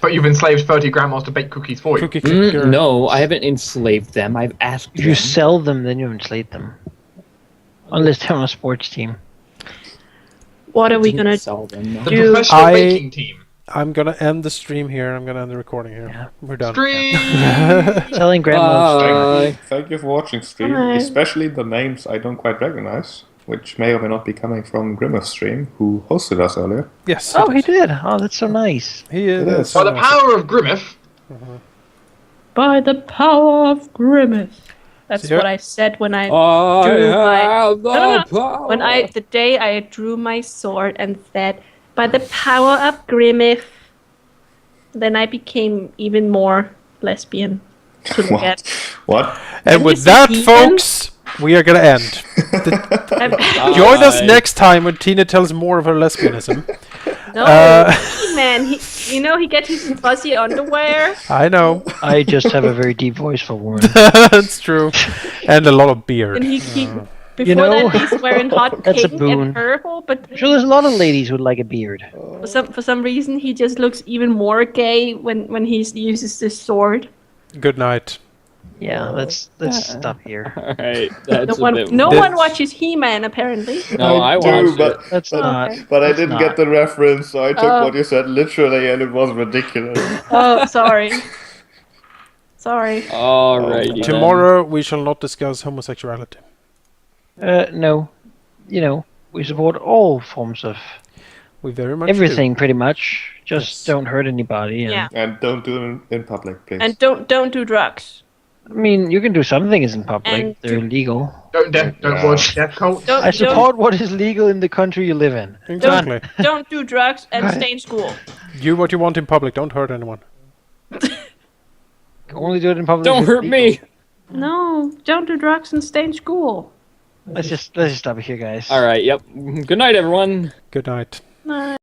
Speaker 5: But you've enslaved 30 grandmas to bake cookies for you.
Speaker 4: Cookie clicker.
Speaker 2: No, I haven't enslaved them. I've asked
Speaker 1: If you
Speaker 2: them.
Speaker 1: sell them, then you enslave them. Unless they're on a sports team.
Speaker 3: What are we gonna
Speaker 2: sell them? No.
Speaker 5: The
Speaker 3: Do-
Speaker 5: professional
Speaker 4: I-
Speaker 5: baking team.
Speaker 4: I'm gonna end the stream here. I'm gonna end the recording here.
Speaker 1: Yeah.
Speaker 4: We're done.
Speaker 5: Stream!
Speaker 1: Selling grandma's
Speaker 2: Bye.
Speaker 6: Thank you for watching, stream.
Speaker 3: Bye.
Speaker 6: Especially the names I don't quite recognize, which may or may not be coming from Grimmeth's stream, who hosted us earlier.
Speaker 4: Yes.
Speaker 1: Oh, he did. Oh, that's so nice.
Speaker 4: He is.
Speaker 6: It is.
Speaker 5: By the power of Grimmeth,
Speaker 3: By the power of Grimmeth. That's
Speaker 4: So
Speaker 3: what I said when I
Speaker 2: I
Speaker 3: drew my
Speaker 2: have the
Speaker 3: No.
Speaker 2: power.
Speaker 3: when the day I drew my sword and said, by the power of Grimmeth. Then I became even more lesbian to look at.
Speaker 6: What?
Speaker 4: And
Speaker 3: Have
Speaker 4: with
Speaker 3: you
Speaker 4: that,
Speaker 3: seen
Speaker 4: folks, we are gonna end. Join us
Speaker 2: Bye.
Speaker 4: next time when Tina tells more of her lesbianism.
Speaker 3: No, man, he gets his fuzzy underwear.
Speaker 4: I know.
Speaker 1: I just have a very deep voice for women.
Speaker 4: That's true. And a lot of beard.
Speaker 3: And he before
Speaker 1: You know,
Speaker 3: that he's wearing hot
Speaker 1: that's a
Speaker 3: pink
Speaker 1: boon.
Speaker 3: and purple, but
Speaker 1: I'm sure there's a lot of ladies who'd like a beard.
Speaker 3: for some reason he just looks even more gay when he uses this sword.
Speaker 4: Good night.
Speaker 1: Yeah, let's stop here.
Speaker 2: All right, that's
Speaker 3: No
Speaker 2: a bit.
Speaker 3: one watches He-Man apparently.
Speaker 2: No, I
Speaker 6: do,
Speaker 2: watched
Speaker 6: but,
Speaker 2: it.
Speaker 1: Let's
Speaker 6: but,
Speaker 1: not.
Speaker 6: but I
Speaker 1: Let's
Speaker 6: didn't
Speaker 1: not.
Speaker 6: get the reference, so I took
Speaker 3: Oh.
Speaker 6: what you said literally, and it was ridiculous.
Speaker 3: Oh, sorry. Sorry.
Speaker 2: Alrighty. then.
Speaker 4: Tomorrow we shall not discuss homosexuality.
Speaker 1: No. We support all forms of
Speaker 4: We very much
Speaker 1: everything, pretty much. Just
Speaker 4: Yes.
Speaker 1: don't hurt anybody. And,
Speaker 3: Yeah.
Speaker 6: And don't do it in public, please.
Speaker 3: And don't do drugs.
Speaker 1: I mean, you can do some things in public.
Speaker 3: And
Speaker 1: They're legal.
Speaker 5: don't watch Death Cult.
Speaker 3: Don't
Speaker 1: I support what is legal in the country you live in.
Speaker 4: do. Exactly.
Speaker 3: don't do drugs and
Speaker 1: Right.
Speaker 3: stay in school.
Speaker 4: Do what you want in public. Don't hurt anyone.
Speaker 1: Only do it in public.
Speaker 2: Don't
Speaker 1: if
Speaker 2: hurt
Speaker 1: it's
Speaker 2: me.
Speaker 1: legal.
Speaker 3: No, don't do drugs and stay in school.
Speaker 1: Let's just stop it here, guys.
Speaker 2: All right. Yep. Good night, everyone.
Speaker 4: Good night.
Speaker 3: No.